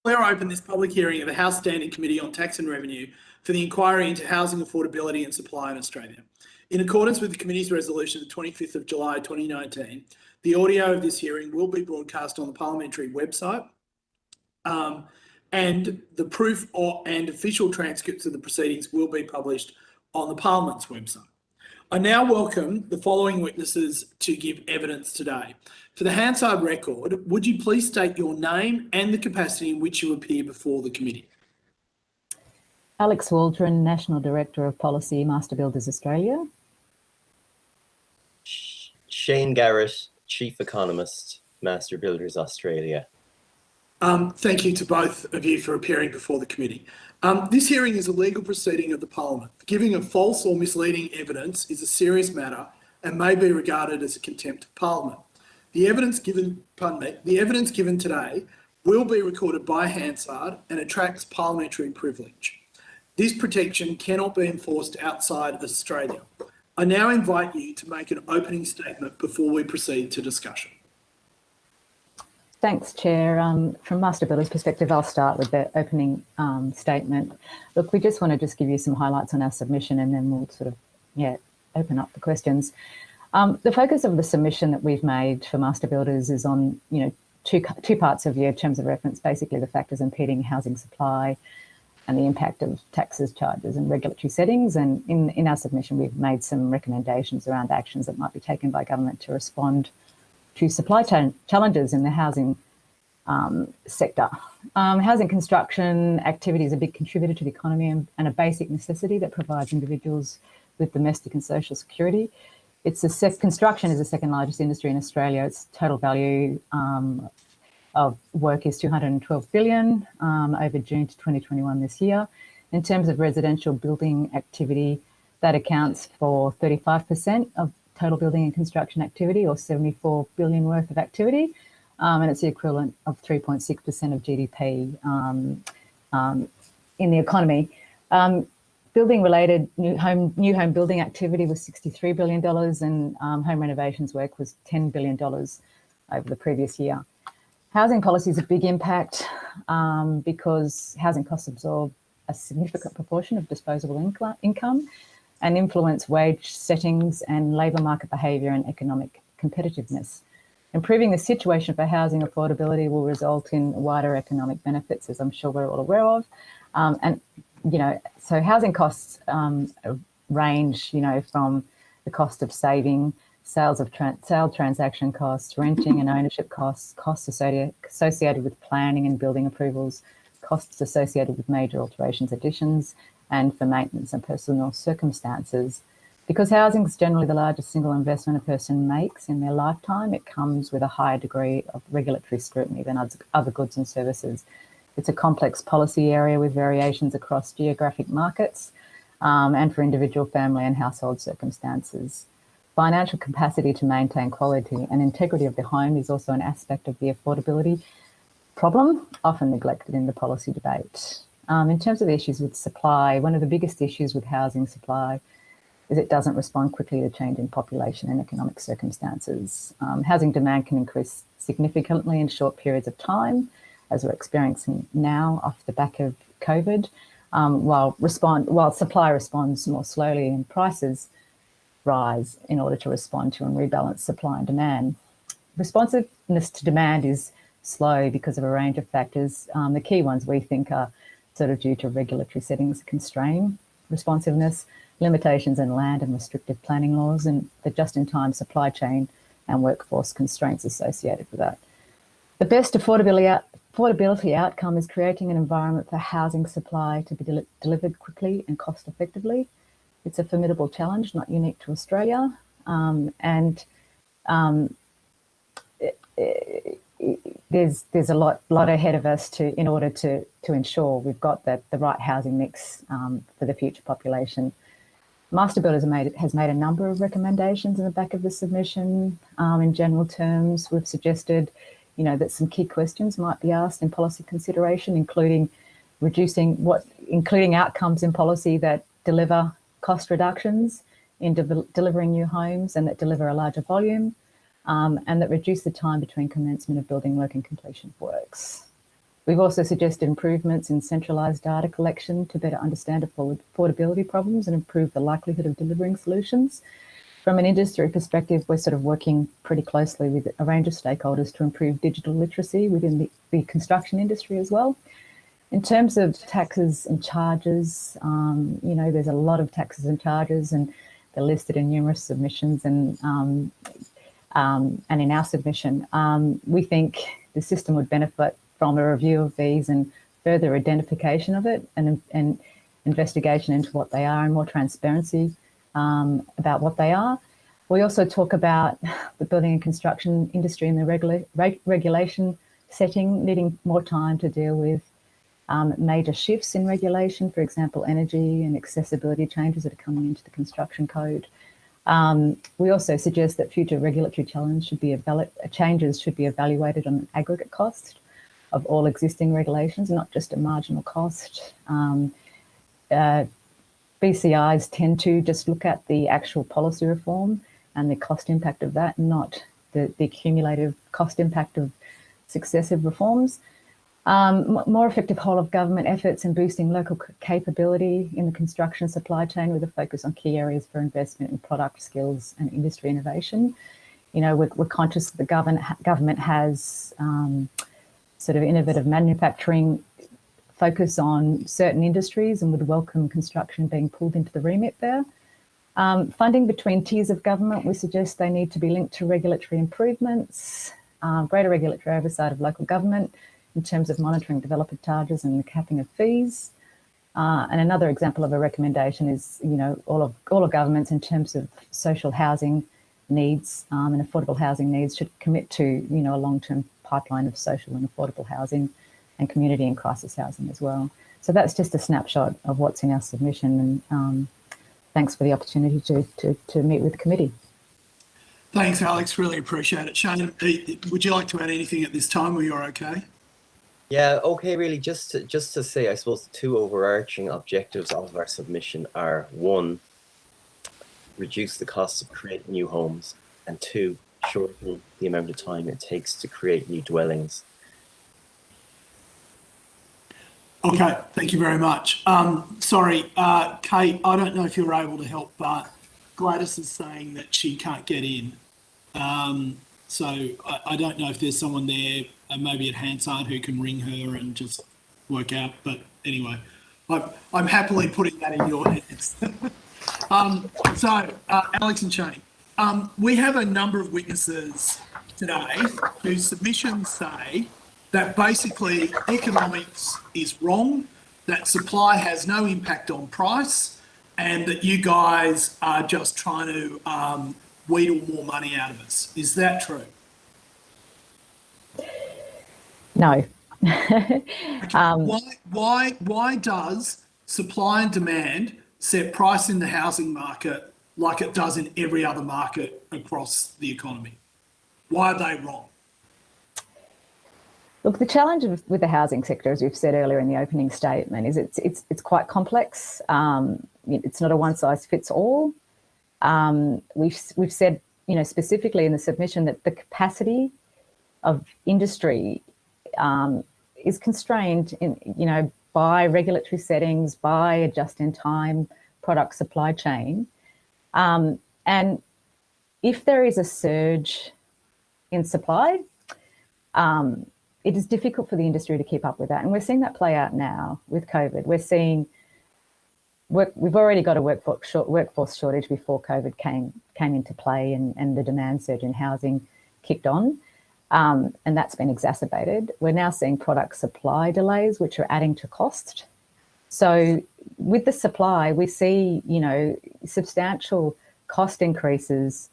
I open this public hearing of the House Standing Committee on Tax and Revenue for the inquiry into housing affordability and supply in Australia. In accordance with the committee's resolution of 25th of July 2019, the audio of this hearing will be broadcast on the parliamentary website, and the proof and official transcripts of the proceedings will be published on the Parliament's website. I now welcome the following witnesses to give evidence today. For the Hansard record, would you please state your name and the capacity in which you appear before the committee? Alex Waldron, National Director of Policy, Master Builders Australia. Shane Garrett, Chief Economist, Master Builders Australia. Thank you to both of you for appearing before the committee. This hearing is a legal proceeding of the Parliament. Giving of false or misleading evidence is a serious matter and may be regarded as a contempt of Parliament. The evidence given today will be recorded by Hansard and attracts parliamentary privilege. This protection cannot be enforced outside of Australia. I now invite you to make an opening statement before we proceed to discussion. Thanks, Chair. From Master Builders' perspective, I'll start with the opening statement. Look, we just want to give you some highlights on our submission, and then we'll open up the questions. The focus of the submission that we've made for Master Builders is on, two parts of your terms of reference, basically the factors impeding housing supply and the impact of taxes, charges and regulatory settings. And in our submission, we've made some recommendations around actions that might be taken by government to respond to supply chain challenges in the housing sector. Housing construction activity is a big contributor to the economy and a basic necessity that provides individuals with domestic and social security. Construction is the second largest industry in Australia. Its total value of work is $212 billion over June to 2021 this year. In terms of residential building activity, that accounts for 35% of total building and construction activity, or $74 billion worth of activity, and it's the equivalent of 3.6% of GDP in the economy. Building-related new home building activity was $63 billion, and home renovations work was $10 billion over the previous year. Housing policy is a big impact because housing costs absorb a significant proportion of disposable income and influence wage settings and labour market behaviour and economic competitiveness. Improving the situation for housing affordability will result in wider economic benefits, as I'm sure we're all aware of. So housing costs range, from the cost of saving, sale transaction costs, renting and ownership costs, costs associated with planning and building approvals, costs associated with major alterations, additions, and for maintenance and personal circumstances. Because housing is generally the largest single investment a person makes in their lifetime, it comes with a higher degree of regulatory scrutiny than other goods and services. It's a complex policy area with variations across geographic markets and for individual family and household circumstances. Financial capacity to maintain quality and integrity of the home is also an aspect of the affordability problem, often neglected in the policy debate. In terms of issues with supply, one of the biggest issues with housing supply is it doesn't respond quickly to change in population and economic circumstances. Housing demand can increase significantly in short periods of time, as we're experiencing now off the back of COVID, while supply responds more slowly and prices rise in order to respond to and rebalance supply and demand. Responsiveness to demand is slow because of a range of factors. The key ones we think are due to regulatory settings constraining responsiveness, limitations in land and restrictive planning laws, and the just-in-time supply chain and workforce constraints associated with that. The best affordability outcome is creating an environment for housing supply to be delivered quickly and cost effectively. It's a formidable challenge, not unique to Australia, there's a lot ahead of us in order to ensure we've got the right housing mix for the future population. Master Builders has made a number of recommendations in the back of the submission. In general terms, we've suggested, that some key questions might be asked in policy consideration, including outcomes in policy that deliver cost reductions in delivering new homes and that deliver a larger volume, and that reduce the time between commencement of building work and completion of works. We've also suggested improvements in centralised data collection to better understand affordability problems and improve the likelihood of delivering solutions. From an industry perspective, we're sort of working pretty closely with a range of stakeholders to improve digital literacy within the construction industry as well. In terms of taxes and charges, you know, there's a lot of taxes and charges, and they're listed in numerous submissions and in our submission. We think the system would benefit from a review of these and further identification of it and investigation into what they are and more transparency about what they are. We also talk about the building and construction industry and the regulation setting needing more time to deal with major shifts in regulation, for example, energy and accessibility changes that are coming into the construction code. We also suggest that future regulatory changes should be evaluated on an aggregate cost of all existing regulations, not just a marginal cost. BCIs tend to just look at the actual policy reform and the cost impact of that, not the cumulative cost impact of successive reforms. More effective whole of government efforts in boosting local capability in the construction supply chain with a focus on key areas for investment in product skills and industry innovation. You know, we're conscious that the government has sort of innovative manufacturing focus on certain industries and would welcome construction being pulled into the remit there. Funding between tiers of government, we suggest they need to be linked to regulatory improvements, greater regulatory oversight of local government in terms of monitoring developer charges and the capping of fees. And another example of a recommendation is, you know, all of governments in terms of social housing needs and affordable housing needs should commit to, you know, a long-term pipeline of social and affordable housing and community and crisis housing as well. So that's just a snapshot of what's in our submission, and thanks for the opportunity to meet with the committee. Thanks, Alex. Really appreciate it. Shane, would you like to add anything at this time, or you're okay? Yeah, okay, really, just to say, I suppose the two overarching objectives of our submission are: one, reduce the cost of creating new homes, and two, shorten the amount of time it takes to create new dwellings. Okay, thank you very much. Sorry, Kate, I don't know if you're able to help, but Gladys is saying that she can't get in. So I don't know if there's someone there, maybe at Hansard, who can ring her and just work out. But anyway, I'm happily putting that in your hands. Alex and Shane, we have a number of witnesses today whose submissions say that basically economics is wrong, that supply has no impact on price, and that you guys are just trying to wheedle more money out of us. Is that true? No. Why does supply and demand set price in the housing market like it does in every other market across the economy? Why are they wrong? Look, the challenge with the housing sector, as we've said earlier in the opening statement, is it's quite complex. It's not a one size fits all. We've said, you know, specifically in the submission that the capacity of industry is constrained by regulatory settings, by a just-in-time product supply chain, and if there is a surge in supply, it is difficult for the industry to keep up with that. And we're seeing that play out now with COVID. We're seeing we've already got a workforce shortage before COVID came into play and the demand surge in housing kicked on. And that's been exacerbated. We're now seeing product supply delays, which are adding to cost. So with the supply, we see, you know, substantial cost increases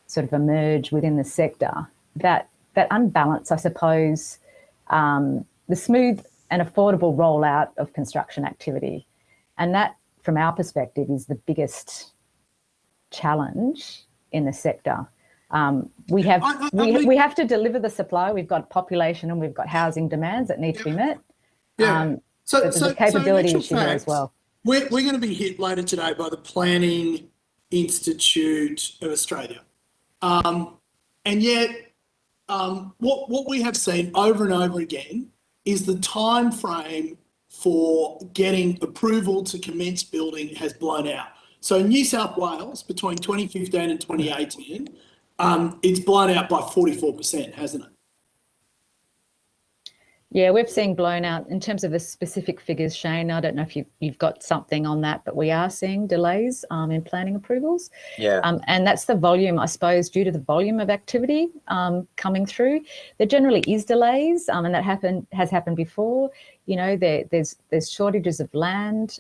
sort of emerge within the sector that unbalance, I suppose, the smooth and affordable rollout of construction activity. And that, from our perspective, is the biggest challenge in the sector. We have to deliver the supply. We've got population and we've got housing demands that need to be met. Yeah. So there's a capability issue here as well. We're going to be hit later today by the Planning Institute of Australia. And yet, what we have seen over and over again is the time frame for getting approval to commence building has blown out. So in New South Wales, between 2015 and 2018, it's blown out by 44%, hasn't it? Yeah, we've seen blown out in terms of the specific figures, Shane. I don't know if you've got something on that, but we are seeing delays in planning approvals. Yeah. And that's the volume, I suppose, due to the volume of activity coming through. There generally is delays, and that has happened before. You know, there's shortages of land.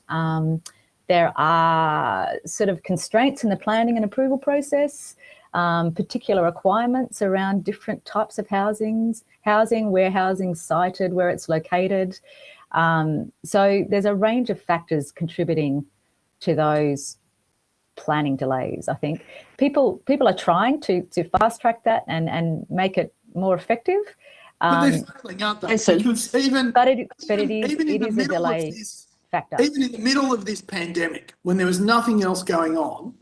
There are sort of constraints in the planning and approval process, particular requirements around different types of housing, where housing's sited, where it's located. So there's a range of factors contributing to those planning delays. I think people are trying to fast track that and make it more effective. But they're failing, aren't they? Because it is a delay factor. Even in the middle of this pandemic, when there was nothing else going on,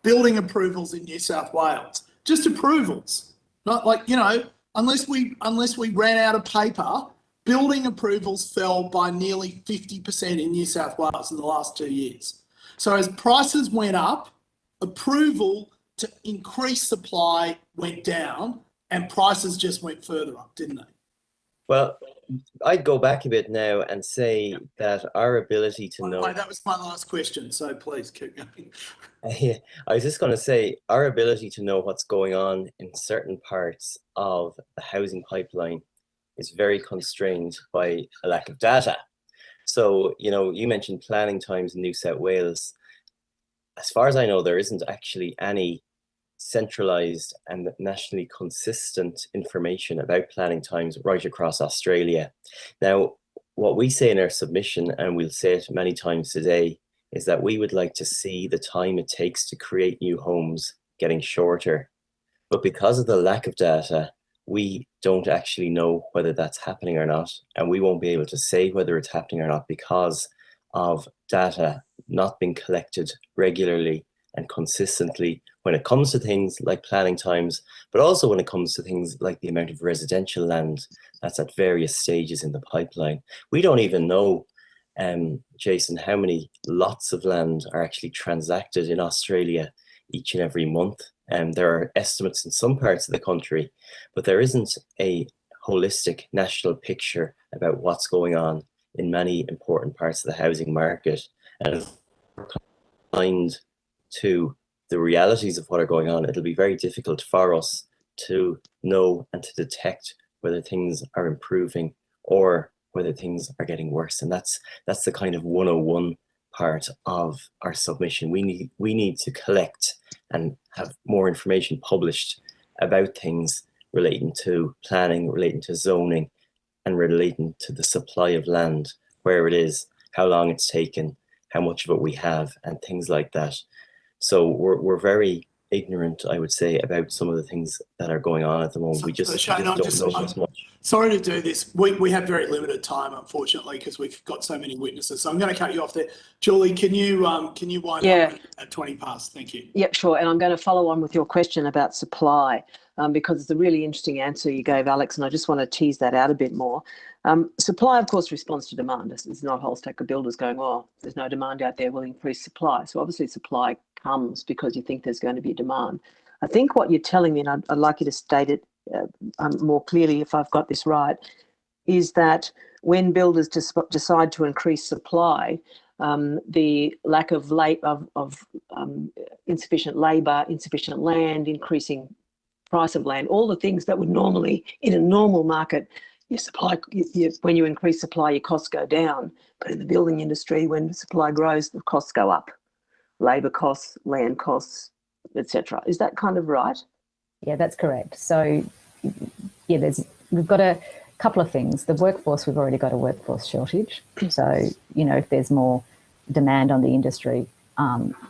building approvals in New South Wales, just approvals, not like, you know, unless we ran out of paper, building approvals fell by nearly 50% in New South Wales in the last 2 years. So as prices went up, approval to increase supply went down and prices just went further up, didn't they? Well, I'd go back a bit now and say that our ability to know... That was my last question, so please keep going. Yeah, I was just going to say our ability to know what's going on in certain parts of the housing pipeline is very constrained by a lack of data. So, you know, you mentioned planning times in New South Wales. As far as I know, there isn't actually any centralized and nationally consistent information about planning times right across Australia. Now, what we say in our submission, and we'll say it many times today, is that we would like to see the time it takes to create new homes getting shorter. But because of the lack of data, we don't actually know whether that's happening or not. And we won't be able to say whether it's happening or not because of data not being collected regularly and consistently when it comes to things like planning times, but also when it comes to things like the amount of residential land that's at various stages in the pipeline. We don't even know, Jason, how many lots of land are actually transacted in Australia each and every month. There are estimates in some parts of the country, but there isn't a holistic national picture about what's going on in many important parts of the housing market. And if we're confined to the realities of what are going on, it'll be very difficult for us to know and to detect whether things are improving or whether things are getting worse. And that's the kind of 101 part of our submission. We need to collect and have more information published about things relating to planning, relating to zoning, and relating to the supply of land, where it is, how long it's taken, how much of it we have, and things like that. So we're very ignorant, I would say, about some of the things that are going on at the moment. We just don't know as much. Sorry to do this. We have very limited time, unfortunately, because we've got so many witnesses. So I'm going to cut you off there. Julie, can you wind up at 20 past? Thank you. Yep, sure. And I'm going to follow on with your question about supply, because it's a really interesting answer you gave, Alex, and I just want to tease that out a bit more. Supply, of course, responds to demand. It's not a whole stack of builders going, well, there's no demand out there, we'll increase supply. So obviously supply comes because you think there's going to be demand. I think what you're telling me, and I'd like you to state it more clearly if I've got this right, is that when builders decide to increase supply, the lack of insufficient labour, insufficient land, increasing price of land, all the things that would normally, in a normal market, when you increase supply, your costs go down. But in the building industry, when supply grows, the costs go up. Labour costs, land costs, etc. Is that kind of right? Yeah, that's correct. So, yeah, we've got a couple of things. The workforce, we've already got a workforce shortage. So, you know, if there's more demand on the industry,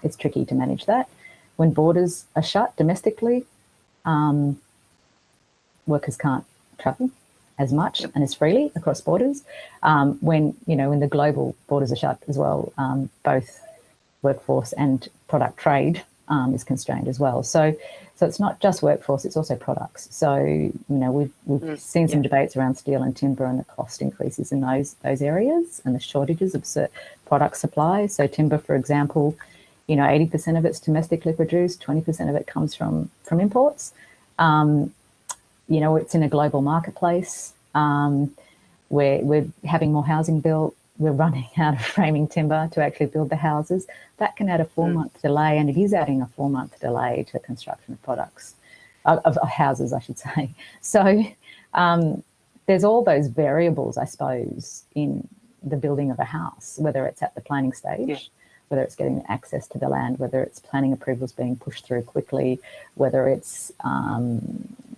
it's tricky to manage that. When borders are shut domestically, workers can't travel as much and as freely across borders. When the global borders are shut as well, both workforce and product trade is constrained as well. So So it's not just workforce, it's also products. So, we've seen some debates around steel and timber and the cost increases in those areas and the shortages of product supply. So timber, for example, 80% of it's domestically produced, 20% of it comes from imports. It's in a global marketplace. We're having more housing built. We're running out of framing timber to actually build the houses. That can add a 4-month delay, and it is adding a 4-month delay to construction of products, of houses, I should say. So there's all those variables, I suppose, in the building of a house, whether it's at the planning stage, whether it's getting access to the land, whether it's planning approvals being pushed through quickly, whether it's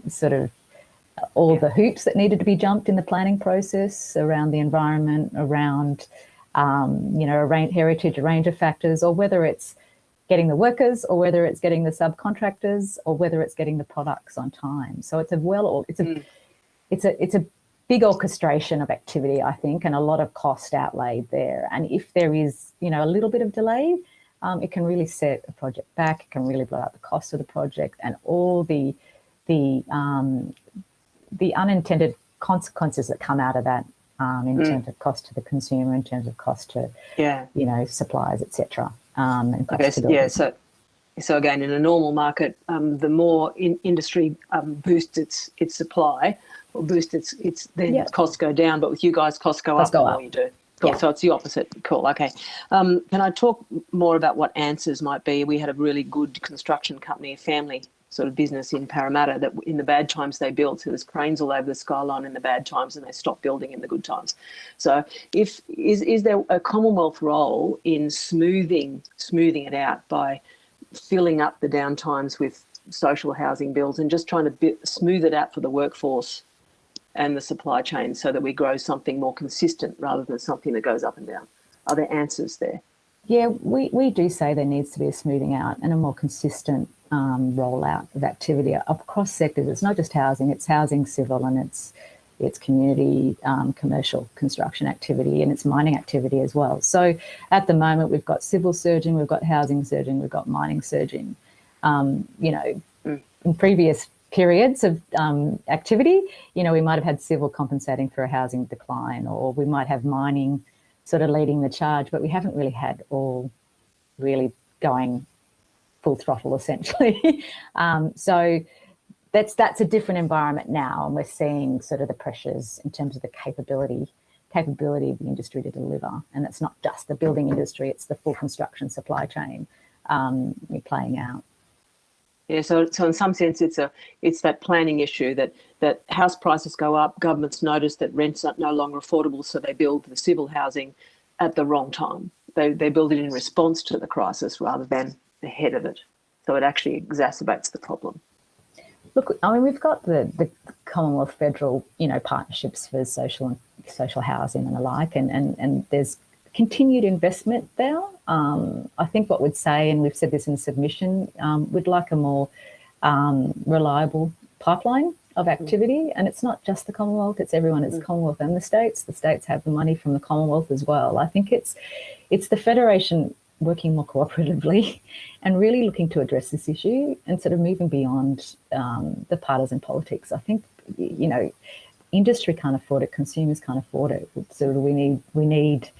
sort of all the hoops that needed to be jumped in the planning process around the environment, around, heritage, a range of factors, or whether it's getting the workers, or whether it's getting the subcontractors, or whether it's getting the products on time. So it's a big orchestration of activity, I think, and a lot of cost outlaid there. And if there is, a little bit of delay, it can really set a project back. It can really blow out the cost of the project and all the unintended consequences that come out of that in terms of cost to the consumer, in terms of cost to suppliers, etc. And cost to builders. So again, in a normal market, the more industry boosts its supply or boosts its then costs go down. But with you guys, costs go up the more you do. Cool. Yeah. So it's the opposite. Cool. Okay. Can I talk more about what answers might be? We had a really good construction company, a family sort of business in Parramatta, that in the bad times they built. So there's cranes all over the skyline in the bad times, and they stopped building in the good times. So is there a Commonwealth role in smoothing it out by filling up the downtimes with social housing bills and just trying to smooth it out for the workforce and the supply chain so that we grow something more consistent rather than something that goes up and down? Are there answers there? Yeah, we do say there needs to be a smoothing out and a more consistent rollout of activity across sectors. It's not just housing, it's housing, civil, and it's community, commercial construction activity, and it's mining activity as well. So at the moment, we've got civil surging, we've got housing surging, we've got mining surging. In previous periods of activity, we might have had civil compensating for a housing decline, or we might have mining sort of leading the charge, but we haven't really had all really going full throttle, essentially. So that's a different environment now, and we're seeing sort of the pressures in terms of the capability of the industry to deliver. And it's not just the building industry, it's the full construction supply chain playing out. Yeah, so in some sense, it's that planning issue that house prices go up, governments notice that rents are no longer affordable, so they build the civil housing at the wrong time. They build it in response to the crisis rather than ahead of it. So it actually exacerbates the problem. Look, I mean, we've got the Commonwealth federal, partnerships for social housing and the like, and there's continued investment there. I think what we'd say, and we've said this in submission, we'd like a more reliable pipeline of activity. And it's not just the Commonwealth, it's everyone. It's Commonwealth and the states. The states have the money from the Commonwealth as well. I think it's the Federation working more cooperatively and really looking to address this issue and sort of moving beyond the partisan politics. I think, industry can't afford it, consumers can't afford it. So we need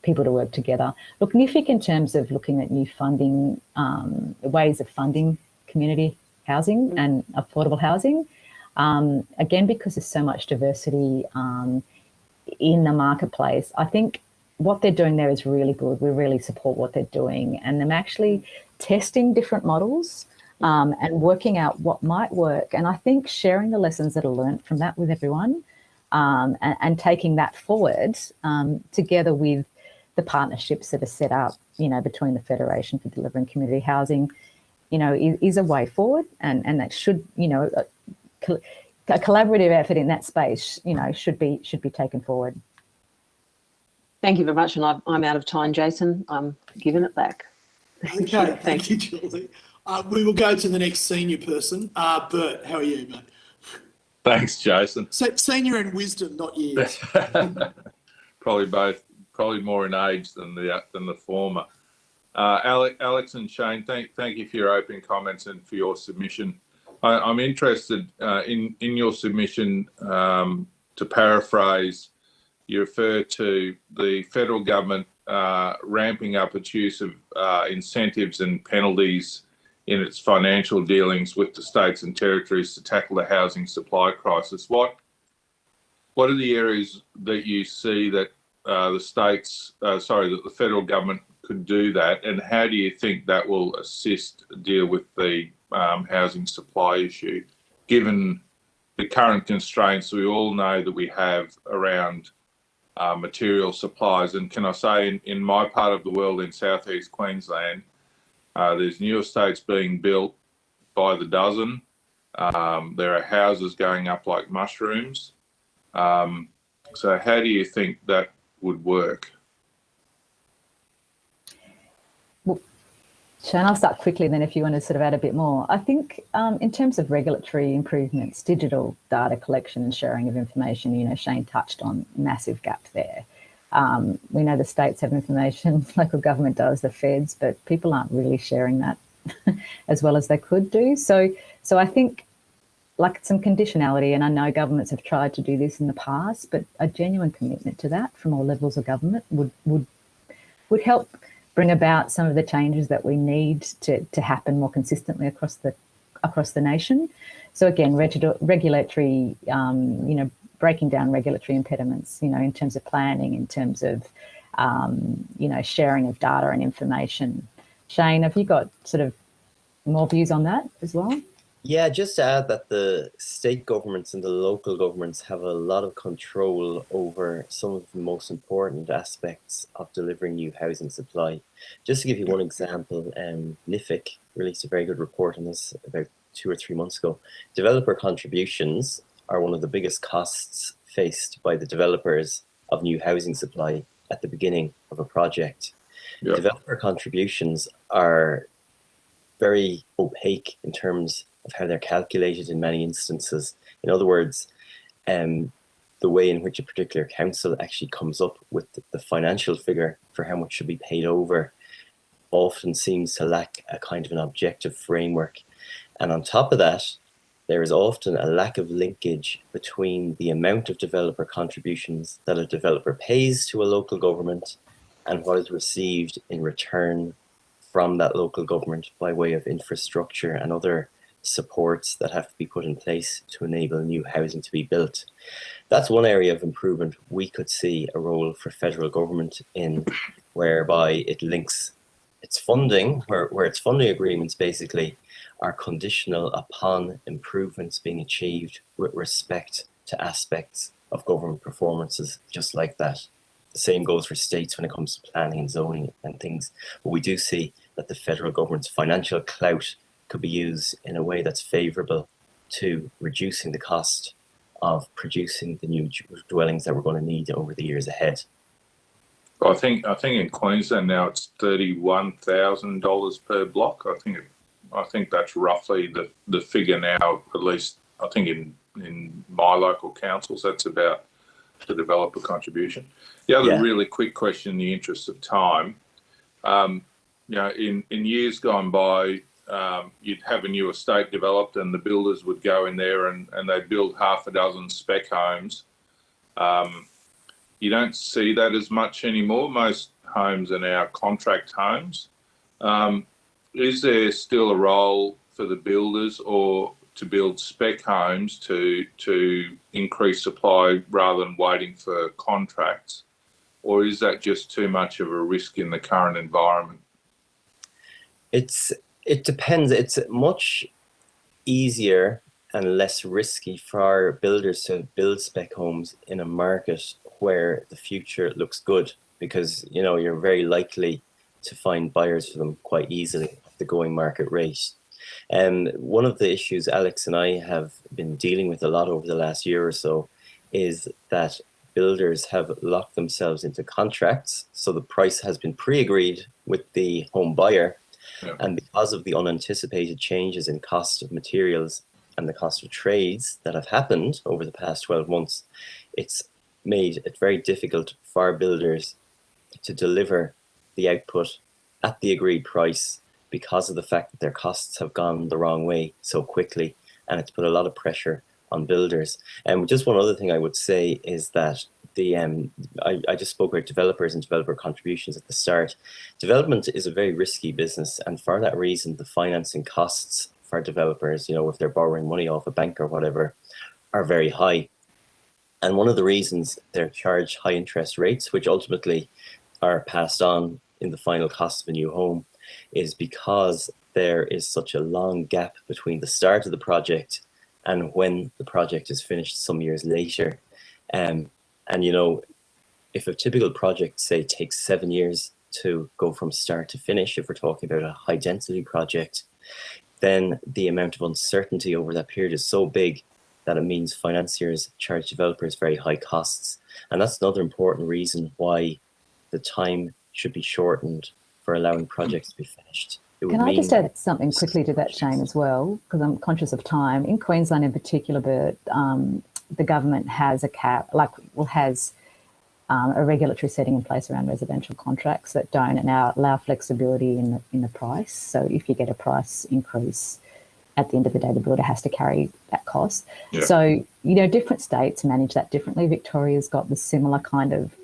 people to work together. Look, NIFIC, in terms of looking at new funding, ways of funding community housing and affordable housing, again, because there's so much diversity in the marketplace, I think what they're doing there is really good. We really support what they're doing, and them actually testing different models and working out what might work. And I think sharing the lessons that are learned from that with everyone and taking that forward together with the partnerships that are set up, between the Federation for Delivering Community Housing, is a way forward, and that should, a collaborative effort in that space, should be taken forward. Thank you very much, and I'm out of time, Jason. I'm giving it back. Okay, thank you, Julie. We will go to the next senior person. Bert, how are you, mate? Thanks, Jason. So senior in wisdom, not years. Probably both. Probably more in age than the former. Alex and Shane, thank you for your opening comments and for your submission. I'm interested in your submission. To paraphrase, you refer to the federal government ramping up its use of incentives and penalties in its financial dealings with the states and territories to tackle the housing supply crisis. What are the areas that you see that that the federal government could do that, and how do you think that will assist deal with the housing supply issue, given the current constraints we all know that we have around material supplies? And can I say, in my part of the world, in southeast Queensland, there's new estates being built by the dozen. There are houses going up like mushrooms. So how do you think that would work? Shane, I'll start quickly then if you want to sort of add a bit more. I think in terms of regulatory improvements, digital data collection and sharing of information, you know, Shane touched on massive gap there. We know the states have information, local government does, the feds, but people aren't really sharing that as well as they could do. So I think like some conditionality, and I know governments have tried to do this in the past, but a genuine commitment to that from all levels of government would help bring about some of the changes that we need to happen more consistently across the nation. So again, regulatory, breaking down regulatory impediments, in terms of planning, in terms of, sharing of data and information. Shane, have you got sort of more views on that as well? Yeah, just to add that the state governments and the local governments have a lot of control over some of the most important aspects of delivering new housing supply. Just to give you one example, NIFIC released a very good report on this about 2 or 3 months ago. Developer contributions are one of the biggest costs faced by the developers of new housing supply at the beginning of a project. Yep. Developer contributions are very opaque in terms of how they're calculated in many instances. In other words, the way in which a particular council actually comes up with the financial figure for how much should be paid over often seems to lack a kind of an objective framework. And on top of that, there is often a lack of linkage between the amount of developer contributions that a developer pays to a local government and what is received in return from that local government by way of infrastructure and other supports that have to be put in place to enable new housing to be built. That's one area of improvement we could see a role for federal government in, whereby it links its funding, where its funding agreements basically are conditional upon improvements being achieved with respect to aspects of government performances, just like that. The same goes for states when it comes to planning and zoning and things. But we do see that the federal government's financial clout could be used in a way that's favourable to reducing the cost of producing the new dwellings that we're going to need over the years ahead. I think in Queensland now it's $31,000 per block. I think that's roughly the figure now. At least I think in my local councils, that's about the developer contribution. The other really quick question, in the interest of time, in years gone by, you'd have a new estate developed and the builders would go in there and they'd build half a dozen spec homes. You don't see that as much anymore. Most homes are now contract homes. Is there still a role for the builders or to build spec homes to increase supply rather than waiting for contracts? Or is that just too much of a risk in the current environment? It depends. It's much easier and less risky for our builders to build spec homes in a market where the future looks good, because you're very likely to find buyers for them quite easily at the going market rate. One of the issues Alex and I have been dealing with a lot over the last year or so is that builders have locked themselves into contracts, so the price has been pre-agreed with the home buyer. Yeah. And because of the unanticipated changes in cost of materials and the cost of trades that have happened over the past 12 months, it's made it very difficult for our builders to deliver the output at the agreed price because of the fact that their costs have gone the wrong way so quickly. and it's put a lot of pressure on builders. And just one other thing I would say is that I just spoke about developers and developer contributions at the start. Development is a very risky business, and for that reason, the financing costs for developers, if they're borrowing money off a bank or whatever, are very high. And one of the reasons they're charged high interest rates, which ultimately are passed on in the final cost of a new home, is because there is such a long gap between the start of the project and when the project is finished some years later. And if a typical project, say, takes 7 years to go from start to finish, if we're talking about a high density project, then the amount of uncertainty over that period is so big that it means financiers charge developers very high costs. And that's another important reason why the time should be shortened for allowing projects to be finished. Can I just add something quickly to that, Shane, as well, because I'm conscious of time. In Queensland in particular, Bert, the government has a regulatory setting in place around residential contracts that don't allow flexibility in the price. So if you get a price increase, at the end of the day, the builder has to carry that cost. Yeah. So, different states manage that differently. Victoria's got the similar kind of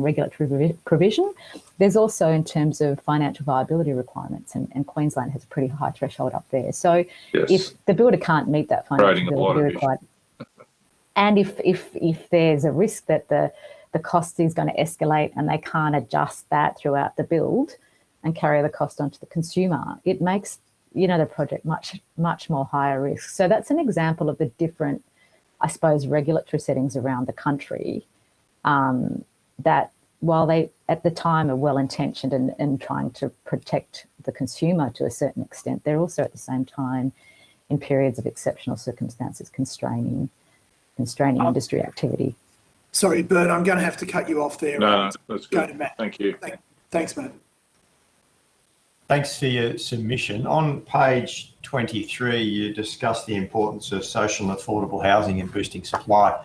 regulatory provision. There's also in terms of financial viability requirements, and Queensland has a pretty high threshold up there. So if the builder can't meet that financial viability requirement, and if there's a risk that the cost is going to escalate and they can't adjust that throughout the build and carry the cost onto the consumer, it makes the project much more higher risk. So that's an example of the different, I suppose, regulatory settings around the country that, while they at the time are well intentioned and trying to protect the consumer to a certain extent, they're also at the same time, in periods of exceptional circumstances, constraining industry activity. Sorry, Bert, I'm going to have to cut you off there. No, that's good. Go to Matt. Thank you. Thanks, Matt. Thanks for your submission. On page 23, you discuss the importance of social and affordable housing in boosting supply.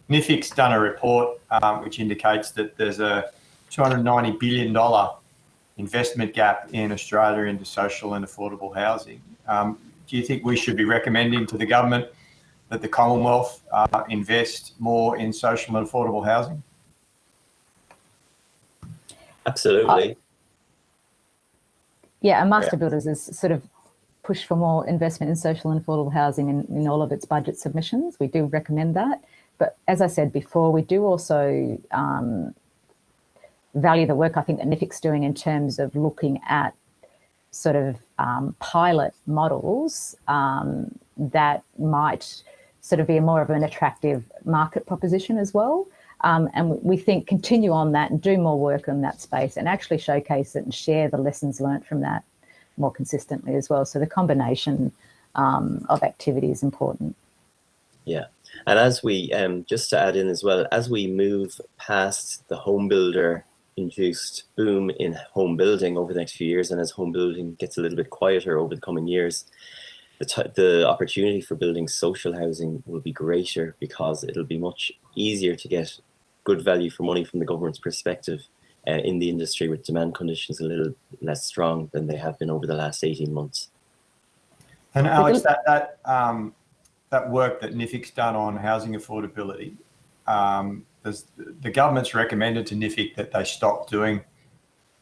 NIFIC's done a report which indicates that there's a $290 billion investment gap in Australia into social and affordable housing. Do you think we should be recommending to the government that the Commonwealth invest more in social and affordable housing? Absolutely. And Master Builders has sort of pushed for more investment in social and affordable housing in all of its budget submissions. We do recommend that. But as I said before, we do also value the work I think that NIFIC's doing in terms of looking at sort of pilot models that might sort of be more of an attractive market proposition as well. And we think continue on that and do more work on that space and actually showcase it and share the lessons learned from that more consistently as well. So the combination of activity is important. Yeah. And as we, just to add in as well, as we move past the home builder induced boom in home building over the next few years, and as home building gets a little bit quieter over the coming years, the opportunity for building social housing will be greater because it'll be much easier to get good value for money from the government's perspective in the industry, with demand conditions a little less strong than they have been over the last 18 months. And Alex, that work that NIFIC's done on housing affordability, the government's recommended to NIFIC that they stop doing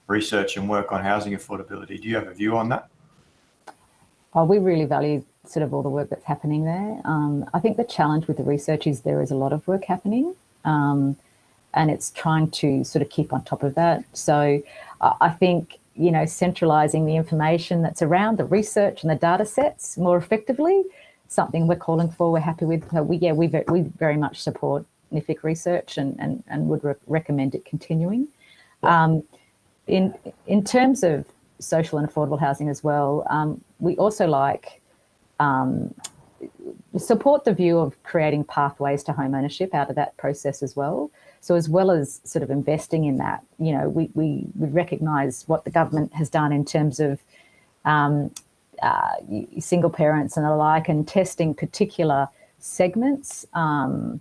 research and work on housing affordability. Do you have a view on that? Oh, we really value sort of all the work that's happening there. I think the challenge with the research is there is a lot of work happening, and it's trying to sort of keep on top of that. So I think, centralising the information that's around the research and the data sets more effectively, something we're calling for, we're happy with. We very much support NIFIC research and would recommend it continuing. In terms of social and affordable housing as well, we also support the view of creating pathways to home ownership out of that process as well. So as well as sort of investing in that, we recognise what the government has done in terms of single parents and the like, and testing particular segments of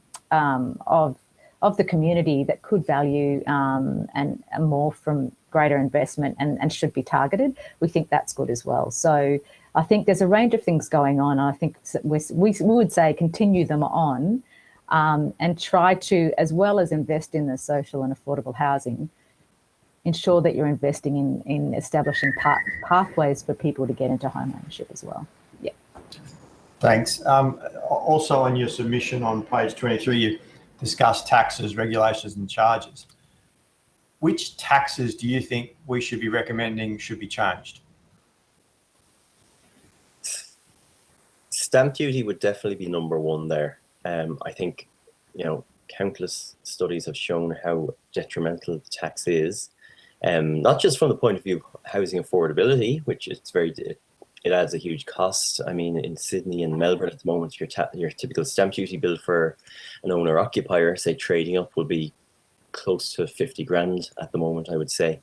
the community that could value and more from greater investment and should be targeted, we think that's good as well. So I think there's a range of things going on. I think we would say continue them on and try to, as well as invest in the social and affordable housing, ensure that you're investing in establishing pathways for people to get into home ownership as well. Yeah. Thanks. Also on your submission on page 23, you discuss taxes, regulations and charges. Which taxes do you think we should be recommending should be changed? Stamp duty would definitely be number one there. I think, countless studies have shown how detrimental the tax is, not just from the point of view of housing affordability, which it adds a huge cost. I mean, in Sydney and Melbourne at the moment, your typical stamp duty bill for an owner occupier, say trading up, will be close to 50 grand at the moment, I would say.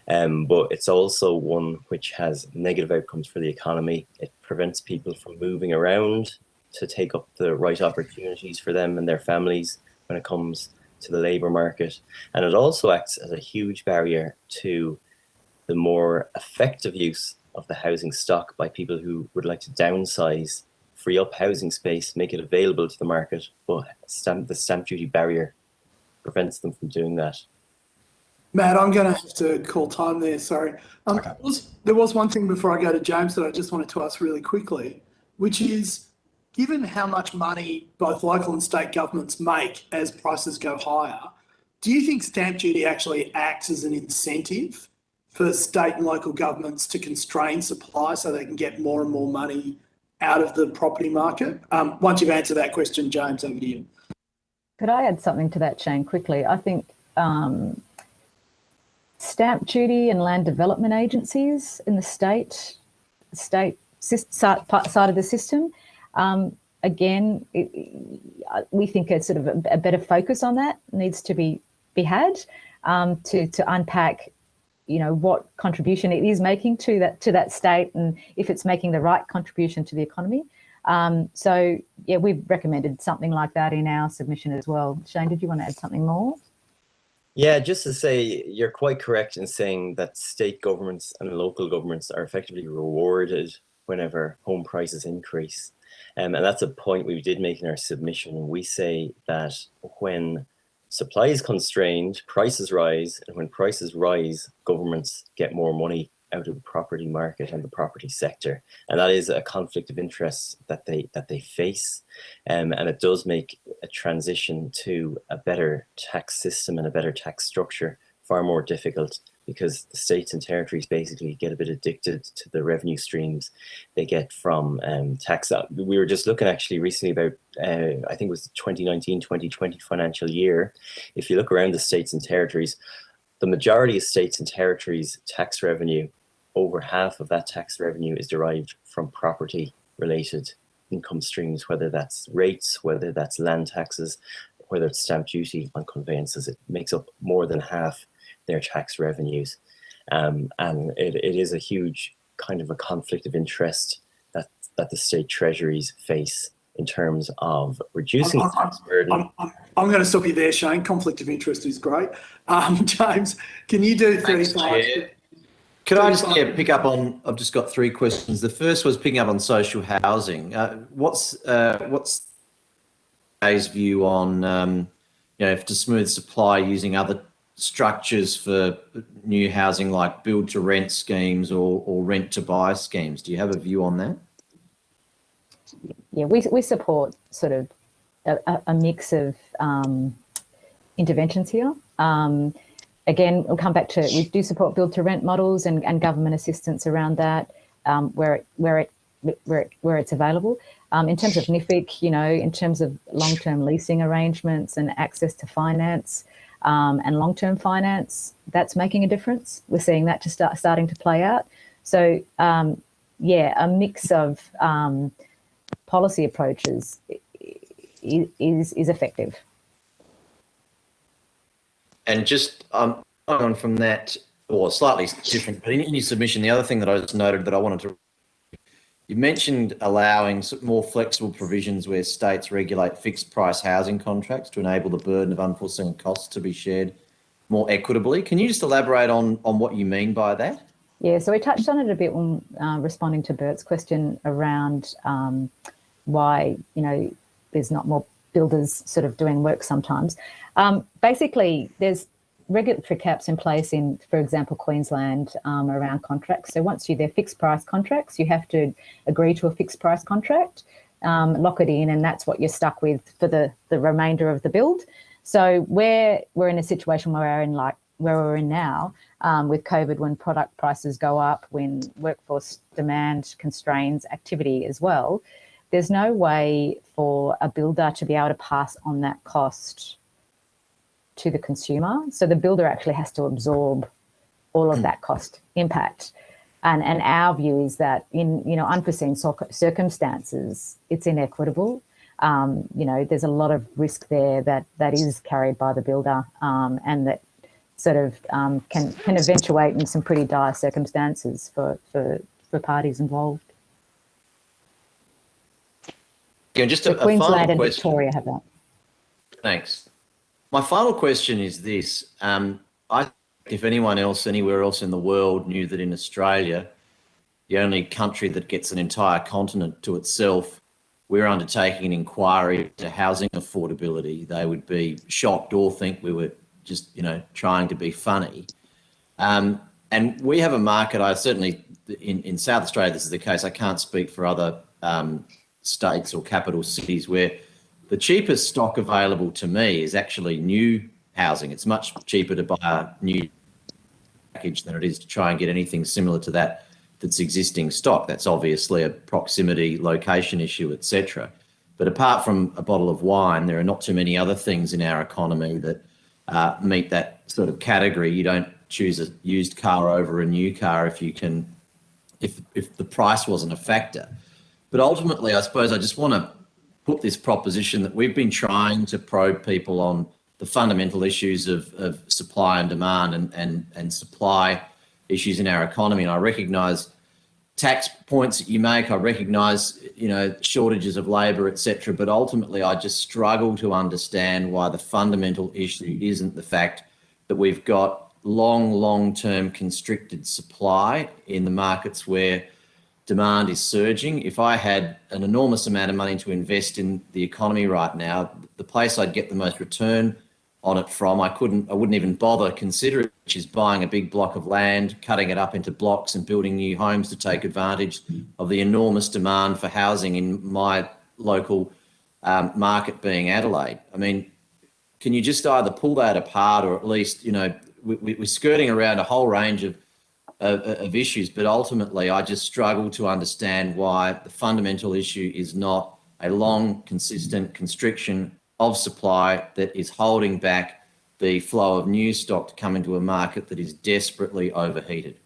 But it's also one which has negative outcomes for the economy. It prevents people from moving around to take up the right opportunities for them and their families when it comes to the labour market. And it also acts as a huge barrier to the more effective use of the housing stock by people who would like to downsize, free up housing space, make it available to the market, but the stamp duty barrier prevents them from doing that. Matt, I'm going to have to call time there, sorry. Okay. There was one thing before I go to James that I just wanted to ask really quickly, which is, given how much money both local and state governments make as prices go higher, do you think stamp duty actually acts as an incentive for state and local governments to constrain supply so they can get more and more money out of the property market? Once you've answered that question, James, over to you. Could I add something to that, Shane, quickly? I think stamp duty and land development agencies in the state side of the system, again, we think a sort of a better focus on that needs to be had to unpack, what contribution it is making to that state, and if it's making the right contribution to the economy. So yeah, we've recommended something like that in our submission as well. Shane, did you want to add something more? Yeah, just to say, you're quite correct in saying that state governments and local governments are effectively rewarded whenever home prices increase. And that's a point we did make in our submission. We say that when supply is constrained, prices rise, and when prices rise, governments get more money out of the property market and the property sector, and that is a conflict of interest that they face, and it does make a transition to a better tax system and a better tax structure far more difficult, because the states and territories basically get a bit addicted to the revenue streams they get from tax. We were just looking actually recently about, I think it was the 2019-2020 financial year. If you look around the states and territories, the majority of states and territories' tax revenue, over half of that tax revenue is derived from property-related income streams, whether that's rates, whether that's land taxes, whether it's stamp duty on conveyances. It makes up more than half their tax revenues. And it is a huge kind of a conflict of interest that the state treasuries face in terms of reducing the tax burden. I'm going to stop you there, Shane. Conflict of interest is great. James, can you do 35? Could I just pick up on, I've just got three questions. The first was picking up on social housing. What's AA's view on, to smooth supply using other structures for new housing like build to rent schemes or rent to buy schemes? Do you have a view on that? Yeah, we support sort of a mix of interventions here. Again, we'll come back to, we do support build to rent models and government assistance around that where it's available. In terms of NIFIC, in terms of long-term leasing arrangements and access to finance and long-term finance, that's making a difference. We're seeing that starting to play out. So yeah, a mix of policy approaches is effective. And just on from that, or slightly different, but in your submission, the other thing that I just noted that I wanted to, you mentioned allowing more flexible provisions where states regulate fixed price housing contracts to enable the burden of unforeseen costs to be shared more equitably. Can you just elaborate on what you mean by that? Yeah, so we touched on it a bit when responding to Bert's question around why, there's not more builders sort of doing work sometimes. Basically, there's regulatory caps in place in, for example, Queensland around contracts. So once they're fixed price contracts, you have to agree to a fixed price contract, lock it in, and that's what you're stuck with for the remainder of the build. So we're in a situation where we're in now with COVID, when product prices go up, when workforce demand constrains activity as well, there's no way for a builder to be able to pass on that cost to the consumer. So the builder actually has to absorb all of that cost impact. And our view is that in unforeseen circumstances, it's inequitable. There's a lot of risk there that is carried by the builder, and that sort of can eventuate in some pretty dire circumstances for parties involved. Yeah, just So a Queensland final and question. Victoria have that. Thanks. My final question is this. If anyone else anywhere else in the world knew that in Australia, the only country that gets an entire continent to itself, we're undertaking an inquiry into housing affordability, they would be shocked or think we were just, trying to be funny. And we have a market, I certainly, in South Australia, this is the case. I can't speak for other states or capital cities, where the cheapest stock available to me is actually new housing. It's much cheaper to buy a new package than it is to try and get anything similar to that's existing stock. That's obviously a proximity, location issue, etc. But apart from a bottle of wine, there are not too many other things in our economy that meet that sort of category. You don't choose a used car over a new car if the price wasn't a factor. But ultimately, I suppose I just want to put this proposition that we've been trying to probe people on the fundamental issues of supply and demand and supply issues in our economy. And I recognise tax points that you make. I recognise, shortages of labour, etc. But ultimately, I just struggle to understand why the fundamental issue isn't the fact that we've got long-term constricted supply in the markets where demand is surging. If I had an enormous amount of money to invest in the economy right now, the place I'd get the most return on it from, I wouldn't even bother considering, which is buying a big block of land, cutting it up into blocks and building new homes to take advantage of the enormous demand for housing in my local market being Adelaide. I mean, can you just either pull that apart, or at least, we're skirting around a whole range of issues, but ultimately I just struggle to understand why the fundamental issue is not a long, consistent constriction of supply that is holding back the flow of new stock to come into a market that is desperately overheated.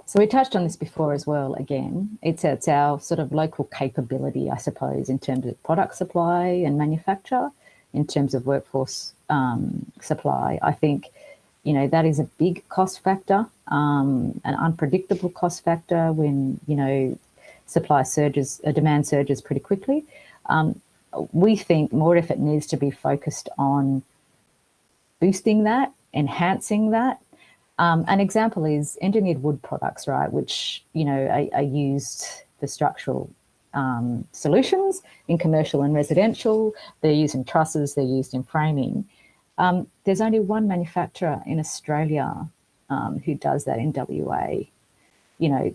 So we touched on this before as well. Again, it's our sort of local capability, I suppose, in terms of product supply and manufacture, in terms of workforce supply. I think, that is a big cost factor, an unpredictable cost factor when, demand surges pretty quickly. We think more effort needs to be focused on boosting that, enhancing that. An example is engineered wood products, right, which, are used for structural solutions in commercial and residential. They're used in trusses, they're used in framing. There's only one manufacturer in Australia who does that in WA.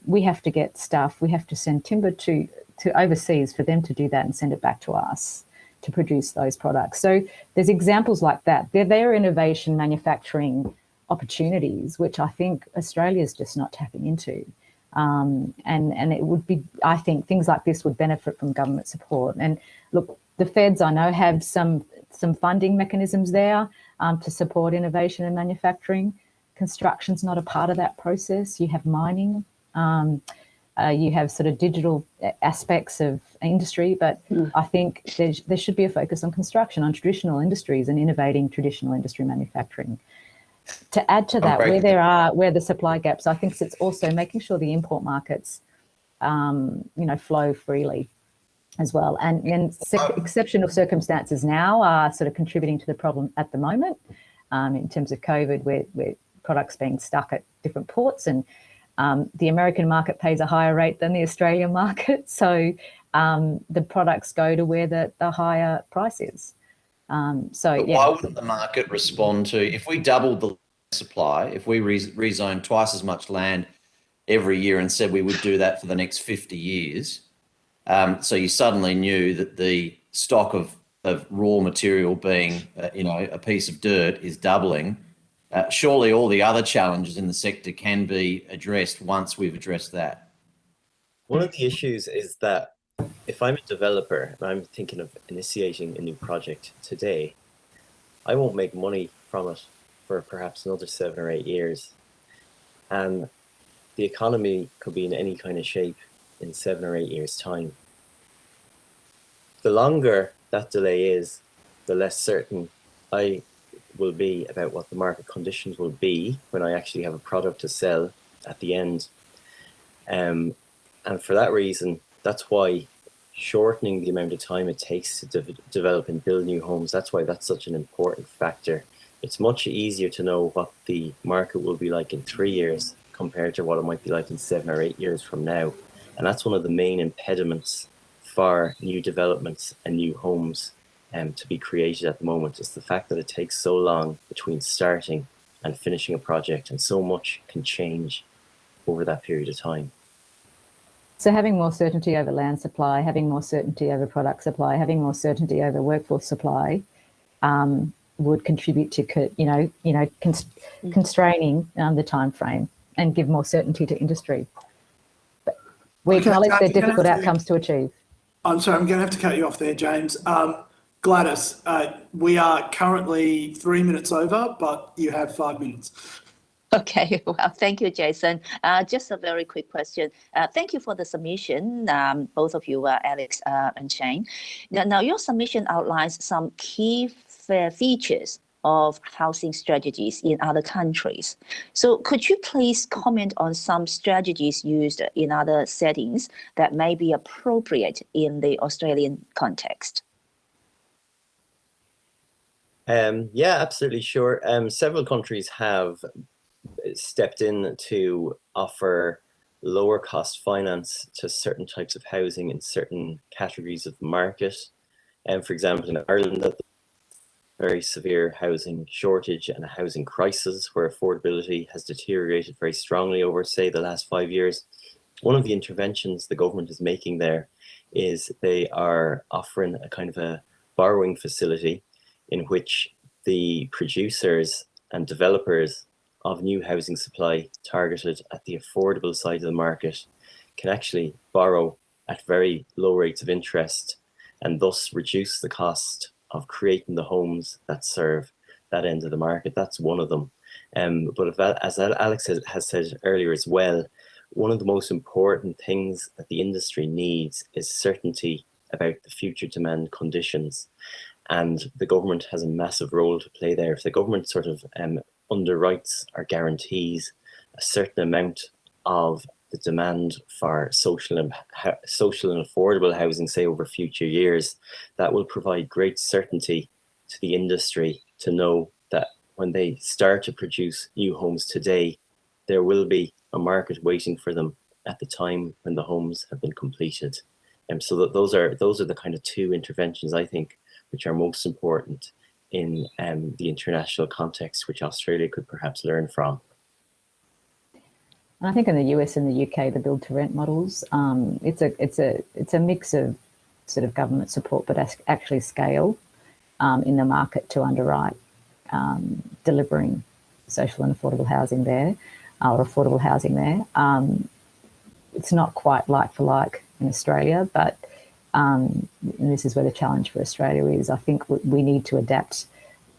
We have to get stuff, we have to send timber to overseas for them to do that and send it back to us to produce those products. So there's examples like that. They're innovation manufacturing opportunities, which I think Australia's just not tapping into. And it would be, I think things like this would benefit from government support. And look, the feds, I know, have some funding mechanisms there to support innovation and manufacturing. Construction's not a part of that process. You have mining, you have sort of digital aspects of industry, but I think there should be a focus on construction, on traditional industries and innovating traditional industry manufacturing. To add to that, where the supply gaps, I think it's also making sure the import markets, flow freely as well. And exceptional circumstances now are sort of contributing to the problem at the moment. in terms of COVID, where products being stuck at different ports, and the American market pays a higher rate than the Australian market. So the products go to where the higher price is. But why wouldn't the market respond to, if we doubled the supply, if we rezoned twice as much land every year and said we would do that for the next 50 years, so you suddenly knew that the stock of raw material being, a piece of dirt is doubling, surely all the other challenges in the sector can be addressed once we've addressed that. One of the issues is that if I'm a developer and I'm thinking of initiating a new project today, I won't make money from it for perhaps another 7 or 8 years. And the economy could be in any kind of shape in 7 or 8 years' time. The longer that delay is, the less certain I will be about what the market conditions will be when I actually have a product to sell at the end. And for that reason, that's why shortening the amount of time it takes to develop and build new homes, that's why that's such an important factor. It's much easier to know what the market will be like in 3 years compared to what it might be like in 7 or 8 years from now. And that's one of the main impediments for new developments and new homes to be created at the moment. It's the fact that it takes so long between starting and finishing a project, and so much can change over that period of time. So having more certainty over land supply, having more certainty over product supply, having more certainty over workforce supply would contribute to, constraining the time frame and give more certainty to industry. But we acknowledge they're difficult outcomes to achieve. I'm sorry, I'm going to have to cut you off there, James. Gladys, we are currently 3 minutes over, but you have 5 minutes. Okay, well, thank you, Jason. Just a very quick question. Thank you for the submission, both of you, Alex and Shane. Now, your submission outlines some key features of housing strategies in other countries. So could you please comment on some strategies used in other settings that may be appropriate in the Australian context? Yeah, absolutely, sure. Several countries have stepped in to offer lower cost finance to certain types of housing in certain categories of the market. For example, in Ireland, that very severe housing shortage and a housing crisis where affordability has deteriorated very strongly over, say, the last 5 years. One of the interventions the government is making there is they are offering a kind of a borrowing facility in which the producers and developers of new housing supply targeted at the affordable side of the market can actually borrow at very low rates of interest and thus reduce the cost of creating the homes that serve that end of the market. That's one of them. But as Alex has said earlier as well, one of the most important things that the industry needs is certainty about the future demand conditions. And the government has a massive role to play there. If the government sort of underwrites or guarantees a certain amount of the demand for social and affordable housing, say over future years, that will provide great certainty to the industry to know that when they start to produce new homes today, there will be a market waiting for them at the time when the homes have been completed. And so that those are the kind of two interventions, I think, which are most important in the international context, which Australia could perhaps learn from. And I think in the US and the UK, the build to rent models, it's a mix of sort of government support, but actually scale in the market to underwrite delivering social and affordable housing there, or affordable housing there. It's not quite like for like in Australia, but and this is where the challenge for Australia is. I think we need to adapt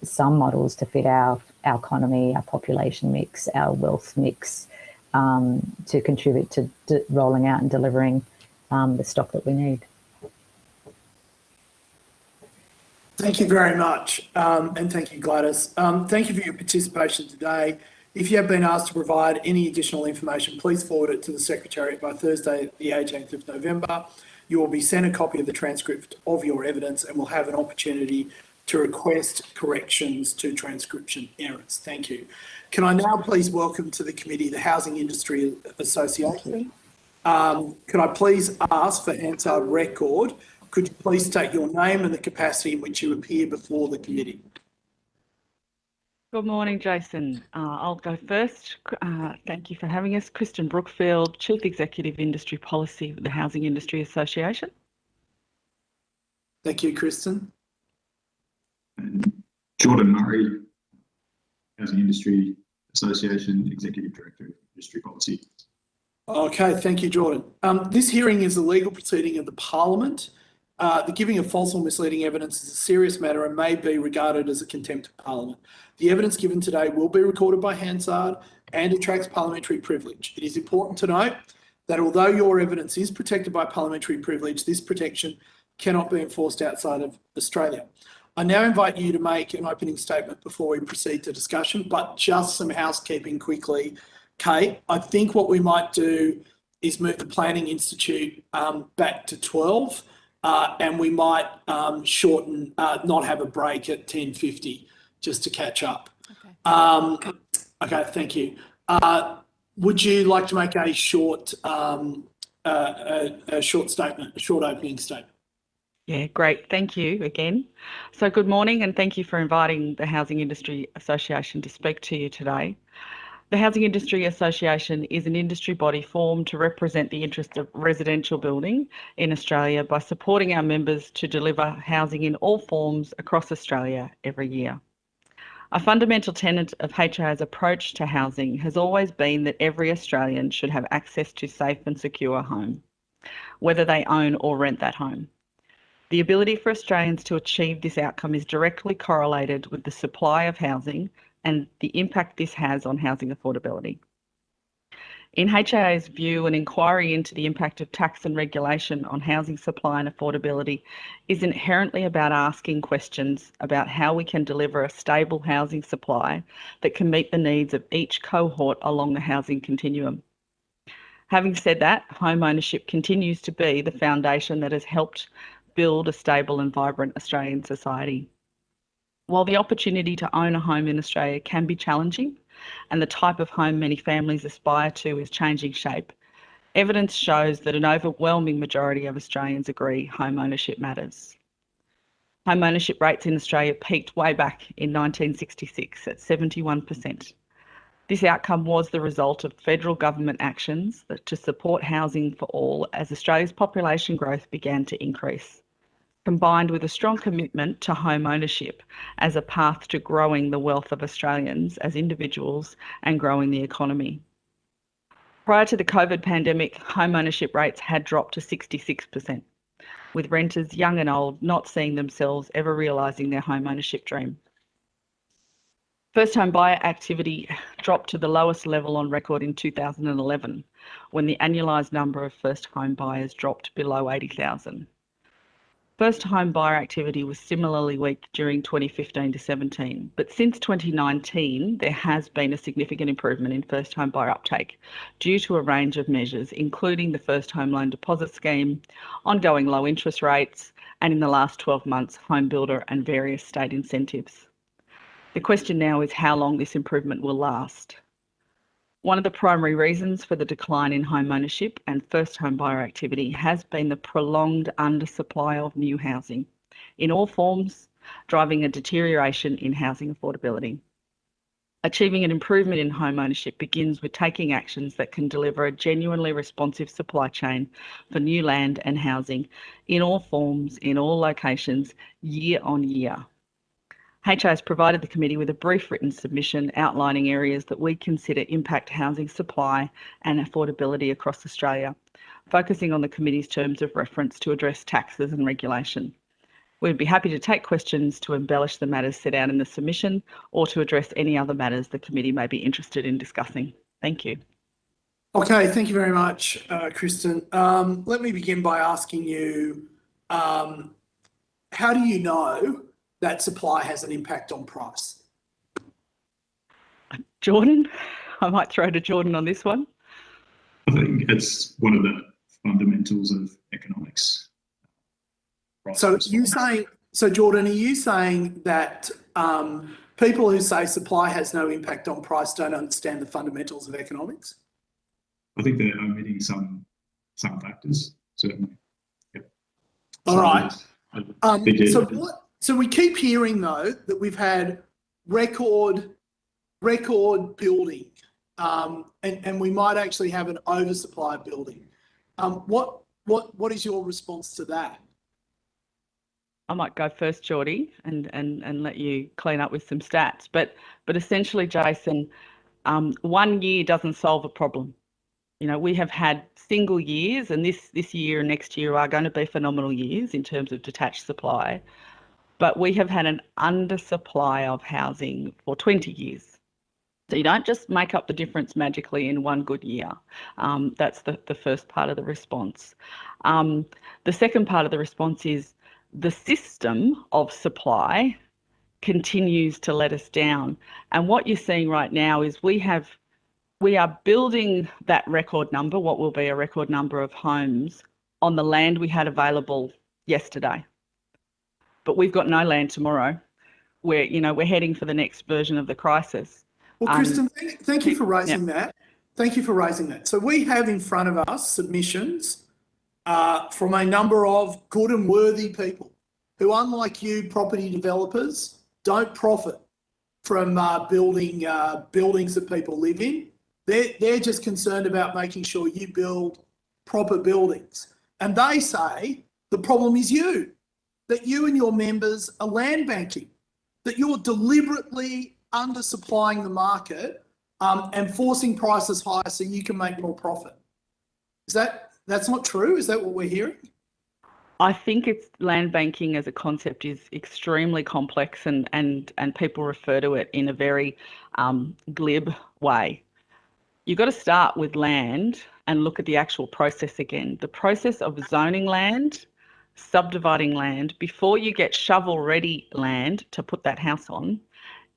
some models to fit our economy, our population mix, our wealth mix, to contribute to rolling out and delivering the stock that we need. Thank you very much, and thank you, Gladys. Thank you for your participation today. If you have been asked to provide any additional information, please forward it to the Secretariat by Thursday, the 18th of November. You will be sent a copy of the transcript of your evidence and will have an opportunity to request corrections to transcription errors. Thank you. Can I now please welcome to the committee the Housing Industry Association? Could I please ask for Hansard record, could you please state your name and the capacity in which you appear before the committee? Good morning, Jason. I'll go first. Thank you for having us. Kristen Brookfield, Chief Executive Industry Policy with the Housing Industry Association. Thank you, Kristen. And Jordan Murray, Housing Industry Association, Executive Director of Industry Policy. Okay, thank you, Jordan. This hearing is a legal proceeding of the Parliament. The giving of false or misleading evidence is a serious matter and may be regarded as a contempt of Parliament. The evidence given today will be recorded by Hansard and attracts parliamentary privilege. It is important to note that although your evidence is protected by parliamentary privilege, this protection cannot be enforced outside of Australia. I now invite you to make an opening statement before we proceed to discussion, but just some housekeeping quickly. Kate, I think what we might do is move the Planning Institute back to 12 and we might shorten, not have a break at 10:50 just to catch up. Okay, okay, thank you. Would you like to make a short statement, a short opening statement? Yeah, great. Thank you again. So good morning and thank you for inviting the Housing Industry Association to speak to you today. The Housing Industry Association is an industry body formed to represent the interests of residential building in Australia by supporting our members to deliver housing in all forms across Australia every year. A fundamental tenet of HIA's approach to housing has always been that every Australian should have access to safe and secure home, whether they own or rent that home. The ability for Australians to achieve this outcome is directly correlated with the supply of housing and the impact this has on housing affordability. In HIA's view, an inquiry into the impact of tax and regulation on housing supply and affordability is inherently about asking questions about how we can deliver a stable housing supply that can meet the needs of each cohort along the housing continuum. Having said that, home ownership continues to be the foundation that has helped build a stable and vibrant Australian society. While the opportunity to own a home in Australia can be challenging, and the type of home many families aspire to is changing shape, evidence shows that an overwhelming majority of Australians agree home ownership matters. Home ownership rates in Australia peaked way back in 1966 at 71%. This outcome was the result of federal government actions to support housing for all as Australia's population growth began to increase, combined with a strong commitment to home ownership as a path to growing the wealth of Australians as individuals and growing the economy. Prior to the COVID pandemic, home ownership rates had dropped to 66%, with renters young and old not seeing themselves ever realising their home ownership dream. First home buyer activity dropped to the lowest level on record in 2011, when the annualised number of first home buyers dropped below 80,000. First home buyer activity was similarly weak during 2015 to 17, but since 2019, there has been a significant improvement in first home buyer uptake due to a range of measures, including the first home loan deposit scheme, ongoing low interest rates, and in the last 12 months, home builder and various state incentives. The question now is how long this improvement will last. One of the primary reasons for the decline in home ownership and first home buyer activity has been the prolonged undersupply of new housing in all forms, driving a deterioration in housing affordability. Achieving an improvement in home ownership begins with taking actions that can deliver a genuinely responsive supply chain for new land and housing in all forms, in all locations, year on year. HIA has provided the committee with a brief written submission outlining areas that we consider impact housing supply and affordability across Australia, focusing on the committee's terms of reference to address taxes and regulation. We'd be happy to take questions to embellish the matters set out in the submission or to address any other matters the committee may be interested in discussing. Thank you. Okay, thank you very much, Kristen. Let me begin by asking you, how do you know that supply has an impact on price? Jordan, I might throw to Jordan on this one. I think it's one of the fundamentals of economics. So you're saying So Jordan, are you saying that people who say supply has no impact on price don't understand the fundamentals of economics? I think they're omitting some factors, certainly. Yep. All right. So So we keep hearing though that we've had record building, and we might actually have an oversupply of building. What is your response to that? I might go first, Geordie, and let you clean up with some stats. But essentially, Jason, 1 year doesn't solve a problem. You know, we have had single years, and this year and next year are going to be phenomenal years in terms of detached supply. But we have had an undersupply of housing for 20 years. So you don't just make up the difference magically in one good year. That's the first part of the response. The second part of the response is the system of supply continues to let us down. And what you're seeing right now is we are building that record number, what will be a record number of homes, on the land we had available yesterday. But we've got no land tomorrow. We're heading for the next version of the crisis. Well, Kristen, thank you for raising that. Thank you for raising that. So we have in front of us submissions from a number of good and worthy people who, unlike you, property developers, don't profit from building buildings that people live in. They're just concerned about making sure you build proper buildings. And they say the problem is you, that you and your members are land banking, that you're deliberately undersupplying the market and forcing prices higher so you can make more profit. That's not true? Is that what we're hearing? I think it's land banking as a concept is extremely complex and people refer to it in a very glib way. You've got to start with land and look at the actual process again. The process of zoning land, subdividing land, before you get shovel-ready land to put that house on,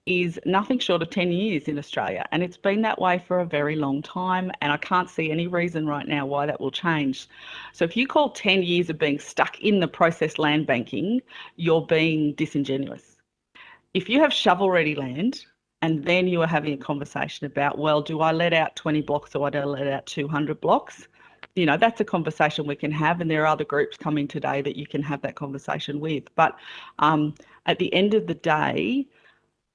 is nothing short of 10 years in Australia. And it's been that way for a very long time. And I can't see any reason right now why that will change. So if you call 10 years of being stuck in the process land banking, you're being disingenuous. If you have shovel-ready land, and then you are having a conversation about, well, do I let out 20 blocks or do I let out 200 blocks? You know, that's a conversation we can have, and there are other groups coming today that you can have that conversation with. But at the end of the day,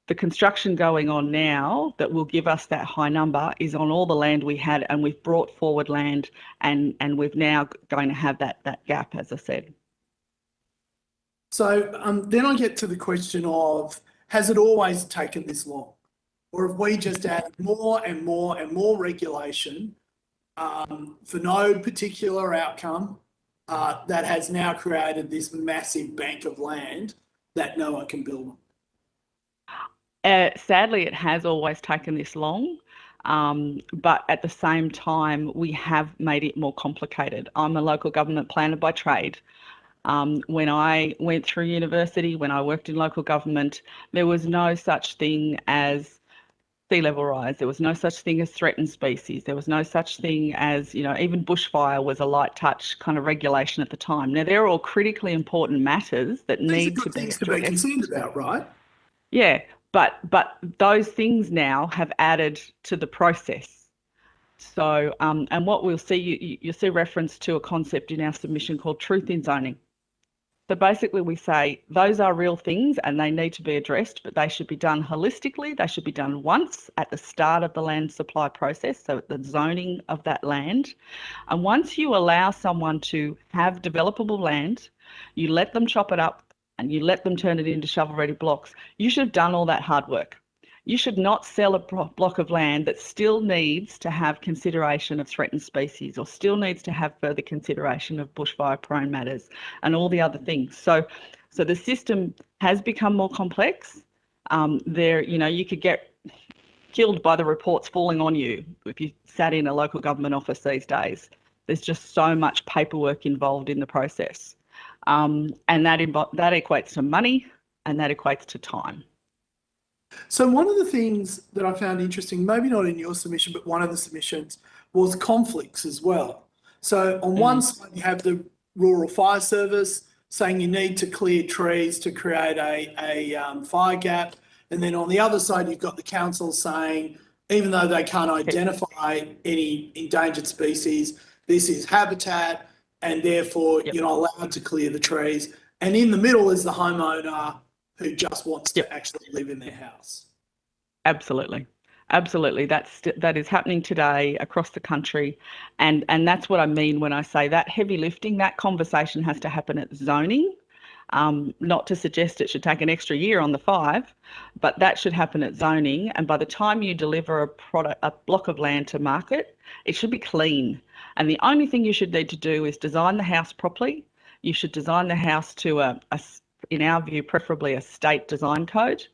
the construction going on now that will give us that high number is on all the land we had, and we've brought forward land, and we've now going to have that gap, as I said. So then I get to the question of, has it always taken this long? Or have we just added more and more and more regulation for no particular outcome that has now created this massive bank of land that no one can build on? Sadly, it has always taken this long, but at the same time, we have made it more complicated. I'm a local government planner by trade. When I went through university, when I worked in local government, there was no such thing as sea level rise. There was no such thing as threatened species. There was no such thing as, even bushfire was a light touch kind of regulation at the time. Now, they're all critically important matters that need to be things to be concerned about, right? Yeah, but those things now have added to the process. So, and what we'll see, you'll see reference to a concept in our submission called truth in zoning. So basically we say those are real things and they need to be addressed, but they should be done holistically. They should be done once at the start of the land supply process, so at the zoning of that land. And once you allow someone to have developable land, you let them chop it up and you let them turn it into shovel-ready blocks, you should have done all that hard work. You should not sell a block of land that still needs to have consideration of threatened species or still needs to have further consideration of bushfire-prone matters and all the other things. So the system has become more complex. You could get killed by the reports falling on you if you sat in a local government office these days. There's just so much paperwork involved in the process. And that equates to money and that equates to time. So one of the things that I found interesting, maybe not in your submission, but one of the submissions was conflicts as well. So on one side, you have the Rural Fire Service saying you need to clear trees to create a fire gap. And then on the other side, you've got the council saying, even though they can't identify any endangered species, this is habitat, and therefore you're not allowed to clear the trees. And in the middle is the homeowner who just wants to actually live in their house. Absolutely. Absolutely. That is happening today across the country. And that's what I mean when I say that heavy lifting, that conversation has to happen at zoning. Not to suggest it should take an extra year on the 5, but that should happen at zoning. And by the time you deliver a block of land to market, it should be clean. And the only thing you should need to do is design the house properly. You should design the house to in our view, preferably a state design code.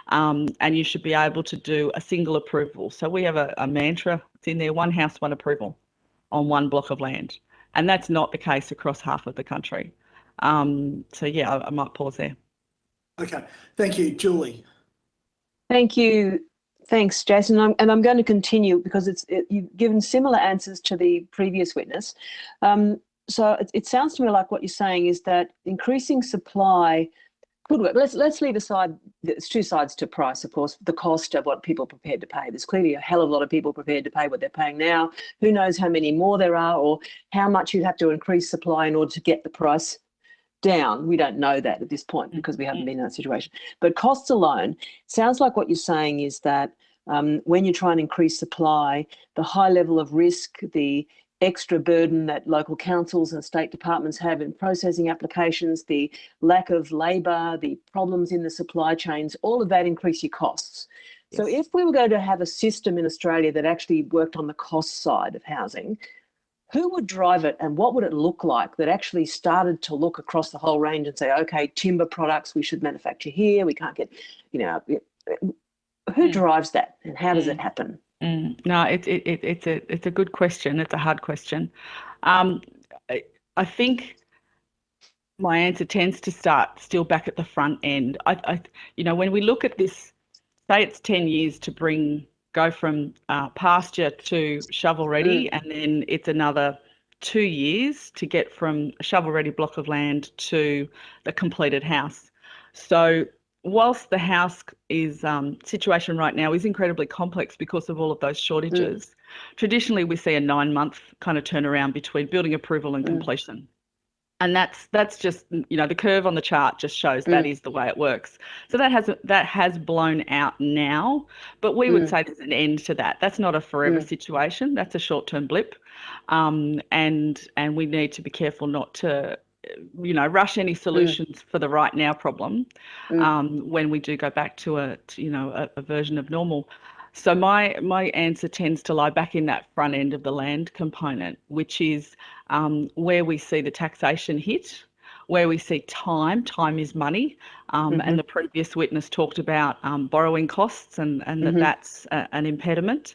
And you should be able to do a single approval. So we have a mantra, it's in there, one house, one approval on one block of land. And that's not the case across half of the country. So yeah, I might pause there. Okay, thank you, Julie. Thank you. Thanks, Jason. I'm going to continue because you've given similar answers to the previous witness. So it sounds to me like what you're saying is that increasing supply could work. Let's leave aside, there's two sides to price, of course, the cost of what people are prepared to pay. There's clearly a hell of a lot of people prepared to pay what they're paying now. Who knows how many more there are or how much you'd have to increase supply in order to get the price down. We don't know that at this point because we haven't been in that situation. But costs alone, sounds like what you're saying is that when you try and increase supply, the high level of risk, the extra burden that local councils and state departments have in processing applications, the lack of labour, the problems in the supply chains, all of that increase your costs. Yes. So if we were going to have a system in Australia that actually worked on the cost side of housing, who would drive it and what would it look like that actually started to look across the whole range and say, okay, timber products we should manufacture here, we can't get, who drives that and how does it happen? No, it's a good question. It's a hard question. I think my answer tends to start still back at the front end. When we look at this, say it's 10 years to go from pasture to shovel ready, and then it's another 2 years to get from a shovel ready block of land to the completed house. So whilst the house situation right now is incredibly complex because of all of those shortages, traditionally we see a 9-month kind of turnaround between building approval and completion. And that's just, the curve on the chart just shows that is the way it works. So that has blown out now, but we would say there's an end to that. That's not a forever situation. That's a short-term blip. And we need to be careful not to rush any solutions for the right now problem when we do go back to a version of normal. So my answer tends to lie back in that front end of the land component, which is where we see the taxation hit, where we see time is money. And the previous witness talked about borrowing costs and that's an impediment.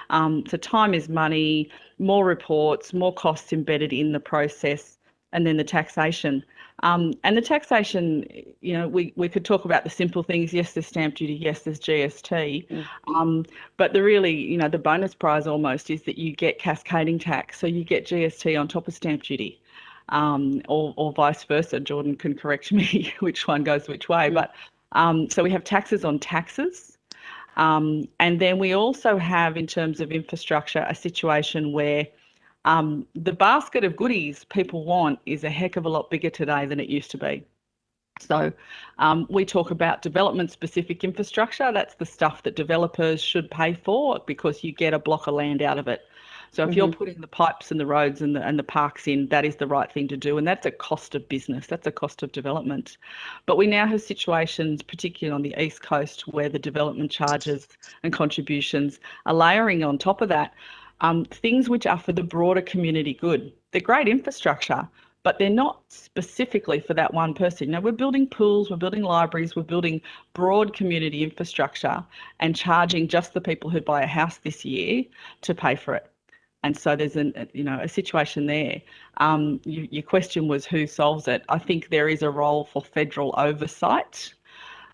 So time is money, more reports, more costs embedded in the process, and then the taxation. And the taxation, we could talk about the simple things. Yes, there's stamp duty. Yes, there's GST. But the really, the bonus prize almost is that you get cascading tax. So you get GST on top of stamp duty, or vice versa. Jordan can correct me which one goes which way. But so we have taxes on taxes. And then we also have, in terms of infrastructure, a situation where the basket of goodies people want is a heck of a lot bigger today than it used to be. So we talk about development-specific infrastructure. That's the stuff that developers should pay for because you get a block of land out of it. So if you're putting the pipes and the roads and the parks in, that is the right thing to do. And that's a cost of business. That's a cost of development. But we now have situations, particularly on the East Coast, where the development charges and contributions are layering on top of that. Things which are for the broader community good. They're great infrastructure, but they're not specifically for that one person. We're building pools, we're building libraries, we're building broad community infrastructure and charging just the people who buy a house this year to pay for it. And so there's a situation there. Your question was who solves it. I think there is a role for federal oversight.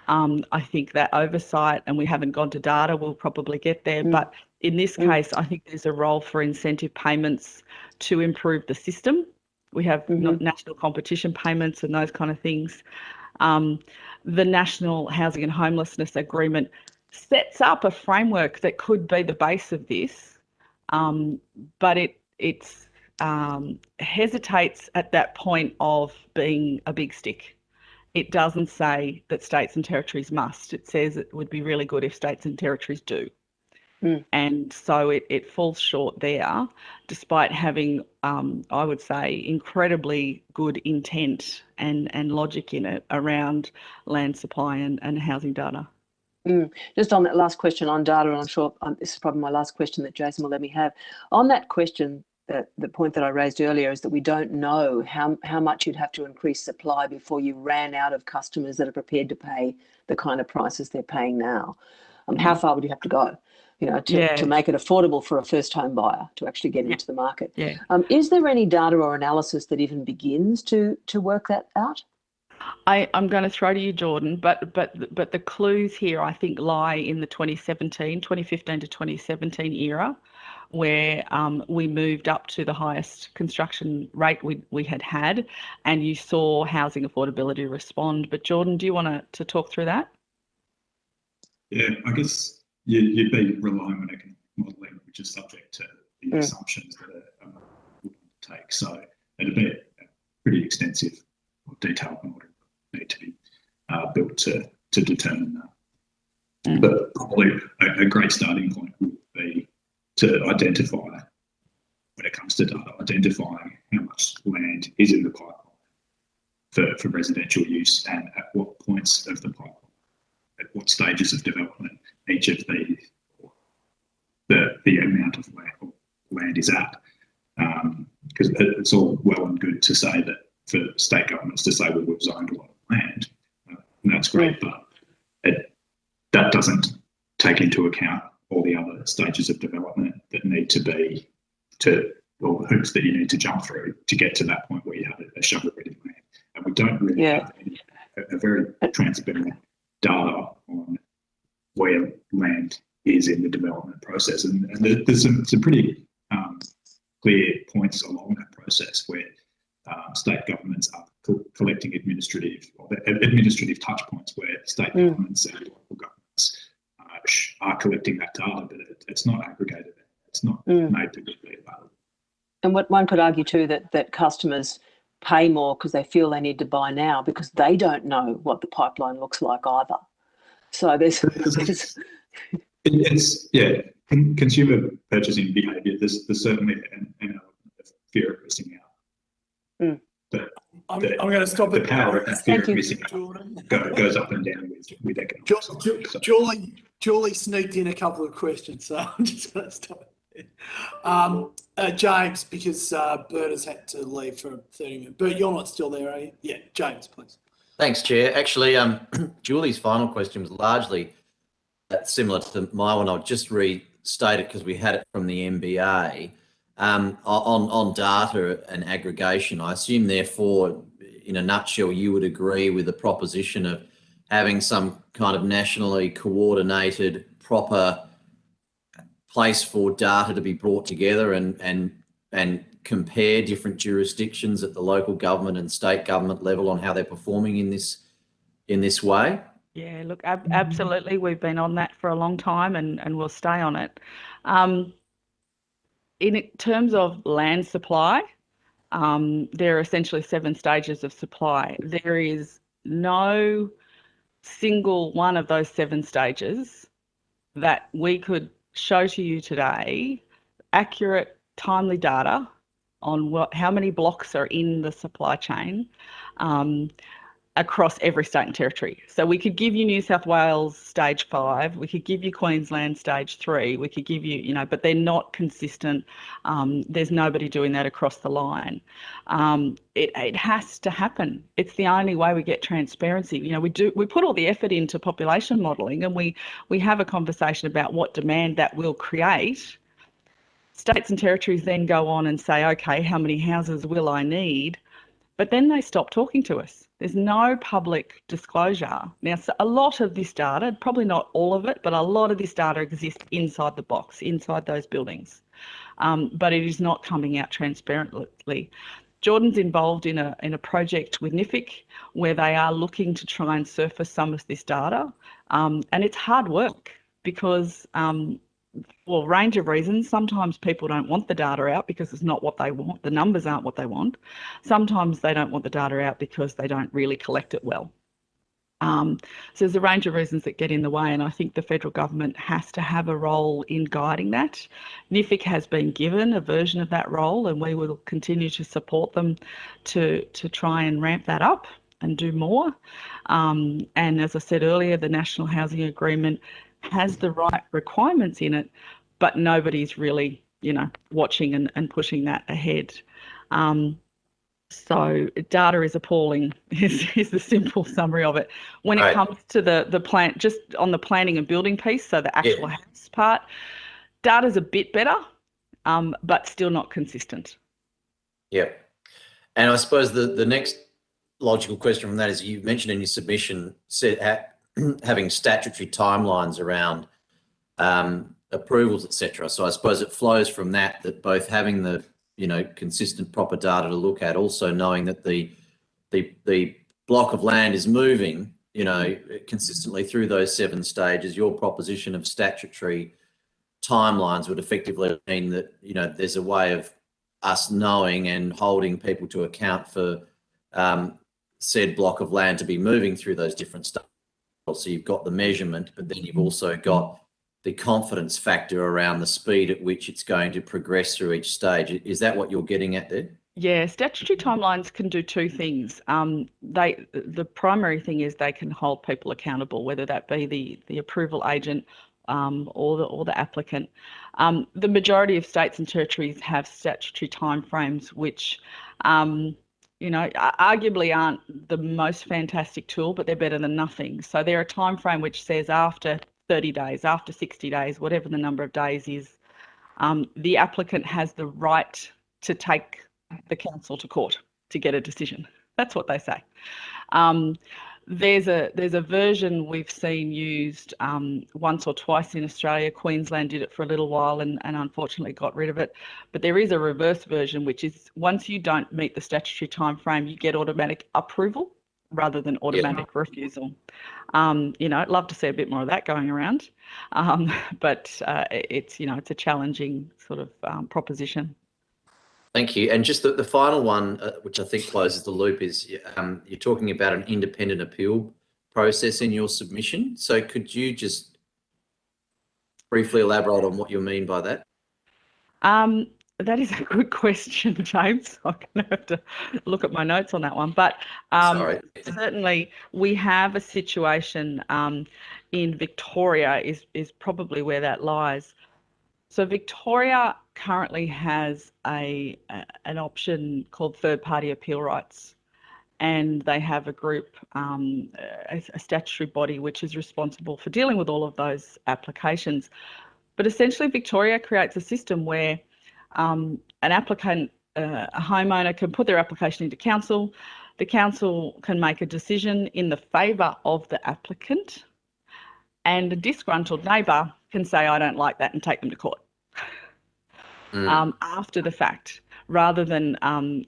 I think that oversight, and we haven't gone to data, we'll probably get there, but in this case, I think there's a role for incentive payments to improve the system We have national competition payments and those kind of things. The National Housing and Homelessness Agreement sets up a framework that could be the base of this, but it hesitates at that point of being a big stick. It doesn't say that states and territories must. It says it would be really good if states and territories do. And so it falls short there, despite having, I would say, incredibly good intent and logic in it around land supply and housing data. Just on that last question on data, and I'm sure this is probably my last question that Jason will let me have. On that question, the point that I raised earlier is that we don't know how much you'd have to increase supply before you ran out of customers that are prepared to pay the kind of prices they're paying now. How far would you have to go, to make it affordable for a first home buyer to actually get into the market? Is there any data or analysis that even begins to work that out? I'm going to throw to you, Jordan, but the clues here, I think, lie in the 2015 to 2017 era, where we moved up to the highest construction rate we had, and you saw housing affordability respond. But Jordan, do you want to talk through that? Yeah, I guess you'd be relying on economic modelling, which is subject to the assumptions that are would take. So it'd be a pretty extensive or detailed model need to be built to determine that. But probably a great starting point would be to identify, when it comes to data, identifying how much land is in the pipeline for residential use and at what points of the pipeline, at what stages of development each of the amount of land is at. Because it's all well and good to say that for state governments to say, well, we've zoned a lot of land, and that's great, but that doesn't take into account all the other stages of development that need to be or hoops that you need to jump through to get to that point where you have a shovel-ready land. And we don't really have a very transparent data on where land is in the development process. And there's some pretty clear points along that process where state governments are collecting administrative touch points where state governments and local governments are collecting that data, but it's not aggregated. It's not made publicly available. And what one could argue too, that customers pay more because they feel they need to buy now because they don't know what the pipeline looks like either. So there's consumer purchasing behaviour. There's certainly an element of fear of missing out. But I'm going to stop the it. power of that fear of missing Jordan. out goes up and down with economics. Julie sneaked in a couple of questions, so I'm just going to stop it. James, because Bert has had to leave for 30 minutes. Bert, you're not still there, are you? Yeah, James, please. Thanks, Chair. Actually, Julie's final question was largely similar to my one. I'll just restate it because we had it from the MBA on data and aggregation. I assume, therefore, in a nutshell, you would agree with the proposition of having some kind of nationally coordinated, proper place for data to be brought together and compare different jurisdictions at the local government and state government level on how they're performing in this way? Yeah, look, absolutely. We've been on that for a long time and we'll stay on it. In terms of land supply, there are essentially 7 stages of supply. There is no single one of those 7 stages that we could show to you today accurate, timely data on how many blocks are in the supply chain across every state and territory. So we could give you New South Wales stage 5, we could give you Queensland stage 3, we could give you, but they're not consistent. There's nobody doing that across the line. It has to happen. It's the only way we get transparency. We put all the effort into population modelling, and we have a conversation about what demand that will create. States and territories then go on and say, okay, how many houses will I need? But then they stop talking to us. There's no public disclosure. Now, so a lot of this data, probably not all of it, but a lot of this data exists inside the box, inside those buildings. But it is not coming out transparently. Jordan's involved in a project with NIFIC where they are looking to try and surface some of this data, and it's hard work because, well, a range of reasons. Sometimes people don't want the data out because it's not what they want. The numbers aren't what they want. Sometimes they don't want the data out because they don't really collect it well. So there's a range of reasons that get in the way, and I think the federal government has to have a role in guiding that. NIFIC has been given a version of that role, and we will continue to support them to try and ramp that up and do more. And as I said earlier, the National Housing Agreement has the right requirements in it, but nobody's really, watching and pushing that ahead. So data is appalling is the simple summary of it. When it comes to the plan, just on the planning and building piece, so the actual house part, data's a bit better, but still not consistent. Yeah. And I suppose the next logical question from that is, you mentioned in your submission having statutory timelines around approvals, etc. So I suppose it flows from that both having the consistent proper data to look at, also knowing that the block of land is moving, consistently through those 7 stages. Your proposition of statutory timelines would effectively mean that, there's a way of us knowing and holding people to account for said block of land to be moving through those different stages. So you've got the measurement, but then you've also got the confidence factor around the speed at which it's going to progress through each stage. Is that what you're getting at there? Yeah, statutory timelines can do 2 things. The primary thing is they can hold people accountable, whether that be the approval agent or the applicant. The majority of states and territories have statutory timeframes, which arguably aren't the most fantastic tool, but they're better than nothing. So they're a timeframe which says after 30 days, after 60 days, whatever the number of days is, the applicant has the right to take the council to court to get a decision. That's what they say. There's a version we've seen used once or twice in Australia. Queensland did it for a little while and unfortunately got rid of it. But there is a reverse version, which is once you don't meet the statutory timeframe, you get automatic approval rather than automatic refusal. I'd love to see a bit more of that going around, but it's a challenging sort of proposition. Thank you. And just the final one, which I think closes the loop, is you're talking about an independent appeal process in your submission. So could you just briefly elaborate on what you mean by that? That is a good question, James. I'm going to have to look at my notes on that one. But certainly we have a situation in Victoria is probably where that lies. So Victoria currently has an option called third-party appeal rights, and they have a group, a statutory body, which is responsible for dealing with all of those applications. But essentially Victoria creates a system where an applicant, a homeowner, can put their application into council. The council can make a decision in the favour of the applicant, and a disgruntled neighbour can say, I don't like that, and take them to court after the fact, rather than,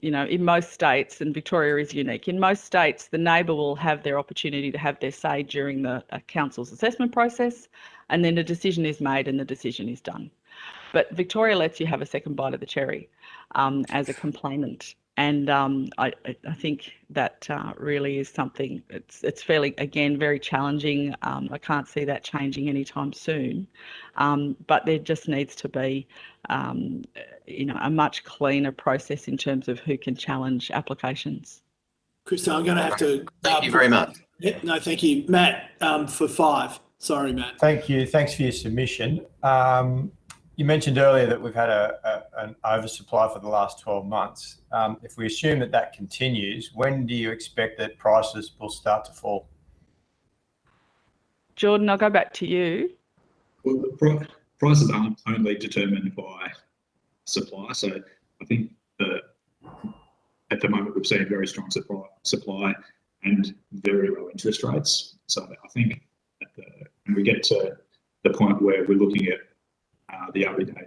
in most states, and Victoria is unique, in most states, the neighbour will have their opportunity to have their say during the council's assessment process, and then a decision is made and the decision is done. But Victoria lets you have a second bite of the cherry as a complainant. And I think that really is something, it's fairly, again, very challenging. I can't see that changing anytime soon. But there just needs to be, a much cleaner process in terms of who can challenge applications. Krista, I'm going to have to... Thank you very much. Yeah, no, thank you. Matt, for 5. Sorry, Matt. Thank you. Thanks for your submission. You mentioned earlier that we've had an oversupply for the last 12 months. If we assume that continues, when do you expect that prices will start to fall? Jordan, I'll go back to you. Well, the prices aren't only determined by supply. So I think at the moment we've seen very strong supply and very low interest rates. So I think when we get to the point where we're looking at the everyday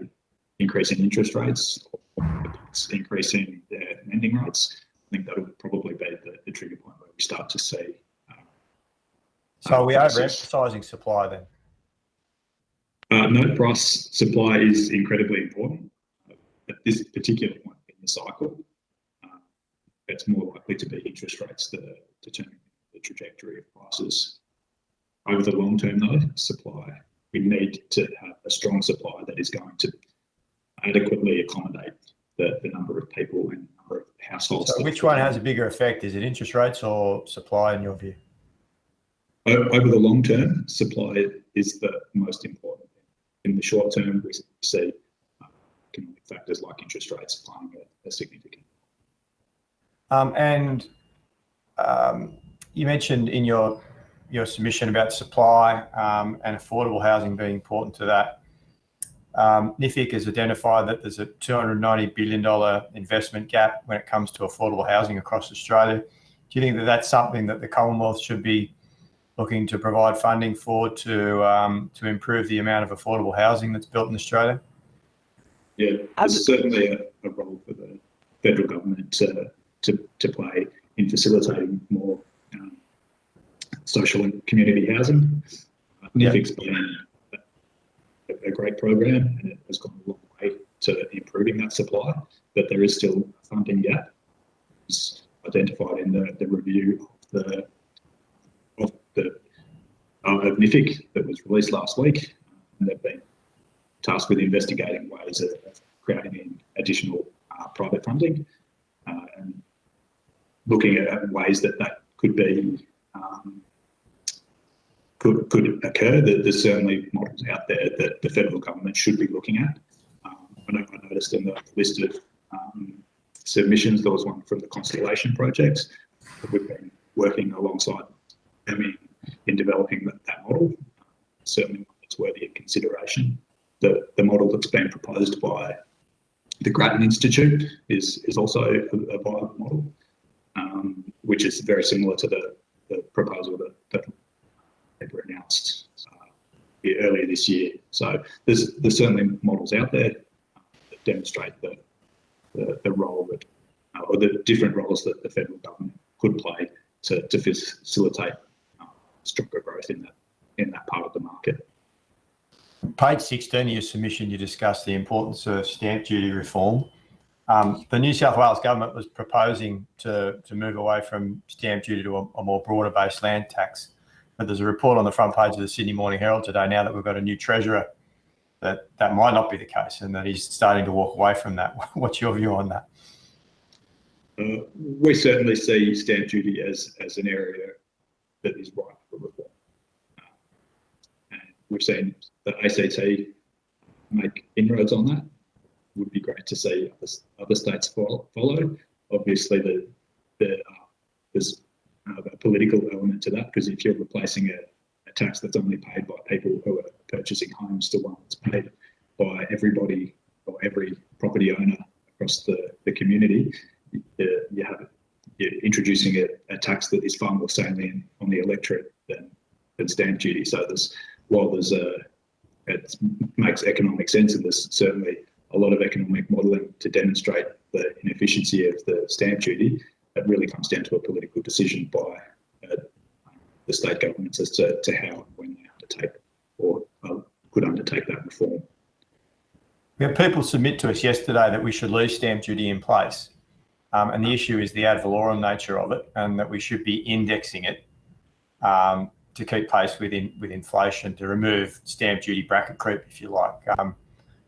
increase in interest rates, or increasing their lending rates. I think that would probably be the trigger point where we start to see. So are we prices. overemphasising supply then? No, price supply is incredibly important. At this particular point in the cycle, it's more likely to be interest rates that are determining the trajectory of prices. Over the long term, though, supply, we need to have a strong supply that is going to adequately accommodate the number of people and number of households. So which one has a bigger effect? Is it interest rates or supply in your view? Over the long term, supply is the most important. In the short term, we see economic factors like interest rates playing a significant. You mentioned in your submission about supply and affordable housing being important to that. NIFIC has identified that there's a $290 billion investment gap when it comes to affordable housing across Australia. Do you think that that's something that the Commonwealth should be looking to provide funding for to improve the amount of affordable housing that's built in Australia? Yeah, there's certainly a role for the federal government to play in facilitating more social and community housing. NIFIC's been a great program and it has gone a long way to improving that supply, but there is still a funding gap. It's identified in the review of NIFIC that was released last week, and they've been tasked with investigating ways of creating additional private funding and looking at ways that could be could occur. There's certainly models out there that the federal government should be looking at. I noticed in the list of submissions, there was one from the Constellation project that we've been working alongside them in developing that model. Certainly it's worthy of consideration. The model that's been proposed by the Grattan Institute is also a viable model, which is very similar to the proposal that were announced earlier this year. So there's certainly models out there that demonstrate the role that, or the different roles that the federal government could play to facilitate stronger growth in that part of the market. Page 16 of your submission, you discussed the importance of stamp duty reform. The New South Wales government was proposing to move away from stamp duty to a more broader based land tax. But there's a report on the front page of the Sydney Morning Herald today, now that we've got a new treasurer, that might not be the case and that he's starting to walk away from that. What's your view on that? We certainly see stamp duty as an area that is ripe for reform. And we've seen the ACT make inroads on that. It would be great to see other states follow. Obviously, there's a political element to that, because if you're replacing a tax that's only paid by people who are purchasing homes to one that's paid by everybody or every property owner across the community, you're introducing a tax that is far more salient on the electorate than stamp duty. So while it makes economic sense, and there's certainly a lot of economic modelling to demonstrate the inefficiency of the stamp duty, it really comes down to a political decision by the state governments as to how and when they undertake or could undertake that reform. We had people submit to us yesterday that we should leave stamp duty in place. And the issue is the ad valorem nature of it, and that we should be indexing it to keep pace with inflation, to remove stamp duty bracket creep, if you like.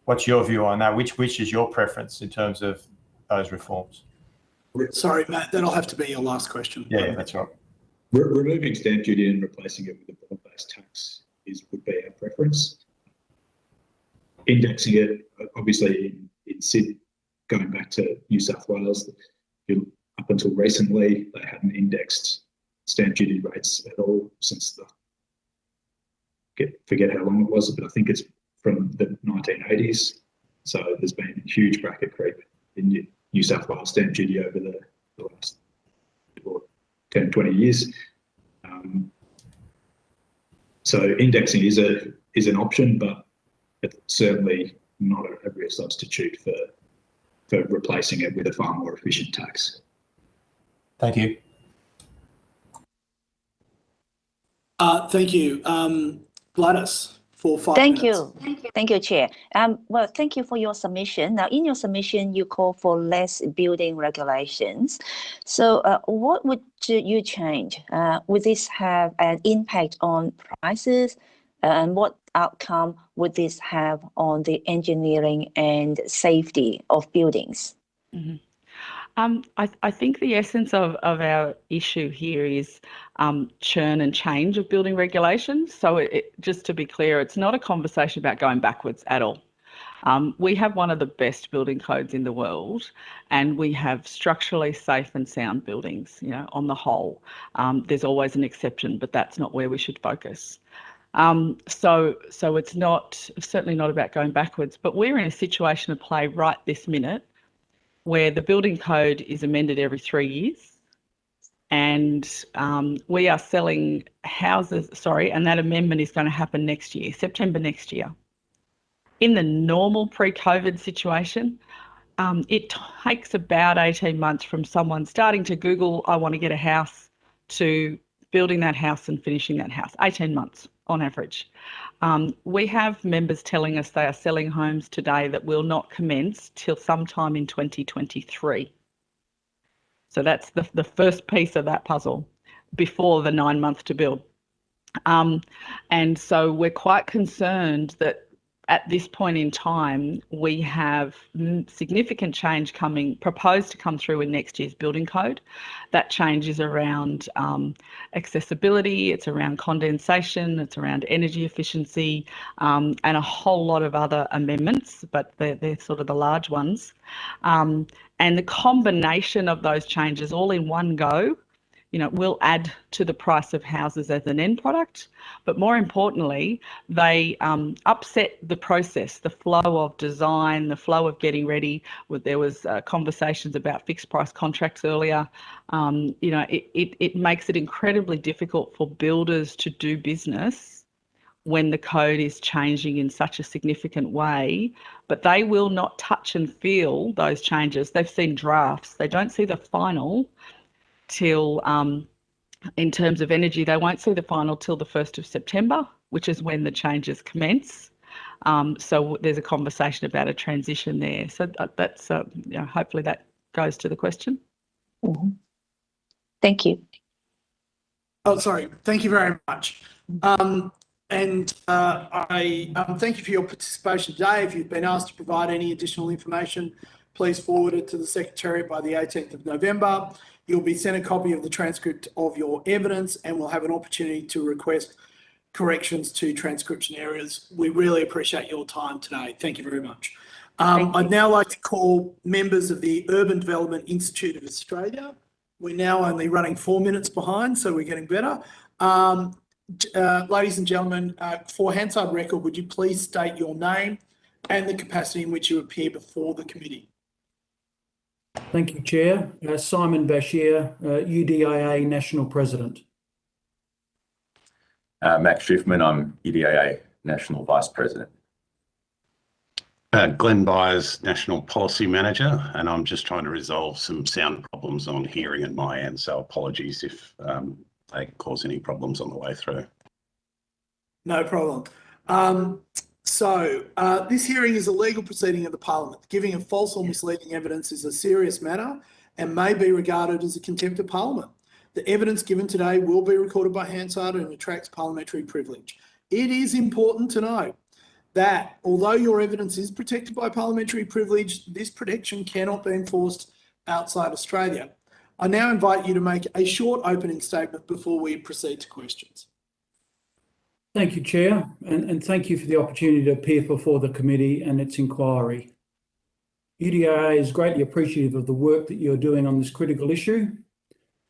What's your view on that? Which is your preference in terms of those reforms? Sorry, Matt, that'll have to be your last question. Yeah, that's right. Removing stamp duty and replacing it with a broad-based tax would be our preference. Indexing it, obviously in Sydney, going back to New South Wales, up until recently, they hadn't indexed stamp duty rates at all since forget how long it was, but I think it's from the 1980s. So there's been huge bracket creep in New South Wales stamp duty over the last 10, 20 years. So indexing is an option, but it's certainly not a real substitute for for replacing it with a far more efficient tax. Thank you. Thank you. Gladys, for 5 Thank minutes. you. Thank you, Chair. Well, thank you for your submission. Now, in your submission, you call for less building regulations. So what would you change? Would this have an impact on prices? And what outcome would this have on the engineering and safety of buildings? Mhm. I think the essence of our issue here is churn and change of building regulations. So just to be clear, it's not a conversation about going backwards at all. We have one of the best building codes in the world, and we have structurally safe and sound buildings, you know, on the whole. There's always an exception, but that's not where we should focus. So it's certainly not about going backwards, but we're in a situation of play right this minute where the building code is amended every 3 years, and we are selling houses, and that amendment is going to happen next year, September next year. In the normal pre-COVID situation, it takes about 18 months from someone starting to Google, I want to get a house, to building that house and finishing that house, 18 months on average. We have members telling us they are selling homes today that will not commence till sometime in 2023. So that's the first piece of that puzzle before the 9 months to build. And so we're quite concerned that at this point in time, we have significant change proposed to come through in next year's building code. That change is around accessibility, it's around condensation, it's around energy efficiency, and a whole lot of other amendments, but they're sort of the large ones. And the combination of those changes all in one go, you know, will add to the price of houses as an end product. But more importantly, they upset the process, the flow of design, the flow of getting ready. There was conversations about fixed price contracts earlier. You know, it makes it incredibly difficult for builders to do business when the code is changing in such a significant way, but they will not touch and feel those changes. They've seen drafts. They don't see the final till, in terms of energy, they won't see the final till the 1st of September, which is when the changes commence. So there's a conversation about a transition there. So that's, you know, hopefully that goes to the question. Mm-hmm. Thank you. Oh, sorry. Thank you very much. I thank you for your participation today. If you've been asked to provide any additional information, please forward it to the Secretary by the 18th of November. You'll be sent a copy of the transcript of your evidence, and we'll have an opportunity to request corrections to transcription errors. We really appreciate your time today. Thank you very much. I'd now like to call members of the Urban Development Institute of Australia. We're now only running 4 minutes behind, so we're getting better. Ladies and gentlemen, for Hansard record, would you please state your name and the capacity in which you appear before the committee? Thank you, Chair. Simon Bashir, UDIA National President. Max Schiffman, I'm UDIA National Vice President. Glenn Byers, National Policy Manager, and I'm just trying to resolve some sound problems on hearing at my end, so apologies if they cause any problems on the way through. No problem. This hearing is a legal proceeding of the Parliament. Giving of false or misleading evidence is a serious matter and may be regarded as a contempt of Parliament. The evidence given today will be recorded by Hansard and attracts parliamentary privilege. It is important to note that although your evidence is protected by parliamentary privilege, this protection cannot be enforced outside Australia. I now invite you to make a short opening statement before we proceed to questions. Thank you, Chair, and thank you for the opportunity to appear before the committee and its inquiry. UDIA is greatly appreciative of the work that you're doing on this critical issue.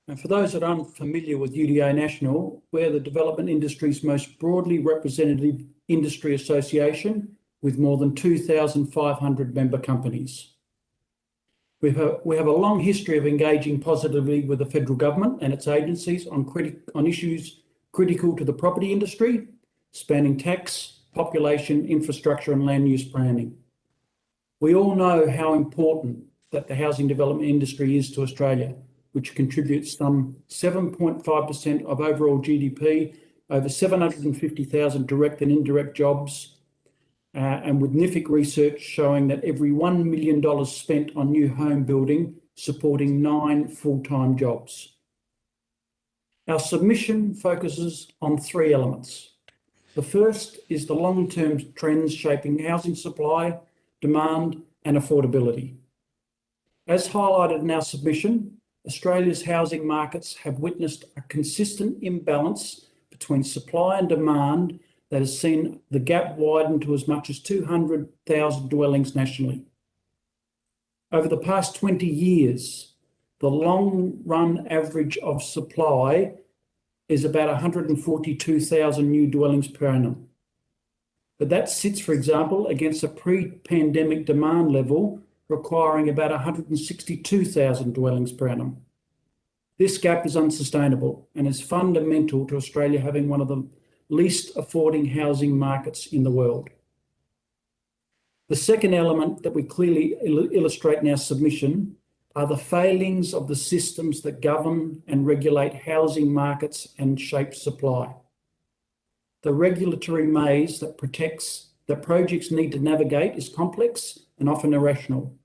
And for those that aren't familiar with UDIA National, we're the development industry's most broadly representative industry association with more than 2,500 member companies. We have a long history of engaging positively with the federal government and its agencies on issues critical to the property industry, spanning tax, population, infrastructure and land use planning. We all know how important that the housing development industry is to Australia, which contributes some 7.5% of overall GDP, over 750,000 direct and indirect jobs, and with NIFIC research showing that every $1 million spent on new home building supporting 9 full-time jobs. Our submission focuses on 3 elements. The first is the long-term trends shaping housing supply, demand, and affordability. As highlighted in our submission, Australia's housing markets have witnessed a consistent imbalance between supply and demand that has seen the gap widen to as much as 200,000 dwellings nationally. Over the past 20 years, the long-run average of supply is about 142,000 new dwellings per annum. But that sits, for example, against a pre-pandemic demand level requiring about 162,000 dwellings per annum. This gap is unsustainable and is fundamental to Australia having one of the least affording housing markets in the world. The second element that we clearly illustrate in our submission are the failings of the systems that govern and regulate housing markets and shape supply. The regulatory maze that projects need to navigate is complex and often irrational.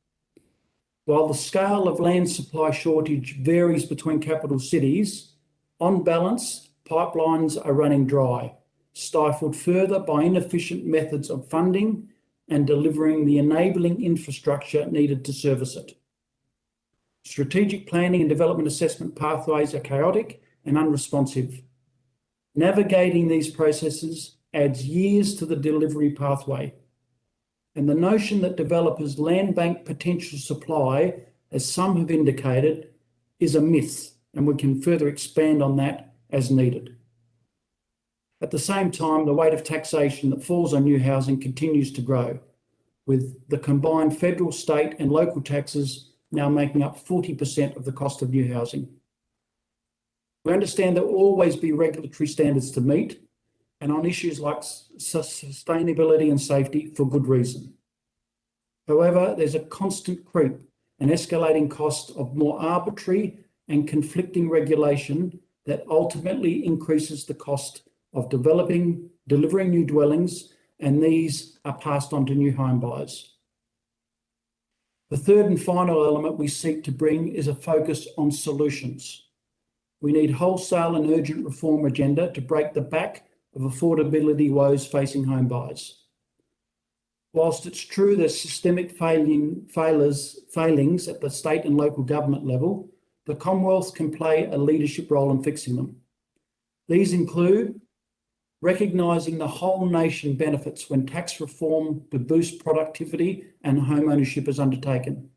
While the scale of land supply shortage varies between capital cities, on balance, pipelines are running dry, stifled further by inefficient methods of funding and delivering the enabling infrastructure needed to service it. Strategic planning and development assessment pathways are chaotic and unresponsive. Navigating these processes adds years to the delivery pathway. And the notion that developers land bank potential supply, as some have indicated, is a myth, and we can further expand on that as needed. At the same time, the weight of taxation that falls on new housing continues to grow, with the combined federal, state and local taxes now making up 40% of the cost of new housing. We understand there will always be regulatory standards to meet, and on issues like sustainability and safety for good reason. However, there's a constant creep and escalating cost of more arbitrary and conflicting regulation that ultimately increases the cost of delivering new dwellings, and these are passed on to new home buyers. The third and final element we seek to bring is a focus on solutions. We need wholesale and urgent reform agenda to break the back of affordability woes facing home buyers. Whilst it's true there's systemic failings at the state and local government level, the Commonwealth can play a leadership role in fixing them. These include recognising the whole nation benefits when tax reform to boost productivity and home ownership is undertaken.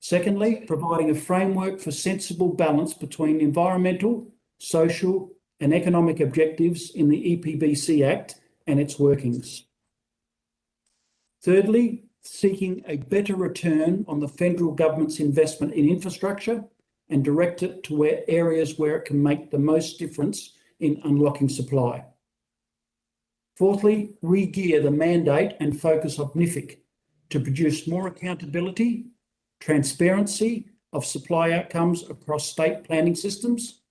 Secondly, providing a framework for sensible balance between environmental, social and economic objectives in the EPBC Act and its workings. Thirdly, seeking a better return on the federal government's investment in infrastructure and direct it to areas where it can make the most difference in unlocking supply. Fourthly, re-gear the mandate and focus of NIFIC to produce more accountability, transparency of supply outcomes across state planning systems.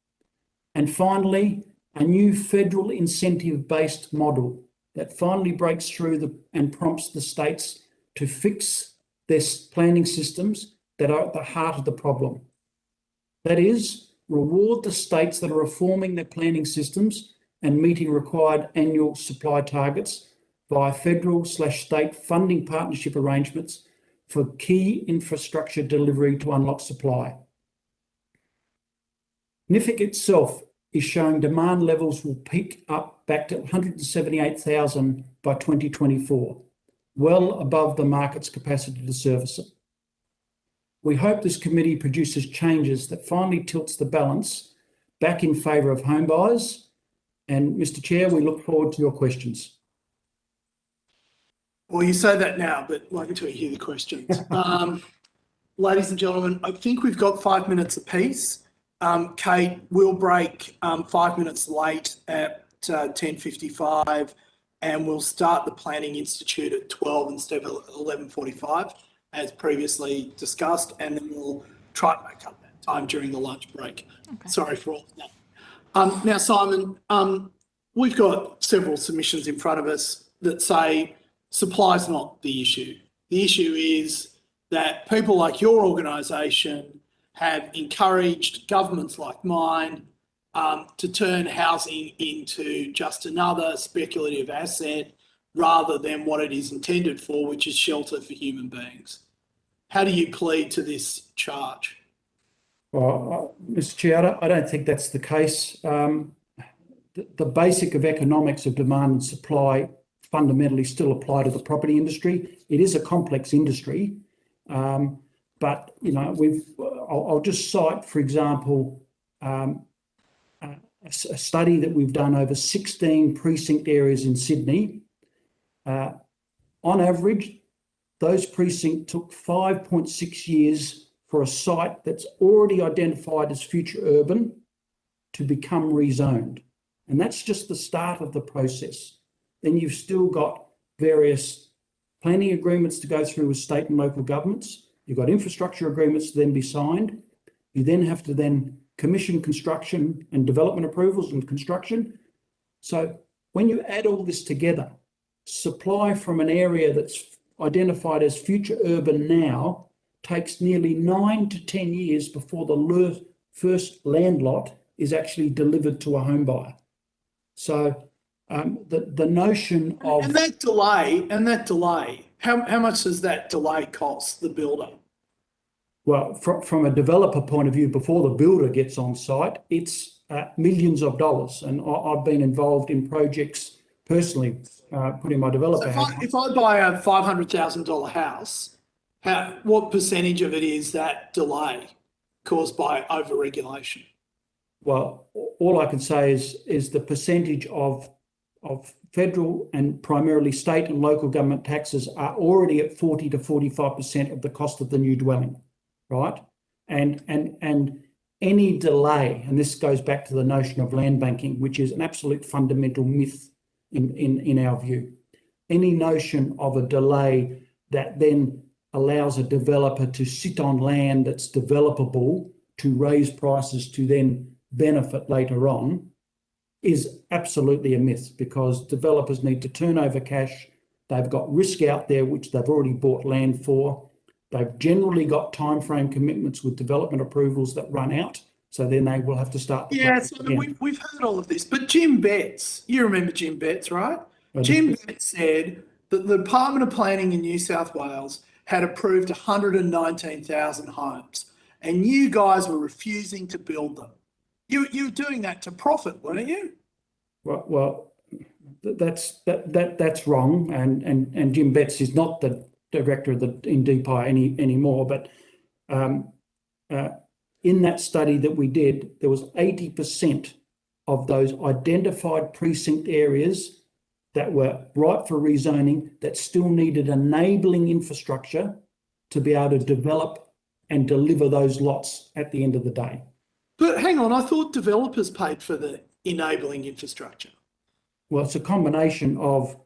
And finally, a new federal incentive-based model that finally breaks through and prompts the states to fix their planning systems that are at the heart of the problem. That is, reward the states that are reforming their planning systems and meeting required annual supply targets via federal/state funding partnership arrangements for key infrastructure delivery to unlock supply. NIFIC itself is showing demand levels will peak up back to 178,000 by 2024, well above the market's capacity to service it. We hope this committee produces changes that finally tilts the balance back in favour of home buyers. And Mr. Chair, we look forward to your questions. Well, you say that now, but wait until you hear the questions. Ladies and gentlemen, I think we've got 5 minutes apiece. Kate will break 5 minutes late at 10:55, and we'll start the Planning Institute at 12 instead of 11:45. as previously discussed, and then we'll try to make up that time during the lunch break. Okay. Sorry for all of that. Now, Simon, we've got several submissions in front of us that say supply is not the issue. The issue is that people like your organisation have encouraged governments like mine to turn housing into just another speculative asset rather than what it is intended for, which is shelter for human beings. How do you plead to this charge? Well, Mr. Chair, I don't think that's the case. The basic of economics of demand and supply fundamentally still apply to the property industry. It is a complex industry, but you know, I'll just cite, for example, a study that we've done over 16 precinct areas in Sydney. On average, those precincts took 5.6 years for a site that's already identified as future urban to become rezoned. And that's just the start of the process. Then you've still got various planning agreements to go through with state and local governments. You've got infrastructure agreements to then be signed. You then have to then commission construction and development approvals and construction. So when you add all this together, supply from an area that's identified as future urban now takes nearly 9 to 10 years before the first land lot is actually delivered to a home buyer. So the notion of... And that delay, how much does that delay cost the builder? Well, from a developer point of view, before the builder gets on site, it's millions of dollars. And I've been involved in projects personally, putting my developer hat on. If I buy a $500,000 house, what percentage of it is that delay caused by over-regulation? Well, all I can say is the percentage of federal and primarily state and local government taxes are already at 40 to 45% of the cost of the new dwelling, right? And any delay, and this goes back to the notion of land banking, which is an absolute fundamental myth in our view. Any notion of a delay that then allows a developer to sit on land that's developable to raise prices to then benefit later on is absolutely a myth, because developers need to turn over cash. They've got risk out there, which they've already bought land for. They've generally got timeframe commitments with development approvals that run out. So then they will have to start. Yes, I mean, we've heard all of this, but Jim Betts, you remember Jim Betts, right? Jim Betts said that the Department of Planning in New South Wales had approved 119,000 homes, and you guys were refusing to build them. You were doing that to profit, weren't you? Well, that's wrong, and Jim Betts is not the director of the DPI anymore. But in that study that we did, there was 80% of those identified precinct areas that were ripe for rezoning that still needed enabling infrastructure to be able to develop and deliver those lots at the end of the day. But hang on, I thought developers paid for the enabling infrastructure. Well, it's a combination of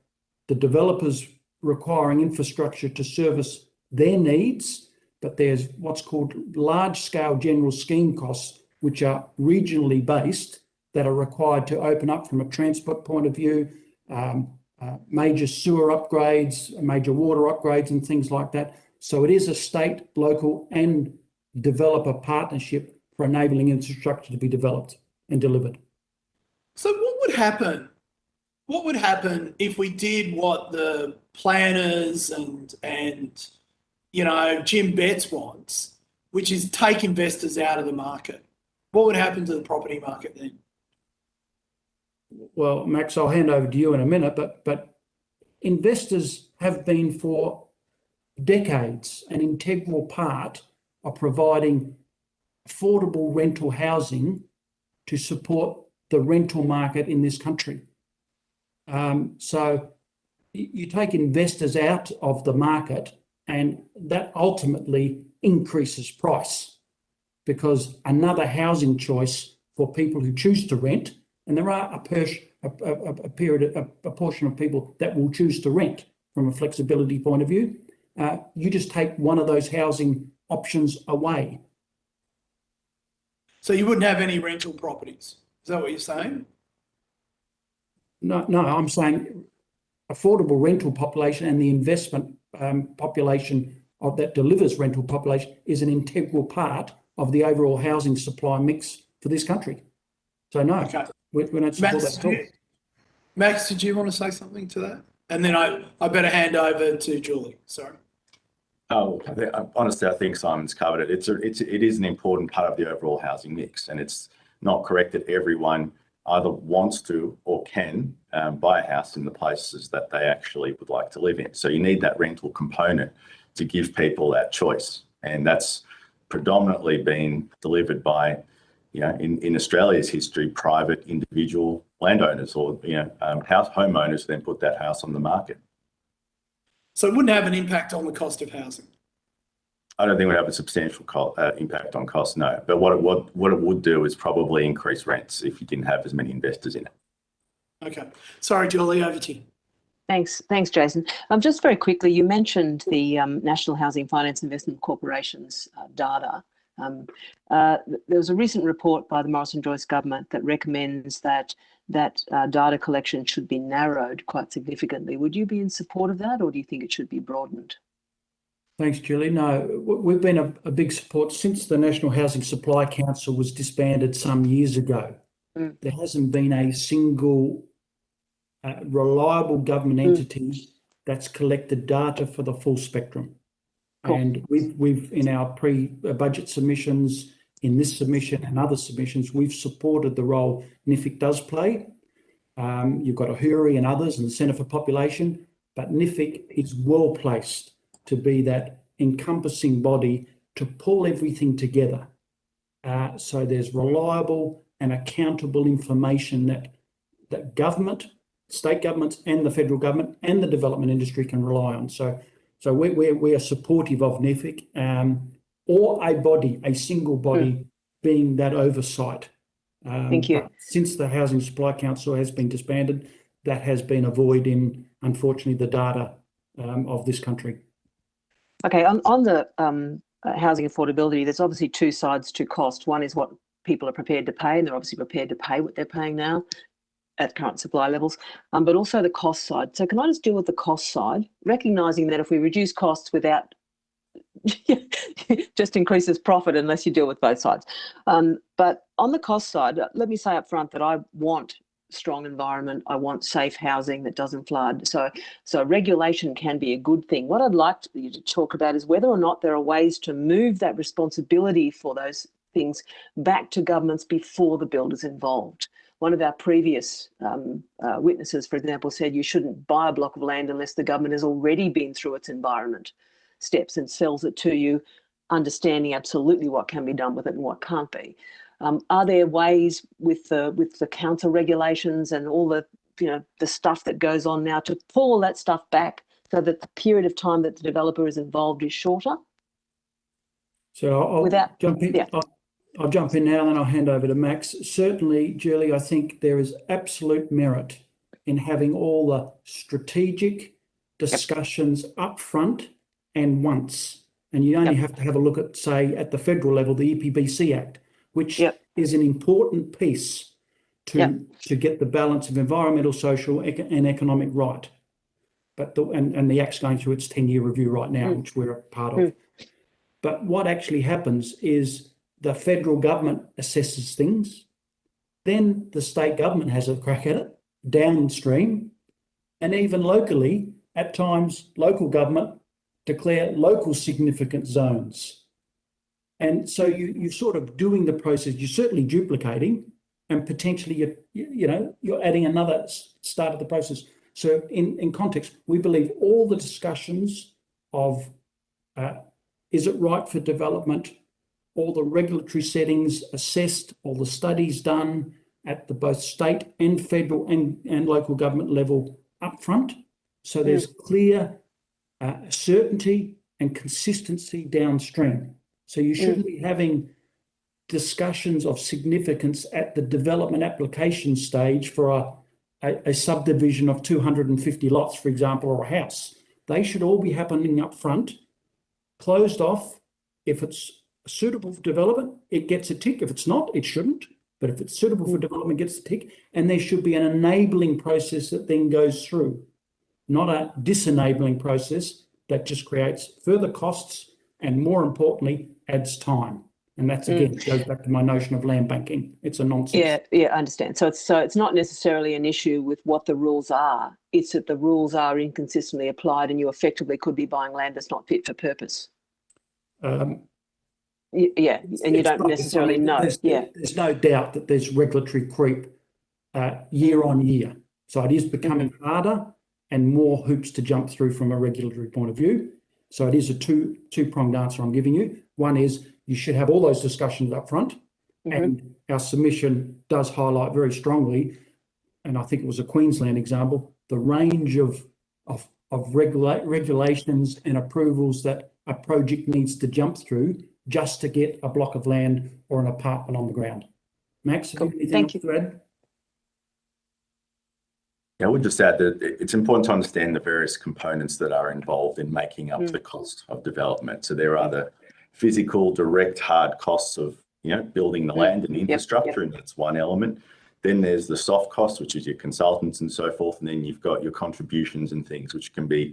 the developers requiring infrastructure to service their needs, but there's what's called large-scale general scheme costs, which are regionally based, that are required to open up from a transport point of view, major sewer upgrades, major water upgrades and things like that. So it is a state, local and developer partnership for enabling infrastructure to be developed and delivered. So what would happen? What would happen if we did what the planners and you know, Jim Betts wants, which is take investors out of the market? What would happen to the property market then? Well, Max, I'll hand over to you in a minute, but investors have been for decades an integral part of providing affordable rental housing to support the rental market in this country. So you take investors out of the market, and that ultimately increases price, because another housing choice for people who choose to rent, and there are a portion of people that will choose to rent from a flexibility point of view, you just take one of those housing options away. So you wouldn't have any rental properties. Is that what you're saying? No, I'm saying affordable rental population and the investment population of that delivers rental population is an integral part of the overall housing supply mix for this country. So no, Okay. we don't support that at all. Max, did you want to say something to that? And then I better hand over to Julie. Sorry. Oh, honestly, I think Simon's covered it. It is an important part of the overall housing mix, and it's not correct that everyone either wants to or can buy a house in the places that they actually would like to live in. So you need that rental component to give people that choice, and that's predominantly been delivered by, in Australia's history, private individual landowners or homeowners then put that house on the market. So it wouldn't have an impact on the cost of housing. I don't think it would have a substantial impact on costs, no. But what it would do is probably increase rents if you didn't have as many investors in it. Okay. Sorry, Julie, over to you. Thanks, Jason. Just very quickly, you mentioned the National Housing Finance Investment Corporation's data. There was a recent report by the Morrison-Joyce government that recommends that data collection should be narrowed quite significantly. Would you be in support of that, or do you think it should be broadened? Thanks, Julie. No, we've been a big support since the National Housing Supply Council was disbanded some years ago. There hasn't been a single reliable government entity that's collected data for the full spectrum. Cool. And we've in our pre-budget submissions, in this submission and other submissions, we've supported the role NIFIC does play. You've got Ahuri and others and the Centre for Population, but NIFIC is well placed to be that encompassing body to pull everything together. So there's reliable and accountable information that government, state governments and the federal government and the development industry can rely on. So we are supportive of NIFIC or a single body being that oversight. Thank you. Since the Housing Supply Council has been disbanded, that has been a void in, unfortunately, the data of this country. Okay, on the housing affordability, there's obviously two sides to cost. One is what people are prepared to pay, and they're obviously prepared to pay what they're paying now at current supply levels, but also the cost side. So can I just deal with the cost side, recognising that if we reduce costs without just increases profit unless you deal with both sides. But on the cost side, let me say up front that I want strong environment. I want safe housing that doesn't flood. So regulation can be a good thing. What I'd like you to talk about is whether or not there are ways to move that responsibility for those things back to governments before the builder's involved. One of our previous witnesses, for example, said you shouldn't buy a block of land unless the government has already been through its environment steps and sells it to you, understanding absolutely what can be done with it and what can't be. Are there ways with the counter regulations and all the the stuff that goes on now to pull all that stuff back so that the period of time that the developer is involved is shorter? So I'll jump in. Yeah. I'll jump in now and I'll hand over to Max. Certainly, Julie, I think there is absolute merit in having all the strategic discussions up front and once. And you only have to have a look at, say, at the federal level, the EPBC Act, which is an important piece to get the balance of environmental, social and economic right. But the Act's going through its 10-year review right now, which we're a part of. But what actually happens is the federal government assesses things, then the state government has a crack at it, downstream, and even locally, at times, local government declare local significant zones. And so you're sort of doing the process, you're certainly duplicating, and potentially you're adding another start of the process. So in context, we believe all the discussions of is it right for development, all the regulatory settings assessed, all the studies done at the both state and federal and local government level upfront. So there's clear certainty and consistency downstream. So you shouldn't be having discussions of significance at the development application stage for a subdivision of 250 lots, for example, or a house. They should all be happening up front, closed off. If it's suitable for development, it gets a tick. If it's not, it shouldn't. But if it's suitable for development, it gets a tick. And there should be an enabling process that then goes through, not a disenabling process that just creates further costs and, more importantly, adds time. And that's, again, goes back to my notion of land banking. It's a nonsense. Yeah, I understand. So it's not necessarily an issue with what the rules are. It's that the rules are inconsistently applied, and you effectively could be buying land that's not fit for purpose. And you don't necessarily know. There's no doubt that there's regulatory creep year on year. So it is becoming harder and more hoops to jump through from a regulatory point of view. So it is a two-pronged answer I'm giving you. One is you should have all those discussions up front. And our submission does highlight very strongly, and I think it was a Queensland example, the range of regulations and approvals that a project needs to jump through just to get a block of land or an apartment on the ground. Max, have you got anything else to add? I would just add that it's important to understand the various components that are involved in making up the cost of development. So there are the physical, direct, hard costs of building the land and infrastructure, and that's one element. Then there's the soft costs, which is your consultants and so forth, and then you've got your contributions and things, which can be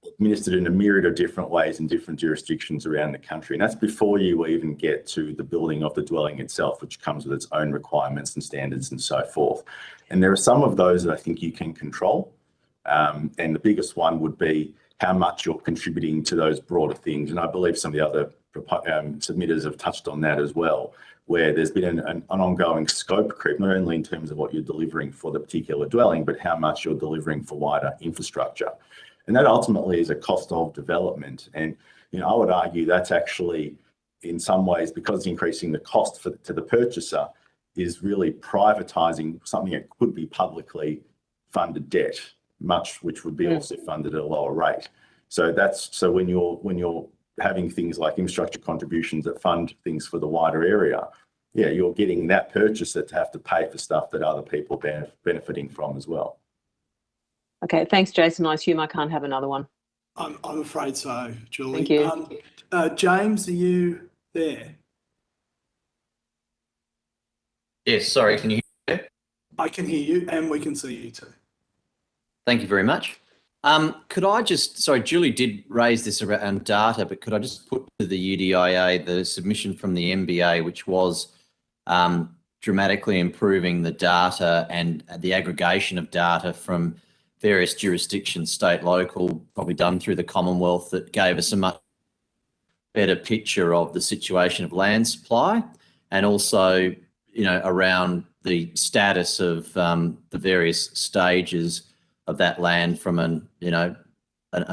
administered in a myriad of different ways in different jurisdictions around the country. And that's before you even get to the building of the dwelling itself, which comes with its own requirements and standards and so forth. And there are some of those that I think you can control. And the biggest one would be how much you're contributing to those broader things. And I believe some of the other submitters have touched on that as well, where there's been an ongoing scope creep, not only in terms of what you're delivering for the particular dwelling, but how much you're delivering for wider infrastructure. And that ultimately is a cost of development. And I would argue that's actually, in some ways, because it's increasing the cost to the purchaser, is really privatising something that could be publicly funded debt, which would be also funded at a lower rate. So when you're having things like infrastructure contributions that fund things for the wider area, you're getting that purchaser to have to pay for stuff that other people are benefiting from as well. Okay, thanks, Jason. I assume I can't have another one. I'm afraid so, Julie. Thank you. James, are you there? Yes, sorry, can you hear me? I can hear you, and we can see you too. Thank you very much. Could I sorry, Julie did raise this around data, but could I just put to the UDIA the submission from the MBA, which was dramatically improving the data and the aggregation of data from various jurisdictions, state, local, probably done through the Commonwealth, that gave us a much better picture of the situation of land supply, and also, around the status of the various stages of that land, from an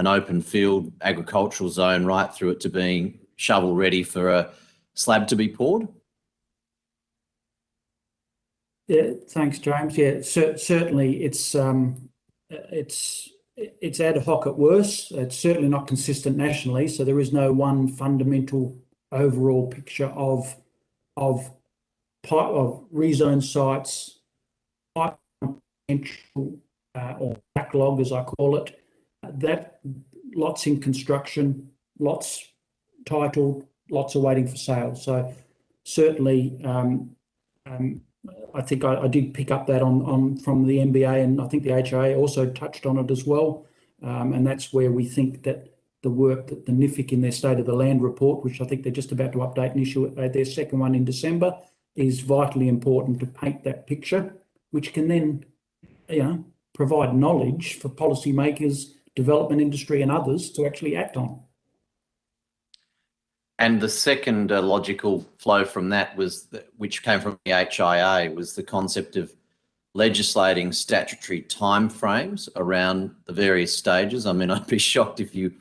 open field agricultural zone right through it to being shovel ready for a slab to be poured. Yeah, thanks, James. Yeah, certainly it's ad hoc at worst. It's certainly not consistent nationally. So there is no one fundamental overall picture of rezone sites, potential or backlog, as I call it. That lots in construction, lots titled, lots are waiting for sale. So certainly, I think I did pick up that on from the MBA, and I think the HIA also touched on it as well. And that's where we think that the work that the NIFIC in their State of the Land report, which I think they're just about to update and issue their second one in December, is vitally important to paint that picture, which can then, provide knowledge for policymakers, development industry and others to actually act on. And the second logical flow from that which came from the HIA, was the concept of legislating statutory timeframes around the various stages. I mean, I'd be shocked if you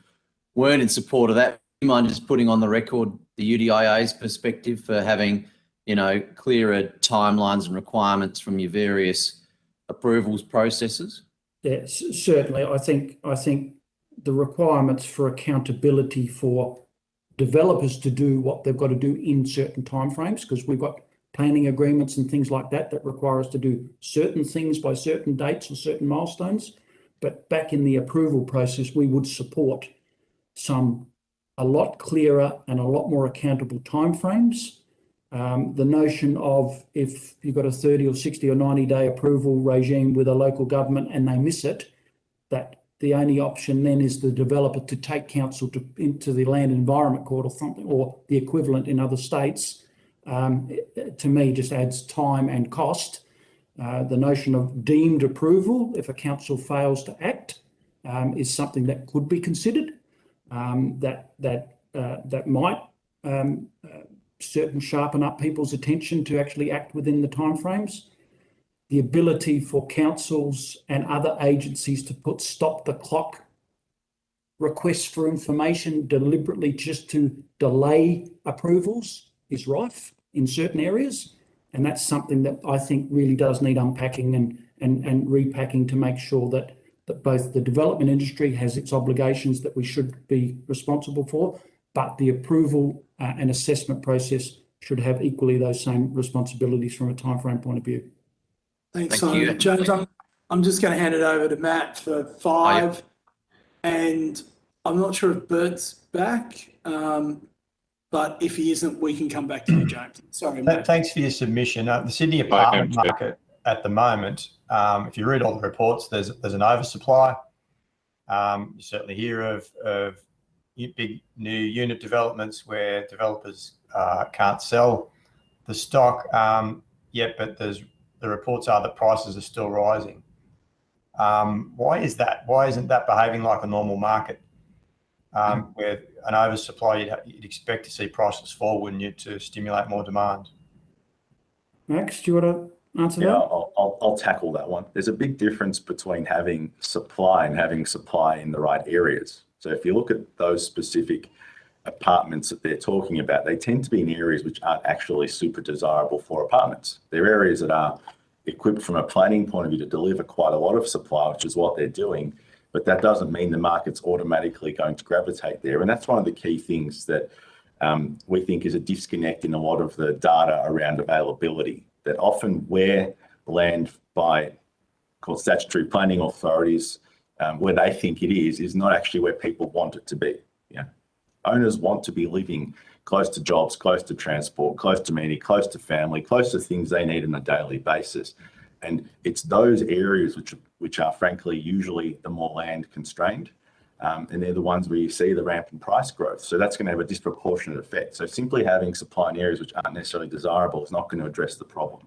weren't in support of that. Do you mind just putting on the record the UDIA's perspective for having, clearer timelines and requirements from your various approvals processes? Yes, certainly. I think the requirements for accountability for developers to do what they've got to do in certain timeframes, because we've got planning agreements and things like that require us to do certain things by certain dates or certain milestones. but back in the approval process, we would support a lot clearer and a lot more accountable timeframes. The notion of if you've got a 30 or 60 or 90-day approval regime with a local government and they miss it, that the only option then is the developer to take council into the Land and Environment Court or something, or the equivalent in other states, to me just adds time and cost. The notion of deemed approval, if a council fails to act, is something that could be considered. That might certainly sharpen up people's attention to actually act within the timeframes. The ability for councils and other agencies to put stop the clock requests for information deliberately just to delay approvals is rife in certain areas. And that's something that I think really does need unpacking and repacking to make sure that both the development industry has its obligations that we should be responsible for, but the approval and assessment process should have equally those same responsibilities from a timeframe point of view. Thanks, Thank you. James. I'm just going to hand it over to Matt for 5, and I'm not sure if Bert's back, but if he isn't, we can come back to you, James. Sorry, Matt. Thanks for your submission. The Sydney apartment market at the moment, if you read all the reports, there's an oversupply. You certainly hear of big new unit developments where developers can't sell the stock yet, but the reports are that prices are still rising. Why is that? Why isn't that behaving like a normal market where an oversupply, you'd expect to see prices fall, wouldn't you, to stimulate more demand? Max, do you want to answer that? Yeah, I'll tackle that one. There's a big difference between having supply and having supply in the right areas. So if you look at those specific apartments that they're talking about, they tend to be in areas which aren't actually super desirable for apartments. They're areas that are equipped from a planning point of view to deliver quite a lot of supply, which is what they're doing. But that doesn't mean the market's automatically going to gravitate there. And that's one of the key things that we think is a disconnect in a lot of the data around availability, that often where land by called statutory planning authorities, where they think it is not actually where people want it to be. Yeah. Owners want to be living close to jobs, close to transport, close to amenity, close to family, close to things they need on a daily basis. And it's those areas which are frankly usually the more land constrained, and they're the ones where you see the rampant price growth. So that's going to have a disproportionate effect. So simply having supply in areas which aren't necessarily desirable is not going to address the problem.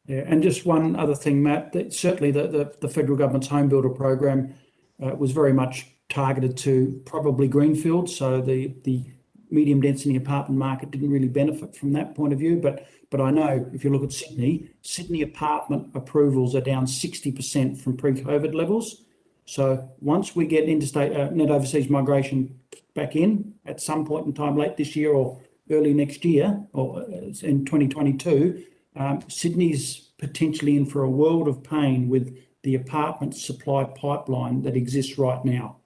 Yeah, and just one other thing, Matt, that certainly the federal government's home builder program was very much targeted to probably greenfield. So the medium density apartment market didn't really benefit from that point of view. But I know if you look at Sydney apartment approvals are down 60% from pre-COVID levels. So once we get interstate net overseas migration back in at some point in time late this year or early next year, or in 2022, Sydney's potentially in for a world of pain with the apartment supply pipeline that exists right now.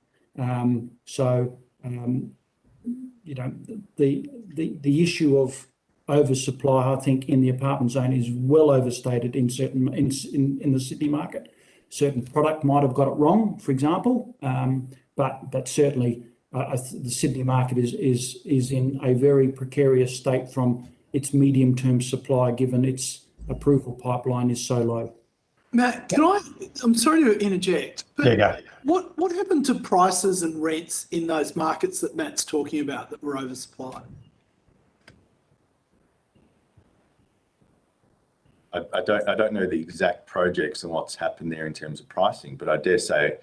You know, the issue of oversupply, I think, in the apartment zone is well overstated in the Sydney market. Certain product might have got it wrong, for example, but certainly the Sydney market is in a very precarious state from its medium-term supply, given its approval pipeline is so low. Matt, I'm sorry to interject, but There you go. what happened to prices and rents in those markets that Matt's talking about that were oversupplied? I don't know the exact projects and what's happened there in terms of pricing, but I dare say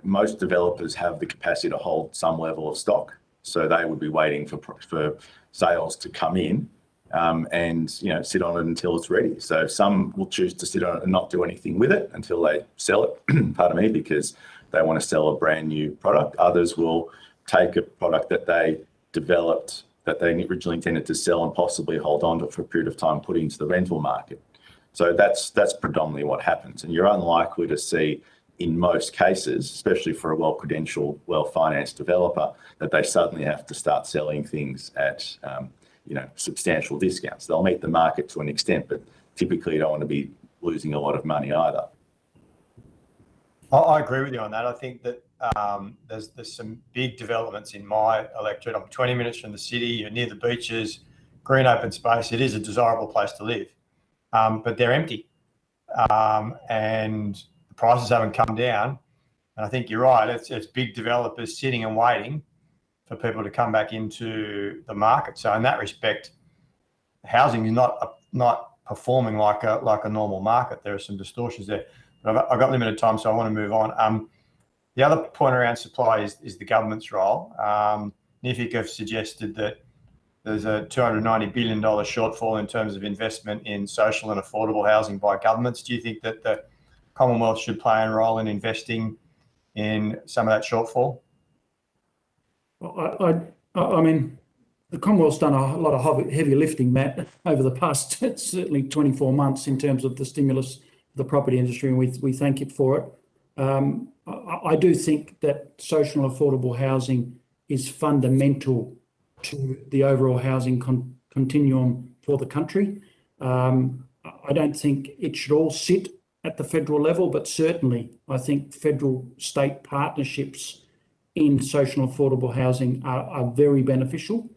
most developers have the capacity to hold some level of stock. So they would be waiting for sales to come in and sit on it until it's ready. So some will choose to sit on it and not do anything with it until they sell it, pardon me, because they want to sell a brand new product. Others will take a product that they developed that they originally intended to sell and possibly hold on to it for a period of time, put it into the rental market. So that's predominantly what happens. And you're unlikely to see in most cases, especially for a well-credentialed, well-financed developer, that they suddenly have to start selling things at substantial discounts. They'll meet the market to an extent, but typically you don't want to be losing a lot of money either. I agree with you on that. I think that there's some big developments in my electorate. I'm 20 minutes from the city, you're near the beaches, green open space. It is a desirable place to live, but they're empty, and the prices haven't come down. And I think you're right. It's big developers sitting and waiting for people to come back into the market. So in that respect, housing is not performing like a normal market. There are some distortions there. But I've got limited time, so I want to move on. The other point around supply is the government's role. NIFIC have suggested that there's a $290 billion shortfall in terms of investment in social and affordable housing by governments. Do you think that the Commonwealth should play a role in investing in some of that shortfall? I mean, the Commonwealth's done a lot of heavy lifting, Matt, over the past certainly 24 months in terms of the stimulus of the property industry, and we thank it for it. I do think that social and affordable housing is fundamental to the overall housing continuum for the country. I don't think it should all sit at the federal level, but certainly I think federal-state partnerships in social and affordable housing are very beneficial.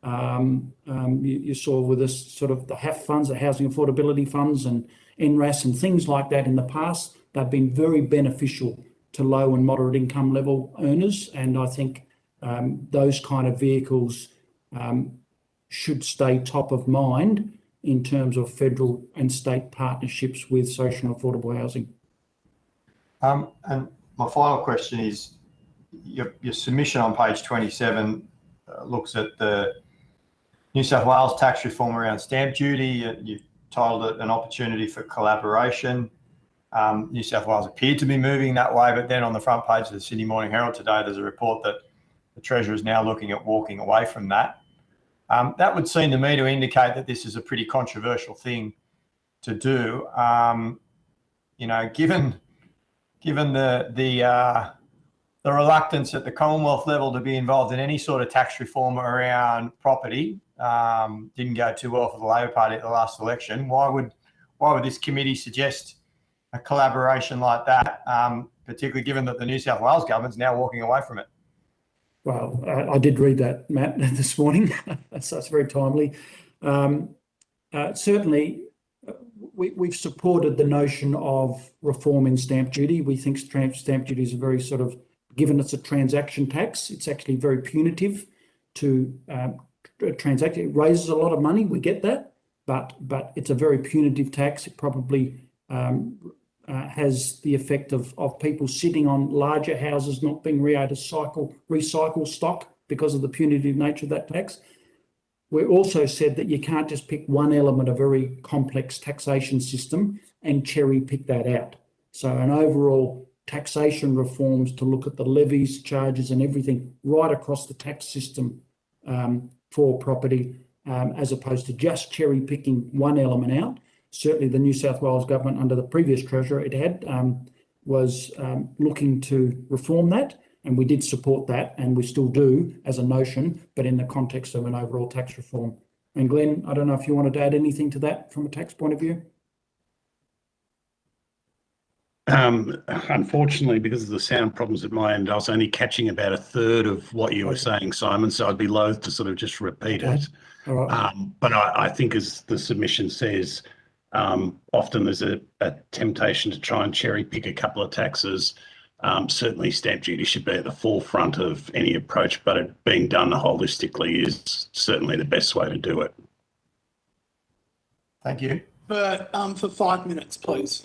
You saw with this sort of the HAF funds, the Housing Affordability Funds, and NRAS and things like that in the past, they've been very beneficial to low and moderate income level earners. And I think those kind of vehicles should stay top of mind in terms of federal and state partnerships with social and affordable housing. And my final question is, your submission on page 27 looks at the New South Wales tax reform around stamp duty. You've titled it an opportunity for collaboration. New South Wales appeared to be moving that way, but then on the front page of the Sydney Morning Herald today, there's a report that the Treasurer is now looking at walking away from that. That would seem to me to indicate that this is a pretty controversial thing to do. Given the reluctance at the Commonwealth level to be involved in any sort of tax reform around property, didn't go too well for the Labor Party at the last election. Why would this committee suggest a collaboration like that, particularly given that the New South Wales government's now walking away from it? Well, I did read that, Matt, this morning, so it's very timely. Certainly, we've supported the notion of reform in stamp duty. We think stamp duty is a very sort of, given it's a transaction tax, it's actually very punitive to transact. It raises a lot of money, we get that, but it's a very punitive tax. It probably has the effect of people sitting on larger houses not being able to recycle stock because of the punitive nature of that tax. We also said that you can't just pick one element of a very complex taxation system and cherry pick that out. So an overall taxation reforms to look at the levies, charges and everything right across the tax system for property, as opposed to just cherry picking one element out. Certainly the New South Wales government under the previous Treasurer was looking to reform that, and we did support that, and we still do as a notion, but in the context of an overall tax reform. And Glenn, I don't know if you wanted to add anything to that from a tax point of view? Unfortunately, because of the sound problems at my end, I was only catching about a third of what you were saying, Simon, so I'd be loath to sort of just repeat it. All right. But I think, as the submission says, often there's a temptation to try and cherry pick a couple of taxes. Certainly stamp duty should be at the forefront of any approach, but it being done holistically is certainly the best way to do it. Thank you. For 5 minutes, please.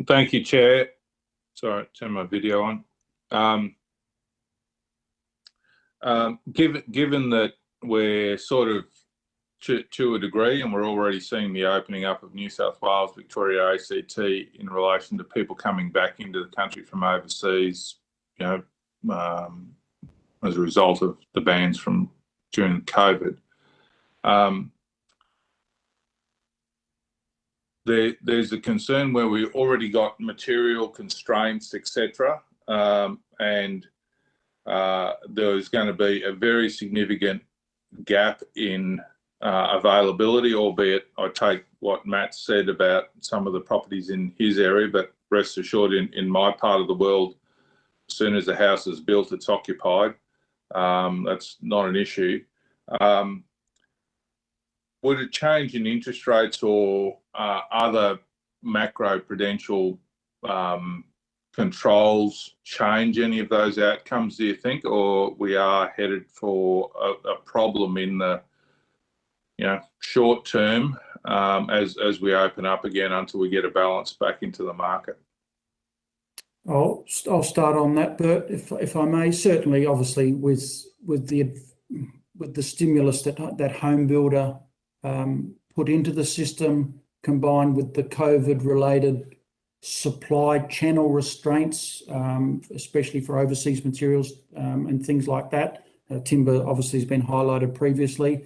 Thank you, Chair. Sorry, turn my video on. Given that we're sort of to a degree, and we're already seeing the opening up of New South Wales, Victoria, ACT in relation to people coming back into the country from overseas, as a result of the bans from during COVID. There's a concern where we already got material constraints, etc., and there's going to be a very significant gap in availability, albeit I take what Matt said about some of the properties in his area, but rest assured in my part of the world, as soon as the house is built, it's occupied. That's not an issue. Would a change in interest rates or other macro-prudential controls change any of those outcomes, do you think, or we are headed for a problem in the short term as we open up again until we get a balance back into the market? I'll start on that, Bert, if I may. Certainly, obviously, with the stimulus that home builder put into the system, combined with the COVID-related supply channel restraints, especially for overseas materials and things like that. Timber obviously has been highlighted previously.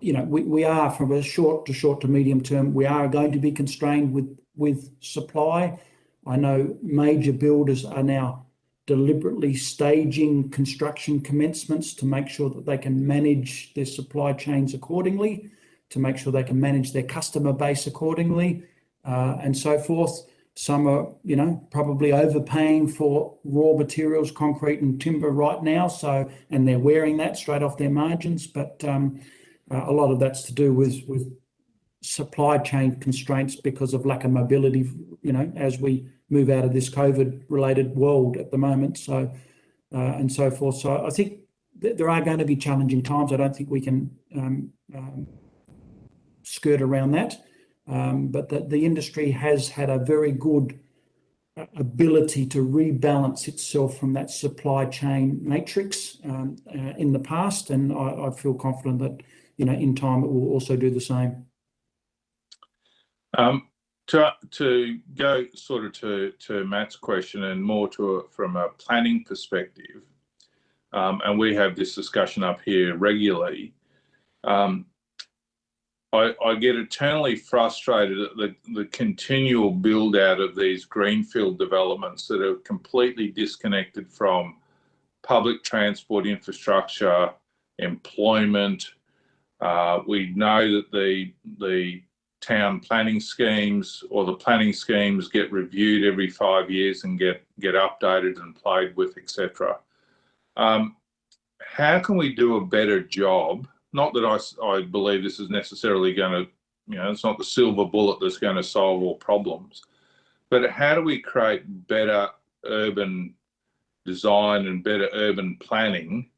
We are, from a short to medium term, we are going to be constrained with supply. I know major builders are now deliberately staging construction commencements to make sure that they can manage their supply chains accordingly, to make sure they can manage their customer base accordingly, and so forth. Some are, probably overpaying for raw materials, concrete and timber right now, and they're wearing that straight off their margins. But a lot of that's to do with supply chain constraints because of lack of mobility, as we move out of this COVID-related world at the moment, and so forth. So I think there are going to be challenging times. I don't think we can skirt around that. But the industry has had a very good ability to rebalance itself from that supply chain matrix in the past, and I feel confident that in time it will also do the same. To go sort of to Matt's question and more from a planning perspective, and we have this discussion up here regularly. I get eternally frustrated at the continual build out of these greenfield developments that are completely disconnected from public transport infrastructure, employment. We know that the town planning schemes or the planning schemes get reviewed every 5 years and get updated and played with, etc. How can we do a better job? Not that I believe this is necessarily going to, it's not the silver bullet that's going to solve all problems, but how do we create better urban design and better urban planning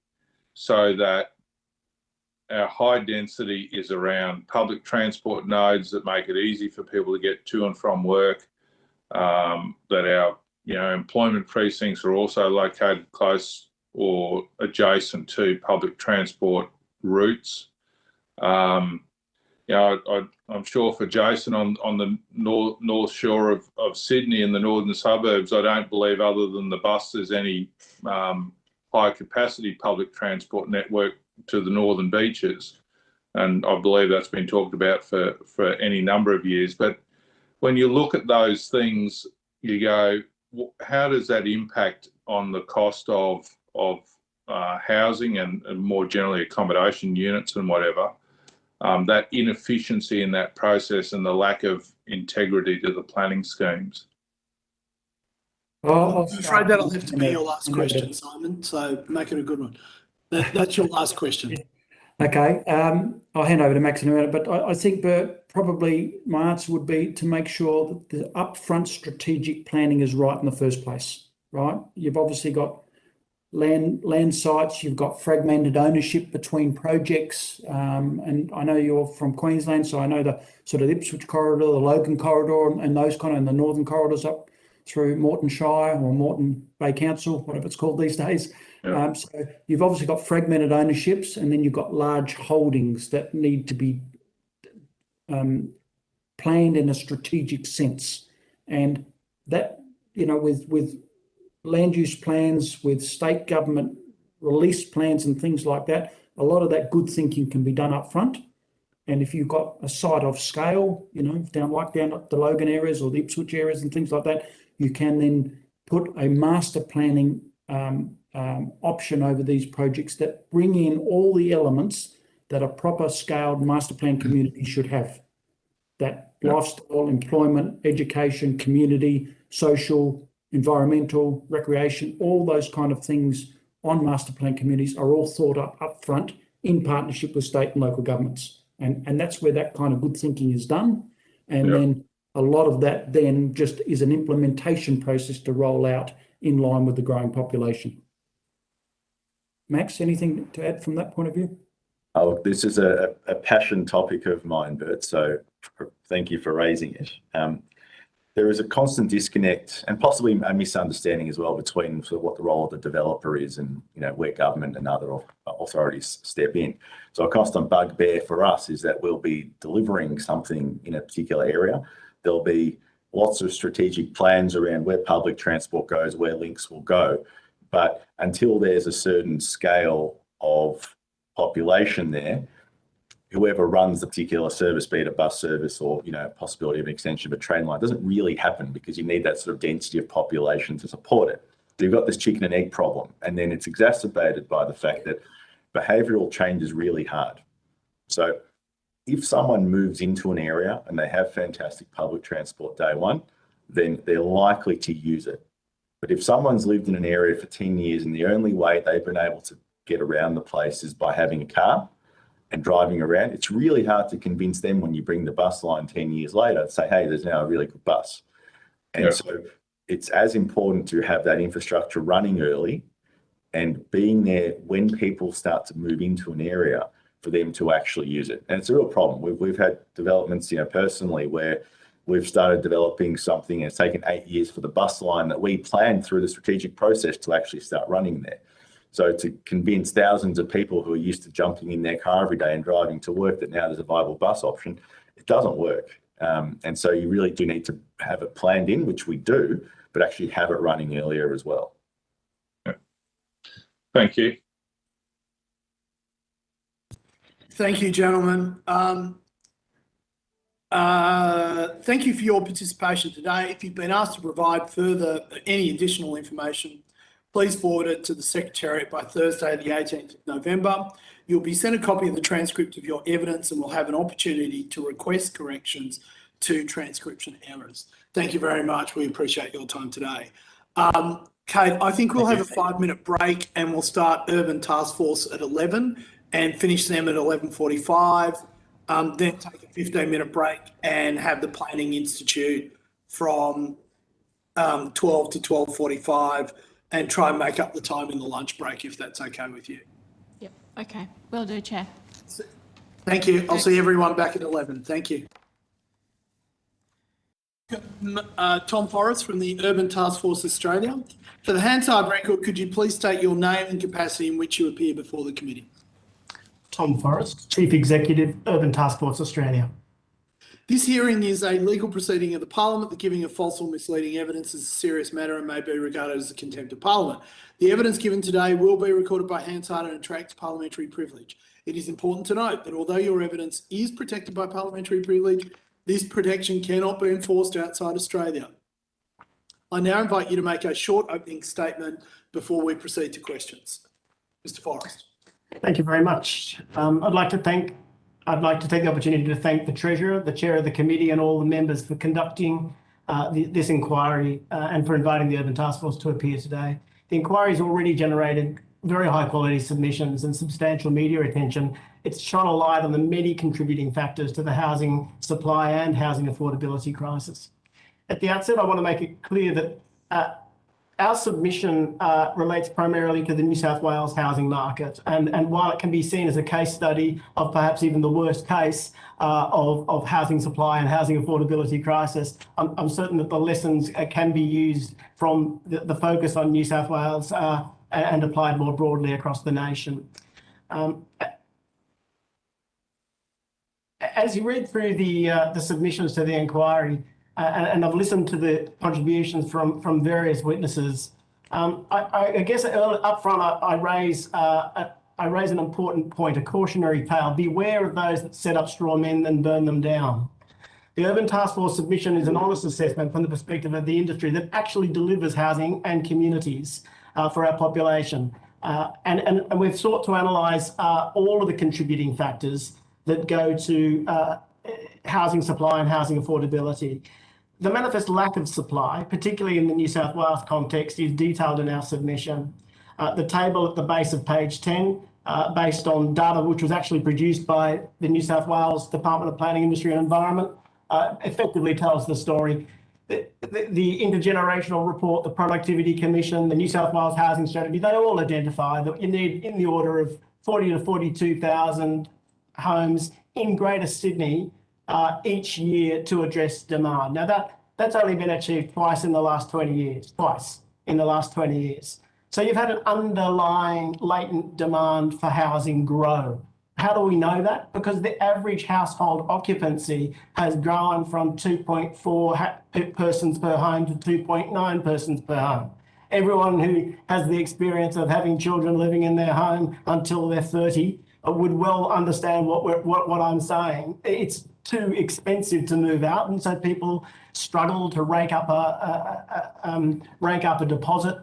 so that our high density is around public transport nodes that make it easy for people to get to and from work, that our employment precincts are also located close or adjacent to public transport routes. I'm sure for Jason on the north shore of Sydney in the northern suburbs, I don't believe other than the bus there's any high capacity public transport network to the northern beaches, and I believe that's been talked about for any number of years. But when you look at those things, you go, how does that impact on the cost of housing and more generally accommodation units and whatever, that inefficiency in that process and the lack of integrity to the planning schemes? I'm afraid that'll have to be your last question, Simon, so make it a good one. That's your last question. Okay, I'll hand over to Max in a minute, but I think, Bert, probably my answer would be to make sure that the upfront strategic planning is right in the first place, right? You've obviously got land sites, you've got fragmented ownership between projects, and I know you're from Queensland, so I know the sort of Ipswich corridor, the Logan corridor, and those kind of, and the northern corridors up through Moreton Shire or Moreton Bay Council, whatever it's called these days. Yeah. So you've obviously got fragmented ownerships, and then you've got large holdings that need to be planned in a strategic sense, and that with land use plans, with state government release plans and things like that, a lot of that good thinking can be done up front. And if you've got a site of scale, down at the Logan areas or the Ipswich areas and things like that, you can then put a master planning option over these projects that bring in all the elements that a proper scaled master plan community should have. That lifestyle, employment, education, community, social, environmental, recreation, all those kind of things on master plan communities are all thought up front in partnership with state and local governments. And that's where that kind of good thinking is done. And then a lot of that then just is an implementation process to roll out in line with the growing population. Max, anything to add from that point of view? Oh, this is a passion topic of mine, Bert, so thank you for raising it. There is a constant disconnect and possibly a misunderstanding as well between sort of what the role of the developer is and, you know, where government and other authorities step in. So a constant bugbear for us is that we'll be delivering something in a particular area. There'll be lots of strategic plans around where public transport goes, where links will go. But until there's a certain scale of population there, whoever runs the particular service, be it a bus service or, you know, possibility of an extension of a train line, doesn't really happen because you need that sort of density of population to support it. So you've got this chicken and egg problem, and then it's exacerbated by the fact that behavioural change is really hard. So if someone moves into an area and they have fantastic public transport day one, then they're likely to use it. But if someone's lived in an area for 10 years and the only way they've been able to get around the place is by having a car and driving around, it's really hard to convince them when you bring the bus line 10 years later to say, hey, there's now a really good bus. And so it's as important to have that infrastructure running early and being there when people start to move into an area for them to actually use it. And it's a real problem. We've had developments, you know, personally where we've started developing something and it's taken 8 years for the bus line that we planned through the strategic process to actually start running there. So to convince thousands of people who are used to jumping in their car every day and driving to work that now there's a viable bus option, it doesn't work. And so you really do need to have it planned in, which we do, but actually have it running earlier as well. Thank you. Thank you, gentlemen. Thank you for your participation today. If you've been asked to provide further any additional information, please forward it to the Secretariat by Thursday, the 18th of November. You'll be sent a copy of the transcript of your evidence and will have an opportunity to request corrections to transcription errors. Thank you very much. We appreciate your time today. Kate, I think we'll have a 5-minute break and we'll start Urban Task Force at 11 and finish them at 11:45. Then take a 15-minute break and have the Planning Institute from 12 to 12:45 and try and make up the time in the lunch break if that's okay with you. Yep, okay, will do, Chair. Thank you. I'll see everyone back at 11. Thank you. Tom Forrest from the Urban Task Force Australia. For the Hansard record, could you please state your name and capacity in which you appear before the committee? Tom Forrest, Chief Executive, Urban Task Force Australia. This hearing is a legal proceeding of the Parliament. The giving of false or misleading evidence is a serious matter and may be regarded as a contempt of Parliament. The evidence given today will be recorded by Hansard and attracts parliamentary privilege. It is important to note that although your evidence is protected by parliamentary privilege, this protection cannot be enforced outside Australia. I now invite you to make a short opening statement before we proceed to questions. Mr. Forrest. Thank you very much. I'd like to take the opportunity to thank the Treasurer, the Chair of the Committee and all the members for conducting this inquiry and for inviting the Urban Task Force to appear today. The inquiry has already generated very high quality submissions and substantial media attention. It's shone a light on the many contributing factors to the housing supply and housing affordability crisis. At the outset, I want to make it clear that our submission relates primarily to the New South Wales housing market. And while it can be seen as a case study of perhaps even the worst case of housing supply and housing affordability crisis, I'm certain that the lessons can be used from the focus on New South Wales and applied more broadly across the nation. As you read through the submissions to the inquiry, and I've listened to the contributions from various witnesses, I guess up front I raise an important point, a cautionary tale. Beware of those that set up straw men and burn them down. The Urban Task Force submission is an honest assessment from the perspective of the industry that actually delivers housing and communities for our population. And we've sought to analyse all of the contributing factors that go to housing supply and housing affordability. The manifest lack of supply, particularly in the New South Wales context, is detailed in our submission. The table at the base of page 10, based on data which was actually produced by the New South Wales Department of Planning, Industry and Environment, effectively tells the story. The intergenerational report, the Productivity Commission, the New South Wales Housing Strategy, they all identify that you need in the order of 40 to 42,000 homes in Greater Sydney each year to address demand. Now that's only been achieved twice in the last 20 years, So you've had an underlying latent demand for housing grow. How do we know that? Because the average household occupancy has grown from 2.4 persons per home to 2.9 persons per home. Everyone who has the experience of having children living in their home until they're 30 would well understand what I'm saying. It's too expensive to move out, and so people struggle to rake up a deposit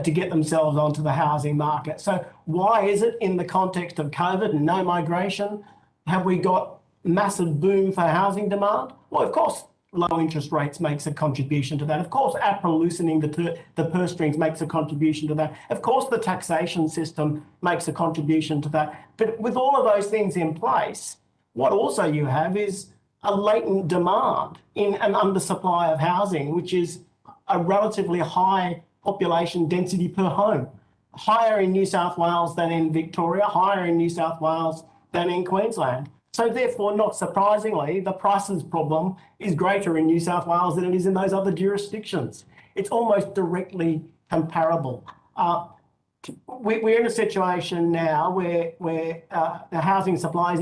to get themselves onto the housing market. So why is it in the context of COVID and no migration, have we got massive boom for housing demand? Well, of course, low interest rates makes a contribution to that. Of course, APRA loosening the purse strings makes a contribution to that. Of course, the taxation system makes a contribution to that. But with all of those things in place, what also you have is a latent demand in an undersupply of housing, which is a relatively high population density per home, higher in New South Wales than in Victoria, higher in New South Wales than in Queensland. So therefore, not surprisingly, the prices problem is greater in New South Wales than it is in those other jurisdictions. It's almost directly comparable. We're in a situation now where the housing supply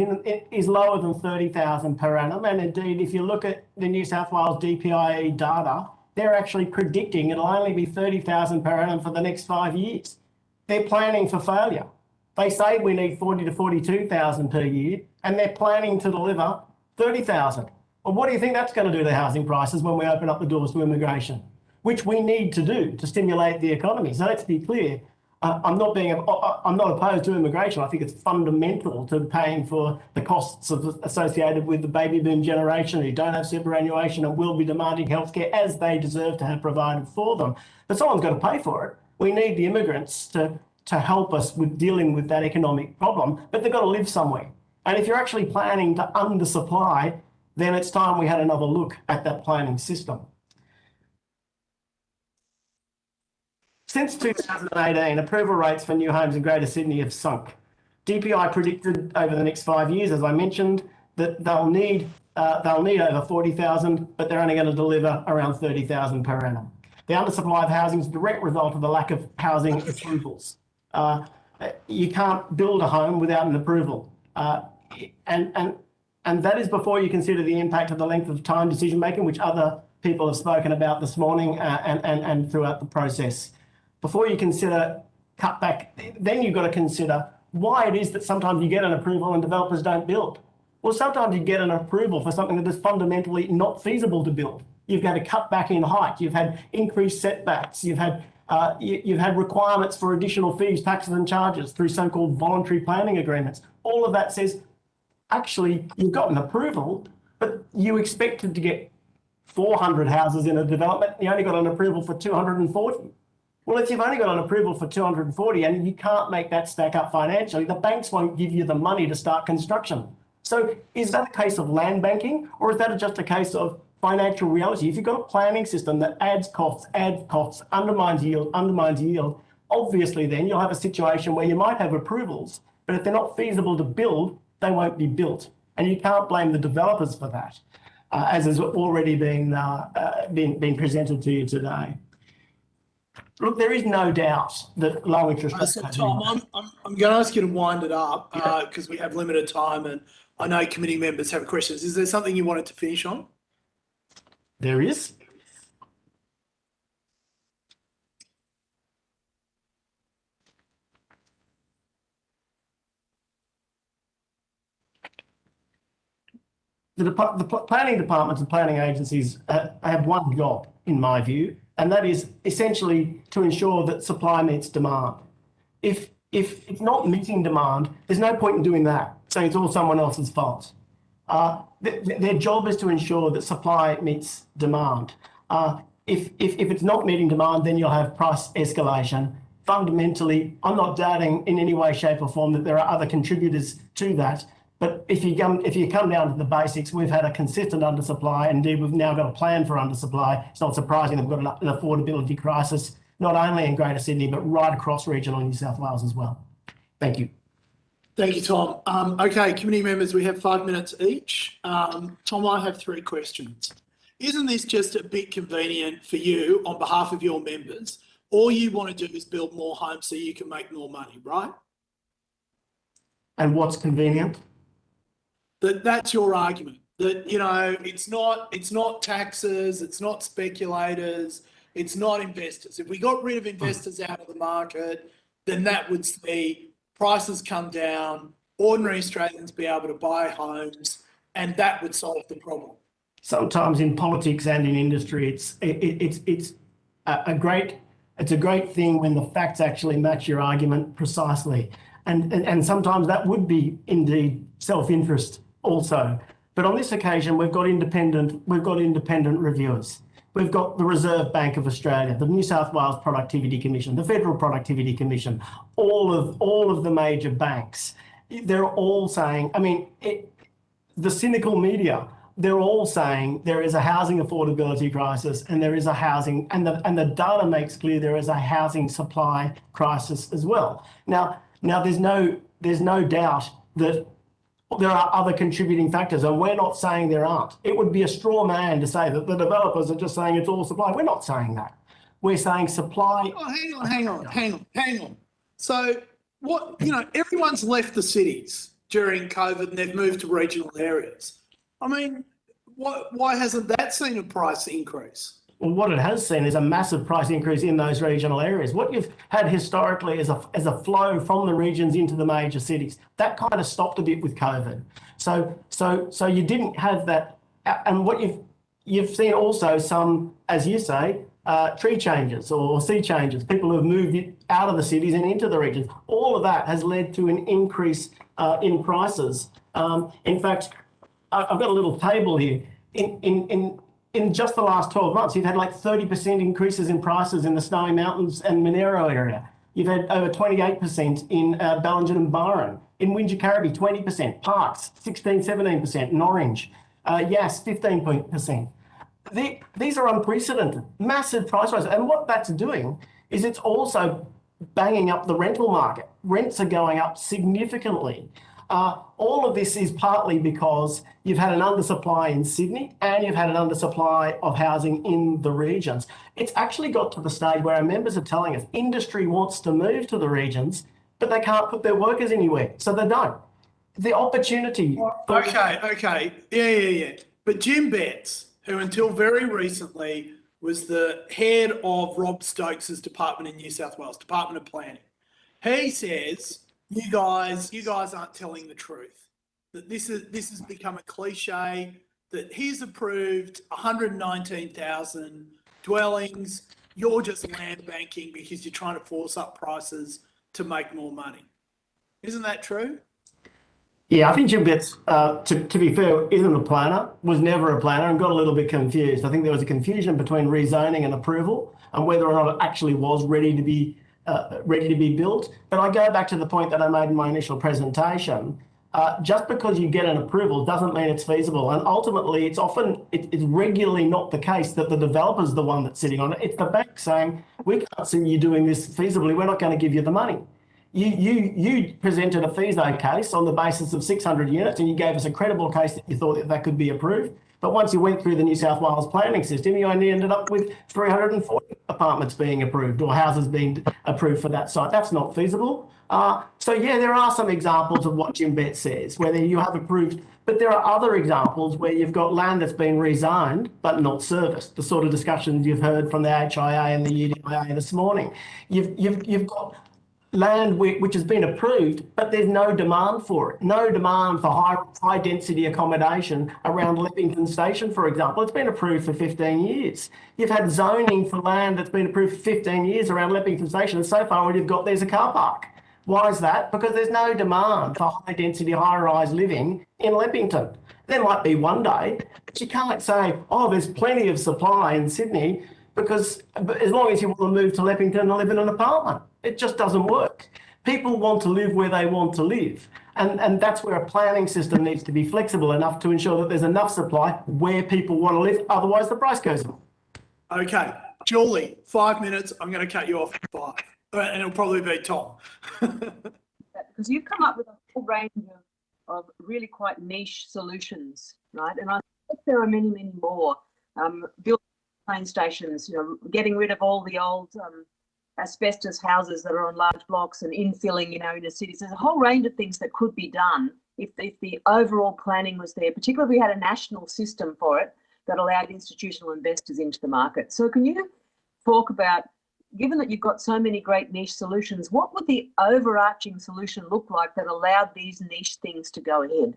is lower than 30,000 per annum. And indeed, if you look at the New South Wales DPIE data, they're actually predicting it'll only be 30,000 per annum for the next 5 years. They're planning for failure. They say we need 40 to 42,000 per year, and they're planning to deliver 30,000. Well, what do you think that's going to do to housing prices when we open up the doors to immigration, which we need to do to stimulate the economy? So let's be clear. I'm not opposed to immigration. I think it's fundamental to paying for the costs associated with the baby boom generation who don't have superannuation and will be demanding healthcare as they deserve to have provided for them. But someone's got to pay for it. We need the immigrants to help us with dealing with that economic problem, but they've got to live somewhere. And if you're actually planning to undersupply, then it's time we had another look at that planning system. Since 2018, approval rates for new homes in Greater Sydney have sunk. DPI predicted over the next 5 years, as I mentioned, that they'll need over 40,000, but they're only going to deliver around 30,000 per annum. The undersupply of housing is a direct result of the lack of housing approvals. You can't build a home without an approval, and that is before you consider the impact of the length of time decision making, which other people have spoken about this morning and throughout the process. Before you consider cutback, then you've got to consider why it is that sometimes you get an approval and developers don't build. Well, sometimes you get an approval for something that is fundamentally not feasible to build. You've had a cutback in height. You've had increased setbacks. You've had requirements for additional fees, taxes and charges through so-called voluntary planning agreements. All of that says, actually, you've got an approval, but you expected to get 400 houses in a development. You only got an approval for 240. Well, if you've only got an approval for 240 and you can't make that stack up financially, the banks won't give you the money to start construction. So is that a case of land banking, or is that just a case of financial reality? If you've got a planning system that adds costs, undermines yield, obviously then you'll have a situation where you might have approvals, but if they're not feasible to build, they won't be built. And you can't blame the developers for that, as has already been presented to you today. Look, there is no doubt that low interest rates. So Tom, I'm going to ask you to wind it up because we have limited time, and I know committee members have questions. Is there something you wanted to finish on? There is. The planning departments and planning agencies have one job, in my view, and that is essentially to ensure that supply meets demand. If if it's not meeting demand, there's no point in doing that, saying it's all someone else's fault. Their job is to ensure that supply meets demand. If it's not meeting demand, then you'll have price escalation. Fundamentally, I'm not doubting in any way, shape or form that there are other contributors to that. But if you come down to the basics, we've had a consistent undersupply. Indeed, we've now got a plan for undersupply. It's not surprising they've got an affordability crisis, not only in Greater Sydney, but right across regional New South Wales as well. Thank you. Thank you, Tom. Okay, committee members, we have 5 minutes each. Tom, I have 3 questions. Isn't this just a bit convenient for you on behalf of your members? All you want to do is build more homes so you can make more money, right? And what's convenient? That's your argument. That, you know, it's not taxes, it's not speculators, it's not investors. If we got rid of investors out of the market, then that would see prices come down, ordinary Australians be able to buy homes, and that would solve the problem. Sometimes in politics and in industry, it's a great thing when the facts actually match your argument precisely, and sometimes that would be indeed self-interest also. But on this occasion, we've got independent reviewers. We've got the Reserve Bank of Australia, the New South Wales Productivity Commission, the Federal Productivity Commission, all of the major banks. They're all saying, the cynical media, they're all saying there is a housing affordability crisis and there is a housing, and the data makes clear there is a housing supply crisis as well. Now there's no doubt that there are other contributing factors, and we're not saying there aren't. It would be a straw man to say that the developers are just saying it's all supply. We're not saying that. We're saying supply. Oh, hang on. So everyone's left the cities during COVID and they've moved to regional areas. Why hasn't that seen a price increase? Well, what it has seen is a massive price increase in those regional areas. What you've had historically is a flow from the regions into the major cities. That kind of stopped a bit with COVID. So you didn't have that. And what you've seen also some, as you say, tree changes or sea changes, people who have moved out of the cities and into the regions. All of that has led to an increase in prices. In fact, I've got a little table here. In just the last 12 months, you've had like 30% increases in prices in the Snowy Mountains and Monero area. You've had over 28% in Ballingen and Byron. In Wingecarribee, 20%. Parks, 16, 17%. In Orange, Yass, 15%. These are unprecedented, massive price rises. And what that's doing is it's also banging up the rental market. Rents are going up significantly. All of this is partly because you've had an undersupply in Sydney and you've had an undersupply of housing in the regions. It's actually got to the stage where our members are telling us industry wants to move to the regions, but they can't put their workers anywhere, so they don't. The opportunity... Okay. Yeah. But Jim Betts, who until very recently was the head of Rob Stokes' department in New South Wales, Department of Planning, he says... You guys aren't telling the truth. That this has become a cliche. That he's approved 119,000 dwellings. You're just land banking because you're trying to force up prices to make more money. Isn't that true? Yeah, I think Jim Betts, to be fair, isn't a planner. Was never a planner and got a little bit confused. I think there was a confusion between rezoning and approval and whether or not it actually was ready to be built. But I go back to the point that I made in my initial presentation. Just because you get an approval doesn't mean it's feasible. And ultimately, it's regularly not the case that the developer's the one that's sitting on it. It's the bank saying, we can't see you doing this feasibly. We're not going to give you the money. You presented a FISO case on the basis of 600 units and you gave us a credible case that you thought that could be approved. But once you went through the New South Wales planning system, you only ended up with 340 apartments being approved or houses being approved for that site. That's not feasible. So yeah, there are some examples of what Jim Betts says, whether you have approved, but there are other examples where you've got land that's been rezoned but not serviced. The sort of discussions you've heard from the HIA and the UDIA this morning. You've got land which has been approved, but there's no demand for it. No demand for high density accommodation around Leppington Station, for example. It's been approved for 15 years. You've had zoning for land that's been approved for 15 years around Leppington Station, and so far all you've got there's a car park. Why is that? Because there's no demand for high density, high rise living in Leppington. There might be one day, but you can't say, oh, there's plenty of supply in Sydney, because as long as you want to move to Leppington and live in an apartment, it just doesn't work. People want to live where they want to live. And that's where a planning system needs to be flexible enough to ensure that there's enough supply where people want to live. Otherwise, the price goes up. Okay, Julie, 5 minutes. I'm going to cut you off at 5. And it'll probably be Tom. Because you've come up with a whole range of really quite niche solutions, right? And I think there are many, many more. Building train stations, getting rid of all the old asbestos houses that are on large blocks and infilling, inner cities. There's a whole range of things that could be done if the overall planning was there, particularly if we had a national system for it that allowed institutional investors into the market. So can you talk about, given that you've got so many great niche solutions, what would the overarching solution look like that allowed these niche things to go ahead?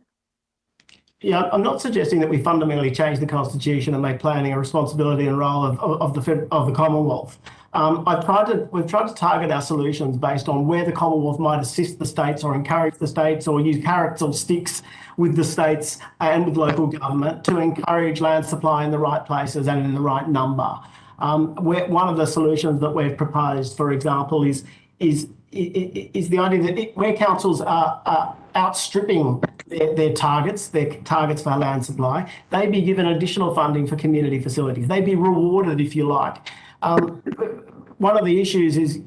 Yeah, I'm not suggesting that we fundamentally change the Constitution and make planning a responsibility and role of the Commonwealth. We've tried to target our solutions based on where the Commonwealth might assist the states or encourage the states or use carrots or sticks with the states and with local government to encourage land supply in the right places and in the right number. One of the solutions that we've proposed, for example, is the idea that where councils are outstripping their targets for land supply, they be given additional funding for community facilities. They be rewarded, if you like. One of the issues is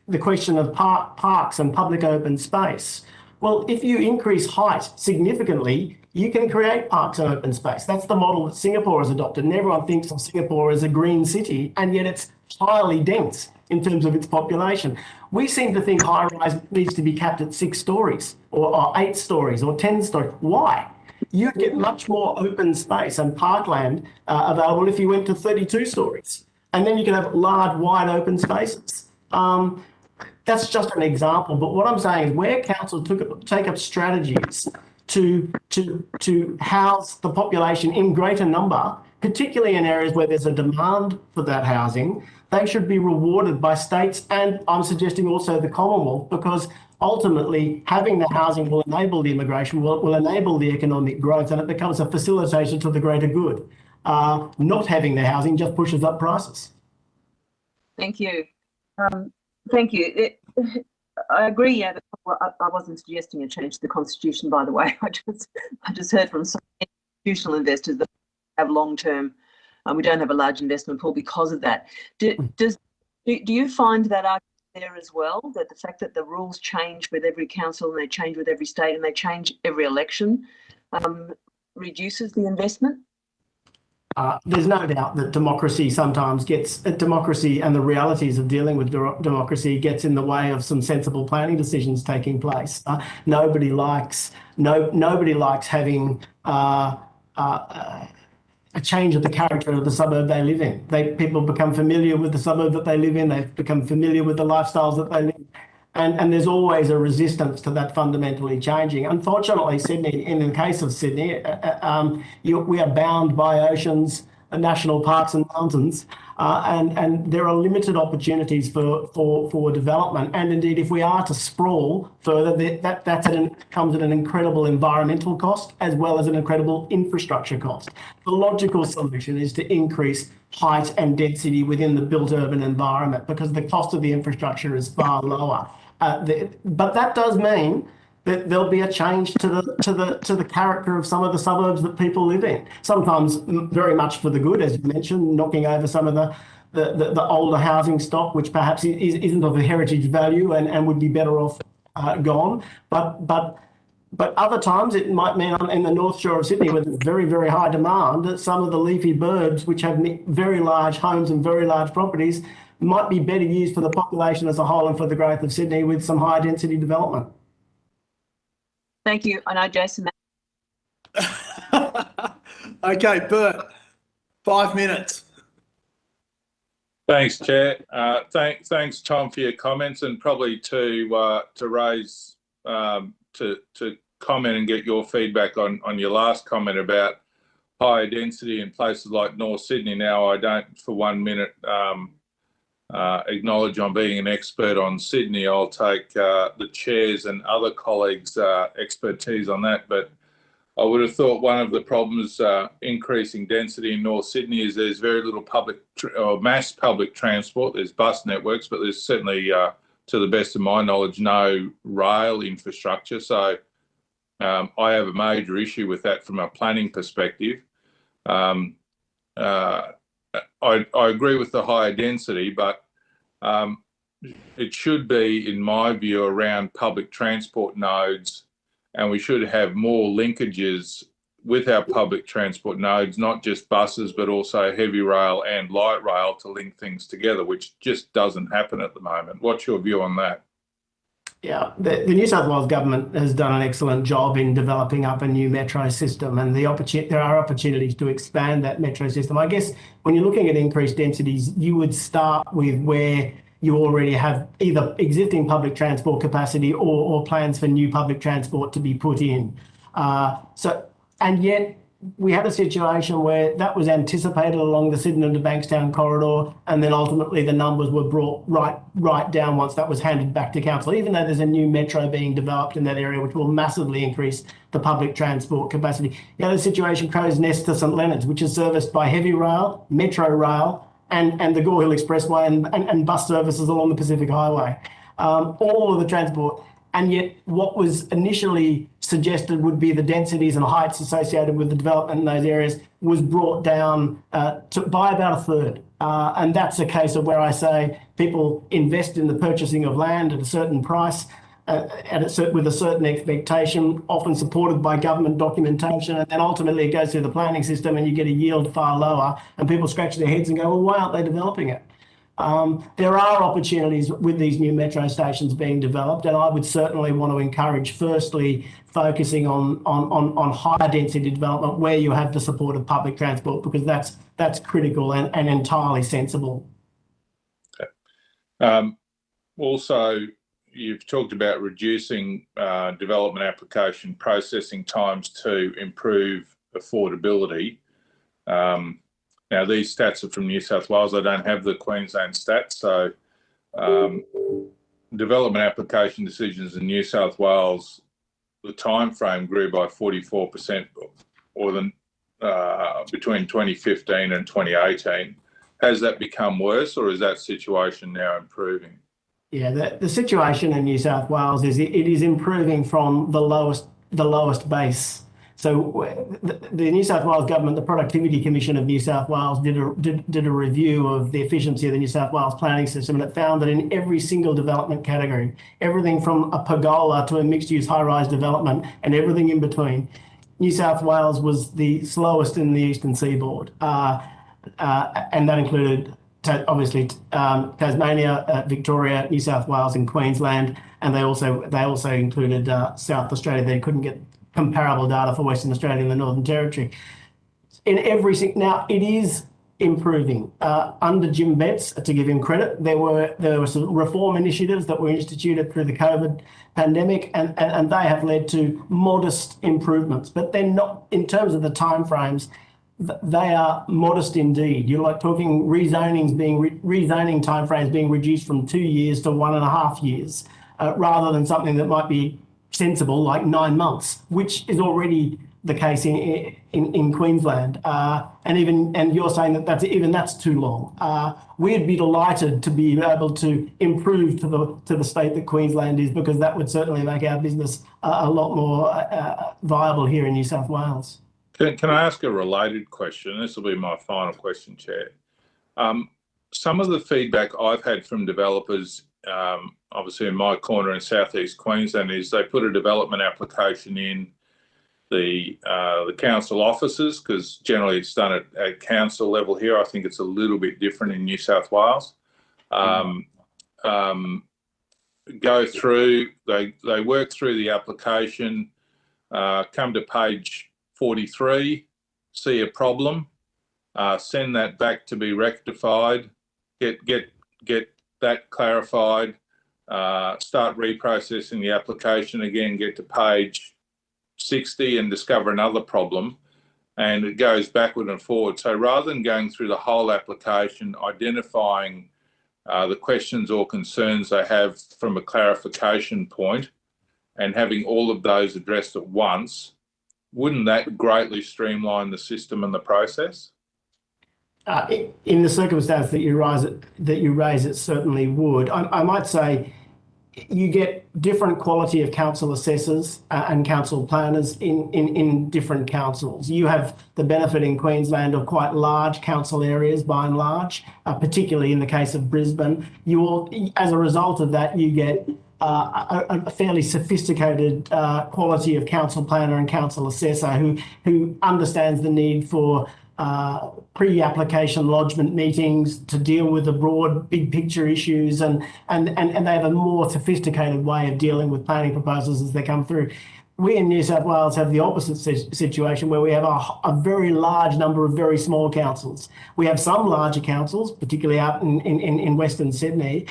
the question of parks and public open space. Well, if you increase height significantly, you can create parks and open space. That's the model that Singapore has adopted, and everyone thinks of Singapore as a green city, and yet it's highly dense in terms of its population. We seem to think high-rise needs to be capped at 6 stories or 8 stories or 10 stories. Why? You'd get much more open space and parkland available if you went to 32 stories. And then you can have large, wide open spaces. That's just an example. But what I'm saying is where councils take up strategies to house the population in greater number, particularly in areas where there's a demand for that housing, they should be rewarded by states and I'm suggesting also the Commonwealth, because ultimately having the housing will enable the immigration, will enable the economic growth, and it becomes a facilitation to the greater good. Not having the housing just pushes up prices. Thank you. Thank you. I agree. Yeah, I wasn't suggesting a change to the Constitution, by the way. I just heard from some institutional investors that have long-term. We don't have a large investment pool because of that. Do you find that argument there as well, that the fact that the rules change with every council and they change with every state and they change every election reduces the investment? There's no doubt that democracy sometimes democracy and the realities of dealing with democracy gets in the way of some sensible planning decisions taking place. Nobody likes having a change of the character of the suburb they live in. People become familiar with the suburb that they live in. They've become familiar with the lifestyles that they live in. And there's always a resistance to that fundamentally changing. Unfortunately, Sydney, in the case of Sydney, we are bound by oceans, national parks and mountains, and there are limited opportunities for development. And indeed, if we are to sprawl further, that comes at an incredible environmental cost as well as an incredible infrastructure cost. The logical solution is to increase height and density within the built urban environment because the cost of the infrastructure is far lower. But that does mean that there'll be a change to the character of some of the suburbs that people live in. Sometimes very much for the good, as you mentioned, knocking over some of the older housing stock, which perhaps isn't of a heritage value and would be better off gone. But other times it might mean in the North Shore of Sydney, with very, very high demand, that some of the leafy burbs, which have very large homes and very large properties, might be better used for the population as a whole and for the growth of Sydney with some high density development. Thank you. I know Jason. Okay, Bert, 5 minutes. Thanks, Chair. Thanks, Tom, for your comments, and probably to raise to comment and get your feedback on your last comment about higher density in places like North Sydney. Now, I don't for 1 minute acknowledge I'm being an expert on Sydney. I'll take the chair's and other colleagues' expertise on that. But I would have thought one of the problems increasing density in North Sydney is there's very little public or mass public transport. There's bus networks, but there's certainly, to the best of my knowledge, no rail infrastructure. So I have a major issue with that from a planning perspective. I agree with the higher density, but it should be, in my view, around public transport nodes, and we should have more linkages with our public transport nodes, not just buses, but also heavy rail and light rail to link things together, which just doesn't happen at the moment. What's your view on that? Yeah, the New South Wales government has done an excellent job in developing up a new metro system, and there are opportunities to expand that metro system. I guess when you're looking at increased densities, you would start with where you already have either existing public transport capacity or plans for new public transport to be put in. And yet we had a situation where that was anticipated along the Sydenham to Bankstown corridor, and then ultimately the numbers were brought right down once that was handed back to council, even though there's a new metro being developed in that area, which will massively increase the public transport capacity. The other situation, Crow's Nest to St Leonards, which is serviced by heavy rail, metro rail, and the Gore Hill Expressway and bus services along the Pacific Highway. All of the transport. And yet what was initially suggested would be the densities and heights associated with the development in those areas was brought down by about a third. And that's a case of where I say people invest in the purchasing of land at a certain price, with a certain expectation, often supported by government documentation, and then ultimately it goes through the planning system and you get a yield far lower, and people scratch their heads and go, well, why aren't they developing it? There are opportunities with these new metro stations being developed, and I would certainly want to encourage, firstly, focusing on higher density development where you have the support of public transport, because that's critical and entirely sensible. Okay. Also, you've talked about reducing development application processing times to improve affordability. Now, these stats are from New South Wales. I don't have the Queensland stats. So development application decisions in New South Wales, the time frame grew by 44% between 2015 and 2018. Has that become worse, or is that situation now improving? Yeah, the situation in New South Wales is it is improving from the lowest base. So the New South Wales government, the Productivity Commission of New South Wales, did a review of the efficiency of the New South Wales planning system, and it found that in every single development category, everything from a pergola to a mixed-use high-rise development and everything in between, New South Wales was the slowest in the eastern seaboard, and that included obviously Tasmania, Victoria, New South Wales, and Queensland, and they also included South Australia. They couldn't get comparable data for Western Australia and the Northern Territory. Now it is improving under Jim Betts. To give him credit, there were some reform initiatives that were instituted through the COVID pandemic, and they have led to modest improvements. But they're not, in terms of the timeframes, they are modest indeed. You're like talking rezoning timeframes being reduced from 2 years to 1.5 years, rather than something that might be sensible like 9 months, which is already the case in Queensland. And you're saying that's too long. We'd be delighted to be able to improve to the state that Queensland is, because that would certainly make our business a lot more viable here in New South Wales. Can I ask a related question? This will be my final question, Chair. Some of the feedback I've had from developers, obviously in my corner in southeast Queensland, is they put a development application in the council offices, because generally it's done at council level here. I think it's a little bit different in New South Wales. Go through, they work through the application, come to page 43, see a problem, send that back to be rectified, get that clarified, start reprocessing the application again, get to page 60 and discover another problem, and it goes backward and forward. So rather than going through the whole application, identifying the questions or concerns they have from a clarification point, and having all of those addressed at once, wouldn't that greatly streamline the system and the process? In the circumstance that you raise, it certainly would. I might say you get different quality of council assessors and council planners in different councils. You have the benefit in Queensland of quite large council areas by and large, particularly in the case of Brisbane. As a result of that, you get a fairly sophisticated quality of council planner and council assessor who understands the need for pre-application lodgement meetings to deal with the broad big picture issues, and they have a more sophisticated way of dealing with planning proposals as they come through. We in New South Wales have the opposite situation where we have a very large number of very small councils. We have some larger councils, particularly out in Western Sydney,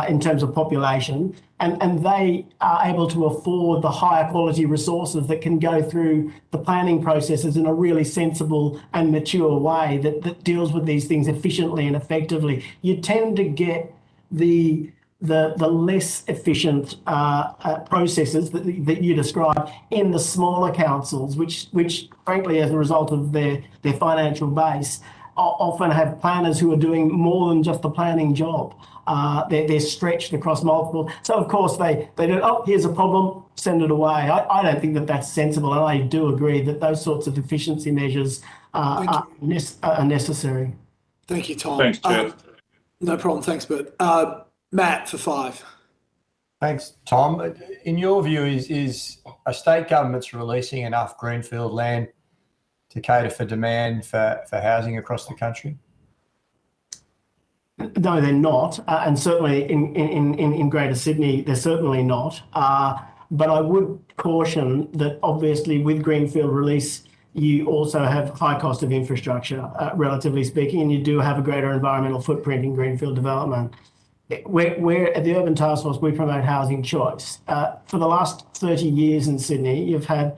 in terms of population, and they are able to afford the higher quality resources that can go through the planning processes in a really sensible and mature way that deals with these things efficiently and effectively. You tend to get the less efficient processes that you describe in the smaller councils, which frankly, as a result of their financial base, often have planners who are doing more than just the planning job. They're stretched across multiple. So of course they do, oh, here's a problem, send it away. I don't think that that's sensible, and I do agree that those sorts of efficiency measures are necessary. Thank you, Tom. Thanks, Chair. No problem. Thanks, Bert. Matt, for 5. Thanks, Tom. In your view, is a state government's releasing enough greenfield land to cater for demand for housing across the country? No, they're not, and certainly in Greater Sydney, they're certainly not. But I would caution that obviously with greenfield release, you also have high cost of infrastructure, relatively speaking, and you do have a greater environmental footprint in greenfield development. We're at the Urban Task Force, we promote housing choice. For the last 30 years in Sydney, you've had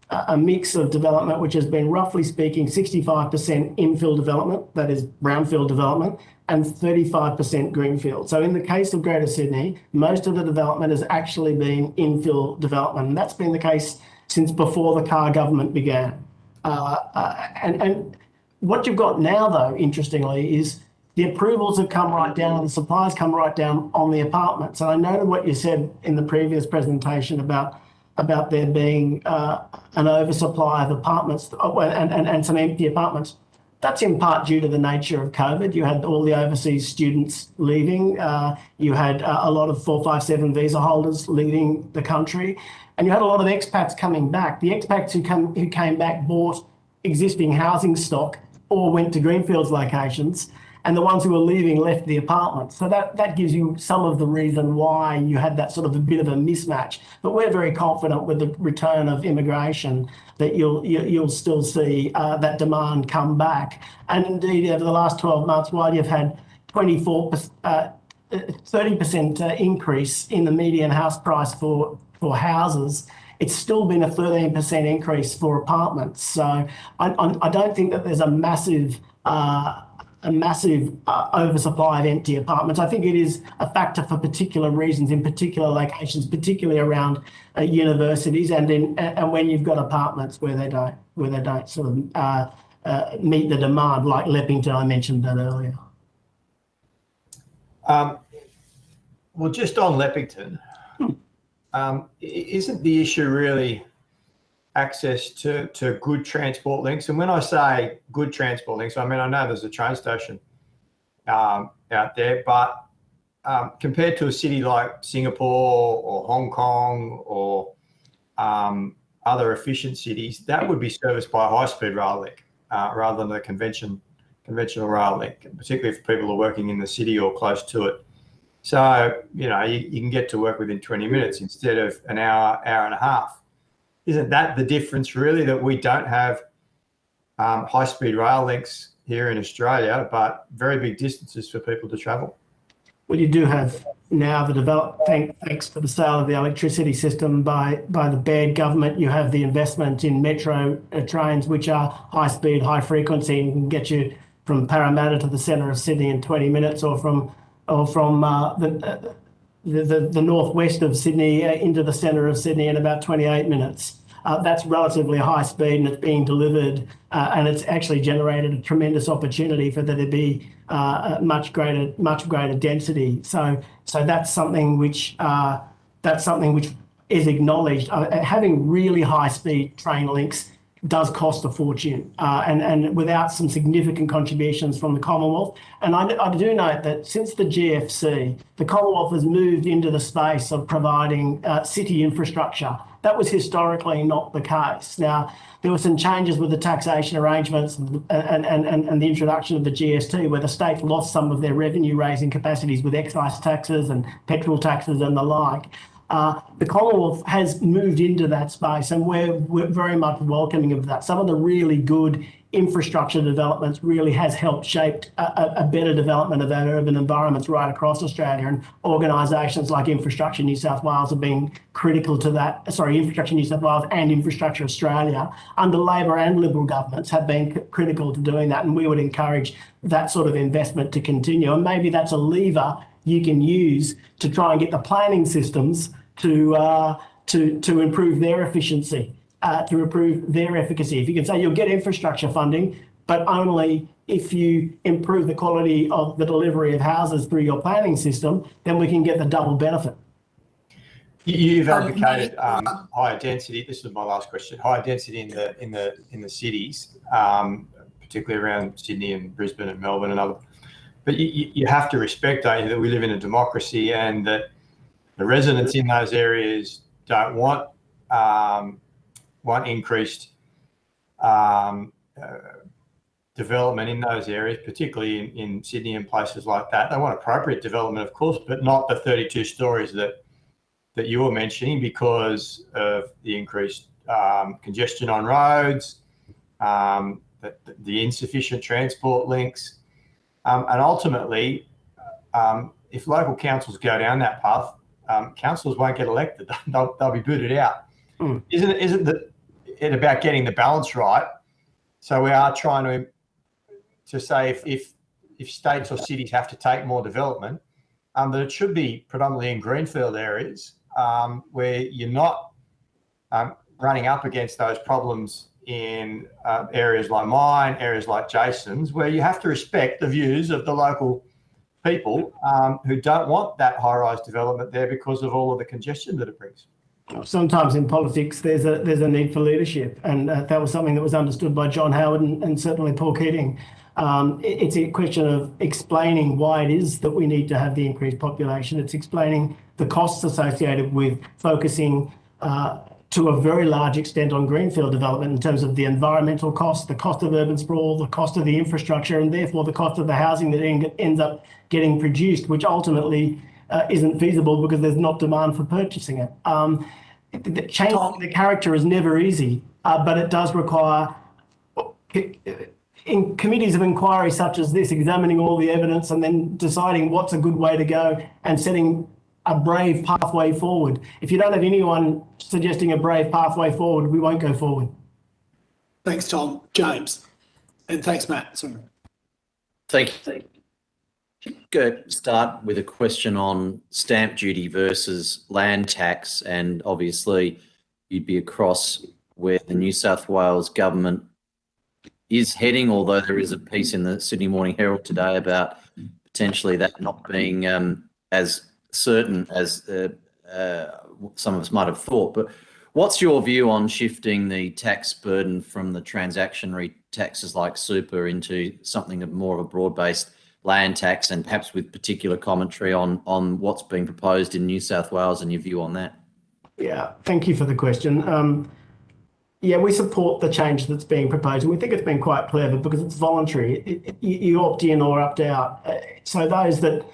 a mix of development, which has been roughly speaking 65% infill development, that is brownfield development, and 35% greenfield. So in the case of Greater Sydney, most of the development has actually been infill development, and that's been the case since before the Carr government began. And what you've got now, though, interestingly, is the approvals have come right down and the supplies come right down on the apartments. And I noted what you said in the previous presentation about there being an oversupply of apartments and some empty apartments. That's in part due to the nature of COVID. You had all the overseas students leaving. You had a lot of 457 visa holders leaving the country. And you had a lot of expats coming back. The expats who came back bought existing housing stock or went to greenfields locations, and the ones who were leaving left the apartments. So that gives you some of the reason why you had that sort of a bit of a mismatch. But we're very confident with the return of immigration that you'll still see that demand come back. And indeed, over the last 12 months, while you've had 30% increase in the median house price for houses, it's still been a 13% increase for apartments. So I don't think that there's a massive oversupply of empty apartments. I think it is a factor for particular reasons in particular locations, particularly around universities and when you've got apartments where they don't sort of meet the demand, like Leppington. I mentioned that earlier. Well, just on Leppington, isn't the issue really access to good transport links? And when I say good transport links, I mean, I know there's a train station out there, but compared to a city like Singapore or Hong Kong or other efficient cities, that would be serviced by a high-speed rail link rather than a conventional rail link, particularly for people who are working in the city or close to it. So, you know, you can get to work within 20 minutes instead of an hour and a half. Isn't that the difference, really, that we don't have high-speed rail links here in Australia, but very big distances for people to travel? Well, you do have now thanks to the sale of the electricity system by the Baird government, you have the investment in metro trains, which are high-speed, high-frequency, and can get you from Parramatta to the centre of Sydney in 20 minutes, or from or from the northwest of Sydney into the centre of Sydney in about 28 minutes. That's relatively high speed, and it's being delivered, and it's actually generated a tremendous opportunity for there to be much greater density. So that's something which is acknowledged. Having really high speed train links does cost a fortune, and without some significant contributions from the Commonwealth. And I do note that since the GFC, the Commonwealth has moved into the space of providing city infrastructure. That was historically not the case. Now, there were some changes with the taxation arrangements and the introduction of the GST, where the state lost some of their revenue raising capacities with excise taxes and petrol taxes and the like. The Commonwealth has moved into that space, and we're very much welcoming of that. Some of the really good infrastructure developments really has helped shape a better development of our urban environments right across Australia, and organisations like Infrastructure New South Wales have been critical to that. Sorry, Infrastructure New South Wales and Infrastructure Australia under Labor and Liberal governments have been critical to doing that, and we would encourage that sort of investment to continue. And maybe that's a lever you can use to try and get the planning systems to improve their efficiency, to improve their efficacy. If you can say you'll get infrastructure funding, but only if you improve the quality of the delivery of houses through your planning system, then we can get the double benefit. You've advocated higher density. This is my last question. Higher density in the cities, particularly around Sydney and Brisbane and Melbourne and other. But you have to respect, don't you, that we live in a democracy, and that the residents in those areas don't want increased development in those areas, particularly in Sydney and places like that. They want appropriate development, of course, but not the 32 stories that you were mentioning because of the increased congestion on roads, the insufficient transport links, and ultimately, if local councils go down that path, councillors won't get elected. They'll be booted out. Isn't it about getting the balance right? So we are trying to say if states or cities have to take more development, that it should be predominantly in greenfield areas where you're not running up against those problems in areas like mine, areas like Jason's, where you have to respect the views of the local people who don't want that high-rise development there because of all of the congestion that it brings. Sometimes in politics, there's a need for leadership, and that was something that was understood by John Howard and certainly Paul Keating. It's a question of explaining why it is that we need to have the increased population. It's explaining the costs associated with focusing to a very large extent on greenfield development in terms of the environmental cost, the cost of urban sprawl, the cost of the infrastructure, and therefore the cost of the housing that ends up getting produced, which ultimately isn't feasible because there's not demand for purchasing it. Changing the character is never easy, but it does require, in committees of inquiry such as this, examining all the evidence and then deciding what's a good way to go and setting a brave pathway forward. If you don't have anyone suggesting a brave pathway forward, we won't go forward. Thanks, Tom. James. And thanks, Matt. Sorry. Thank you. Go start with a question on stamp duty versus land tax, and obviously you'd be across where the New South Wales government is heading, although there is a piece in the Sydney Morning Herald today about potentially that not being as certain as some of us might have thought. But what's your view on shifting the tax burden from the transactionary taxes like super into something of more of a broad-based land tax, and perhaps with particular commentary on what's being proposed in New South Wales and your view on that? Yeah, thank you for the question. Yeah, we support the change that's being proposed, and we think it's been quite clever because it's voluntary. You opt in or opt out. So those that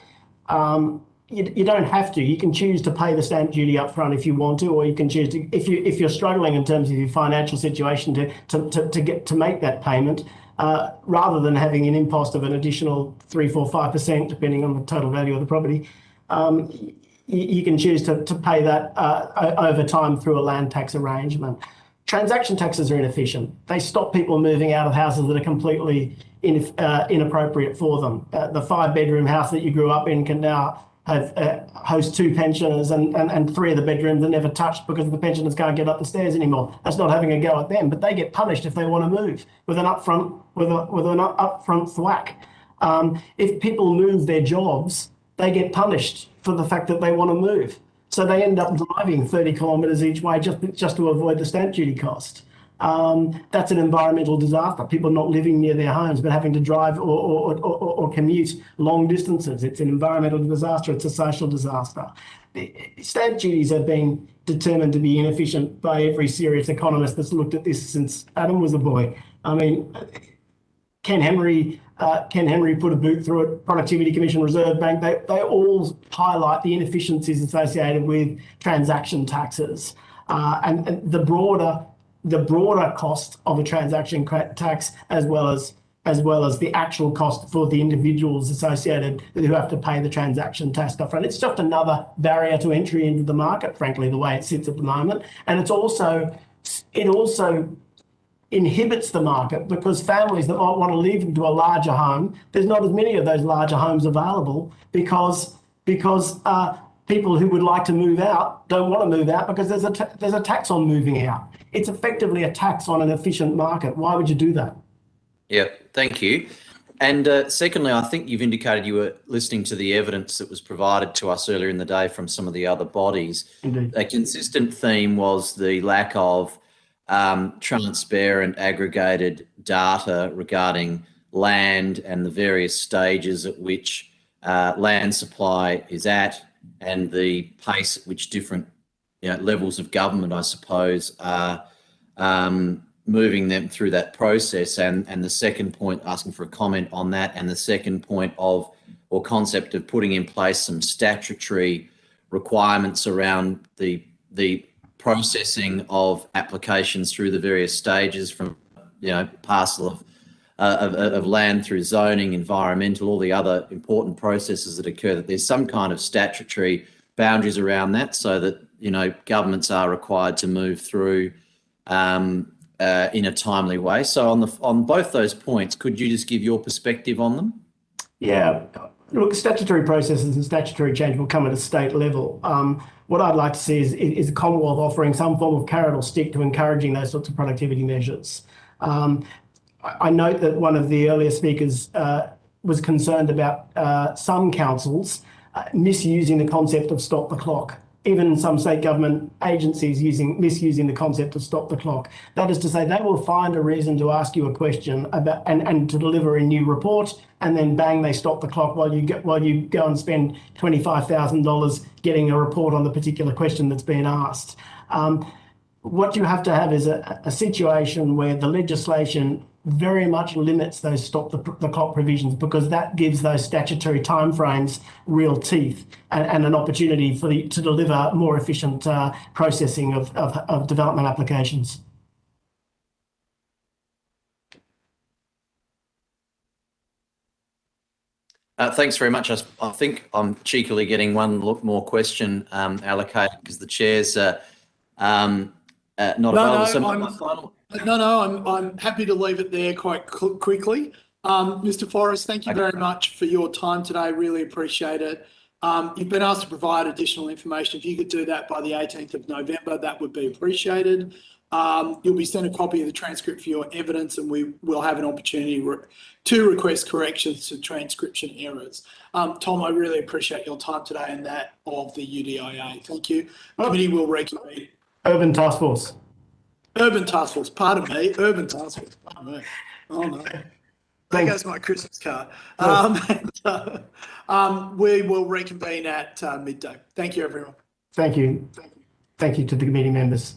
you don't have to. You can choose to pay the stamp duty up front if you want to, or you can choose to, if you're struggling in terms of your financial situation to make that payment, rather than having an impost of an additional 3, 4, 5%, depending on the total value of the property. You can choose to pay that over time through a land tax arrangement. transaction taxes are inefficient. They stop people moving out of houses that are completely inappropriate for them. The 5-bedroom house that you grew up in can now host 2 pensioners, and 3 of the bedrooms are never touched because the pensioners can't get up the stairs anymore. That's not having a go at them, but they get punished if they want to move with an upfront thwack. If people move their jobs, they get punished for the fact that they want to move. So they end up driving 30 kilometres each way just to avoid the stamp duty cost. That's an environmental disaster. People not living near their homes but having to drive or commute long distances. It's an environmental disaster. It's a social disaster. Stamp duties have been determined to be inefficient by every serious economist that's looked at this since Adam was a boy. I mean, Ken Henry put a boot through it, Productivity Commission, Reserve Bank, they all highlight the inefficiencies associated with transaction taxes. And the broader cost of a transaction tax, as well as the actual cost for the individuals associated who have to pay the transaction tax upfront. It's just another barrier to entry into the market, frankly, the way it sits at the moment. And it also inhibits the market, because families that might want to live into a larger home, there's not as many of those larger homes available because people who would like to move out don't want to move out because there's a tax on moving out. It's effectively a tax on an efficient market. Why would you do that? Yeah, thank you. And secondly, I think you've indicated you were listening to the evidence that was provided to us earlier in the day from some of the other bodies. Indeed. A consistent theme was the lack of transparent, aggregated data regarding land and the various stages at which land supply is at, and the pace at which different levels of government, I suppose, are moving them through that process. And the second point, asking for a comment on that, and the second point or concept of putting in place some statutory requirements around the processing of applications through the various stages, from parcel of land through zoning, environmental, all the other important processes that occur, that there's some kind of statutory boundaries around that, so that governments are required to move through in a timely way. So on both those points, could you just give your perspective on them? Yeah, look, statutory processes and statutory change will come at a state level. What I'd like to see is the Commonwealth offering some form of carrot or stick to encouraging those sorts of productivity measures. I note that one of the earlier speakers was concerned about some councils misusing the concept of stop the clock. Even some state government agencies misusing the concept of stop the clock. That is to say, they will find a reason to ask you a question about and to deliver a new report, and then bang, they stop the clock while you go and spend $25,000 getting a report on the particular question that's been asked. What you have to have is a situation where the legislation very much limits those stop the clock provisions, because that gives those statutory timeframes real teeth and an opportunity to deliver more efficient processing of development applications. Thanks very much. I think I'm cheekily getting one more question allocated because the chair's not available. I'm happy to leave it there quite quickly. Mr. Forrest, thank you very much for your time today. Really appreciate it. You've been asked to provide additional information. If you could do that by the 18th of November, that would be appreciated. You'll be sent a copy of the transcript for your evidence, and we will have an opportunity to request corrections to transcription errors. Tom, I really appreciate your time today and that of the UDIA. Thank you. Committee will reconvene. Urban Task Force. Urban Task Force, pardon me. Urban Task Force, pardon me. Oh no. There goes my Christmas card. We will reconvene at midday. Thank you, everyone. Thank you. Thank you to the committee members.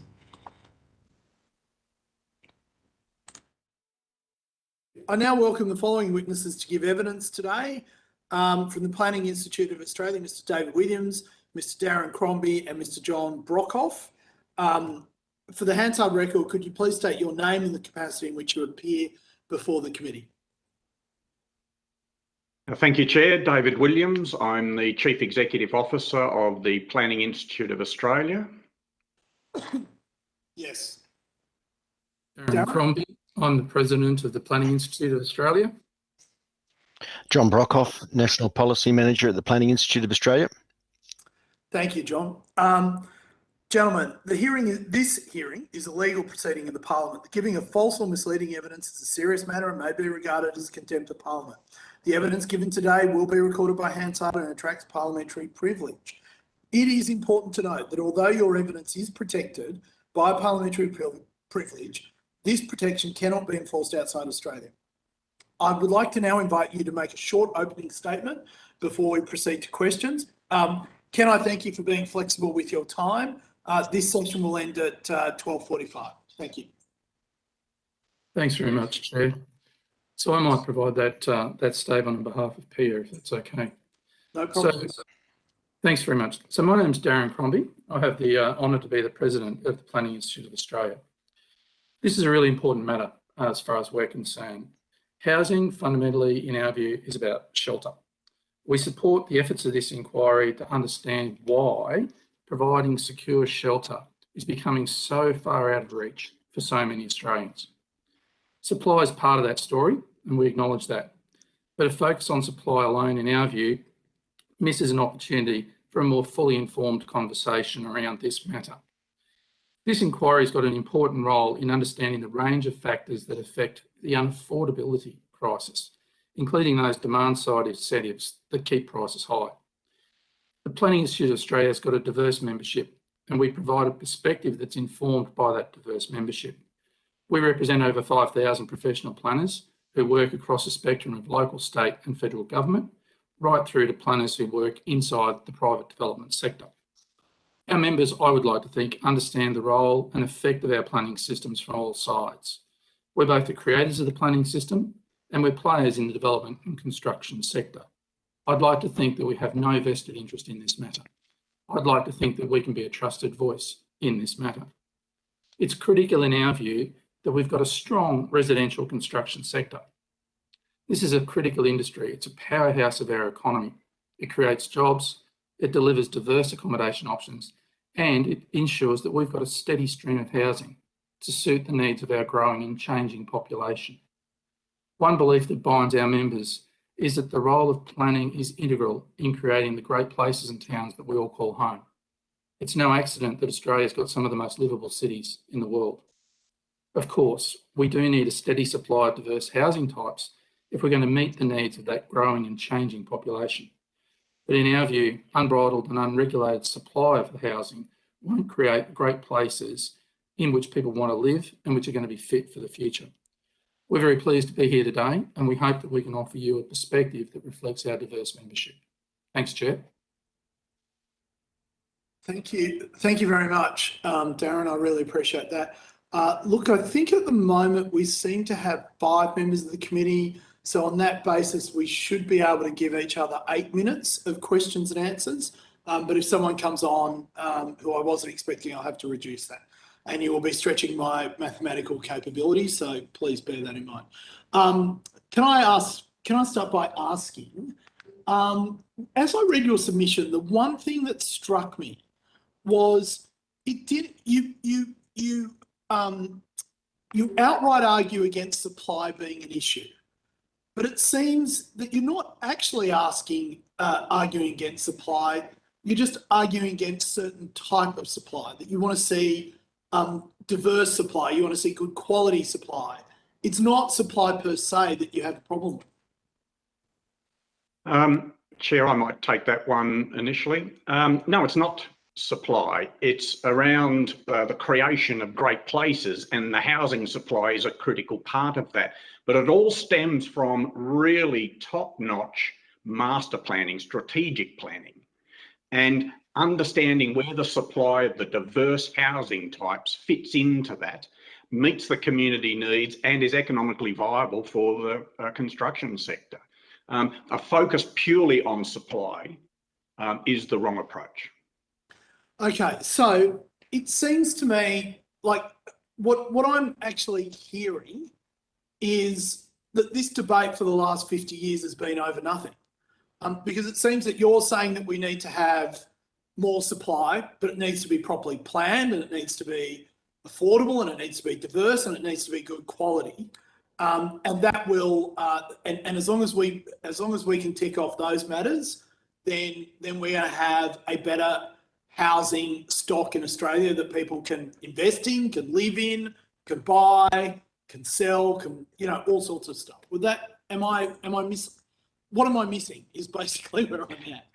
I now welcome the following witnesses to give evidence today. From the Planning Institute of Australia, Mr. David Williams, Mr. Darren Crombie, and Mr. John Brockhoff. For the Hansard record, could you please state your name and the capacity in which you appear before the committee? Thank you, Chair. David Williams. I'm the Chief Executive Officer of the Planning Institute of Australia. Yes. Darren? Crombie. I'm the president of the Planning Institute of Australia. John Brockhoff, National Policy Manager at the Planning Institute of Australia. Thank you, John. Gentlemen, this hearing is a legal proceeding in the Parliament. The giving of false or misleading evidence is a serious matter and may be regarded as contempt of Parliament. The evidence given today will be recorded by Hansard and attracts parliamentary privilege. It is important to note that although your evidence is protected by parliamentary privilege, this protection cannot be enforced outside Australia. I would like to now invite you to make a short opening statement before we proceed to questions. Can I thank you for being flexible with your time? This session will end at 12:45. Thank you. Thanks very much, Chair. So I might provide that statement on behalf of Pia, if that's okay. No problem. So, thanks very much. So my name's Darren Crombie. I have the honour to be the president of the Planning Institute of Australia. This is a really important matter as far as we're concerned. Housing, fundamentally, in our view, is about shelter. We support the efforts of this inquiry to understand why providing secure shelter is becoming so far out of reach for so many Australians. Supply is part of that story, and we acknowledge that. But a focus on supply alone, in our view, misses an opportunity for a more fully informed conversation around this matter. This inquiry has got an important role in understanding the range of factors that affect the unaffordability crisis, including those demand-side incentives that keep prices high. The Planning Institute of Australia has got a diverse membership, and we provide a perspective that's informed by that diverse membership. We represent over 5,000 professional planners who work across a spectrum of local, state and federal government, right through to planners who work inside the private development sector. Our members, I would like to think, understand the role and effect of our planning systems from all sides. We're both the creators of the planning system and we're players in the development and construction sector. I'd like to think that we have no vested interest in this matter. I'd like to think that we can be a trusted voice in this matter. It's critical in our view that we've got a strong residential construction sector. This is a critical industry. It's a powerhouse of our economy. It creates jobs, it delivers diverse accommodation options, and it ensures that we've got a steady stream of housing to suit the needs of our growing and changing population. One belief that binds our members is that the role of planning is integral in creating the great places and towns that we all call home. It's no accident that Australia's got some of the most livable cities in the world. Of course, we do need a steady supply of diverse housing types if we're going to meet the needs of that growing and changing population. But in our view, unbridled and unregulated supply of the housing won't create great places in which people want to live and which are going to be fit for the future. We're very pleased to be here today, and we hope that we can offer you a perspective that reflects our diverse membership. Thanks, Chair. Thank you. Thank you very much, Darren. I really appreciate that. Look, I think at the moment we seem to have 5 members of the committee. So on that basis, we should be able to give each other 8 minutes of questions and answers. But if someone comes on who I wasn't expecting, I'll have to reduce that. And you will be stretching my mathematical capabilities, so please bear that in mind. Can I start by asking, as I read your submission, the one thing that struck me was you outright argue against supply being an issue, but it seems that you're not actually arguing against supply. You're just arguing against certain type of supply, that you want to see diverse supply, you want to see good quality supply. It's not supply per se that you have a problem with. Chair, I might take that one initially. No, it's not supply. It's around the creation of great places, and the housing supply is a critical part of that. But it all stems from really top-notch master planning, strategic planning, and understanding where the supply of the diverse housing types fits into that, meets the community needs, and is economically viable for the construction sector. A focus purely on supply is the wrong approach. Okay, so it seems to me like what I'm actually hearing is that this debate for the last 50 years has been over nothing. Because it seems that you're saying that we need to have more supply, but it needs to be properly planned and it needs to be affordable, and it needs to be diverse, and it needs to be good quality. And that will, and as long as we can tick off those matters, then we're going to have a better housing stock in Australia that people can invest in, can live in, can buy, can sell, can, all sorts of stuff. With that, what am I missing is basically where I'm at.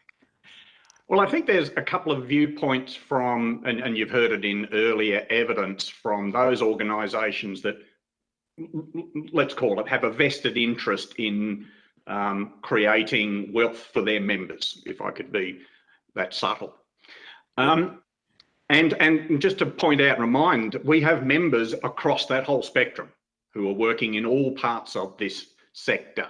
Well, I think there's a couple of viewpoints from, and you've heard it in earlier evidence from those organisations that, let's call it, have a vested interest in creating wealth for their members, if I could be that subtle. And just to point out and remind, we have members across that whole spectrum who are working in all parts of this sector.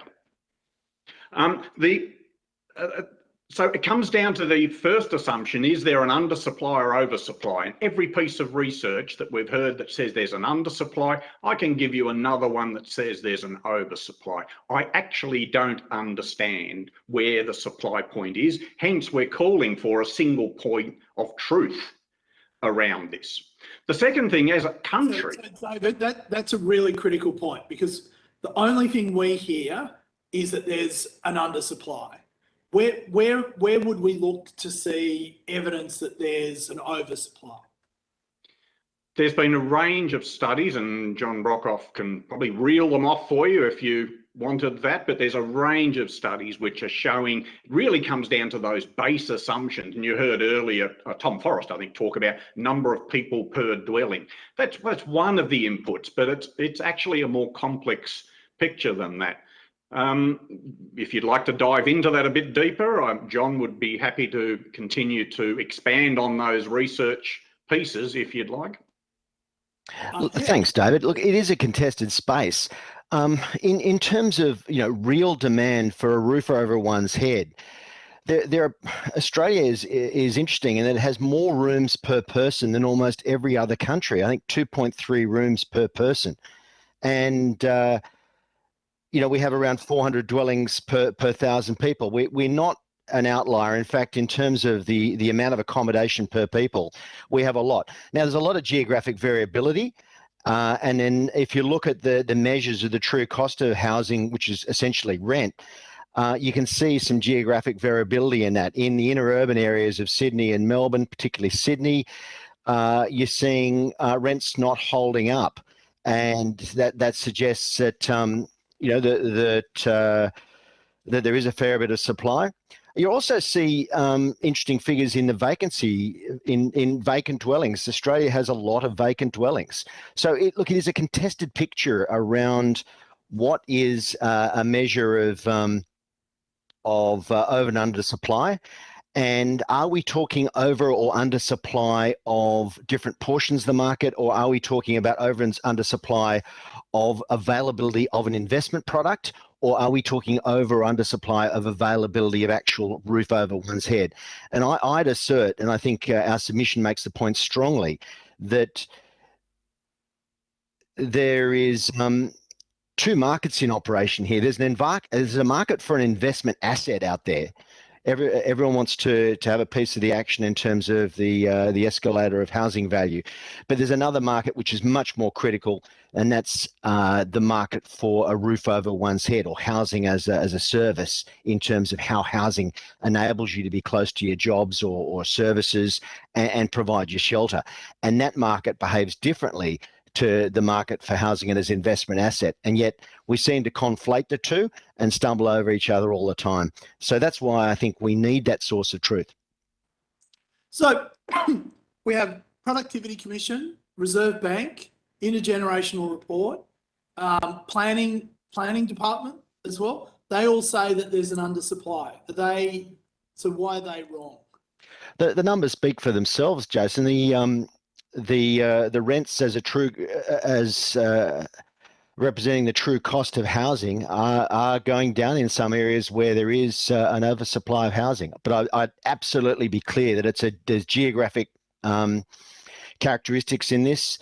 So it comes down to the first assumption: is there an undersupply or oversupply? And every piece of research that we've heard that says there's an undersupply, I can give you another one that says there's an oversupply. I actually don't understand where the supply point is. Hence, we're calling for a single point of truth around this. The second thing, as a country... So David, that's a really critical point, because the only thing we hear is that there's an undersupply. Where would we look to see evidence that there's an oversupply? There's been a range of studies, and John Brockhoff can probably reel them off for you if you wanted that, but there's a range of studies which are showing, it really comes down to those base assumptions. And you heard earlier Tom Forrest, I think, talk about number of people per dwelling. That's one of the inputs, but it's actually a more complex picture than that. If you'd like to dive into that a bit deeper, John would be happy to continue to expand on those research pieces if you'd like. Thanks, David. Look, it is a contested space. In terms of real demand for a roof over one's head, Australia is interesting in that it has more rooms per person than almost every other country. I think 2.3 rooms per person, and we have around 400 dwellings per 1,000 people. We're not an outlier. In fact, in terms of the amount of accommodation per people, we have a lot. Now, there's a lot of geographic variability. And then if you look at the measures of the true cost of housing, which is essentially rent, you can see some geographic variability in that. In the inner urban areas of Sydney and Melbourne, particularly Sydney, you're seeing rents not holding up. And that suggests that, that there is a fair bit of supply. You also see interesting figures in the vacancy in vacant dwellings. Australia has a lot of vacant dwellings. So it is a contested picture around what is a measure of over and under supply. And are we talking over or under supply of different portions of the market, or are we talking about over and under supply of availability of an investment product, or are we talking over or under supply of availability of actual roof over one's head? And I'd assert, and I think our submission makes the point strongly, that there is two markets in operation here. There's a market for an investment asset out there. Everyone wants to have a piece of the action in terms of the escalator of housing value, but there's another market which is much more critical, and that's the market for a roof over one's head, or housing as a service, in terms of how housing enables you to be close to your jobs or services and provide you shelter. And that market behaves differently to the market for housing and as investment asset. And yet we seem to conflate the two and stumble over each other all the time. So that's why I think we need that source of truth. So we have Productivity Commission, Reserve Bank, Intergenerational Report, Planning Department as well. They all say that there's an undersupply. So why are they wrong? The numbers speak for themselves, Jason. The rents as representing the true cost of housing are going down in some areas where there is an oversupply of housing. But I'd absolutely be clear that there's geographic characteristics in this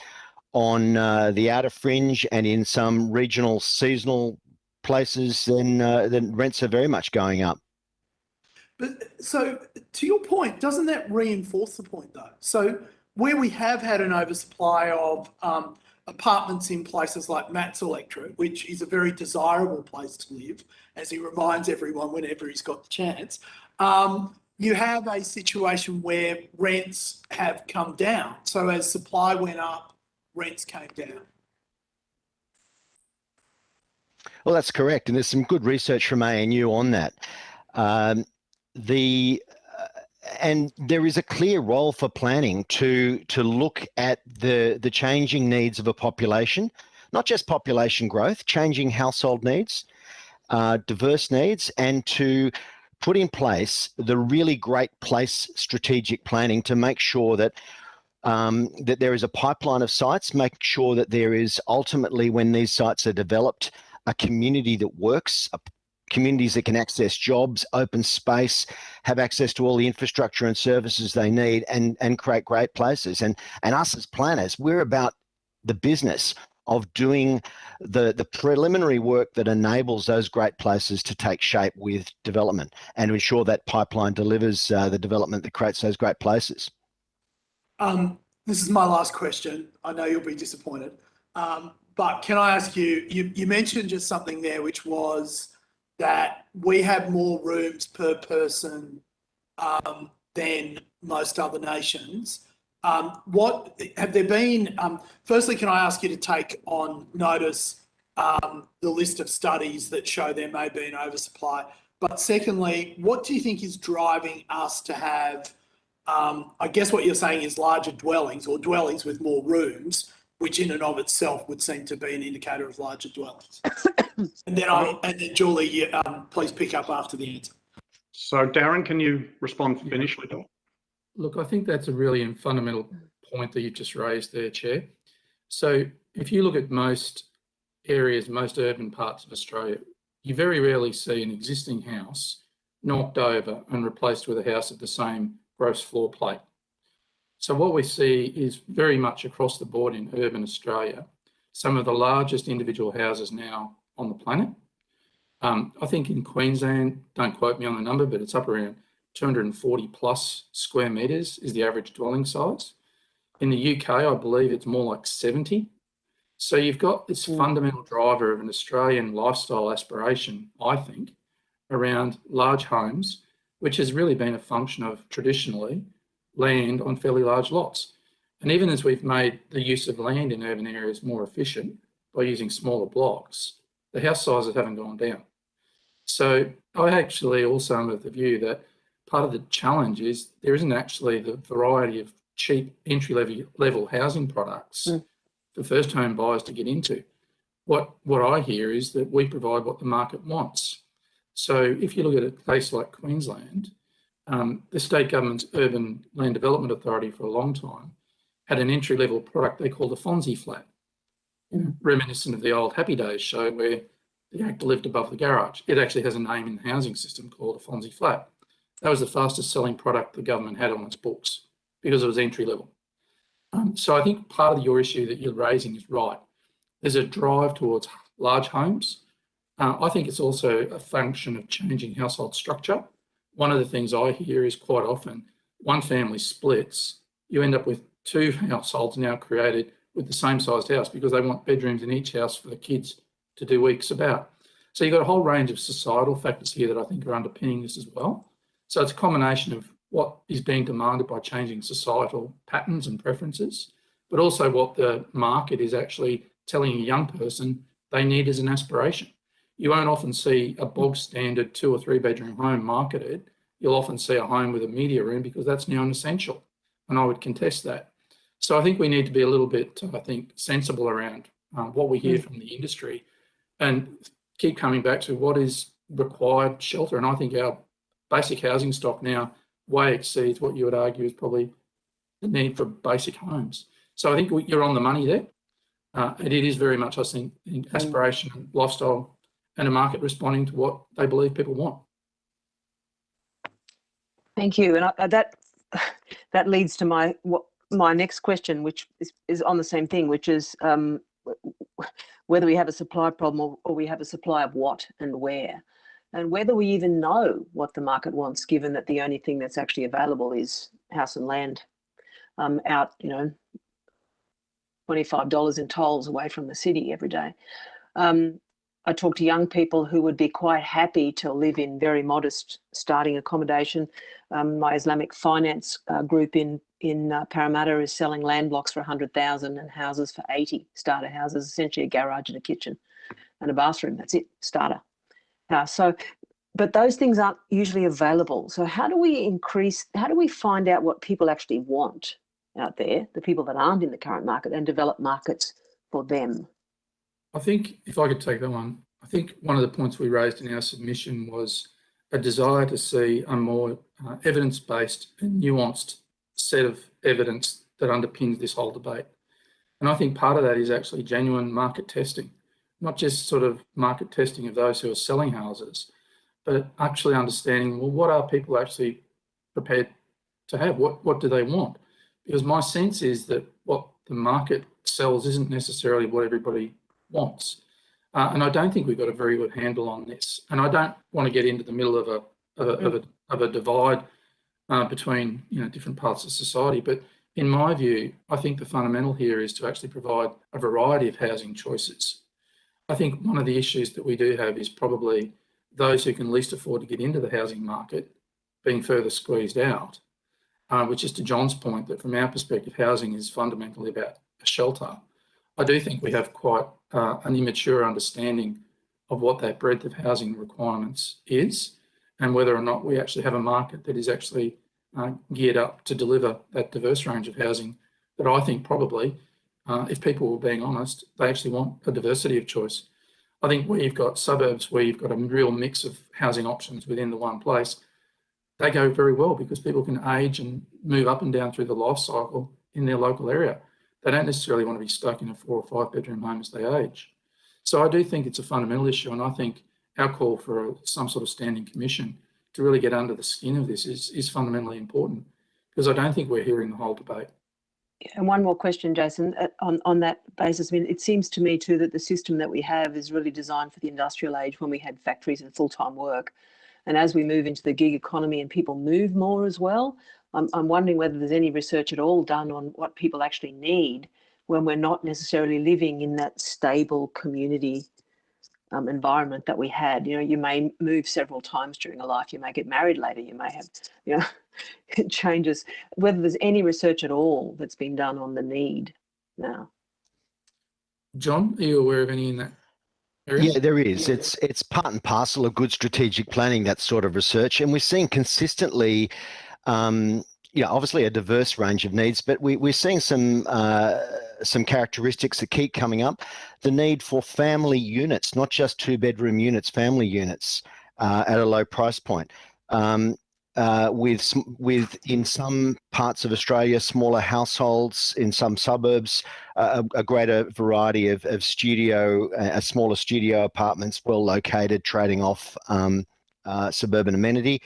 on the outer fringe, and in some regional seasonal places, then rents are very much going up. But so to your point, doesn't that reinforce the point though? So where we have had an oversupply of apartments in places like Matt's electorate, which is a very desirable place to live, as he reminds everyone whenever he's got the chance, you have a situation where rents have come down. So as supply went up, rents came down. Well, that's correct, and there's some good research from ANU on that. And there is a clear role for planning to look at the changing needs of a population, not just population growth, changing household needs, diverse needs, and to put in place the really great place strategic planning to make sure that that there is a pipeline of sites, make sure that there is ultimately, when these sites are developed, a community that works, communities that can access jobs, open space, have access to all the infrastructure and services they need, and create great places. And us as planners, we're about the business of doing the preliminary work that enables those great places to take shape with development and to ensure that pipeline delivers the development that creates those great places. This is my last question. I know you'll be disappointed. But can I ask you, you mentioned just something there, which was that we have more rooms per person than most other nations. What have there been? Firstly, can I ask you to take on notice the list of studies that show there may be an oversupply? But secondly, what do you think is driving us to have, I guess what you're saying is larger dwellings or dwellings with more rooms, which in and of itself would seem to be an indicator of larger dwellings. And then Julie, please pick up after the answer. So Darren, can you respond initially? Look, I think that's a really fundamental point that you just raised there, Chair. So if you look at most areas, most urban parts of Australia, you very rarely see an existing house knocked over and replaced with a house at the same gross floor plate. So what we see is very much across the board in urban Australia, some of the largest individual houses now on the planet. I think in Queensland, don't quote me on the number, but it's up around 240 plus square metres is the average dwelling size. In the UK, I believe it's more like 70. So you've got this fundamental driver of an Australian lifestyle aspiration, I think, around large homes, which has really been a function of traditionally land on fairly large lots. And even as we've made the use of land in urban areas more efficient by using smaller blocks, the house sizes haven't gone down. So I actually also am of the view that part of the challenge is there isn't actually the variety of cheap entry-level housing products for first home buyers to get into. What I hear is that we provide what the market wants. So if you look at a place like Queensland, the state government's Urban Land Development Authority for a long time had an entry-level product they called a Fonzie flat, reminiscent of the old Happy Days show where the actor lived above the garage. It actually has a name in the housing system called a Fonzie flat. That was the fastest selling product the government had on its books because it was entry-level. So I think part of your issue that you're raising is right. There's a drive towards large homes. I think it's also a function of changing household structure. One of the things I hear is quite often one family splits, you end up with two households now created with the same sized house because they want bedrooms in each house for the kids to do weeks about. So you've got a whole range of societal factors here that I think are underpinning this as well. So it's a combination of what is being demanded by changing societal patterns and preferences, but also what the market is actually telling a young person they need as an aspiration. You won't often see a bog standard 2 or 3 bedroom home marketed. You'll often see a home with a media room because that's now an essential. And I would contest that. So I think we need to be a little bit, I think, sensible around what we hear from the industry and keep coming back to what is required shelter. And I think our basic housing stock now way exceeds what you would argue is probably the need for basic homes. So I think you're on the money there. And it is very much, I think, aspiration, lifestyle, and a market responding to what they believe people want. Thank you. And that leads to my next question, which is on the same thing, which is whether we have a supply problem or we have a supply of what and where, and whether we even know what the market wants, given that the only thing that's actually available is house and land. out, you know, $25 in tolls away from the city every day. I talk to young people who would be quite happy to live in very modest starting accommodation. My Islamic finance group in Parramatta is selling land blocks for 100,000 and houses for 80, starter houses, essentially a garage and a kitchen and a bathroom. That's it, starter house. But those things aren't usually available. So how do we find out what people actually want out there, the people that aren't in the current market, and develop markets for them? I think if I could take that one, I think one of the points we raised in our submission was a desire to see a more evidence-based and nuanced set of evidence that underpins this whole debate. And I think part of that is actually genuine market testing, not just sort of market testing of those who are selling houses, but actually understanding, well, what are people actually prepared to have? What do they want? Because my sense is that what the market sells isn't necessarily what everybody wants. And I don't think we've got a very good handle on this. And I don't want to get into the middle of a divide between, you know, different parts of society. But in my view, I think the fundamental here is to actually provide a variety of housing choices. I think one of the issues that we do have is probably those who can least afford to get into the housing market being further squeezed out, which is to John's point that from our perspective, housing is fundamentally about a shelter. I do think we have quite an immature understanding of what that breadth of housing requirements is and whether or not we actually have a market that is actually geared up to deliver that diverse range of housing that I think probably, if people were being honest, they actually want a diversity of choice. I think where you've got suburbs where you've got a real mix of housing options within the one place, they go very well because people can age and move up and down through the life cycle in their local area. They don't necessarily want to be stuck in a 4 or 5 bedroom home as they age. So I do think it's a fundamental issue, and I think our call for some sort of standing commission to really get under the skin of this is fundamentally important, because I don't think we're hearing the whole debate. And one more question, Jason, on that basis. I mean, it seems to me too that the system that we have is really designed for the industrial age when we had factories and full-time work. And as we move into the gig economy and people move more as well, I'm wondering whether there's any research at all done on what people actually need when we're not necessarily living in that stable community environment that we had. You know, you may move several times during a life, you may get married later, you may have, you know, it changes. Whether there's any research at all that's been done on the need now. John, are you aware of any in that area? Yeah, there is. It's part and parcel of good strategic planning, that sort of research. And we're seeing consistently, obviously a diverse range of needs, but we're seeing some characteristics that keep coming up. The need for family units, not just 2-bedroom units, family units at a low price point. With in some parts of Australia, smaller households, in some suburbs, a greater variety of smaller studio apartments, well located, trading off suburban amenity.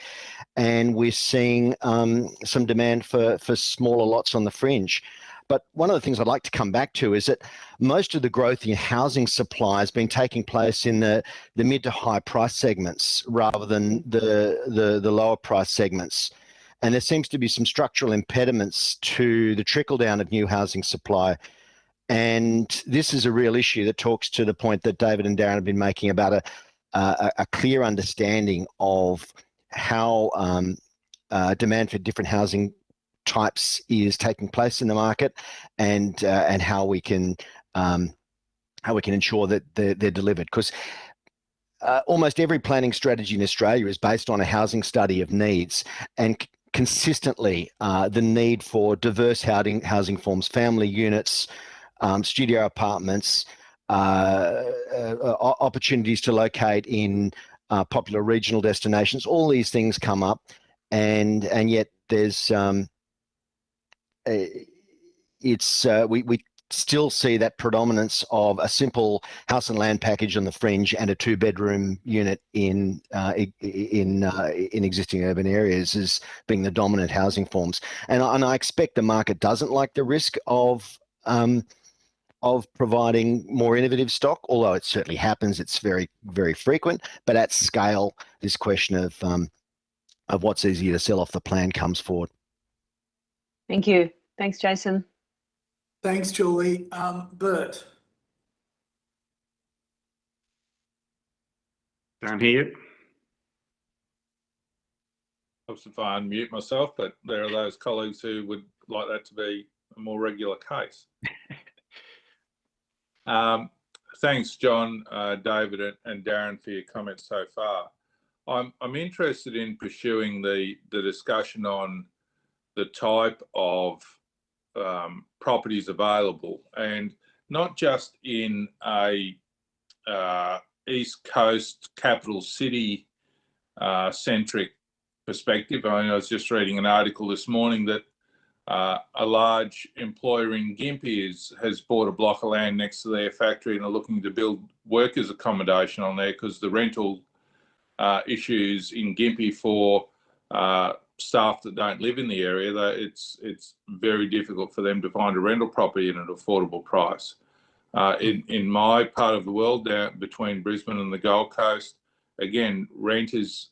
And we're seeing some demand for smaller lots on the fringe. But one of the things I'd like to come back to is that most of the growth in housing supply has been taking place in the mid to high price segments rather than the lower price segments. And there seems to be some structural impediments to the trickle down of new housing supply. And this is a real issue that talks to the point that David and Darren have been making about a clear understanding of how demand for different housing types is taking place in the market, and how we can ensure that they're delivered. Because almost every planning strategy in Australia is based on a housing study of needs, and consistently the need for diverse housing forms, family units, studio apartments, opportunities to locate in popular regional destinations. All these things come up, and yet there's we still see that predominance of a simple house and land package on the fringe and a 2-bedroom unit in existing urban areas as being the dominant housing forms. And I expect the market doesn't like the risk of providing more innovative stock, although it certainly happens. It's very, very frequent. But at scale, this question of what's easier to sell off the plan comes forward. Thank you. Thanks, Jason. Thanks, Julie. Bert. Don't hear you. Helps if I unmute myself, but there are those colleagues who would like that to be a more regular case. Thanks, John, David, and Darren for your comments so far. I'm interested in pursuing the discussion on the type of properties available, and not just in a East Coast capital city centric perspective. I was just reading an article this morning that a large employer in Gympie has bought a block of land next to their factory and are looking to build workers' accommodation on there because the rental issues in Gympie for staff that don't live in the area, it's very difficult for them to find a rental property at an affordable price. In my part of the world, down between Brisbane and the Gold Coast, again, rent is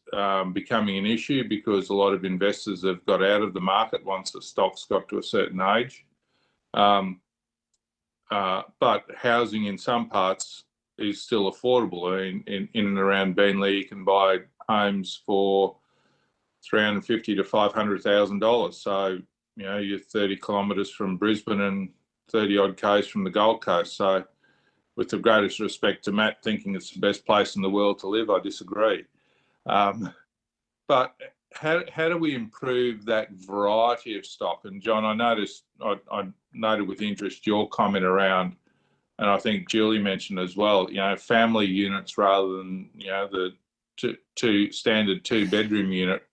becoming an issue because a lot of investors have got out of the market once the stock's got to a certain age. But housing in some parts is still affordable. In and around Beenleigh, you can buy homes for $350,000 to $500,000. So, you know, you're 30 kilometres from Brisbane and 30 odd k's from the Gold Coast. So, with the greatest respect to Matt thinking it's the best place in the world to live, I disagree. But how do we improve that variety of stock? And John, I noted with interest your comment around, and I think Julie mentioned as well, you know, family units rather than, you know, the two standard 2-bedroom unit.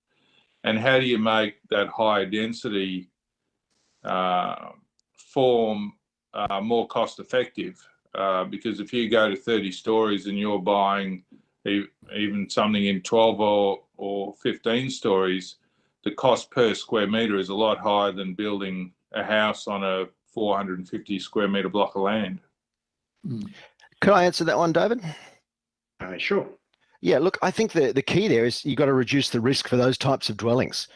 And how do you make that higher density form more cost effective? Because if you go to 30 stories and you're buying even something in 12 or 15 stories, the cost per square metre is a lot higher than building a house on a 450 square metre block of land. Could I answer that one, David? Sure. Yeah, look, I think the key there is you've got to reduce the risk for those types of dwellings.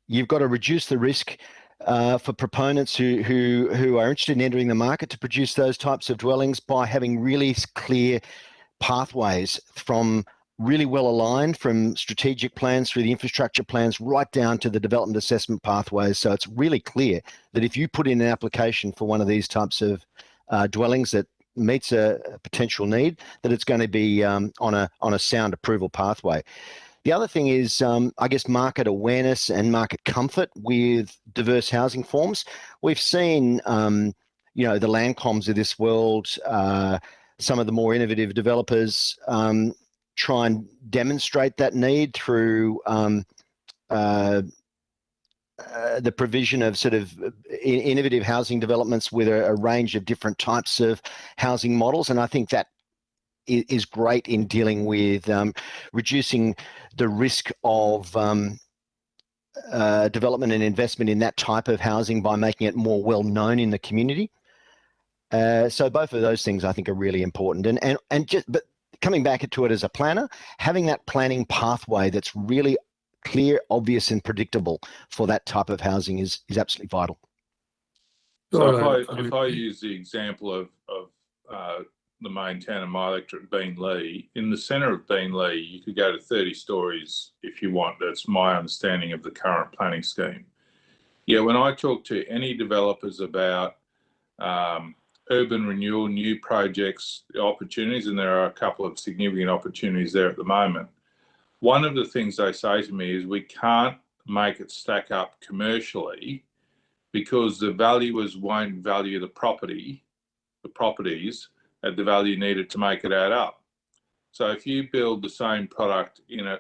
You've got to reduce the risk for proponents who are interested in entering the market to produce those types of dwellings by having really clear pathways from really well aligned from strategic plans through the infrastructure plans right down to the development assessment pathways. So it's really clear that if you put in an application for one of these types of dwellings that meets a potential need, that it's going to be on a sound approval pathway. The other thing is, I guess, market awareness and market comfort with diverse housing forms. We've seen, you know, the Landcoms of this world, some of the more innovative developers try and demonstrate that need through the provision of sort of innovative housing developments with a range of different types of housing models. And I think that is great in dealing with reducing the risk of development and investment in that type of housing by making it more well known in the community. So both of those things I think are really important. But coming back to it as a planner, having that planning pathway that's really clear, obvious, and predictable for that type of housing is absolutely vital. So if I use the example of the main town of my electorate, Beenleigh, in the centre of Beenleigh, you could go to 30 stories if you want. That's my understanding of the current planning scheme. Yeah, when I talk to any developers about urban renewal, new projects, opportunities, and there are a couple of significant opportunities there at the moment, one of the things they say to me is we can't make it stack up commercially because the valuers won't value the properties at the value needed to make it add up. So if you build the same product in a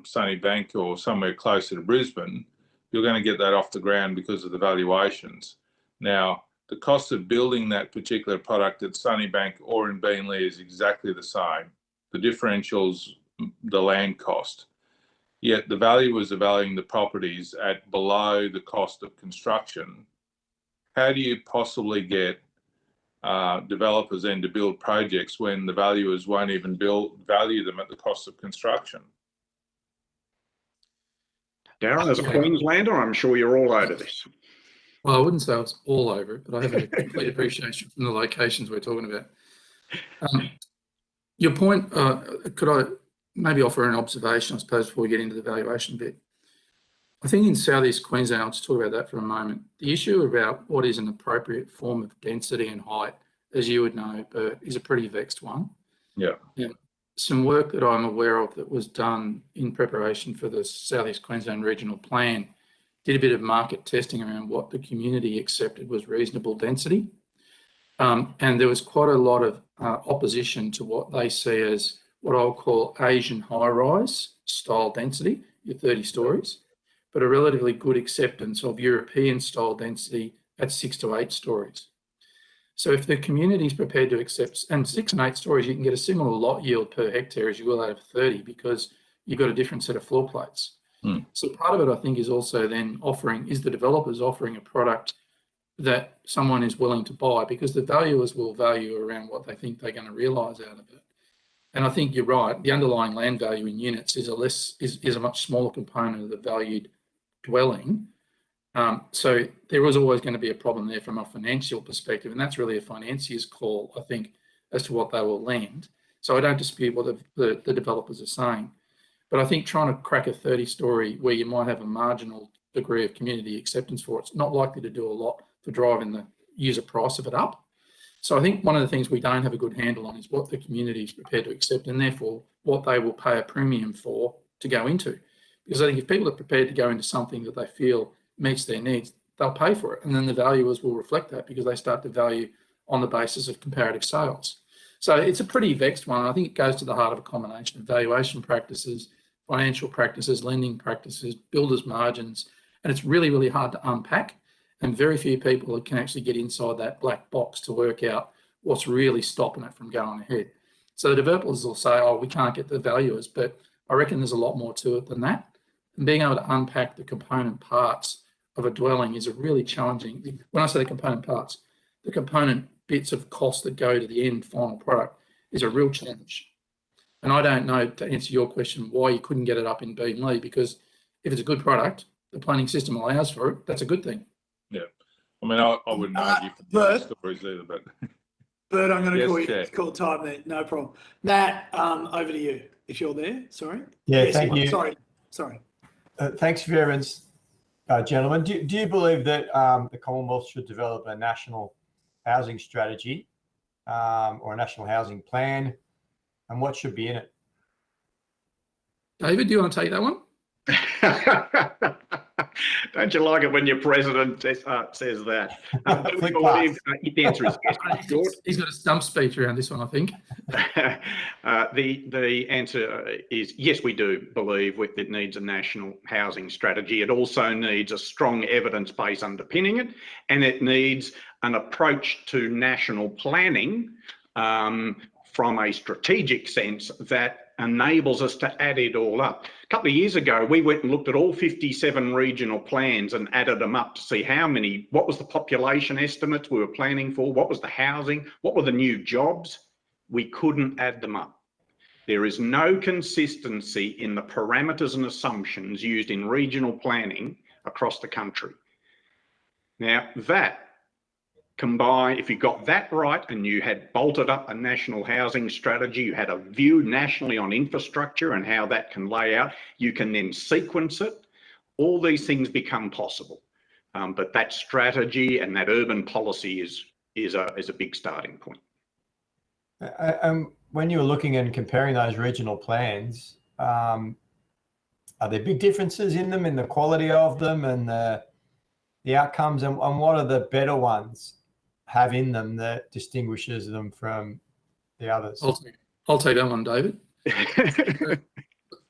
Sunnybank or somewhere closer to Brisbane, you're going to get that off the ground because of the valuations. Now, the cost of building that particular product at Sunnybank or in Beenleigh is exactly the same. The differential's the land cost. Yet the valuers are valuing the properties at below the cost of construction. How do you possibly get developers then to build projects when the valuers won't even value them at the cost of construction? Darren, as a Queenslander, I'm sure you're all over this. Well, I wouldn't say I was all over it, but I have a complete appreciation from the locations we're talking about. Your point, could I maybe offer an observation, I suppose, before we get into the valuation bit? I think in Southeast Queensland, I'll just talk about that for a moment. The issue about what is an appropriate form of density and height, as you would know, Bert, is a pretty vexed one. Yeah. Some work that I'm aware of that was done in preparation for the Southeast Queensland Regional Plan did a bit of market testing around what the community accepted was reasonable density. And there was quite a lot of opposition to what they see as what I'll call Asian high-rise style density, your 30 stories, but a relatively good acceptance of European style density at 6 to 8 stories. So if the community is prepared to accept, and 6 and 8 stories, you can get a similar lot yield per hectare as you will out of 30 because you've got a different set of floor plates. So part of it, I think, is also then is the developers offering a product that someone is willing to buy, because the valuers will value around what they think they're going to realise out of it. And I think you're right, the underlying land value in units is a much smaller component of the valued dwelling. So there is always going to be a problem there from a financial perspective, and that's really a financier's call, I think, as to what they will lend. So I don't dispute what the developers are saying. But I think trying to crack a 30-storey where you might have a marginal degree of community acceptance for it's not likely to do a lot for driving the user price of it up. So I think one of the things we don't have a good handle on is what the community is prepared to accept, and therefore what they will pay a premium for to go into. Because I think if people are prepared to go into something that they feel meets their needs, they'll pay for it. And then the valuers will reflect that because they start to value on the basis of comparative sales. So it's a pretty vexed one. I think it goes to the heart of a combination of valuation practices, financial practices, lending practices, builders' margins, and it's really, really hard to unpack. And very few people can actually get inside that black box to work out what's really stopping it from going ahead. So the developers will say, oh, we can't get the valuers, but I reckon there's a lot more to it than that. And being able to unpack the component parts of a dwelling is a really challenging. When I say the component parts, the component bits of cost that go to the end final product is a real challenge. And I don't know, to answer your question, why you couldn't get it up in Beenleigh, because if it's a good product, the planning system allows for it, that's a good thing. Yeah. I mean, I wouldn't argue for the stories either, but... Bert, I'm going to Yes, call time there, no problem. Matt, over to you, if you're there, sorry. Yeah, yes, thank you. Sorry. Thanks for your answers, gentlemen. Do you believe that the Commonwealth should develop a national housing strategy or a national housing plan, and what should be in it? David, do you want to take that one? Don't you like it when your president says that? The answer is yes. He's got a stump speech around this one, I think. The answer is yes, we do believe it needs a national housing strategy. It also needs a strong evidence base underpinning it, and it needs an approach to national planning from a strategic sense that enables us to add it all up. A couple of years ago, we went and looked at all 57 regional plans and added them up to see what was the population estimates we were planning for, what was the housing, what were the new jobs. We couldn't add them up. There is no consistency in the parameters and assumptions used in regional planning across the country. Now, that combined, if you got that right and you had bolted up a national housing strategy, you had a view nationally on infrastructure and how that can lay out, you can then sequence it. All these things become possible. But that strategy and that urban policy is a big starting point. When you were looking and comparing those regional plans, are there big differences in them, in the quality of them and the outcomes, and what are the better ones have in them that distinguishes them from the others? I'll take that one, David.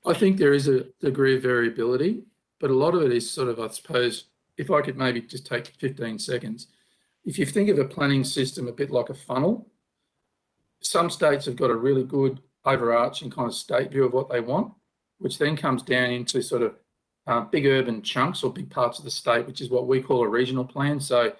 I think there is a degree of variability, but a lot of it is sort of, I suppose, if I could maybe just take 15 seconds. If you think of a planning system a bit like a funnel, some states have got a really good overarching kind of state view of what they want, which then comes down into sort of big urban chunks or big parts of the state, which is what we call a regional plan. So,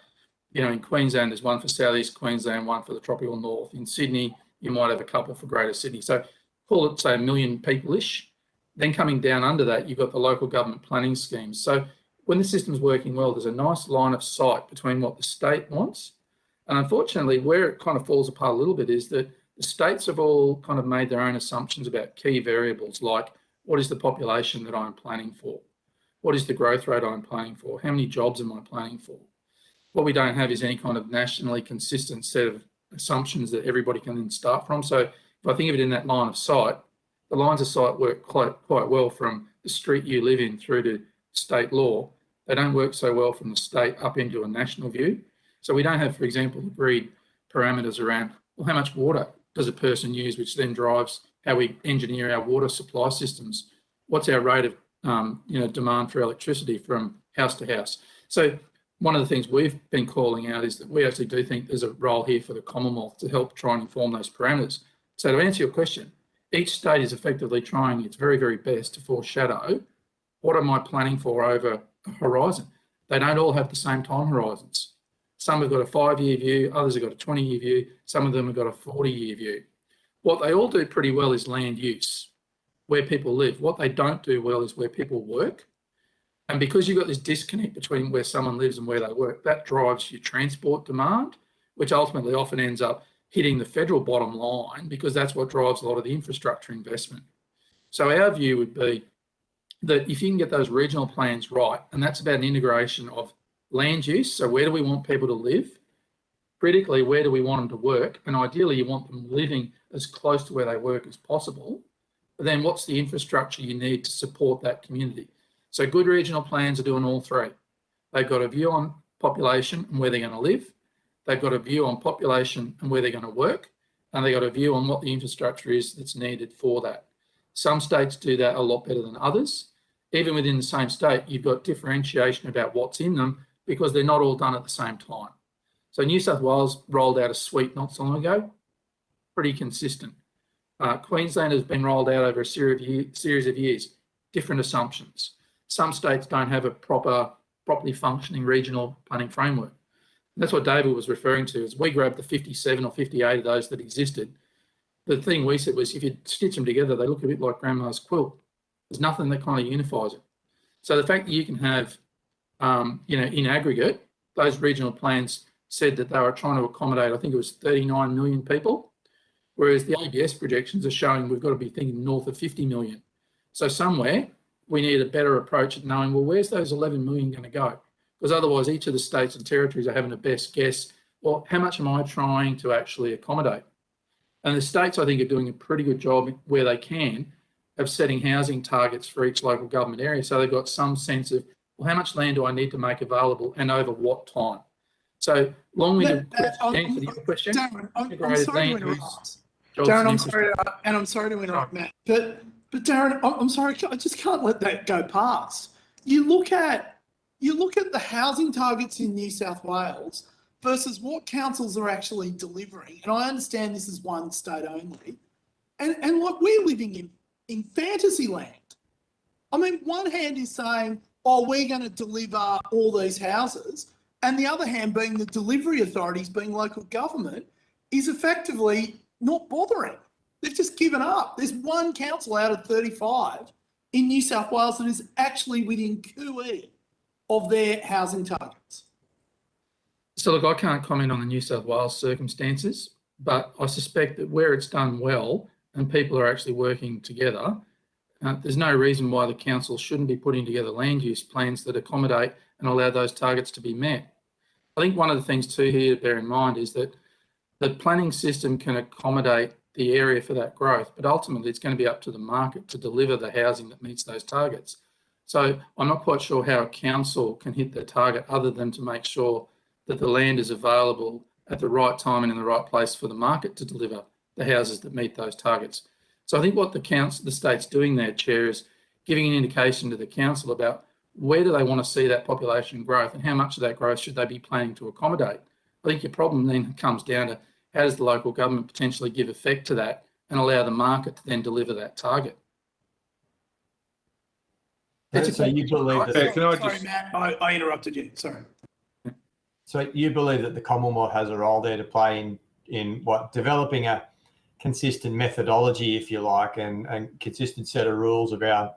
you know, in Queensland, there's one for Southeast Queensland, one for the Tropical North. In Sydney, you might have a couple for Greater Sydney. So call it, say, 1 million people-ish. Then coming down under that, you've got the local government planning schemes. So when the system's working well, there's a nice line of sight between what the state wants. And unfortunately, where it kind of falls apart a little bit is that the states have all kind of made their own assumptions about key variables, like what is the population that I'm planning for? What is the growth rate I'm planning for? How many jobs am I planning for? What we don't have is any kind of nationally consistent set of assumptions that everybody can then start from. So if I think of it in that line of sight, the lines of sight work quite well from the street you live in through to state law. They don't work so well from the state up into a national view. So we don't have, for example, agreed parameters around, well, how much water does a person use, which then drives how we engineer our water supply systems? What's our rate of demand for electricity from house to house? So one of the things we've been calling out is that we actually do think there's a role here for the Commonwealth to help try and inform those parameters. So to answer your question, each state is effectively trying its very, very best to foreshadow what am I planning for over a horizon. They don't all have the same time horizons. Some have got a 5-year view, others have got a 20-year view, some of them have got a 40-year view. What they all do pretty well is land use, where people live. What they don't do well is where people work. And because you've got this disconnect between where someone lives and where they work, that drives your transport demand, which ultimately often ends up hitting the federal bottom line, because that's what drives a lot of the infrastructure investment. So our view would be that if you can get those regional plans right, and that's about an integration of land use, so where do we want people to live? Critically, where do we want them to work? And ideally, you want them living as close to where they work as possible. But then what's the infrastructure you need to support that community? So good regional plans are doing all three. They've got a view on population and where they're going to live. They've got a view on population and where they're going to work. And they've got a view on what the infrastructure is that's needed for that. Some states do that a lot better than others. Even within the same state, you've got differentiation about what's in them because they're not all done at the same time. So New South Wales rolled out a suite not so long ago, pretty consistent. Queensland has been rolled out over a series of years, different assumptions. Some states don't have a properly functioning regional planning framework. And that's what David was referring to, is we grabbed the 57 or 58 of those that existed. The thing we said was, if you stitch them together, they look a bit like grandma's quilt. There's nothing that kind of unifies it. So the fact that you can have, in aggregate, those regional plans said that they were trying to accommodate, I think it was 39 million people, whereas the ABS projections are showing we've got to be thinking north of 50 million. So somewhere we need a better approach at knowing, well, where's those 11 million going to go? Because otherwise each of the states and territories are having a best guess, well, how much am I trying to actually accommodate? And the states, I think, are doing a pretty good job where they can of setting housing targets for each local government area. So they've got some sense of, well, how much land do I need to make available and over what time? So long-winded answer to your question. Darren, I'm sorry to interrupt. Darren, I'm sorry to interrupt, Matt. But Darren, I'm sorry, I just can't let that go past. You look at the housing targets in New South Wales versus what councils are actually delivering. And I understand this is one state only. And what we're living in fantasy land. I mean, one hand is saying, oh, we're going to deliver all these houses. And the other hand, being the delivery authorities, being local government, is effectively not bothering. They've just given up. There's one council out of 35 in New South Wales that is actually within cooee of their housing targets. So look, I can't comment on the New South Wales circumstances, but I suspect that where it's done well and people are actually working together, there's no reason why the council shouldn't be putting together land use plans that accommodate and allow those targets to be met. I think one of the things too here to bear in mind is that the planning system can accommodate the area for that growth, but ultimately it's going to be up to the market to deliver the housing that meets those targets. So I'm not quite sure how a council can hit their target other than to make sure that the land is available at the right time and in the right place for the market to deliver the houses that meet those targets. So I think what the state's doing there, Chair, is giving an indication to the council about where do they want to see that population growth and how much of that growth should they be planning to accommodate. I think your problem then comes down to how does the local government potentially give effect to that and allow the market to then deliver that target. So you believe that... Sorry, Matt, I interrupted you. Sorry. So you believe that the Commonwealth has a role there to play in what, developing a consistent methodology, if you like, and consistent set of rules about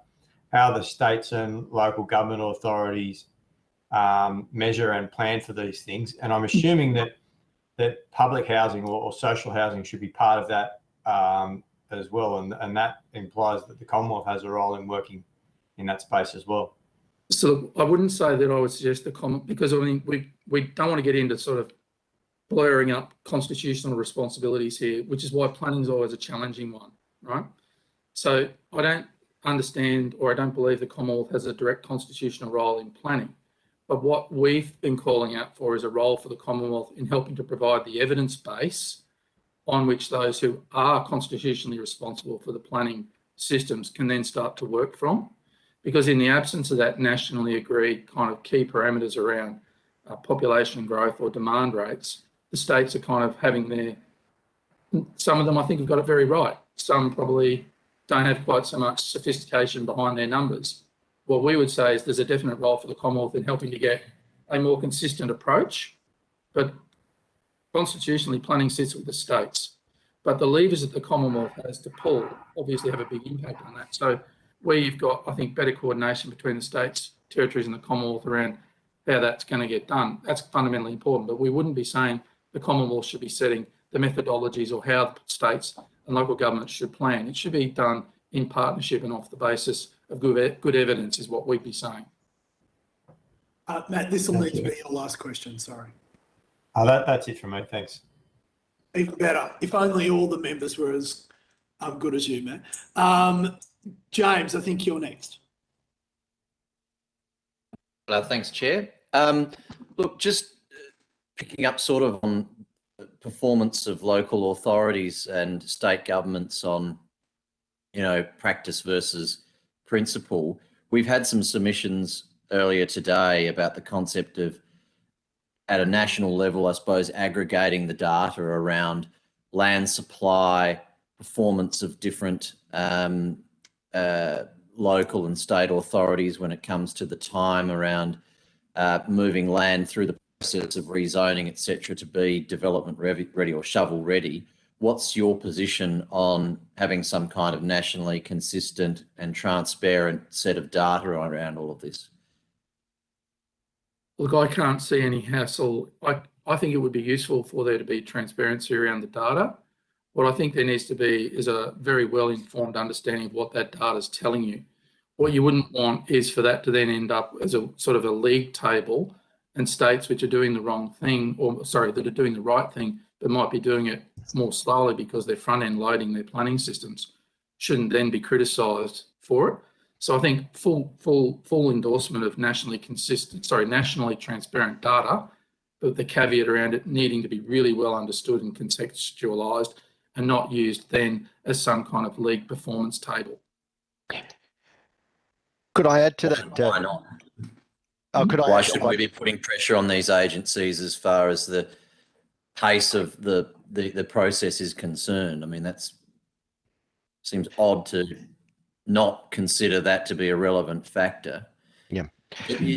how the states and local government authorities measure and plan for these things. And I'm assuming that public housing or social housing should be part of that as well. And that implies that the Commonwealth has a role in working in that space as well. So I wouldn't say that I would suggest the Commonwealth, because I mean, we don't want to get into sort of blurring up constitutional responsibilities here, which is why planning is always a challenging one, right? So I don't understand, or I don't believe the Commonwealth has a direct constitutional role in planning. But what we've been calling out for is a role for the Commonwealth in helping to provide the evidence base on which those who are constitutionally responsible for the planning systems can then start to work from. Because in the absence of that nationally agreed kind of key parameters around population growth or demand rates, the states are kind of having their, some of them I think have got it very right. Some probably don't have quite so much sophistication behind their numbers. What we would say is there's a definite role for the Commonwealth in helping to get a more consistent approach, but constitutionally planning sits with the states. But the levers that the Commonwealth has to pull obviously have a big impact on that. So where you've got, I think, better coordination between the states, territories and the Commonwealth around how that's going to get done, that's fundamentally important. But we wouldn't be saying the Commonwealth should be setting the methodologies or how states and local governments should plan. It should be done in partnership and off the basis of good evidence is what we'd be saying. Matt, this will need to be your last question, sorry. That's it from me, thanks. Even better. If only all the members were as good as you, Matt. James, I think you're next. Thanks, Chair. Look, just picking up sort of on performance of local authorities and state governments on, you know, practice versus principle. We've had some submissions earlier today about the concept of, at a national level, I suppose, aggregating the data around land supply, performance of different local and state authorities when it comes to the time around moving land through the process of rezoning, etc., to be development ready or shovel ready. What's your position on having some kind of nationally consistent and transparent set of data around all of this? Look, I can't see any hassle. I think it would be useful for there to be transparency around the data. What I think there needs to be is a very well-informed understanding of what that data is telling you. What you wouldn't want is for that to then end up as a sort of a league table, and states which are doing the wrong thing, or sorry, that are doing the right thing, but might be doing it more slowly because they're front-end loading their planning systems, shouldn't then be criticised for it. So I think full endorsement of nationally transparent data, but the caveat around it needing to be really well understood and contextualised, and not used then as some kind of league performance table. Could I add to that? Why not? Why shouldn't we be putting pressure on these agencies as far as the pace of the process is concerned? I mean, that seems odd to not consider that to be a relevant factor. Yeah.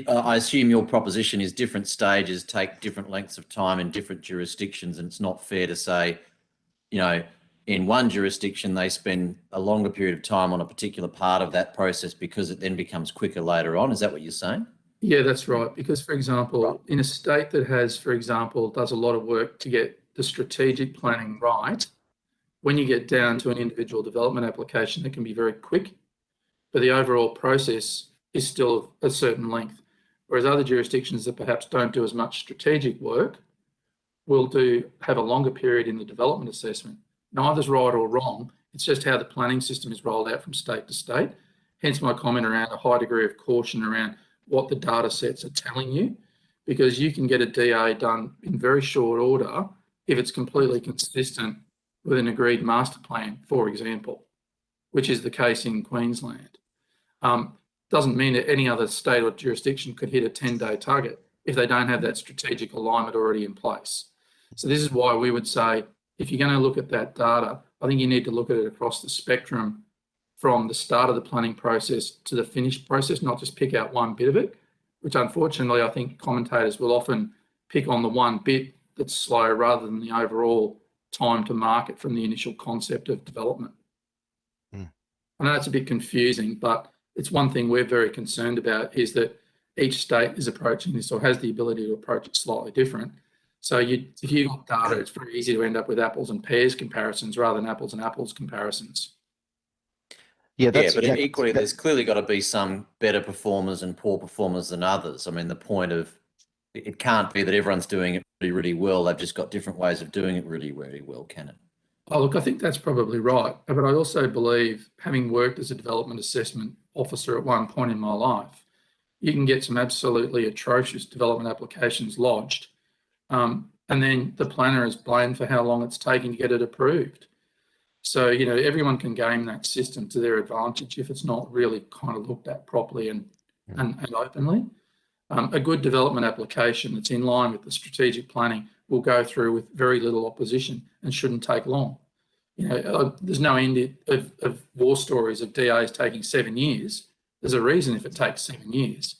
I assume your proposition is different stages take different lengths of time in different jurisdictions, and it's not fair to say, you know, in one jurisdiction they spend a longer period of time on a particular part of that process because it then becomes quicker later on. Is that what you're saying? Yeah, that's right. Because, for example, in a state that has, for example, does a lot of work to get the strategic planning right, when you get down to an individual development application, it can be very quick, but the overall process is still a certain length. Whereas other jurisdictions that perhaps don't do as much strategic work will have a longer period in the development assessment. Neither's right or wrong. It's just how the planning system is rolled out from state to state. Hence my comment around a high degree of caution around what the data sets are telling you, because you can get a DA done in very short order if it's completely consistent with an agreed master plan, for example, which is the case in Queensland. Doesn't mean that any other state or jurisdiction could hit a 10-day target if they don't have that strategic alignment already in place. So this is why we would say, if you're going to look at that data, I think you need to look at it across the spectrum from the start of the planning process to the finished process, not just pick out one bit of it, which unfortunately I think commentators will often pick on the one bit that's slow rather than the overall time to market from the initial concept of development. I know it's a bit confusing, but it's one thing we're very concerned about is that Each state is approaching this or has the ability to approach it slightly different. So if you've got data, it's very easy to end up with apples and pears comparisons rather than apples and apples comparisons. Yeah, but equally, there's clearly got to be some better performers and poor performers than others. I mean, the point of it can't be that everyone's doing it really, really well. They've just got different ways of doing it really, really well, can it? Oh, look, I think that's probably right. But I also believe, having worked as a development assessment officer at one point in my life, you can get some absolutely atrocious development applications lodged. And then the planner is blamed for how long it's taking to get it approved. So, everyone can game that system to their advantage if it's not really kind of looked at properly and openly. A good development application that's in line with the strategic planning will go through with very little opposition and shouldn't take long. There's no end of war stories of DAs taking 7 years. There's a reason if it takes 7 years.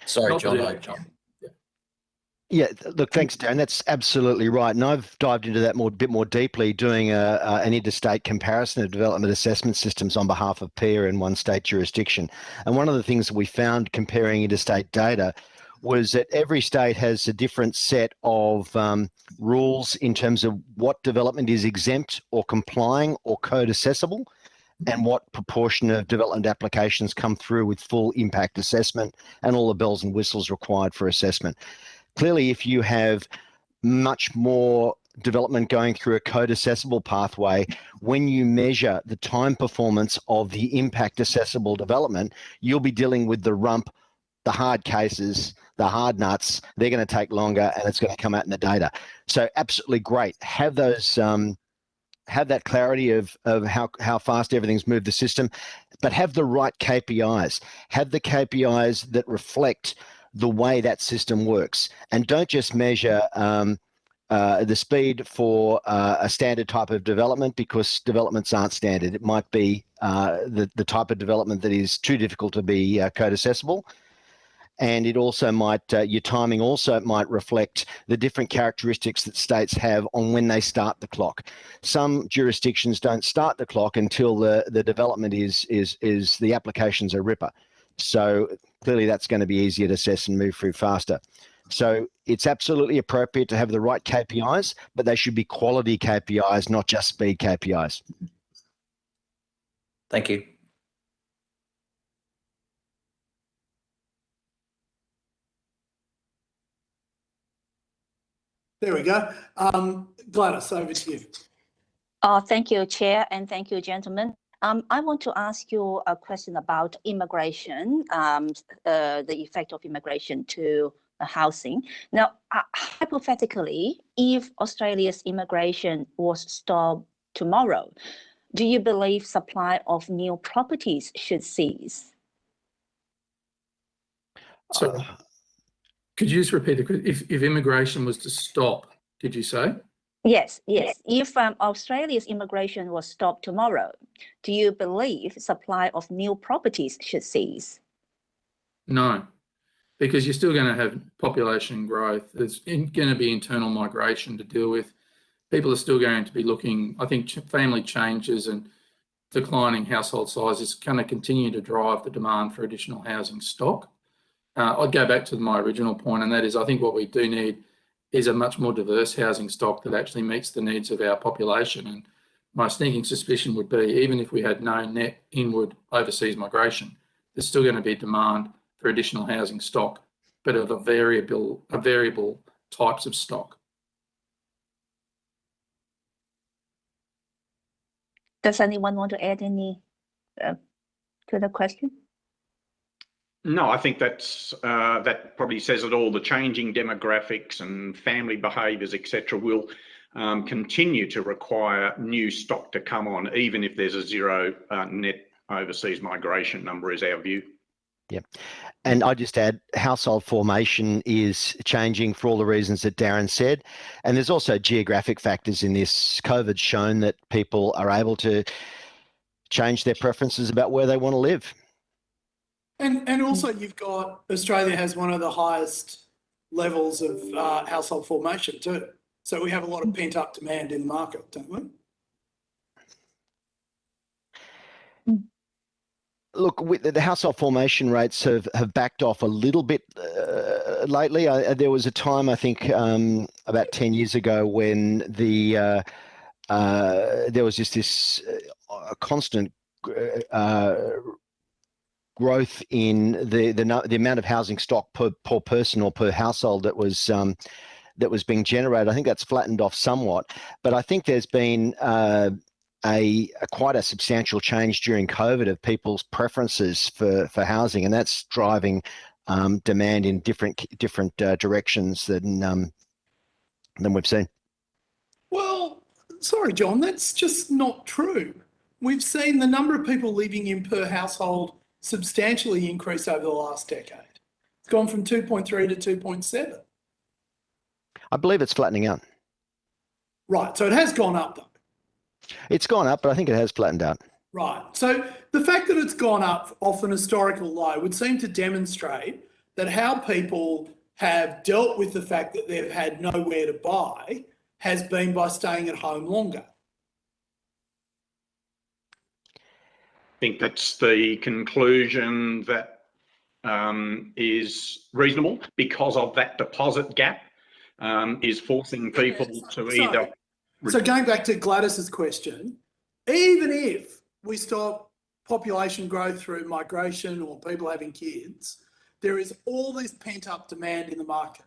Sorry, John. Yeah, look, thanks, Darren. That's absolutely right. And I've dived into that bit more deeply, doing an interstate comparison of development assessment systems on behalf of PIA in one state jurisdiction. And one of the things that we found comparing interstate data was that every state has a different set of rules in terms of what development is exempt or complying or code accessible, and what proportion of development applications come through with full impact assessment and all the bells and whistles required for assessment. Clearly, if you have much more development going through a code accessible pathway, when you measure the time performance of the impact accessible development, you'll be dealing with the rump, the hard cases, the hard nuts. They're going to take longer, and it's going to come out in the data. So absolutely great. Have those, have that clarity of how fast everything's moved the system, but have the right KPIs. Have the KPIs that reflect the way that system works, and don't just measure the speed for a standard type of development, because developments aren't standard. It might be the type of development that is too difficult to be code accessible. And it also might, your timing also might reflect the different characteristics that states have on when they start the clock. Some jurisdictions don't start the clock until the development is the applications are ripper. So clearly that's going to be easier to assess and move through faster. So it's absolutely appropriate to have the right KPIs, but they should be quality KPIs, not just speed KPIs. Thank you. There we go. Gladys, over to you. Thank you, Chair, and thank you, gentlemen. I want to ask you a question about immigration, the effect of immigration to housing. Now, hypothetically, if Australia's immigration was stopped tomorrow, do you believe supply of new properties should cease? So, could you just repeat the question? If immigration was to stop, did you say? Yes. If Australia's immigration was stopped tomorrow, do you believe supply of new properties should cease? No, because you're still going to have population growth. There's going to be internal migration to deal with. People are still going to be looking, I think family changes and declining household size is going to continue to drive the demand for additional housing stock. I'd go back to my original point, and that is I think what we do need is a much more diverse housing stock that actually meets the needs of our population. And my sneaking suspicion would be, even if we had no net inward overseas migration, there's still going to be demand for additional housing stock, but of a variable types of stock. Does anyone want to add any to the question? No, I think that probably says it all. The changing demographics and family behaviours, etc., will continue to require new stock to come on, even if there's a zero net overseas migration number, is our view. Yeah. And I just add, household formation is changing for all the reasons that Darren said. And there's also geographic factors in this. COVID's shown that people are able to change their preferences about where they want to live. And also you've got, Australia has one of the highest levels of household formation too. So we have a lot of pent up demand in the market, don't we? Look, with the household formation rates have backed off a little bit lately. There was a time, I think, about 10 years ago when there was just this constant growth in the amount of housing stock per person or per household that was being generated. I think that's flattened off somewhat, but I think there's been quite a substantial change during COVID of people's preferences for housing, and that's driving demand in different directions than we've seen. Well, sorry, John, that's just not true. We've seen the number of people living in per household substantially increase over the last decade. It's gone from 2.3 to 2.7. I believe it's flattening out. Right, so it has gone up though. It's gone up, but I think it has flattened out. Right, so the fact that it's gone up off an historical low would seem to demonstrate that how people have dealt with the fact that they've had nowhere to buy has been by staying at home longer. I think that's the conclusion that is reasonable because of that deposit gap is forcing people to either... So going back to Gladys's question, even if we stop population growth through migration or people having kids, there is all this pent-up demand in the market.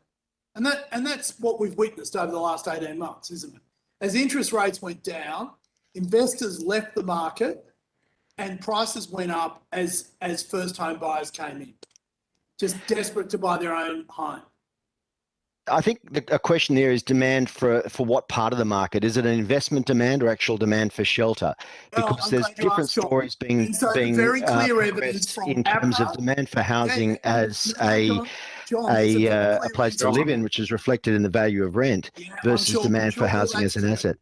And that's what we've witnessed over the last 18 months, isn't it? As interest rates went down, investors left the market and prices went up as first home buyers came in, just desperate to buy their own home. I think a question there is demand for what part of the market? Is it an investment demand or actual demand for shelter? Because there's different stories being very clear evidence from in terms of demand for housing as a place to live in, which is reflected in the value of rent, versus demand for housing as an asset.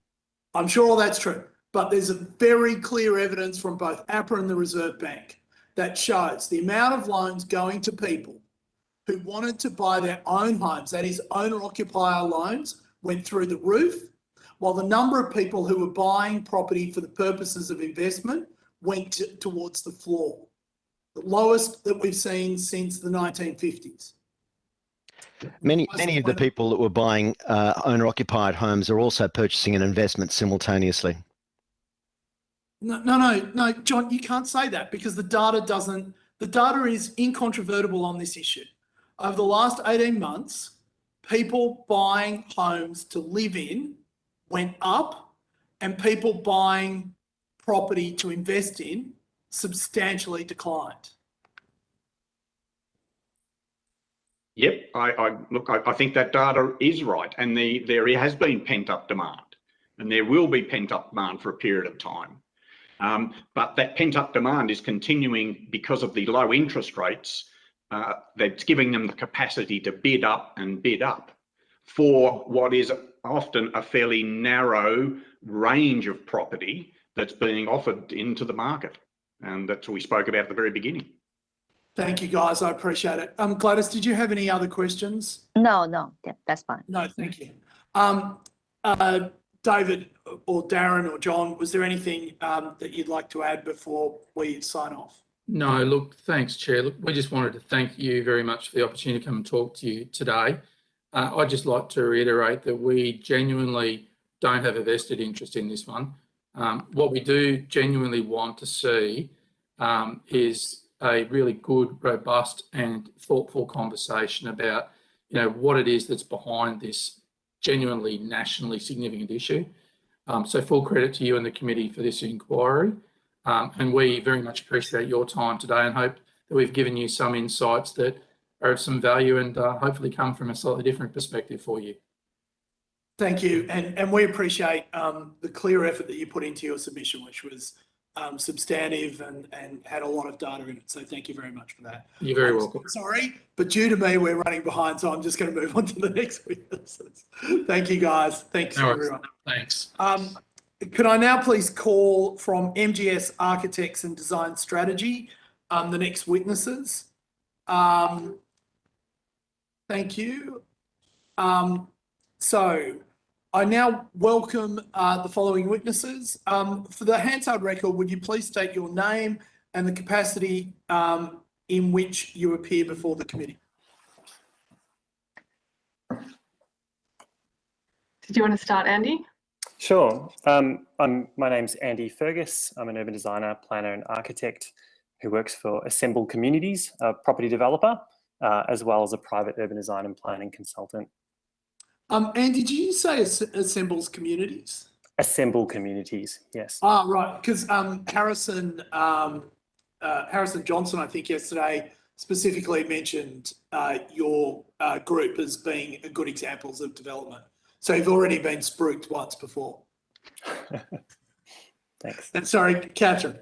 I'm sure all that's true, but there's a very clear evidence from both APRA and the Reserve Bank that shows the amount of loans going to people who wanted to buy their own homes, that is owner-occupier loans, went through the roof, while the number of people who were buying property for the purposes of investment went towards the floor, the lowest that we've seen since the 1950s. Many of the people that were buying owner-occupied homes are also purchasing an investment simultaneously. No, John, you can't say that because the data is incontrovertible on this issue. Over the last 18 months, people buying homes to live in went up and people buying property to invest in substantially declined. Yep, I think that data is right, and there has been pent-up demand, and there will be pent-up demand for a period of time. But that pent-up demand is continuing because of the low interest rates. That's giving them the capacity to bid up for what is often a fairly narrow range of property that's being offered into the market. And that's what we spoke about at the very beginning. Thank you, guys. I appreciate it. Gladys, did you have any other questions? No, yeah, that's fine. No, thank you. David or Darren or John, was there anything that you'd like to add before we sign off? No, look, thanks, Chair. Look, we just wanted to thank you very much for the opportunity to come and talk to you today. I'd just like to reiterate that we genuinely don't have a vested interest in this one. What we do genuinely want to see is a really good, robust and thoughtful conversation about, what it is that's behind this genuinely nationally significant issue. So full credit to you and the committee for this inquiry. And we very much appreciate your time today and hope that we've given you some insights that are of some value and hopefully come from a slightly different perspective for you. Thank you. And we appreciate the clear effort that you put into your submission, which was substantive and had a lot of data in it. So thank you very much for that. You're very welcome. Sorry, but due to me, we're running behind, so I'm just going to move on to the next witnesses. Thank you, guys. Thanks, everyone. Thanks. Could I now please call from MGS Architects and Design Strategy the next witnesses? Thank you. So I now welcome the following witnesses. For the Hansard record, would you please state your name, and the capacity in which you appear before the committee. Did you want to start, Andy? Sure. My name's Andy Fergus. I'm an urban designer, planner and architect who works for Assemble Communities, a property developer, as well as a private urban design and planning consultant. Andy, did you say Assemble's Communities? Assemble Communities, yes. Ah, right, because Harrison Johnson, I think yesterday, specifically mentioned your group as being good examples of development. So you've already been spruiked once before. Thanks. And sorry, Catherine.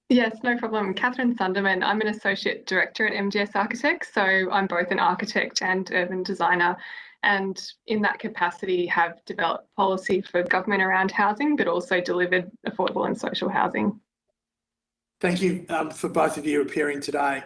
Yes, no problem. Catherine Sunderman. I'm an Associate Director at MGS Architects. So I'm both an architect and urban designer. And in that capacity have developed policy for government around housing, but also delivered affordable and social housing. Thank you for both of you appearing today.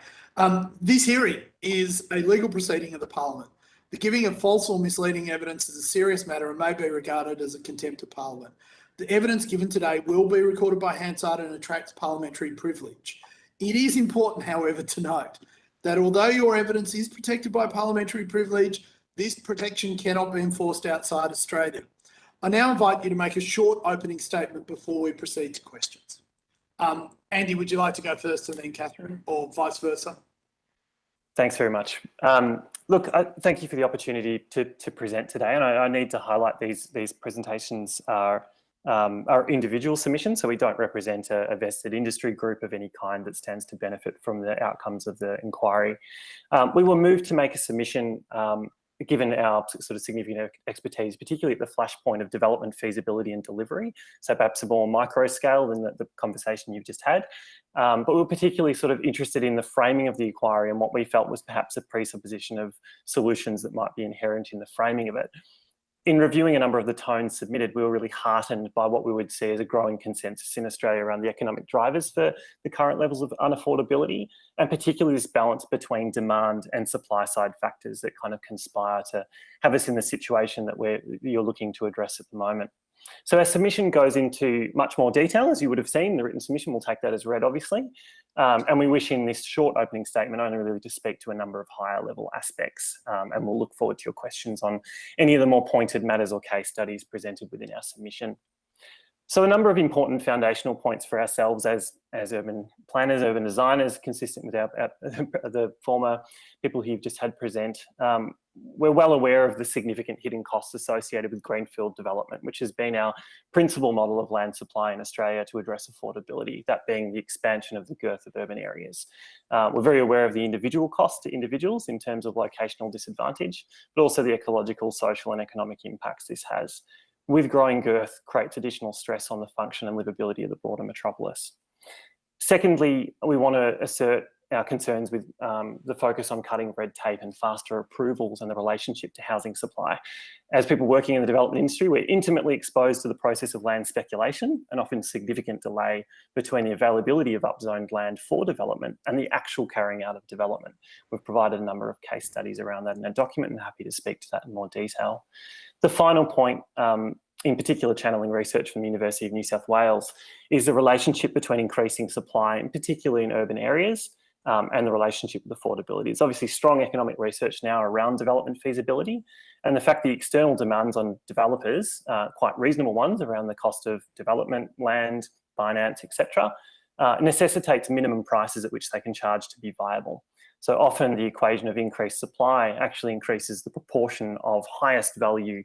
This hearing is a legal proceeding of the Parliament. The giving of false or misleading evidence is a serious matter and may be regarded as a contempt of Parliament. The evidence given today will be recorded by Hansard and attracts parliamentary privilege. It is important, however, to note that although your evidence is protected by parliamentary privilege, this protection cannot be enforced outside Australia. I now invite you to make a short opening statement before we proceed to questions. Andy, would you like to go first and then Catherine, or vice versa? Thanks very much. Look, thank you for the opportunity to present today, and I need to highlight these presentations are individual submissions, so we don't represent a vested industry group of any kind that stands to benefit from the outcomes of the inquiry. We were moved to make a submission given our sort of significant expertise, particularly at the flashpoint of development feasibility and delivery, so perhaps a more micro scale than the conversation you've just had. But we were particularly sort of interested in the framing of the inquiry and what we felt was perhaps a presupposition of solutions that might be inherent in the framing of it. In reviewing a number of the tones submitted, we were really heartened by what we would see as a growing consensus in Australia around the economic drivers for the current levels of unaffordability, and particularly this balance between demand and supply side factors that kind of conspire to have us in the situation that you're looking to address at the moment. So our submission goes into much more detail, as you would have seen. The written submission, we'll take that as read, obviously. And we wish in this short opening statement only really to speak to a number of higher level aspects. And we'll look forward to your questions on any of the more pointed matters or case studies presented within our submission. So a number of important foundational points for ourselves as urban planners, urban designers, consistent with the former people who you've just had present. We're well aware of the significant hidden costs associated with greenfield development, which has been our principal model of land supply in Australia to address affordability, that being the expansion of the girth of urban areas. We're very aware of the individual cost to individuals in terms of locational disadvantage, but also the ecological, social and economic impacts this has. With growing girth, creates additional stress on the function and livability of the broader metropolis. Secondly, we want to assert our concerns with the focus on cutting red tape and faster approvals and the relationship to housing supply. As people working in the development industry, we're intimately exposed to the process of land speculation and often significant delay between the availability of upzoned land for development and the actual carrying out of development. We've provided a number of case studies around that in our document and happy to speak to that in more detail. The final point, in particular channeling research from the University of New South Wales, is the relationship between increasing supply, and particularly in urban areas, and the relationship with affordability. There's obviously strong economic research now around development feasibility, and the fact the external demands on developers, quite reasonable ones around the cost of development, land, finance, etc., necessitates minimum prices at which they can charge to be viable. So often the equation of increased supply actually increases the proportion of highest value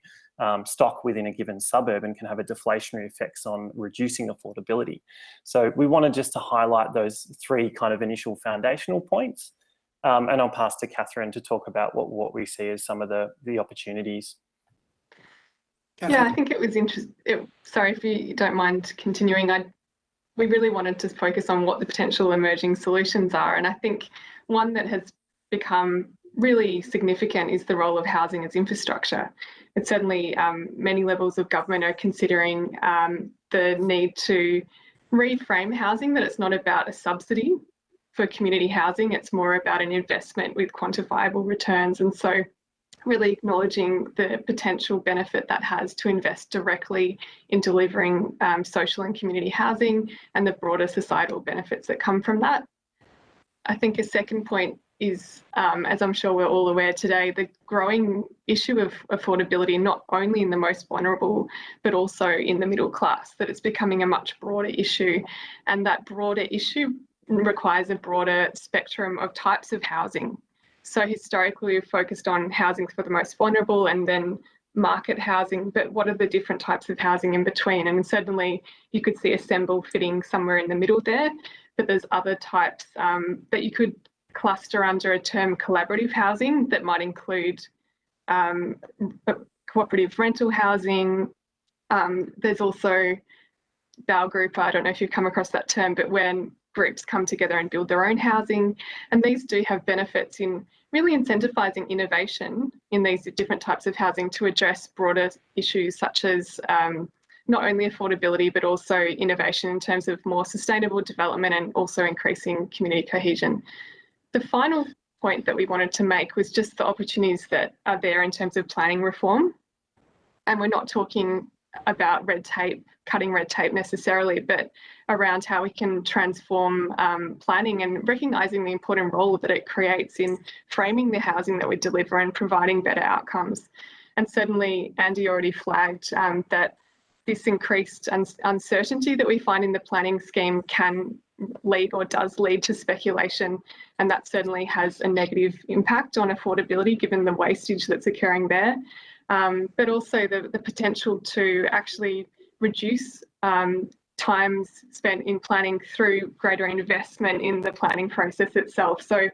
stock within a given suburb and can have a deflationary effects on reducing affordability. So we wanted just to highlight those three kind of initial foundational points. And I'll pass to Catherine to talk about what we see as some of the opportunities. Yeah, I think it was interesting. Sorry if you don't mind continuing. We really wanted to focus on what the potential emerging solutions are. And I think one that has become really significant is the role of housing as infrastructure. It's certainly many levels of government are considering the need to reframe housing, that it's not about a subsidy for community housing, it's more about an investment with quantifiable returns. And so really acknowledging the potential benefit that has to invest directly in delivering social and community housing and the broader societal benefits that come from that. I think a second point is, as I'm sure we're all aware today, the growing issue of affordability, not only in the most vulnerable, but also in the middle class, that it's becoming a much broader issue. And that broader issue requires a broader spectrum of types of housing. So historically, we've focused on housing for the most vulnerable and then market housing, but what are the different types of housing in between? And certainly you could see Assemble fitting somewhere in the middle there, but there's other types that you could cluster under a term collaborative housing that might include cooperative rental housing. There's also Bau Group, I don't know if you've come across that term, but when groups come together and build their own housing. And these do have benefits in really incentivising innovation in these different types of housing to address broader issues such as not only affordability, but also innovation in terms of more sustainable development and also increasing community cohesion. The final point that we wanted to make was just the opportunities that are there in terms of planning reform. And we're not talking about red tape, cutting red tape necessarily, but around how we can transform planning and recognising the important role that it creates in framing the housing that we deliver and providing better outcomes. And certainly Andy already flagged that this increased uncertainty that we find in the planning scheme can lead or does lead to speculation, and that certainly has a negative impact on affordability given the wastage that's occurring there. But also the potential to actually reduce times spent in planning through greater investment in the planning process itself. So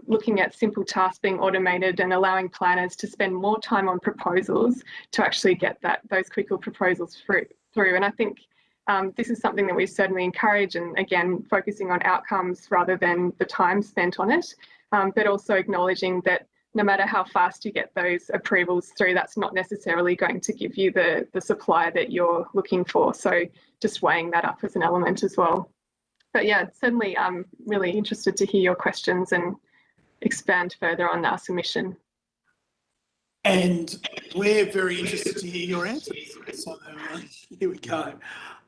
looking at simple tasks being automated and allowing planners to spend more time on proposals to actually get those quicker proposals through. And I think this is something that we certainly encourage, and again, focusing on outcomes rather than the time spent on it, but also acknowledging that no matter how fast you get those approvals through, that's not necessarily going to give you the supply that you're looking for. So just weighing that up as an element as well. But yeah, certainly I'm really interested to hear your questions and expand further on our submission. And we're very interested to hear your answers. So here we go.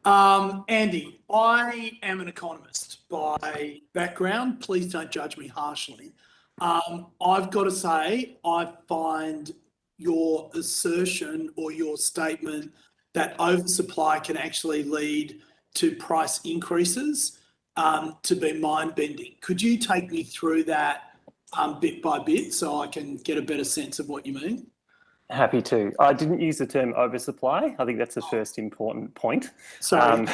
Andy, I am an economist by background. Please don't judge me harshly. I've got to say, I find your assertion or your statement that oversupply can actually lead to price increases to be mind-bending. Could you take me through that bit by bit so I can get a better sense of what you mean? Happy to. I didn't use the term oversupply. I think that's the first important point. Sorry.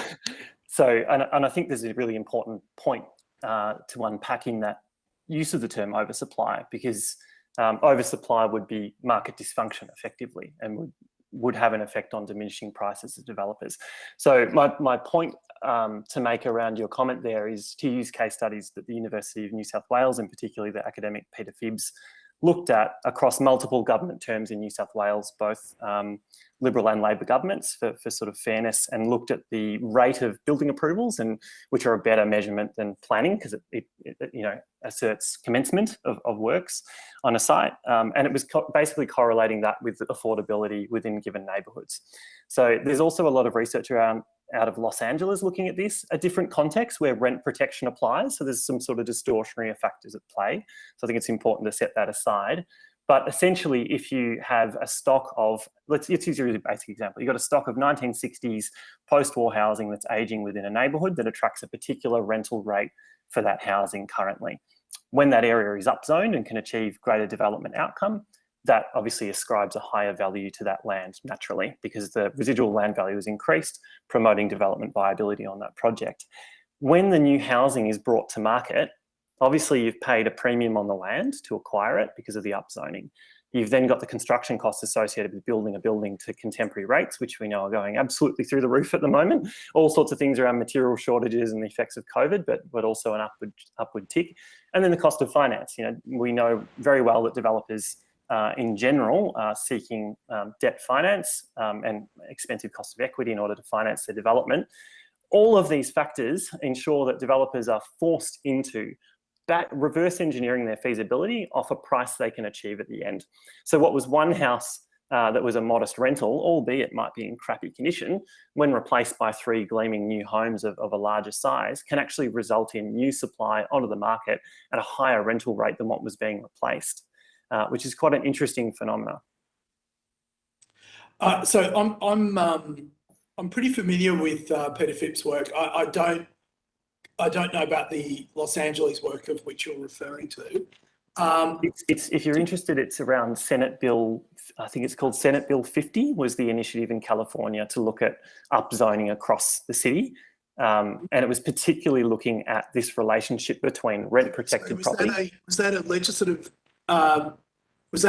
And I think there's a really important point to unpacking that use of the term oversupply, because oversupply would be market dysfunction effectively and would have an effect on diminishing prices to developers. So my point to make around your comment there is to use case studies that the University of New South Wales, and particularly the academic Peter Phibbs, looked at across multiple government terms in New South Wales, both Liberal and Labor governments for sort of fairness, and looked at the rate of building approvals, and which are a better measurement than planning because it asserts commencement of works on a site, and it was basically correlating that with affordability within given neighbourhoods. So there's also a lot of research out of Los Angeles looking at this, a different context where rent protection applies. So there's some sort of distortionary factors at play. So I think it's important to set that aside. But essentially, if you have a stock of, let's use a really basic example. You've got a stock of 1960s post-war housing that's aging within a neighbourhood that attracts a particular rental rate for that housing currently. When that area is upzoned and can achieve greater development outcome, that obviously ascribes a higher value to that land naturally, because the residual land value is increased, promoting development viability on that project. When the new housing is brought to market, obviously you've paid a premium on the land to acquire it because of the upzoning. You've then got the construction costs associated with building a building to contemporary rates, which we know are going absolutely through the roof at the moment. All sorts of things around material shortages and the effects of COVID, but also an upward tick. And then the cost of finance. We know very well that developers in general are seeking debt finance and expensive cost of equity in order to finance their development. All of these factors ensure that developers are forced into reverse engineering their feasibility off a price they can achieve at the end. So what was one house that was a modest rental, albeit might be in crappy condition, when replaced by 3 gleaming new homes of a larger size, can actually result in new supply onto the market at a higher rental rate than what was being replaced, which is quite an interesting phenomenon. So I'm pretty familiar with Peter Phipps' work. I don't know about the Los Angeles work of which you're referring to. If you're interested, it's around Senate Bill, I think it's called Senate Bill 50, was the initiative in California to look at upzoning across the city. And it was particularly looking at this relationship between rent protected property. Was that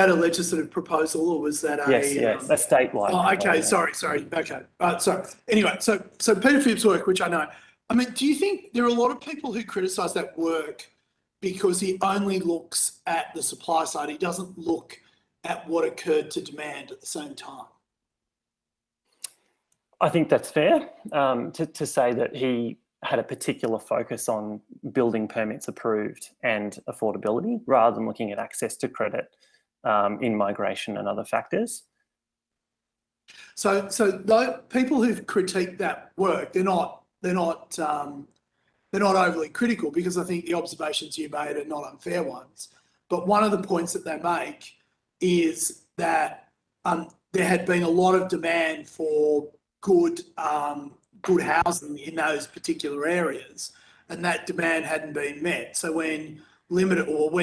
a legislative proposal, or was that a... Yes, a statewide. Oh, okay, sorry. Okay, sorry. Anyway, so Peter Phipps' work, which I know, I mean, do you think there are a lot of people who criticise that work because he only looks at the supply side? He doesn't look at what occurred to demand at the same time. I think that's fair to say that he had a particular focus on building permits approved and affordability rather than looking at access to credit, in migration and other factors. So the people who've critiqued that work, they're not overly critical, because I think the observations you made are not unfair ones. But one of the points that they make is that there had been a lot of demand for good housing in those particular areas, and that demand hadn't been met. So when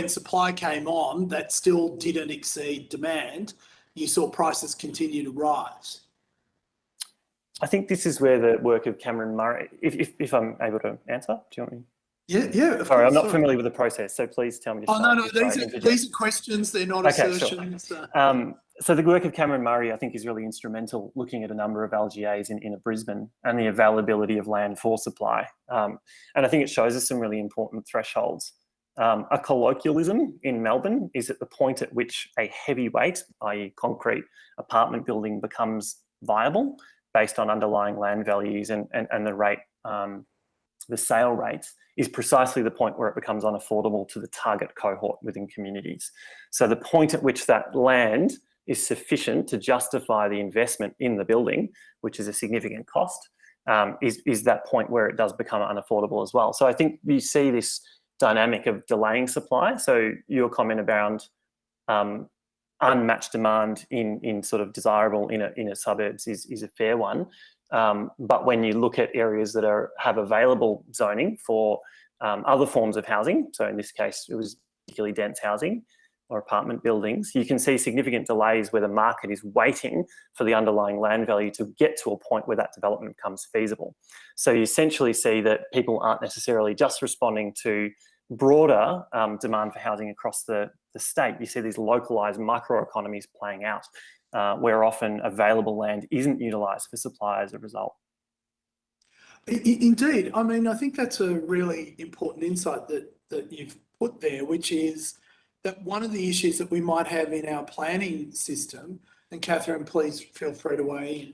supply came on that still didn't exceed demand, you saw prices continue to rise. I think this is where the work of Cameron Murray, if I'm able to answer, do you want me? Yeah. Sorry, I'm not familiar with the process, so please tell me to stop. No, these are questions, they're not assertions. Sure. So the work of Cameron Murray, I think, is really instrumental, looking at a number of LGAs in Brisbane and the availability of land for supply. And I think it shows us some really important thresholds. A colloquialism in Melbourne is at the point at which a heavyweight, i.e. concrete, apartment building becomes viable based on underlying land values and the rate, the sale rates, is precisely the point where it becomes unaffordable to the target cohort within communities. So the point at which that land is sufficient to justify the investment in the building, which is a significant cost, is that point where it does become unaffordable as well. So I think you see this dynamic of delaying supply. So your comment around unmatched demand in sort of desirable inner suburbs is a fair one. But when you look at areas that have available zoning for other forms of housing, so in this case it was particularly dense housing or apartment buildings, you can see significant delays where the market is waiting for the underlying land value to get to a point where that development becomes feasible. So you essentially see that people aren't necessarily just responding to broader demand for housing across the state. You see these localised microeconomies playing out, where often available land isn't utilised for supply as a result. Indeed. I mean, I think that's a really important insight that you've put there, which is that one of the issues that we might have in our planning system, and Catherine, please feel free to weigh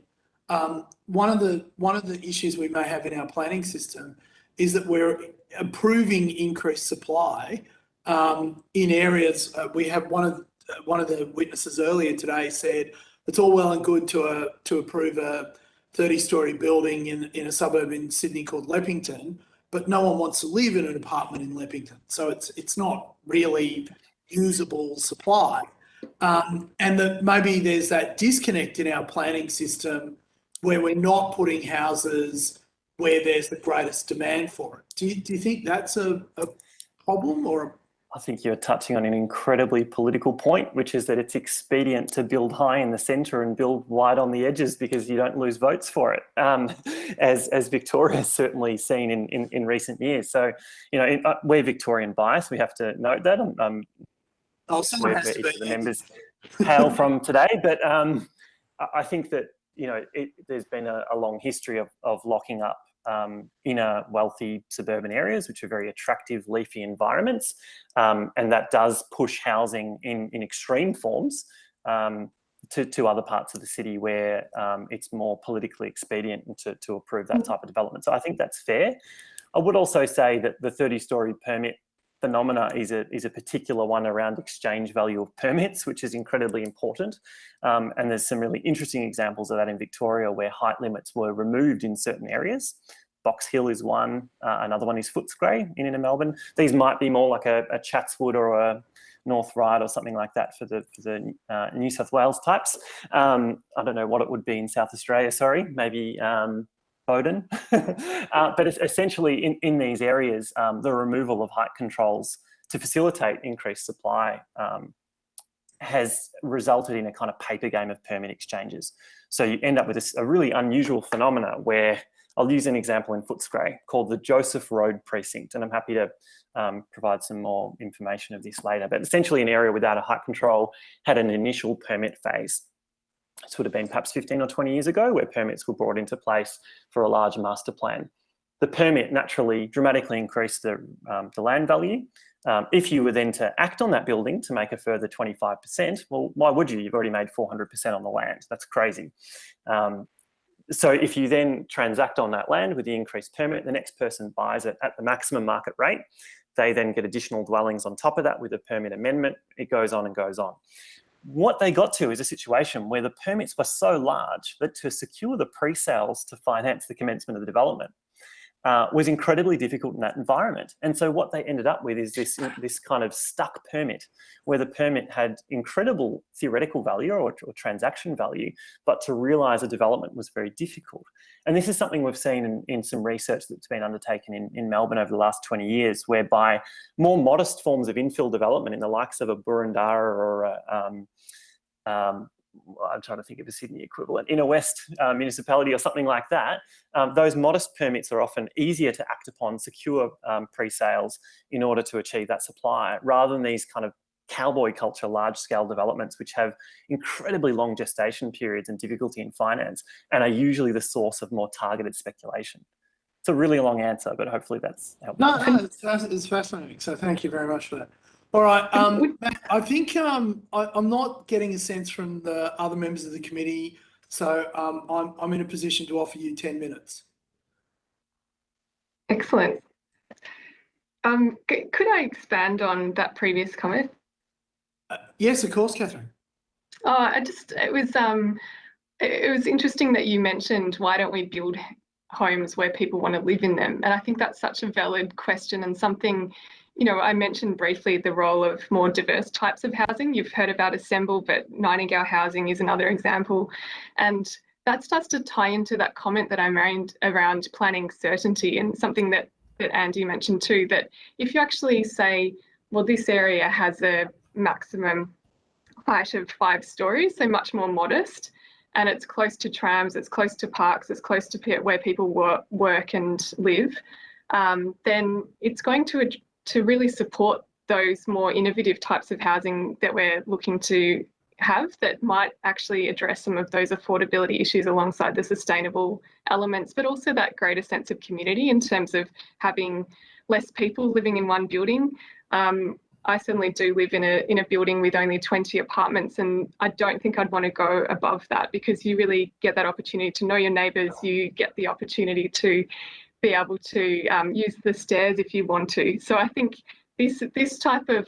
in. One of the issues we may have in our planning system is that we're approving increased supply in areas. We have one of the witnesses earlier today said it's all well and good to approve a 30-storey building in a suburb in Sydney called Leppington, but no one wants to live in an apartment in Leppington. So it's not really usable supply. And that maybe there's that disconnect in our planning system where we're not putting houses where there's the greatest demand for it. Do you think that's a problem or I think you're touching on an incredibly political point, which is that it's expedient to build high in the centre and build wide on the edges because you don't lose votes for it, as Victoria's certainly seen in recent years. So, you know, we're Victorian bias. We have to note that. Where each of the members hail from today, but I think that, you know, there's been a long history of locking up inner wealthy suburban areas, which are very attractive leafy environments, and that does push housing in extreme forms to other parts of the city where it's more politically expedient to approve that type of development. So I think that's fair. I would also say that the 30-storey permit phenomena is a particular one around exchange value of permits, which is incredibly important. And there's some really interesting examples of that in Victoria where height limits were removed in certain areas. Box Hill is one, another one is Footscray in inner Melbourne. These might be more like a Chatswood or a North Ryde or something like that for the New South Wales types. I don't know what it would be in South Australia, sorry, maybe Bowden. But essentially in these areas, the removal of height controls to facilitate increased supply has resulted in a kind of paper game of permit exchanges. So you end up with a really unusual phenomena where, I'll use an example in Footscray called the Joseph Road Precinct, and I'm happy to provide some more information of this later. But essentially an area without a height control had an initial permit phase. This would have been perhaps 15 or 20 years ago, where permits were brought into place for a large master plan. The permit naturally dramatically increased the land value. If you were then to act on that building to make a further 25%, well, why would you? You've already made 400% on the land. That's crazy. So if you then transact on that land with the increased permit, the next person buys it at the maximum market rate. They then get additional dwellings on top of that with a permit amendment. It goes on and goes on. What they got to is a situation where the permits were so large that to secure the pre-sales to finance the commencement of the development was incredibly difficult in that environment. And so what they ended up with is this kind of stuck permit, where the permit had incredible theoretical value or transaction value, but to realise a development was very difficult. And this is something we've seen in some research that's been undertaken in Melbourne over the last 20 years, whereby more modest forms of infill development in the likes of a Burundara or I'm trying to think of a Sydney equivalent, Inner West municipality or something like that, those modest permits are often easier to act upon, secure pre-sales in order to achieve that supply, rather than these kind of cowboy culture, large-scale developments, which have incredibly long gestation periods and difficulty in finance, and are usually the source of more targeted speculation. It's a really long answer, but hopefully that's helpful. No, it's fascinating. So thank you very much for that. All right, Matt, I think I'm not getting a sense from the other members of the committee, so I'm in a position to offer you 10 minutes. Excellent. Could I expand on that previous comment? Yes, of course, Catherine. Oh, it was interesting that you mentioned, why don't we build homes where people want to live in them? And I think that's such a valid question, and something, you know, I mentioned briefly the role of more diverse types of housing. You've heard about Assemble, but Nightingale Housing is another example. And that starts to tie into that comment that I made around planning certainty, and something that Andy mentioned too, that if you actually say, well, this area has a maximum height of 5 stories, so much more modest, and it's close to trams, it's close to parks, it's close to where people work and live, then it's going to really support those more innovative types of housing that we're looking to have, that might actually address some of those affordability issues alongside the sustainable elements, but also that greater sense of community in terms of having less people living in one building. I certainly do live in a building with only 20 apartments, and I don't think I'd want to go above that, because you really get that opportunity to know your neighbours. You get the opportunity to be able to use the stairs if you want to. So I think this type of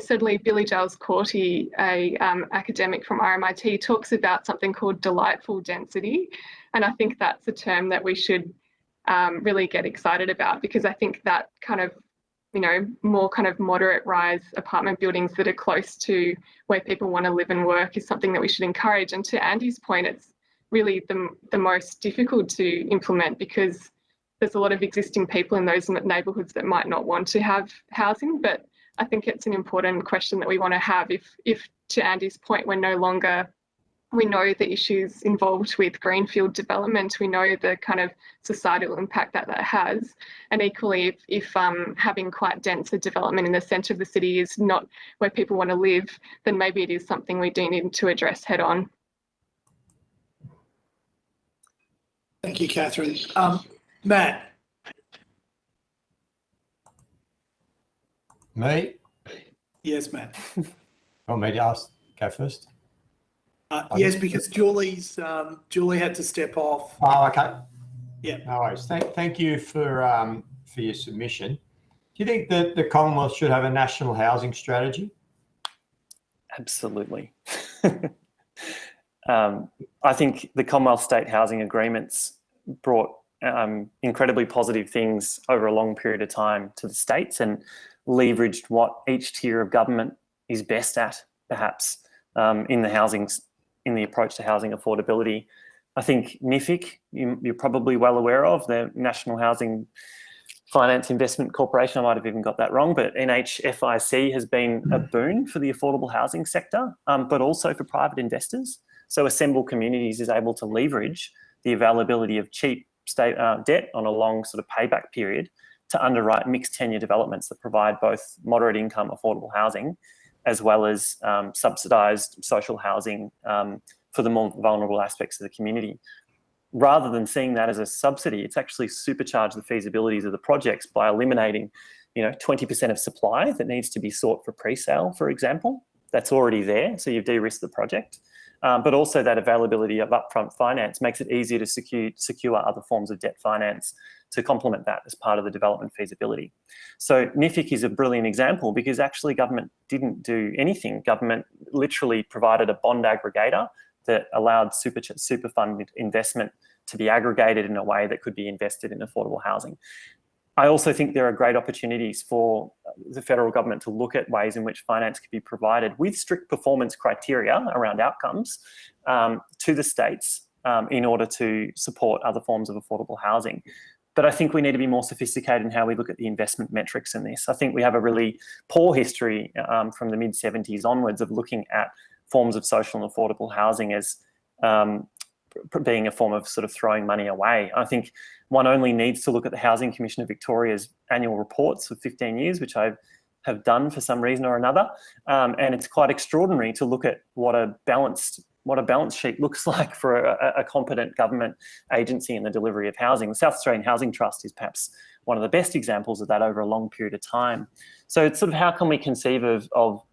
certainly Billy Giles Corti, a academic from RMIT, talks about something called delightful density, and I think that's a term that we should really get excited about, because I think that kind of, you know, more kind of moderate rise apartment buildings that are close to where people want to live and work is something that we should encourage. And to Andy's point, it's really the most difficult to implement, because there's a lot of existing people in those neighbourhoods that might not want to have housing. But I think it's an important question that we want to have. If to Andy's point, we know the issues involved with greenfield development, we know the kind of societal impact that has, and equally if having quite denser development in the centre of the city is not where people want to live, then maybe it is something we do need to address head on. Thank you, Catherine. Matt. Me? Yes, Matt. Want me to go first? Yes, because Julie had to step off. Oh, okay. Yeah. No worries. Thank you for your submission. you think that the Commonwealth should have a national housing strategy? Absolutely. I think the Commonwealth State Housing Agreements brought incredibly positive things over a long period of time to the states and leveraged what each tier of government is best at, perhaps, in the approach to housing affordability. I think NIFIC, you're probably well aware of, the National Housing Finance Investment Corporation, I might have even got that wrong, but NHFIC has been a boon for the affordable housing sector, but also for private investors. So Assemble Communities is able to leverage the availability of cheap state debt on a long sort of payback period to underwrite mixed tenure developments that provide both moderate income affordable housing as well as subsidised social housing for the more vulnerable aspects of the community. Rather than seeing that as a subsidy, it's actually supercharged the feasibilities of the projects by eliminating, 20% of supply that needs to be sought for pre-sale, for example. That's already there, so you've de-risked the project. But also that availability of upfront finance makes it easier to secure other forms of debt finance to complement that as part of the development feasibility. So NIFIC is a brilliant example because actually government didn't do anything. Government literally provided a bond aggregator that allowed super fund investment to be aggregated in a way that could be invested in affordable housing. I also think there are great opportunities for the federal government to look at ways in which finance could be provided with strict performance criteria around outcomes to the states in order to support other forms of affordable housing. But I think we need to be more sophisticated in how we look at the investment metrics in this. I think we have a really poor history from the mid-70s onwards of looking at forms of social and affordable housing as being a form of sort of throwing money away. I think one only needs to look at the Housing Commission of Victoria's annual reports for 15 years, which I have done for some reason or another. And it's quite extraordinary to look at what a balance sheet looks like for a competent government agency in the delivery of housing. The South Australian Housing Trust is perhaps one of the best examples of that over a long period of time. So it's sort of how can we conceive of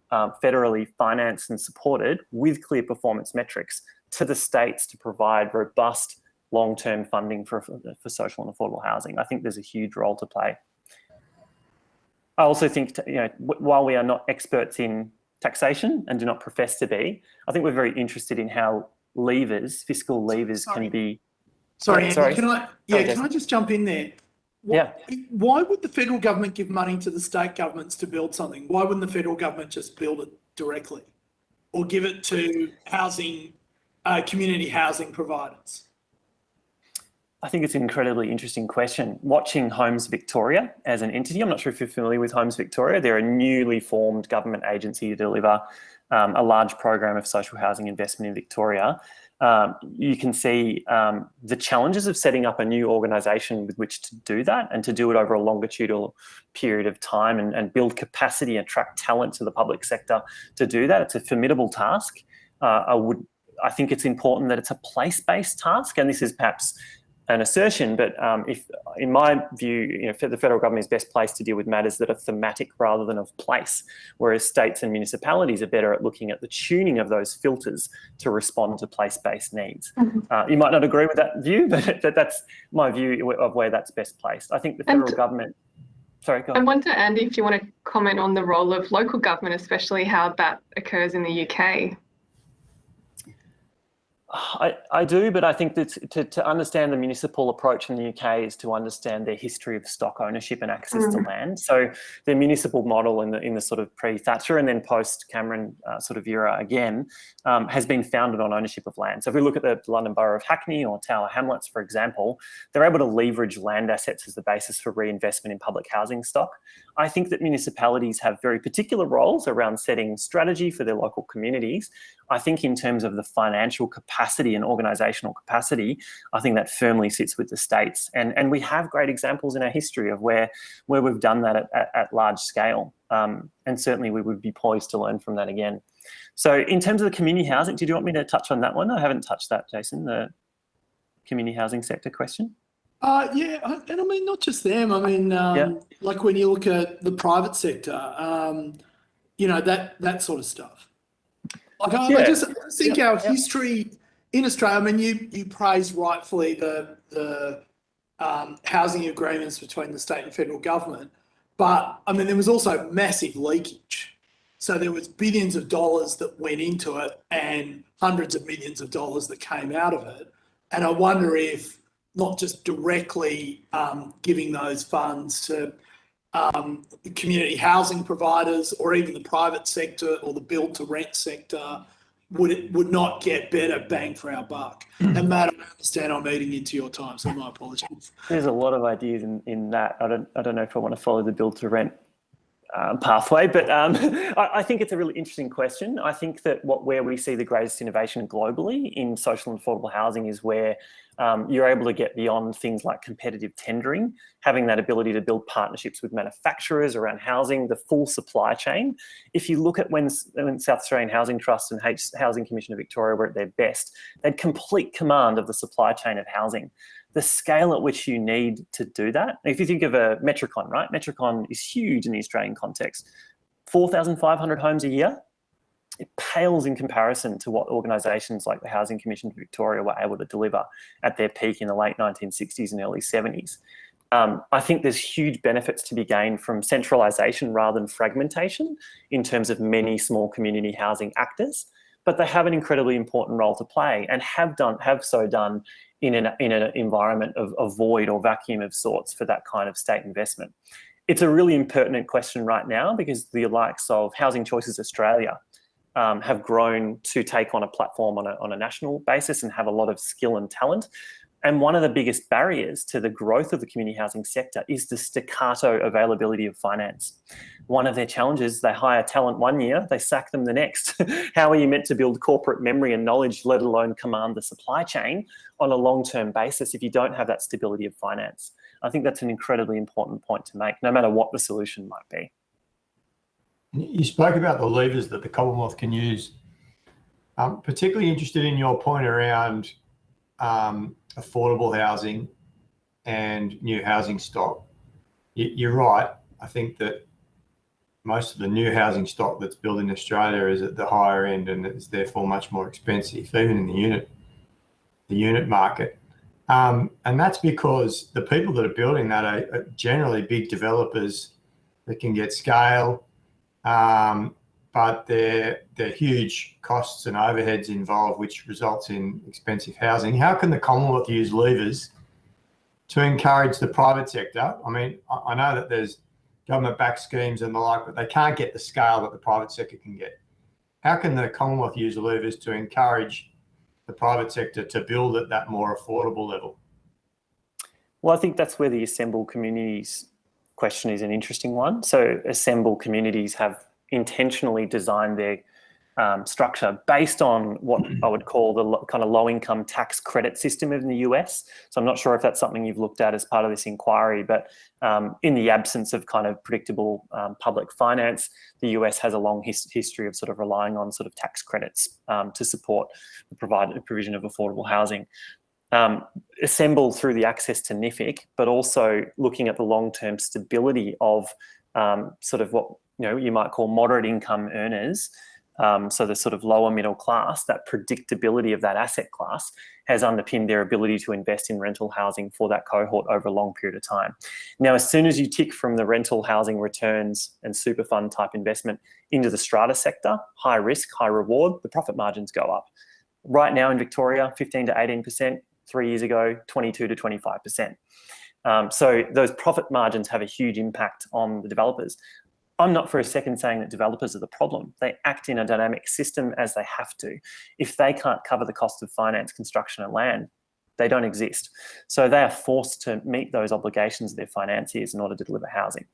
federally financed and supported with clear performance metrics to the states to provide robust long-term funding for social and affordable housing. I think there's a huge role to play. I also think, while we are not experts in taxation and do not profess to be, I think we're very interested in how fiscal levers can be. Sorry. Can I just jump in there? Why would the federal government give money to the state governments to build something? Why wouldn't the federal government just build it directly or give it to community housing providers? I think it's an incredibly interesting question. Watching Homes Victoria as an entity, I'm not sure if you're familiar with Homes Victoria. They're a newly formed government agency to deliver a large program of social housing investment in Victoria. You can see the challenges of setting up a new organisation with which to do that and to do it over a longitudinal period of time and build capacity and attract talent to the public sector to do that. It's a formidable task. I think it's important that it's a place-based task, and this is perhaps an assertion, but if, in my view, the federal government is best placed to deal with matters that are thematic rather than of place, whereas states and municipalities are better at looking at the tuning of those filters to respond to place-based needs. You might not agree with that view, but that's my view of where that's best placed. I think the federal government. Sorry, go on. I wonder, Andy, if you want to comment on the role of local government, especially how that occurs in the UK. I do, but I think that to understand the municipal approach in the UK is to understand their history of stock ownership and access to land. So the municipal model in the sort of pre-Thatcher and then post-Cameron sort of era again has been founded on ownership of land. So if we look at the London Borough of Hackney or Tower Hamlets, for example, they're able to leverage land assets as the basis for reinvestment in public housing stock. I think that municipalities have very particular roles around setting strategy for their local communities. I think in terms of the financial capacity and organisational capacity, I think that firmly sits with the states. And we have great examples in our history of where we've done that at large scale. And certainly we would be poised to learn from that again. So in terms of the community housing, did you want me to touch on that one? I haven't touched that, Jason, the community housing sector question. And I mean, not just them. I mean, like when you look at the private sector, that sort of stuff. Like I just think our history in Australia. I mean, you praise rightfully the housing agreements between the state and federal government, But I mean, there was also massive leakage. So there was billions of dollars that went into it and hundreds of millions of dollars that came out of it. And I wonder if not just directly giving those funds to community housing providers or even the private sector or the build to rent sector would not get better bang for our buck. And Matt, I understand I'm eating into your time, so my apologies. There's a lot of ideas in that. I don't know if I want to follow the build to rent pathway, but I think it's a really interesting question. I think that where we see the greatest innovation globally in social and affordable housing is where you're able to get beyond things like competitive tendering, having that ability to build partnerships with manufacturers around housing, the full supply chain. If you look at when South Australian Housing Trust and Housing Commission of Victoria were at their best, they had complete command of the supply chain of housing. The scale at which you need to do that. If you think of a Metricon, right? Metricon is huge in the Australian context. 4,500 homes a year. It pales in comparison to what organisations like the Housing Commission of Victoria were able to deliver at their peak in the late 1960s and early 70s. I think there's huge benefits to be gained from centralisation rather than fragmentation in terms of many small community housing actors, but they have an incredibly important role to play and have so done in an environment of void or vacuum of sorts for that kind of state investment. It's a really impertinent question right now because the likes of Housing Choices Australia have grown to take on a platform on a national basis and have a lot of skill and talent. And one of the biggest barriers to the growth of the community housing sector is the staccato availability of finance. One of their challenges, they hire talent one year, they sack them the next. How are you meant to build corporate memory and knowledge, let alone command the supply chain on a long-term basis if you don't have that stability of finance? I think that's an incredibly important point to make, no matter what the solution might be. You spoke about the levers that the Commonwealth can use. I'm particularly interested in your point around affordable housing and new housing stock. You're right. I think that most of the new housing stock that's built in Australia is at the higher end and it's therefore much more expensive, even in the unit market. And that's because the people that are building that are generally big developers that can get scale, but there are huge costs and overheads involved, which results in expensive housing. How can the Commonwealth use levers to encourage the private sector? I mean, I know that there's government-backed schemes and the like, but they can't get the scale that the private sector can get. How can the Commonwealth use levers to encourage the private sector to build at that more affordable level? Well, I think that's where the Assemble Communities question is an interesting one. So Assemble Communities have intentionally designed their structure based on what I would call the kind of low-income tax credit system in the US. So I'm not sure if that's something you've looked at as part of this inquiry, but in the absence of kind of predictable public finance, the US has a long history of sort of relying on sort of tax credits to support the provision of affordable housing. Assemble through the access to NIFIC, but also looking at the long-term stability of sort of what you might call moderate income earners. So the sort of lower middle class, that predictability of that asset class has underpinned their ability to invest in rental housing for that cohort over a long period of time. Now, as soon as you tick from the rental housing returns and super fund type investment into the strata sector, high risk, high reward, the profit margins go up. Right now in Victoria, 15 to 18%, 3 years ago, 22 to 25%. So those profit margins have a huge impact on the developers. I'm not for a second saying that developers are the problem. They act in a dynamic system as they have to. If they can't cover the cost of finance, construction and land, they don't exist. So they are forced to meet those obligations of their financiers in order to deliver housing.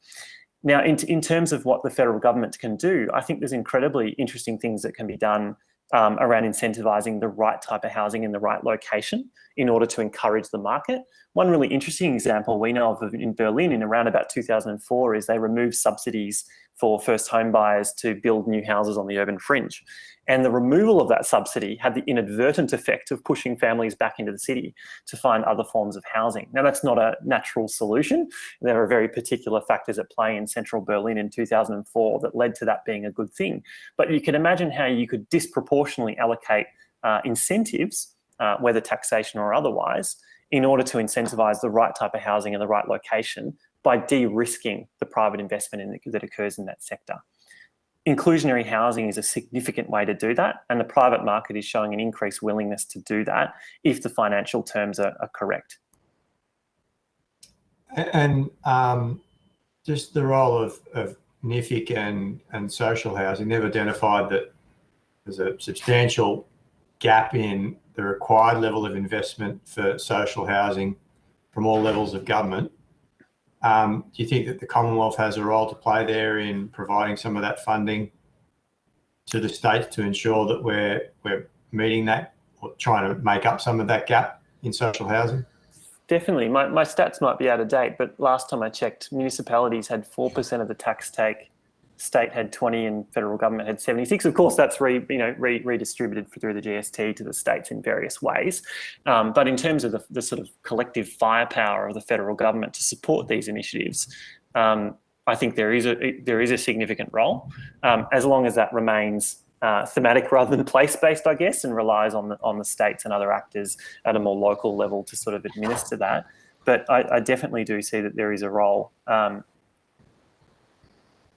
Now, in terms of what the federal government can do, I think there's incredibly interesting things that can be done around incentivising the right type of housing in the right location in order to encourage the market. One really interesting example we know of in Berlin in around about 2004 is they removed subsidies for first home buyers to build new houses on the urban fringe. And the removal of that subsidy had the inadvertent effect of pushing families back into the city to find other forms of housing. Now, that's not a natural solution. There are very particular factors at play in central Berlin in 2004 that led to that being a good thing. But you can imagine how you could disproportionately allocate incentives, whether taxation or otherwise, in order to incentivise the right type of housing in the right location by de-risking the private investment that occurs in that sector. Inclusionary housing is a significant way to do that, and the private market is showing an increased willingness to do that if the financial terms are correct. And just the role of NIFIC and social housing, they've identified that there's a substantial gap in the required level of investment for social housing from all levels of government. Do you think that the Commonwealth has a role to play there in providing some of that funding to the states to ensure that we're meeting that, or trying to make up some of that gap in social housing? Definitely. My stats might be out of date, but last time I checked, municipalities had 4% of the tax take, state had 20, and federal government had 76. Of course, that's redistributed through the GST to the states in various ways. But in terms of the sort of collective firepower of the federal government to support these initiatives, I think there is a significant role, as long as that remains thematic rather than place-based, I guess, and relies on the states and other actors at a more local level to sort of administer that. But I definitely do see that there is a role.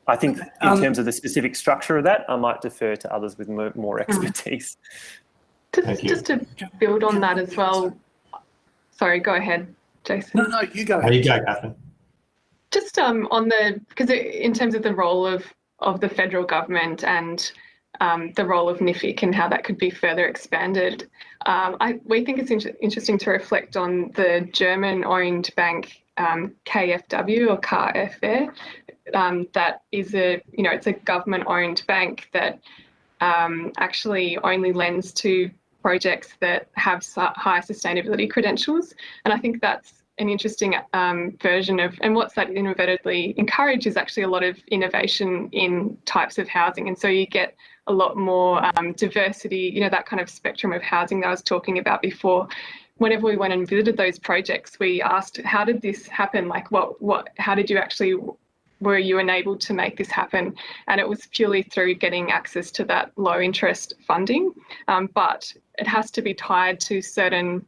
I think in terms of the specific structure of that, I might defer to others with more expertise. Just to build on that as well. Sorry, go ahead, Jason. No, you go. You go, Catherine. Just because in terms of the role of the federal government and the role of NIFIC and how that could be further expanded, we think it's interesting to reflect on the German-owned bank KfW or KfW. That is it's a government-owned bank that actually only lends to projects that have high sustainability credentials, and I think that's an interesting version of, and what's that inadvertently encourage is actually a lot of innovation in types of housing, and so you get a lot more diversity, that kind of spectrum of housing that I was talking about before. Whenever we went and visited those projects, we asked, how did this happen? Like how did you actually, were you enabled to make this happen? And it was purely through getting access to that low interest funding, but it has to be tied to certain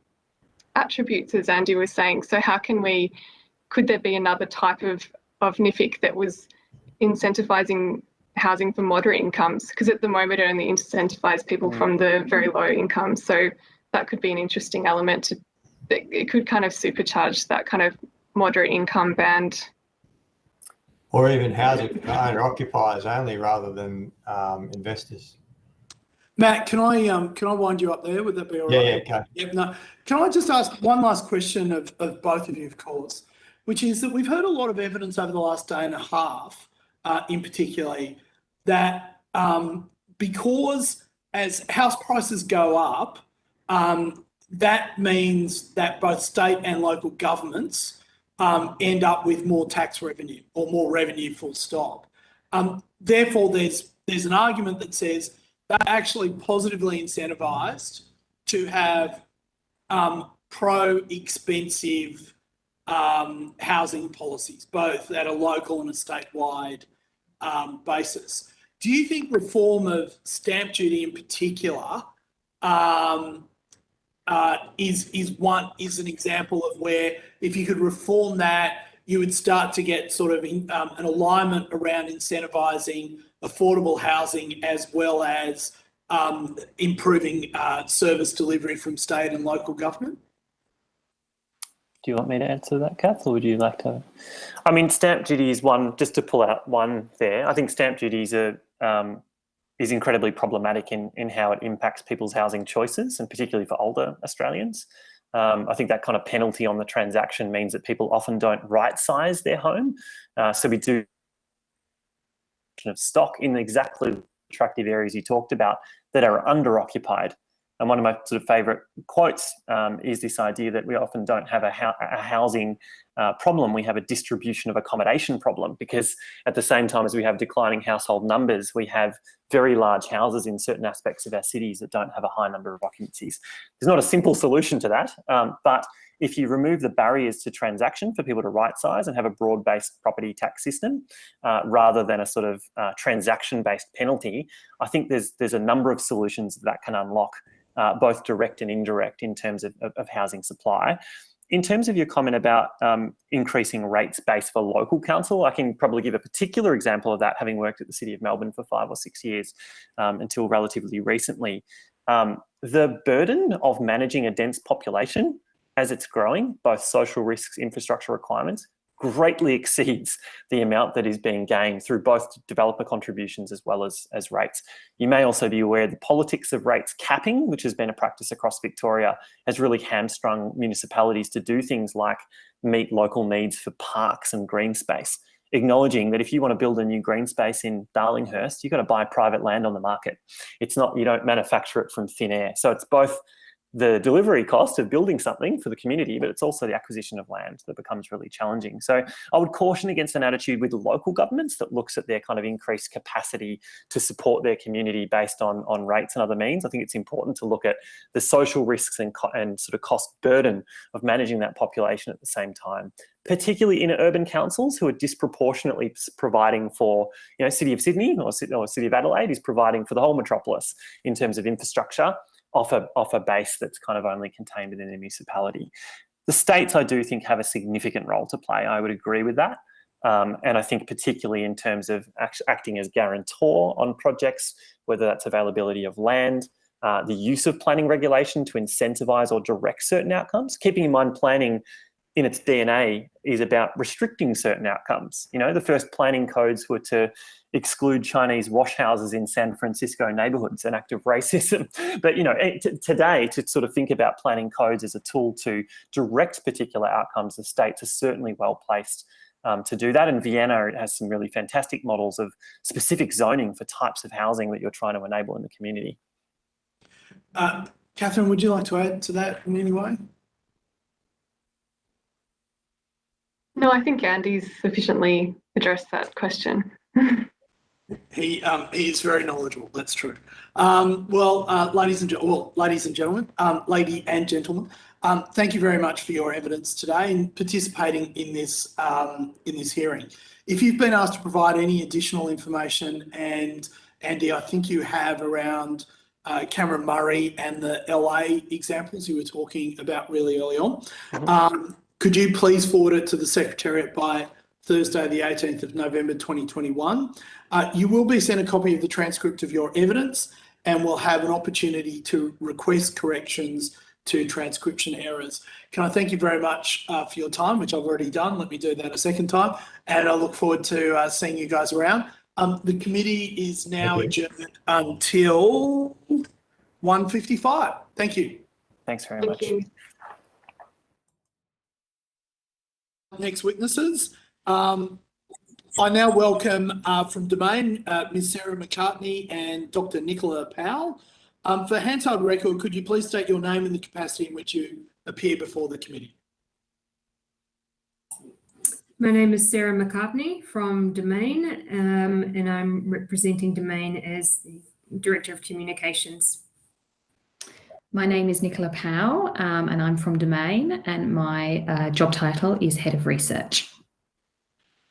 attributes, as Andy was saying. So how could there be another type of NIFIC that was incentivising housing for moderate incomes? Because at the moment it only incentivises people from the very low incomes. So that could be an interesting element it could kind of supercharge that kind of moderate income band. Or even housing for owner occupiers only rather than investors. Matt, can I wind you up there? Would that be all right? Yeah, okay. Yep, no. Can I just ask one last question of both of you, of course, which is that we've heard a lot of evidence over the last day and a half, in particular, that because as house prices go up, that means that both state and local governments end up with more tax revenue or more revenue, full stop. Therefore, there's an argument that says they're actually positively incentivised to have pro-expensive housing policies, both at a local and a statewide basis. Do you think reform of stamp duty in particular is an example of where, if you could reform that, you would start to get sort of an alignment around incentivising affordable housing as well as improving service delivery from state and local government? Do you want me to answer that, Kath, or would you like to? I mean, stamp duty is one, just to pull out one there. I think stamp duty is incredibly problematic in how it impacts people's housing choices, and particularly for older Australians. I think that kind of penalty on the transaction means that people often don't right-size their home. So we do of stock in exactly attractive areas you talked about that are under-occupied. And one of my sort of favourite quotes is this idea that we often don't have a housing problem, we have a distribution of accommodation problem, because at the same time as we have declining household numbers, we have very large houses in certain aspects of our cities that don't have a high number of occupancies. There's not a simple solution to that, but if you remove the barriers to transaction for people to right-size and have a broad-based property tax system rather than a sort of transaction-based penalty, I think there's a number of solutions that can unlock both direct and indirect in terms of housing supply. In terms of your comment about increasing rates based for local council, I can probably give a particular example of that, having worked at the City of Melbourne for 5 or 6 years until relatively recently. The burden of managing a dense population as it's growing, both social risks, infrastructure requirements, greatly exceeds the amount that is being gained through both developer contributions as well as rates. You may also be aware the politics of rates capping, which has been a practice across Victoria, has really hamstrung municipalities to do things like meet local needs for parks and green space, acknowledging that if you want to build a new green space in Darlinghurst, you've got to buy private land on the market. It's not, you don't manufacture it from thin air. So it's both the delivery cost of building something for the community, but it's also the acquisition of land that becomes really challenging. So I would caution against an attitude with local governments that looks at their kind of increased capacity to support their community based on rates and other means. I think it's important to look at the social risks and sort of cost burden of managing that population at the same time, particularly in urban councils who are disproportionately providing for, City of Sydney or City of Adelaide is providing for the whole metropolis in terms of infrastructure, off a base that's kind of only contained within a municipality. The states, I do think, have a significant role to play. I would agree with that. And I think particularly in terms of acting as guarantor on projects, whether that's availability of land, the use of planning regulation to incentivise or direct certain outcomes, keeping in mind planning in its DNA is about restricting certain outcomes. The first planning codes were to exclude Chinese wash houses in San Francisco neighborhoods, an act of racism. But, today to sort of think about planning codes as a tool to direct particular outcomes, the states are certainly well placed to do that. And Vienna has some really fantastic models of specific zoning for types of housing that you're trying to enable in the community. Catherine, would you like to add to that in any way? No, I think Andy's sufficiently addressed that question. He is very knowledgeable. That's true. Ladies and gentlemen, thank you very much for your evidence today and participating in this hearing. If you've been asked to provide any additional information, and Andy, I think you have around Cameron Murray and the LA examples you were talking about really early on, could you please forward it to the Secretariat by Thursday, the 18th of November, 2021. You will be sent a copy of the transcript of your evidence and will have an opportunity to request corrections to transcription errors. Can I thank you very much for your time, which I've already done. Let me do that a second time. And I look forward to seeing you guys around. The committee is now adjourned until 1:55. Thank you. Thanks very much. Next witnesses. I now welcome from Domain, Ms. Sarah McCartney and Dr. Nicola Powell. For Hansard record, could you please state your name and the capacity in which you appear before the committee? My name is Sarah McCartney from Domain, and I'm representing Domain as the Director of Communications. My name is Nicola Powell, and I'm from Domain, and my job title is Head of Research.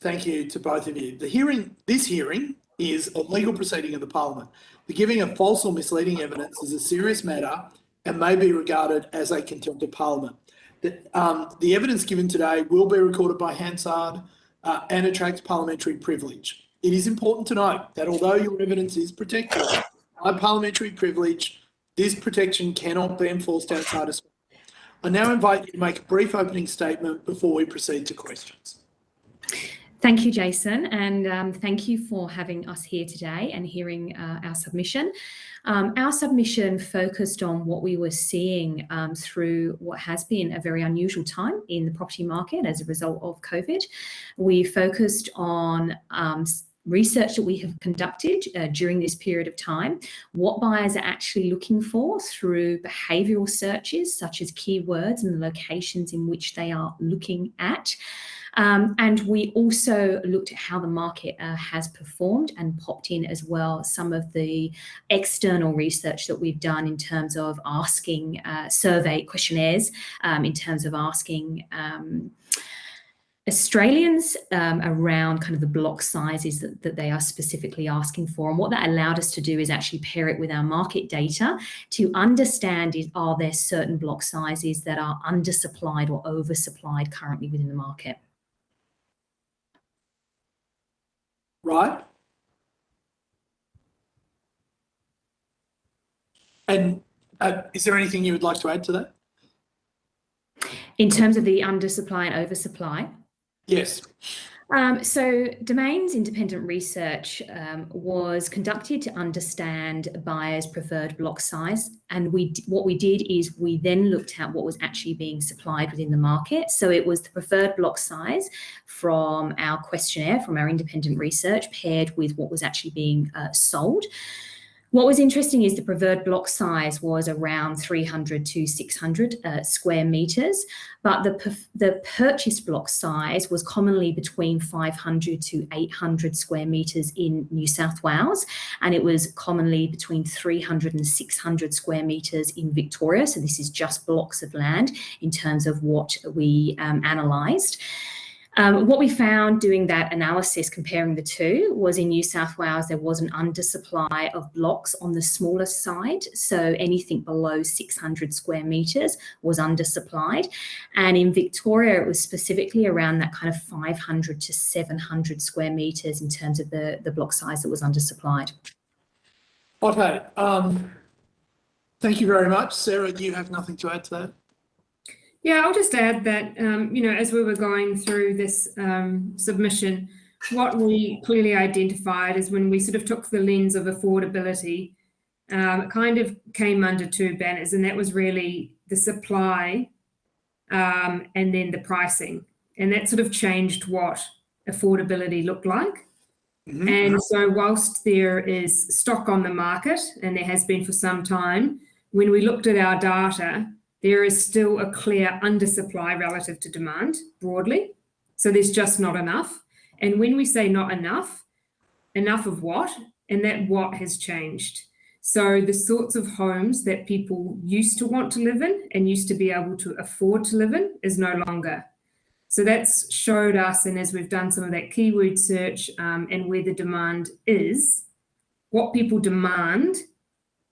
Thank you to both of you. This hearing is a legal proceeding of the Parliament. The giving of false or misleading evidence is a serious matter and may be regarded as a contempt of Parliament. The evidence given today will be recorded by Hansard and attracts parliamentary privilege. It is important to note that although your evidence is protected by parliamentary privilege, this protection cannot be enforced outside of. I now invite you to make a brief opening statement before we proceed to questions. Thank you, Jason, and thank you for having us here today and hearing our submission. Our submission focused on what we were seeing through what has been a very unusual time in the property market as a result of COVID. We focused on research that we have conducted during this period of time, what buyers are actually looking for through behavioural searches such as keywords and the locations in which they are looking at. And we also looked at how the market has performed and popped in as well some of the external research that we've done in terms of asking survey questionnaires, in terms of asking Australians around kind of the block sizes that they are specifically asking for. And what that allowed us to do is actually pair it with our market data to understand are there certain block sizes that are undersupplied or oversupplied currently within the market. Right. And is there anything you would like to add to that? In terms of the undersupply and oversupply? Yes. So Domain's independent research was conducted to understand buyers' preferred block size. And what we did is we then looked at what was actually being supplied within the market. So it was the preferred block size from our questionnaire, from our independent research, paired with what was actually being sold. What was interesting is the preferred block size was around 300 to 600 square metres, but the purchase block size was commonly between 500 to 800 square metres in New South Wales, and it was commonly between 300 and 600 square metres in Victoria. So this is just blocks of land in terms of what we analysed. What we found doing that analysis, comparing the two, was in New South Wales, there was an undersupply of blocks on the smaller side. So anything below 600 square metres was undersupplied. And in Victoria, it was specifically around that kind of 500 to 700 square metres in terms of the block size that was undersupplied. Okay. Thank you very much. Sarah, do you have nothing to add to that? Yeah, I'll just add that, as we were going through this submission, what we clearly identified is when we sort of took the lens of affordability, it kind of came under two banners, and that was really the supply and then the pricing. And that sort of changed what affordability looked like. Mm-hmm. And so whilst there is stock on the market, and there has been for some time, when we looked at our data, there is still a clear undersupply relative to demand broadly. So there's just not enough. And when we say not enough, enough of what? And that what has changed. So the sorts of homes that people used to want to live in and used to be able to afford to live in is no longer. So that's showed us, and as we've done some of that keyword search and where the demand is, what people demand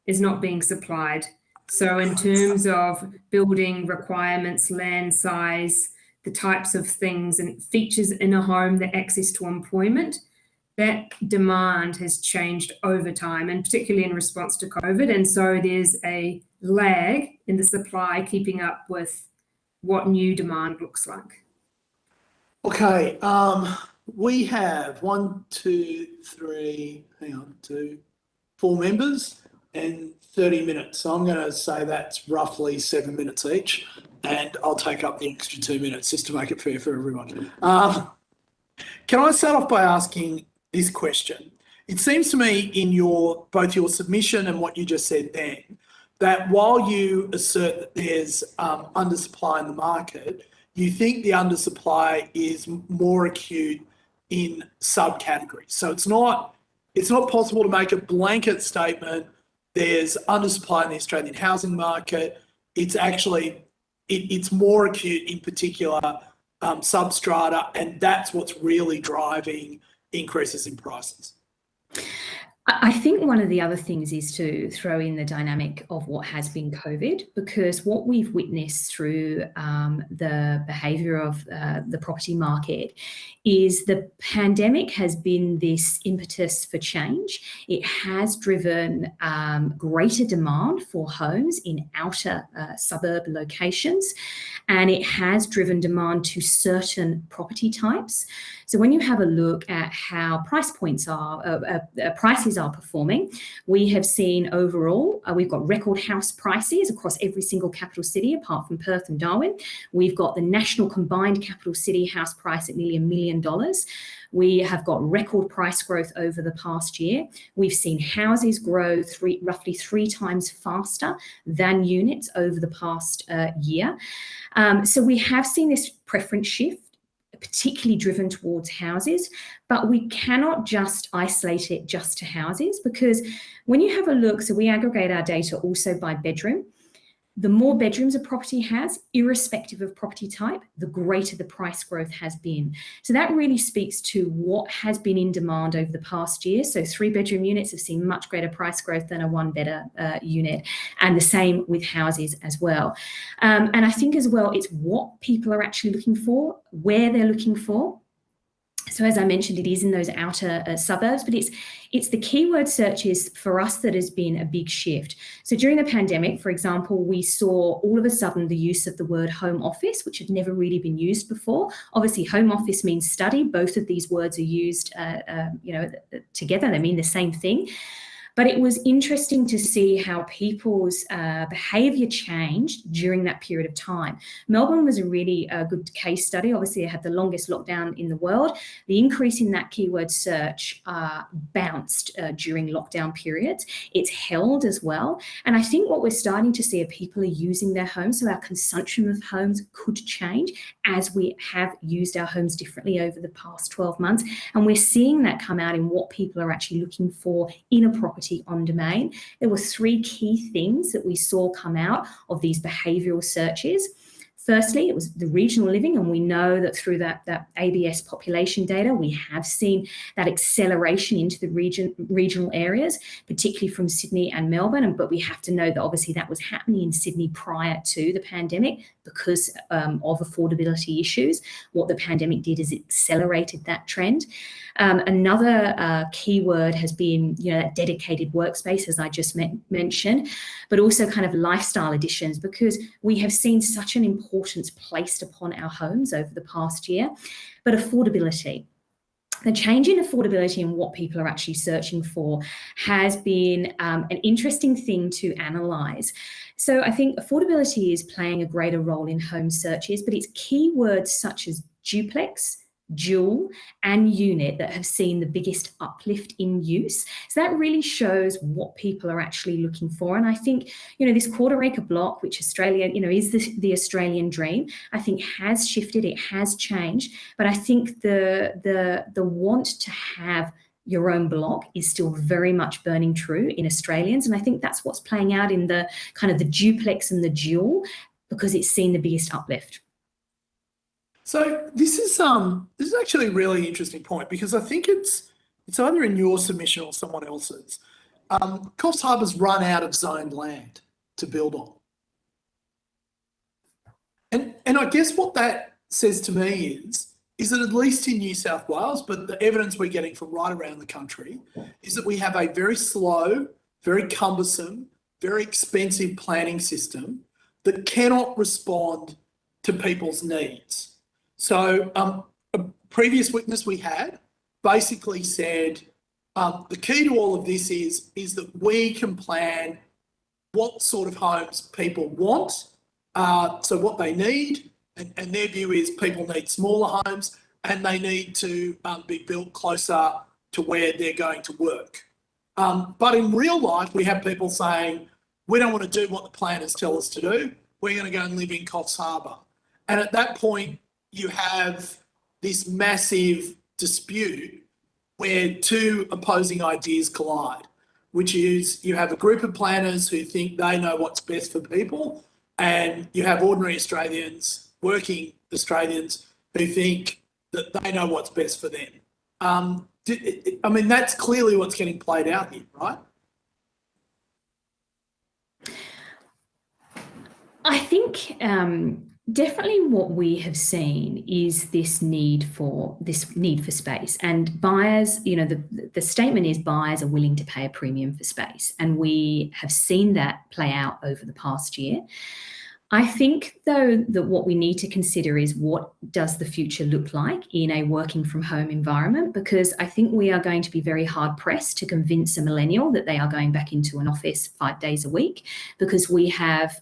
is not being supplied. So in terms of building requirements, land size, the types of things and features in a home, the access to employment, that demand has changed over time, and particularly in response to COVID. And so there's a lag in the supply keeping up with what new demand looks like. Okay, we have 4 members and 30 minutes. So I'm going to say that's roughly 7 minutes each, and I'll take up the extra 2 minutes just to make it fair for everyone. Can I start off by asking this question? It seems to me in both your submission and what you just said then, that while you assert that there's undersupply in the market, you think the undersupply is more acute in subcategories. So it's not possible to make a blanket statement there's undersupply in the Australian housing market. It's actually, it's more acute in particular substrata, and that's what's really driving increases in prices. I think one of the other things is to throw in the dynamic of what has been COVID, because what we've witnessed through the behaviour of the property market is the pandemic has been this impetus for change. It has driven greater demand for homes in outer suburb locations, and it has driven demand to certain property types. So when you have a look at how prices are performing, we have seen overall, we've got record house prices across every single capital city apart from Perth and Darwin. We've got the national combined capital city house price at nearly $1 million. We have got record price growth over the past year. We've seen houses grow roughly 3 times faster than units over the past year. So we have seen this preference shift, particularly driven towards houses, but we cannot just isolate it just to houses, because when you have a look, so we aggregate our data also by bedroom. the more bedrooms a property has, irrespective of property type, the greater the price growth has been. So that really speaks to what has been in demand over the past year. So 3-bedroom units have seen much greater price growth than a 1-bedder unit, and the same with houses as well. And I think as well, it's what people are actually looking for, where they're looking for. So as I mentioned, it is in those outer suburbs, but it's the keyword searches for us that has been a big shift. So during the pandemic, for example, we saw all of a sudden the use of the word home office, which had never really been used before. Obviously, home office means study. Both of these words are used together. They mean the same thing. But it was interesting to see how people's behaviour changed during that period of time. Melbourne was a really good case study. Obviously, it had the longest lockdown in the world. The increase in that keyword search bounced during lockdown periods. It's held as well. And I think what we're starting to see are people are using their homes, so our consumption of homes could change as we have used our homes differently over the past 12 months. And we're seeing that come out in what people are actually looking for in a property on domain. There were 3 key things that we saw come out of these behavioural searches. Firstly, it was the regional living, and we know that through that ABS population data, we have seen that acceleration into the regional areas, particularly from Sydney and Melbourne. But we have to know that obviously that was happening in Sydney prior to the pandemic because of affordability issues. What the pandemic did is it accelerated that trend. Another keyword has been, that dedicated workspace, as I just mentioned, but also kind of lifestyle additions, because we have seen such an importance placed upon our homes over the past year. But affordability. The change in affordability and what people are actually searching for has been an interesting thing to analyse. So I think affordability is playing a greater role in home searches, but it's keywords such as duplex, dual and unit that have seen the biggest uplift in use. So that really shows what people are actually looking for. And I think, this quarter acre block, which Australia, is the Australian dream, I think has shifted, it has changed. But I think the want to have your own block is still very much burning true in Australians. And I think that's what's playing out in the kind of the duplex and the dual, because it's seen the biggest uplift. So this is actually a really interesting point, because I think it's either in your submission or someone else's. Coffs Harbour's run out of zoned land to build on. And I guess what that says to me is that at least in New South Wales, but the evidence we're getting from right around the country, is that we have a very slow, very cumbersome, very expensive planning system that cannot respond to people's needs. So a previous witness we had basically said, the key to all of this is that we can plan what sort of homes people want, so what they need, and their view is people need smaller homes and they need to be built closer to where they're going to work. But in real life, we have people saying, we don't want to do what the planners tell us to do. We're going to go and live in Coffs Harbour. And at that point, you have this massive dispute where 2 opposing ideas collide, which is you have a group of planners who think they know what's best for people, and you have ordinary Australians, working Australians, who think that they know what's best for them. I mean, that's clearly what's getting played out here, right? I think definitely what we have seen is this need for space, and buyers, the statement is buyers are willing to pay a premium for space, and we have seen that play out over the past year. I think, though, that what we need to consider is what does the future look like in a working from home environment, because I think we are going to be very hard pressed to convince a millennial that they are going back into an office 5 days a week, because we have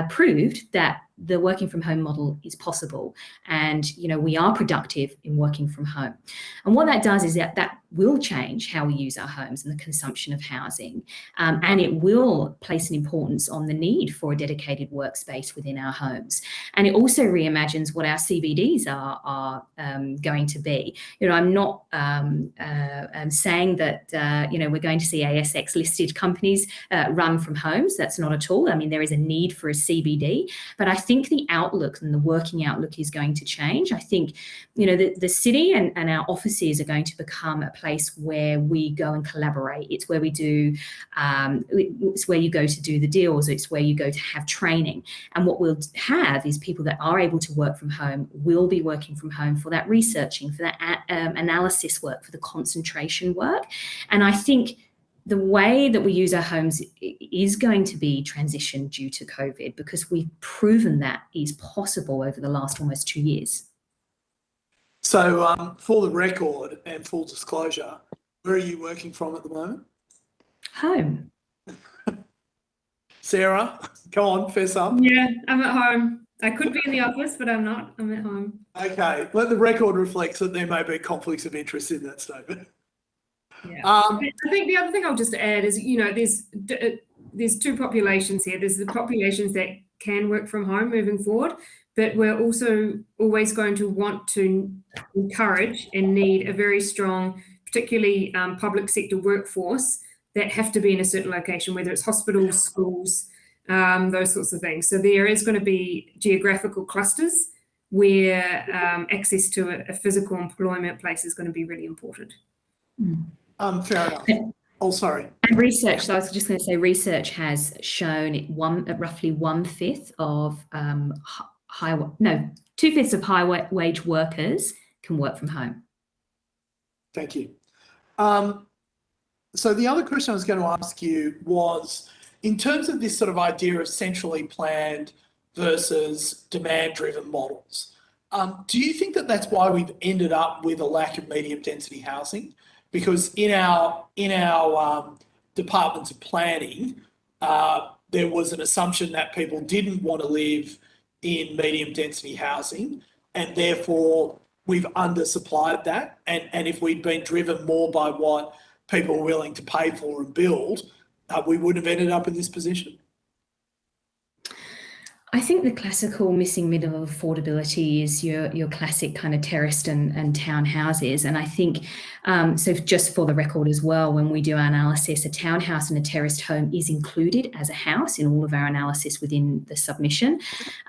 proved that the working from home model is possible, and we are productive in working from home. And what that does is that will change how we use our homes and the consumption of housing, and it will place an importance on the need for a dedicated workspace within our homes. And it also reimagines what our CBDs are going to be. I'm not saying that we're going to see ASX listed companies run from homes. That's not at all. I mean, there is a need for a CBD, but I think the outlook and the working outlook is going to change. I think the city and our offices are going to become a place where we go and collaborate. It's where we do, it's where you go to do the deals. It's where you go to have training. And what we'll have is people that are able to work from home will be working from home for that researching, for that analysis work, for the concentration work. And I think the way that we use our homes is going to be transitioned due to COVID, because we've proven that is possible over the last almost 2 years. So for the record and full disclosure, where are you working from at the moment? Home. Sarah, go on, fess up. Yeah, I'm at home. I could be in the office, but I'm not. I'm at home. Okay, let the record reflect that there may be conflicts of interest in that statement. Yeah. I think the other thing I'll just add is, there's two populations here. There's the populations that can work from home moving forward, but we're also always going to want to encourage and need a very strong, particularly public sector workforce that have to be in a certain location, whether it's hospitals, schools, those sorts of things. So there is going to be geographical clusters where access to a physical employment place is going to be really important. Fair enough. Oh, sorry. And research, so I was just going to say, research has shown roughly 1/5 of 2/5 of high wage workers can work from home. Thank you. So the other question I was going to ask you was, in terms of this sort of idea of centrally planned versus demand-driven models, do you think that that's why we've ended up with a lack of medium density housing? Because in our departments of planning, there was an assumption that people didn't want to live in medium density housing, and therefore we've undersupplied that. And if we'd been driven more by what people were willing to pay for and build, we wouldn't have ended up in this position. I think the classical missing middle of affordability is your classic kind of terraced and townhouses. And I think, so just for the record as well, when we do our analysis, a townhouse and a terraced home is included as a house in all of our analysis within the submission.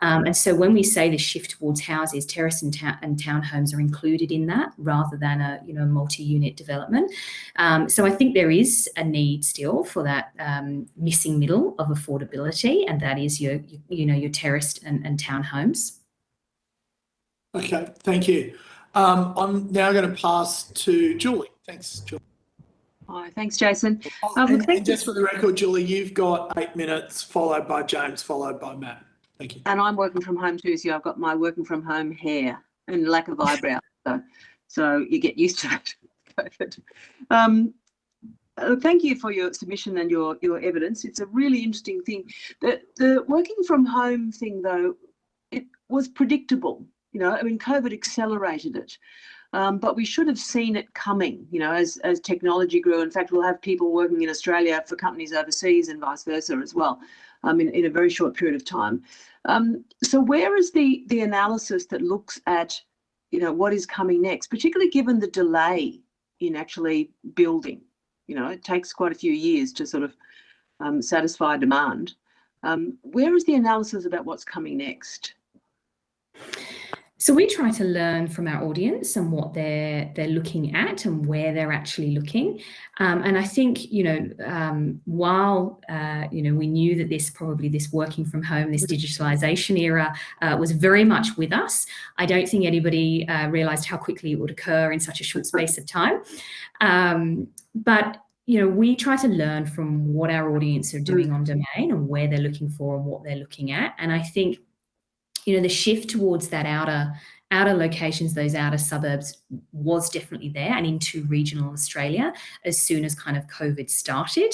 And so when we say the shift towards houses, terrace and townhomes are included in that rather than a multi-unit development. So I think there is a need still for that missing middle of affordability, and that is your terraced and townhomes. Okay, thank you. I'm now going to pass to Julie. Thanks, Julie. Hi, thanks, Jason. And just for the record, Julie, you've got 8 minutes, followed by James, followed by Matt. Thank you. And I'm working from home too, so I've got my working from home hair and lack of eyebrows. So you get used to it. COVID. Thank you for your submission and your evidence. It's a really interesting thing. The working from home thing, though, it was predictable. COVID accelerated it. But we should have seen it coming, as technology grew. In fact, we'll have people working in Australia for companies overseas and vice versa as well, in a very short period of time. So where is the analysis that looks at, what is coming next, particularly given the delay in actually building? It takes quite a few years to sort of satisfy demand. Where is the analysis about what's coming next? So we try to learn from our audience and what they're looking at and where they're actually looking. And I think, while, we knew that this working from home, this digitalisation era was very much with us, I don't think anybody realised how quickly it would occur in such a short space of time. But we try to learn from what our audience are doing on domain and where they're looking for and what they're looking at. And I think, the shift towards that outer locations, those outer suburbs, was definitely there and into regional Australia as soon as kind of COVID started.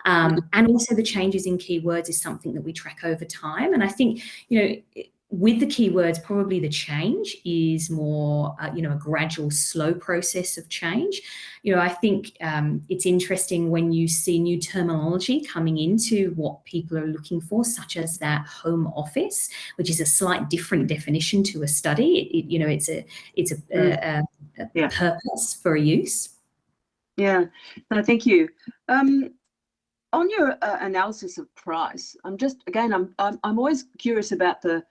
And also the changes in keywords is something that we track over time. And I think, with the keywords, probably the change is more, a gradual, slow process of change. I think it's interesting when you see new terminology coming into what people are looking for, such as that home office, which is a slight different definition to a study. It's a purpose for a use. Yeah, no, thank you. On your analysis of price, I'm always curious about the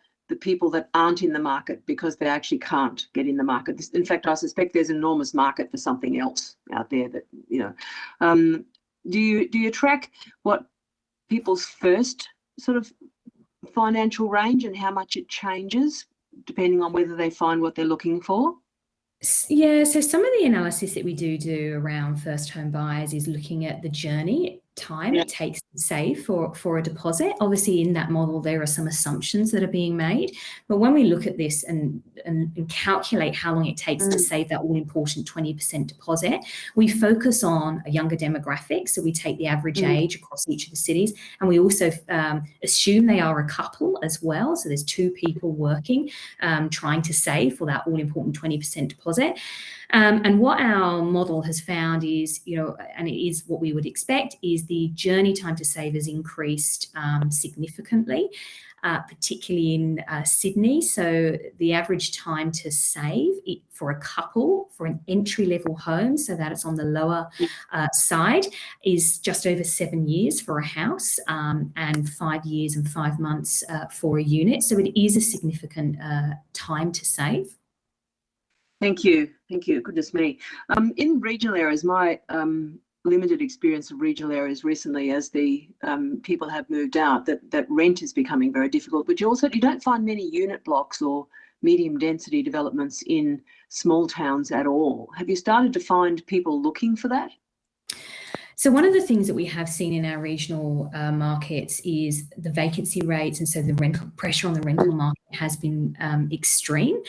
people that aren't in the market because they actually can't get in the market. In fact, I suspect there's an enormous market for something else out there that, do you track what people's first sort of financial range and how much it changes depending on whether they find what they're looking for? Yeah, so some of the analysis that we do around first home buyers is looking at the journey time it takes to save for a deposit. Obviously, in that model, there are some assumptions that are being made. But when we look at this and calculate how long it takes to save that all-important 20% deposit, we focus on a younger demographic. So we take the average age across each of the cities, and we also assume they are a couple as well. So there's two people working, trying to save for that all-important 20% deposit. And what our model has found is, and it is what we would expect, is the journey time to save has increased significantly, particularly in Sydney. So the average time to save for a couple for an entry-level home, so that it's on the lower side, is just over 7 years for a house, and 5 years and 5 months for a unit. So it is a significant time to save. Thank you. Goodness me. In regional areas, my limited experience of regional areas recently, as the people have moved out, that rent is becoming very difficult. But you don't find many unit blocks or medium density developments in small towns at all. Have you started to find people looking for that? So one of the things that we have seen in our regional markets is the vacancy rates, and so the rental pressure on the rental market has been extreme.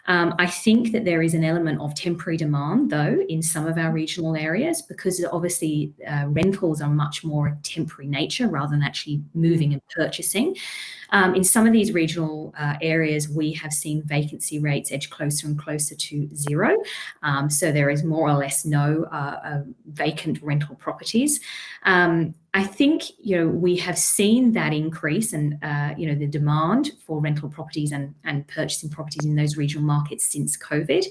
I think that there is an element of temporary demand, though, in some of our regional areas, because obviously rentals are much more temporary nature rather than actually moving and purchasing. In some of these regional areas, we have seen vacancy rates edge closer and closer to zero. So there is more or less no vacant rental properties. I think, we have seen that increase and, the demand for rental properties and purchasing properties in those regional markets since COVID.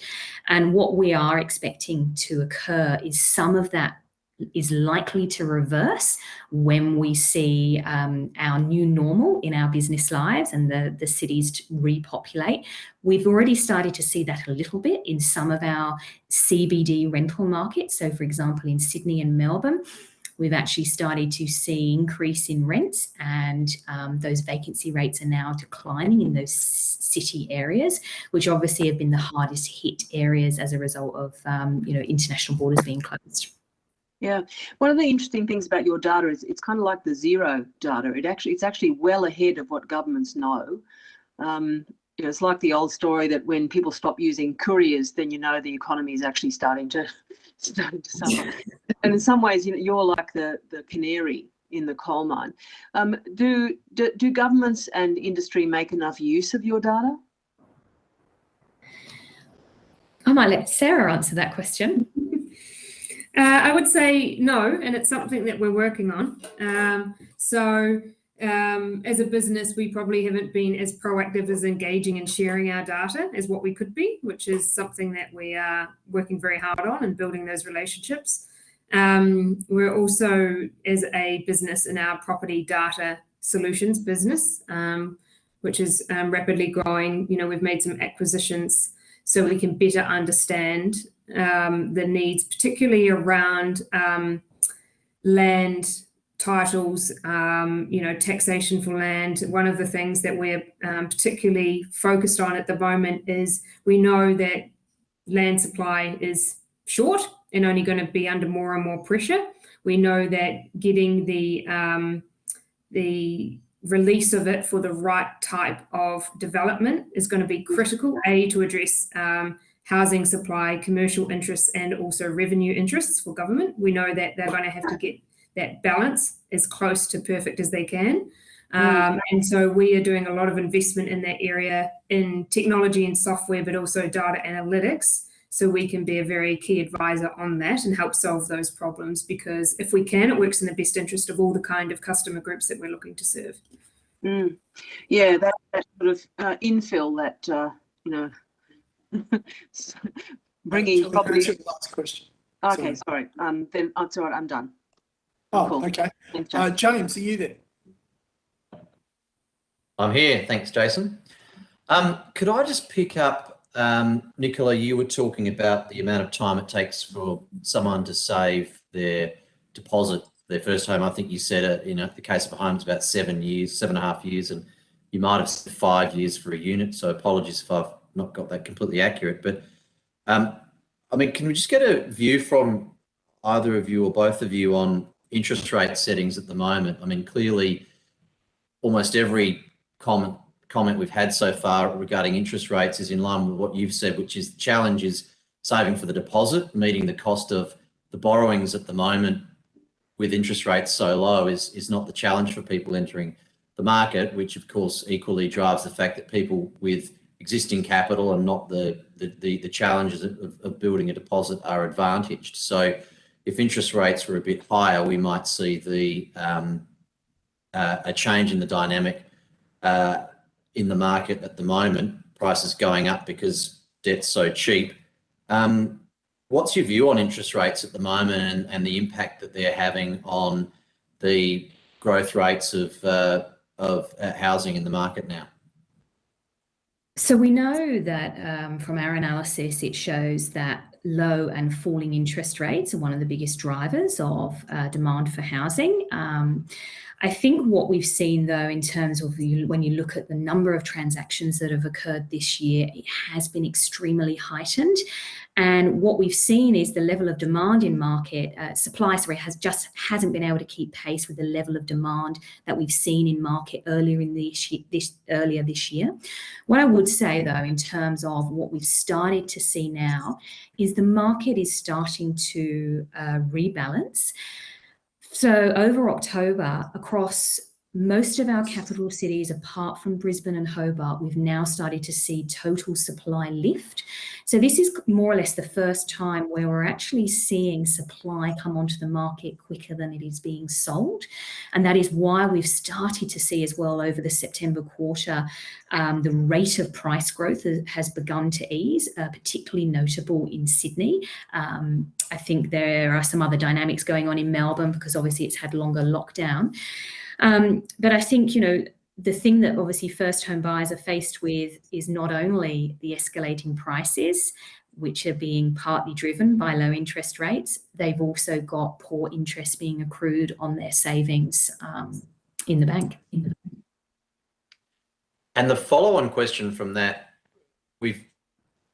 And what we are expecting to occur is some of that is likely to reverse when we see our new normal in our business lives and the cities repopulate. We've already started to see that a little bit in some of our CBD rental markets. So, for example, in Sydney and Melbourne, we've actually started to see increase in rents, and those vacancy rates are now declining in those city areas, which obviously have been the hardest hit areas as a result of international borders being closed. Yeah, one of the interesting things about your data is it's kind of like the zero data. It's actually well ahead of what governments know. It's like the old story that when people stop using couriers, then the economy is actually starting to suffer. And in some ways, you're like the canary in the coal mine. Do governments and industry make enough use of your data? I might let Sarah answer that question. I would say no, and it's something that we're working on. As a business, we probably haven't been as proactive as engaging and sharing our data as what we could be, which is something that we are working very hard on and building those relationships. We're also, as a business, in our property data solutions business, which is rapidly growing. We've made some acquisitions so we can better understand the needs, particularly around land titles, taxation for land. One of the things that we're particularly focused on at the moment is we know that land supply is short and only going to be under more and more pressure. We know that getting the release of it for the right type of development is going to be critical, to address housing supply, commercial interests, and also revenue interests for government. We know that they're going to have to get that balance as close to perfect as they can. And so we are doing a lot of investment in that area in technology and software, but also data analytics. So we can be a very key advisor on that and help solve those problems, because if we can, it works in the best interest of all the kind of customer groups that we're looking to serve. Yeah, that sort of infill that, you know, bringing property. Last question. Okay, sorry. Then that's all right. I'm done. Oh, cool. okay. Thanks, Jason. James, are you there? I'm here. Thanks, Jason. Could I just pick up, Nicola, you were talking about the amount of time it takes for someone to save their deposit, their first home. I think you said, in the case of a home, it's about 7.5 years, and you might have said 5 years for a unit. So apologies if I've not got that completely accurate. But I mean, can we just get a view from either of you or both of you on interest rate settings at the moment? I mean, clearly, almost every comment we've had so far regarding interest rates is in line with what you've said, which is the challenge is saving for the deposit. Meeting the cost of the borrowings at the moment with interest rates so low is not the challenge for people entering the market, which of course equally drives the fact that people with existing capital and not the challenges of building a deposit are advantaged. So if interest rates were a bit higher, we might see a change in the dynamic in the market at the moment, prices going up because debt's so cheap. What's your view on interest rates at the moment and the impact that they're having on the growth rates of housing in the market now? So we know that from our analysis, it shows that low and falling interest rates are one of the biggest drivers of demand for housing. I think what we've seen, though, in terms of when you look at the number of transactions that have occurred this year, it has been extremely heightened. And what we've seen is the level of demand in market, supply, hasn't been able to keep pace with the level of demand that we've seen in market earlier this year. What I would say, though, in terms of what we've started to see now, is the market is starting to rebalance. So over October, across most of our capital cities, apart from Brisbane and Hobart, we've now started to see total supply lift. So this is more or less the first time where we're actually seeing supply come onto the market quicker than it is being sold. And that is why we've started to see as well over the September quarter, the rate of price growth has begun to ease, particularly notable in Sydney. I think there are some other dynamics going on in Melbourne because obviously it's had longer lockdown. But I think, the thing that obviously first home buyers are faced with is not only the escalating prices, which are being partly driven by low interest rates, they've also got poor interest being accrued on their savings in the bank. And the follow-on question from that, we've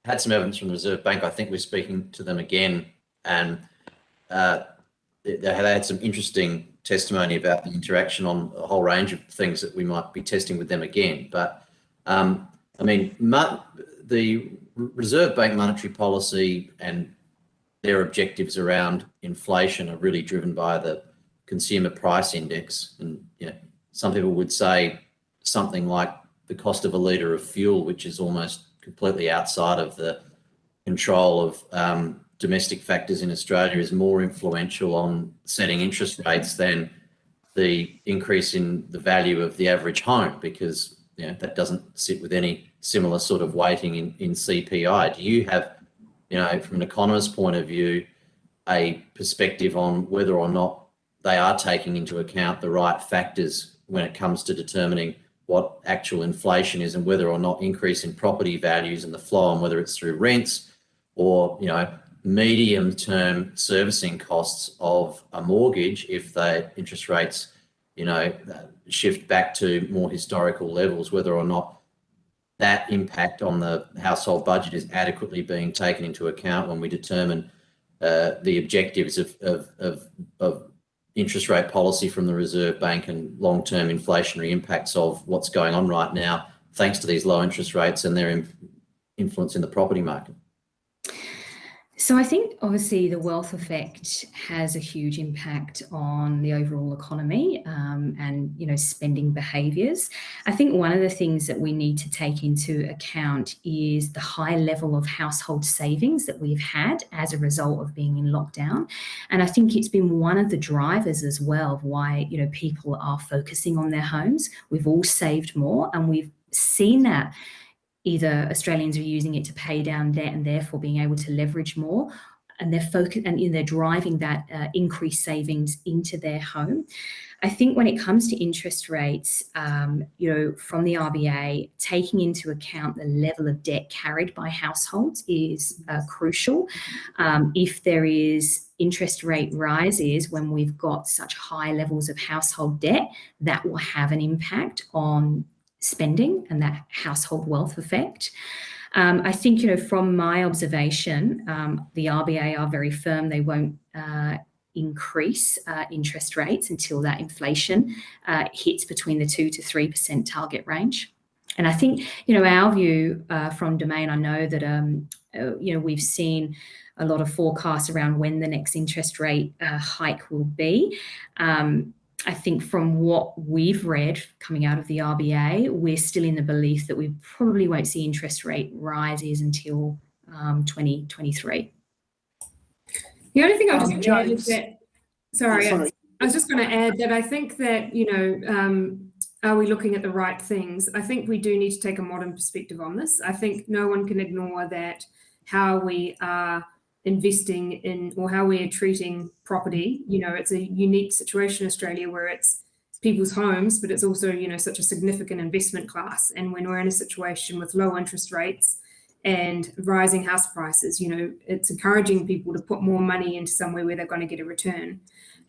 had some evidence from the Reserve Bank. I think we're speaking to them again, and they had some interesting testimony about the interaction on a whole range of things that we might be testing with them again. But I mean, the Reserve Bank monetary policy and their objectives around inflation are really driven by the consumer price index. And some people would say something like the cost of a litre of fuel, which is almost completely outside of the control of domestic factors in Australia, is more influential on setting interest rates than the increase in the value of the average home, because that doesn't sit with any similar sort of weighting in CPI. Do you have, from an economist's point of view, a perspective on whether or not they are taking into account the right factors when it comes to determining what actual inflation is, and whether or not increase in property values and the flow, and whether it's through rents or medium-term servicing costs of a mortgage, if the interest rates, shift back to more historical levels, whether or not that impact on the household budget is adequately being taken into account when we determine the objectives of interest rate policy from the Reserve Bank and long-term inflationary impacts of what's going on right now, thanks to these low interest rates and their influence in the property market. So I think obviously the wealth effect has a huge impact on the overall economy and spending behaviours. I think one of the things that we need to take into account is the high level of household savings that we've had as a result of being in lockdown, and I think it's been one of the drivers as well of why people are focusing on their homes. We've all saved more, and we've seen that either Australians are using it to pay down debt and therefore being able to leverage more, and they're driving that increased savings into their home. I think when it comes to interest rates, from the RBA, taking into account the level of debt carried by households is crucial. If there is interest rate rises when we've got such high levels of household debt, that will have an impact on spending and that household wealth effect. I think, from my observation, the RBA are very firm. They won't increase interest rates until that inflation hits between the 2 to 3% target range. And I think, our view from Domain, I know that, we've seen a lot of forecasts around when the next interest rate hike will be. I think from what we've read coming out of the RBA, we're still in the belief that we probably won't see interest rate rises until 2023. The only thing I'll just add is that, sorry, I was just going to add that I think that, are we looking at the right things? I think we do need to take a modern perspective on this. I think no one can ignore that how we are investing in or how we are treating property. It's a unique situation in Australia where it's people's homes, but it's also, such a significant investment class. And when we're in a situation with low interest rates and rising house prices, it's encouraging people to put more money into somewhere where they're going to get a return.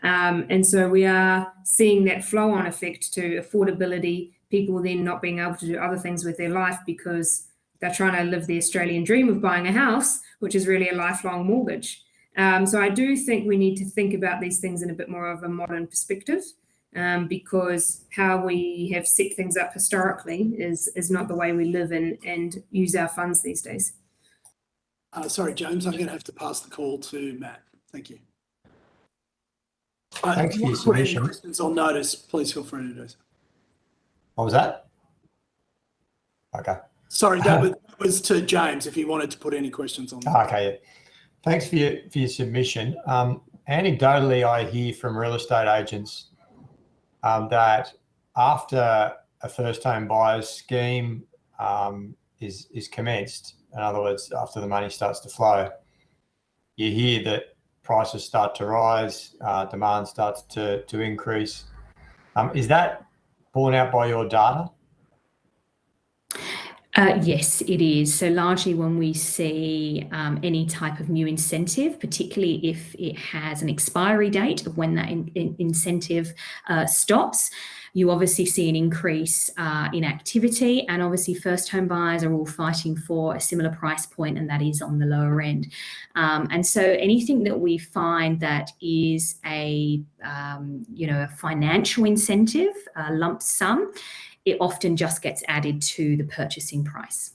And so we are seeing that flow-on effect to affordability, people then not being able to do other things with their life because they're trying to live the Australian dream of buying a house, which is really a lifelong mortgage. So I do think we need to think about these things in a bit more of a modern perspective, because how we have set things up historically is not the way we live and use our funds these days. Sorry, James, I'm going to have to pass the call to Matt. Thank you. Thanks for your put any submission. questions on notice, please feel free to do so. What was that? Okay. Sorry, that was to James, if he wanted to put any questions on. Okay, yeah. Thanks for your submission. Anecdotally, I hear from real estate agents that after a first home buyer's scheme is commenced, in other words, after the money starts to flow, you hear that prices start to rise, demand starts to increase. Is that borne out by your data? Yes, it is. So largely when we see any type of new incentive, particularly if it has an expiry date of when that incentive stops, you obviously see an increase in activity, and obviously first home buyers are all fighting for a similar price point, and that is on the lower end. And so anything that we find that is a financial incentive, a lump sum, it often just gets added to the purchasing price.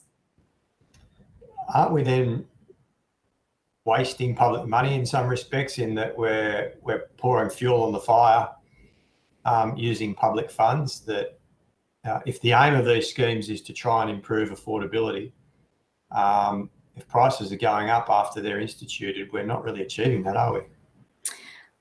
Aren't we then wasting public money in some respects, in that we're pouring fuel on the fire using public funds? That if the aim of these schemes is to try and improve affordability, if prices are going up after they're instituted, we're not really achieving that, are we?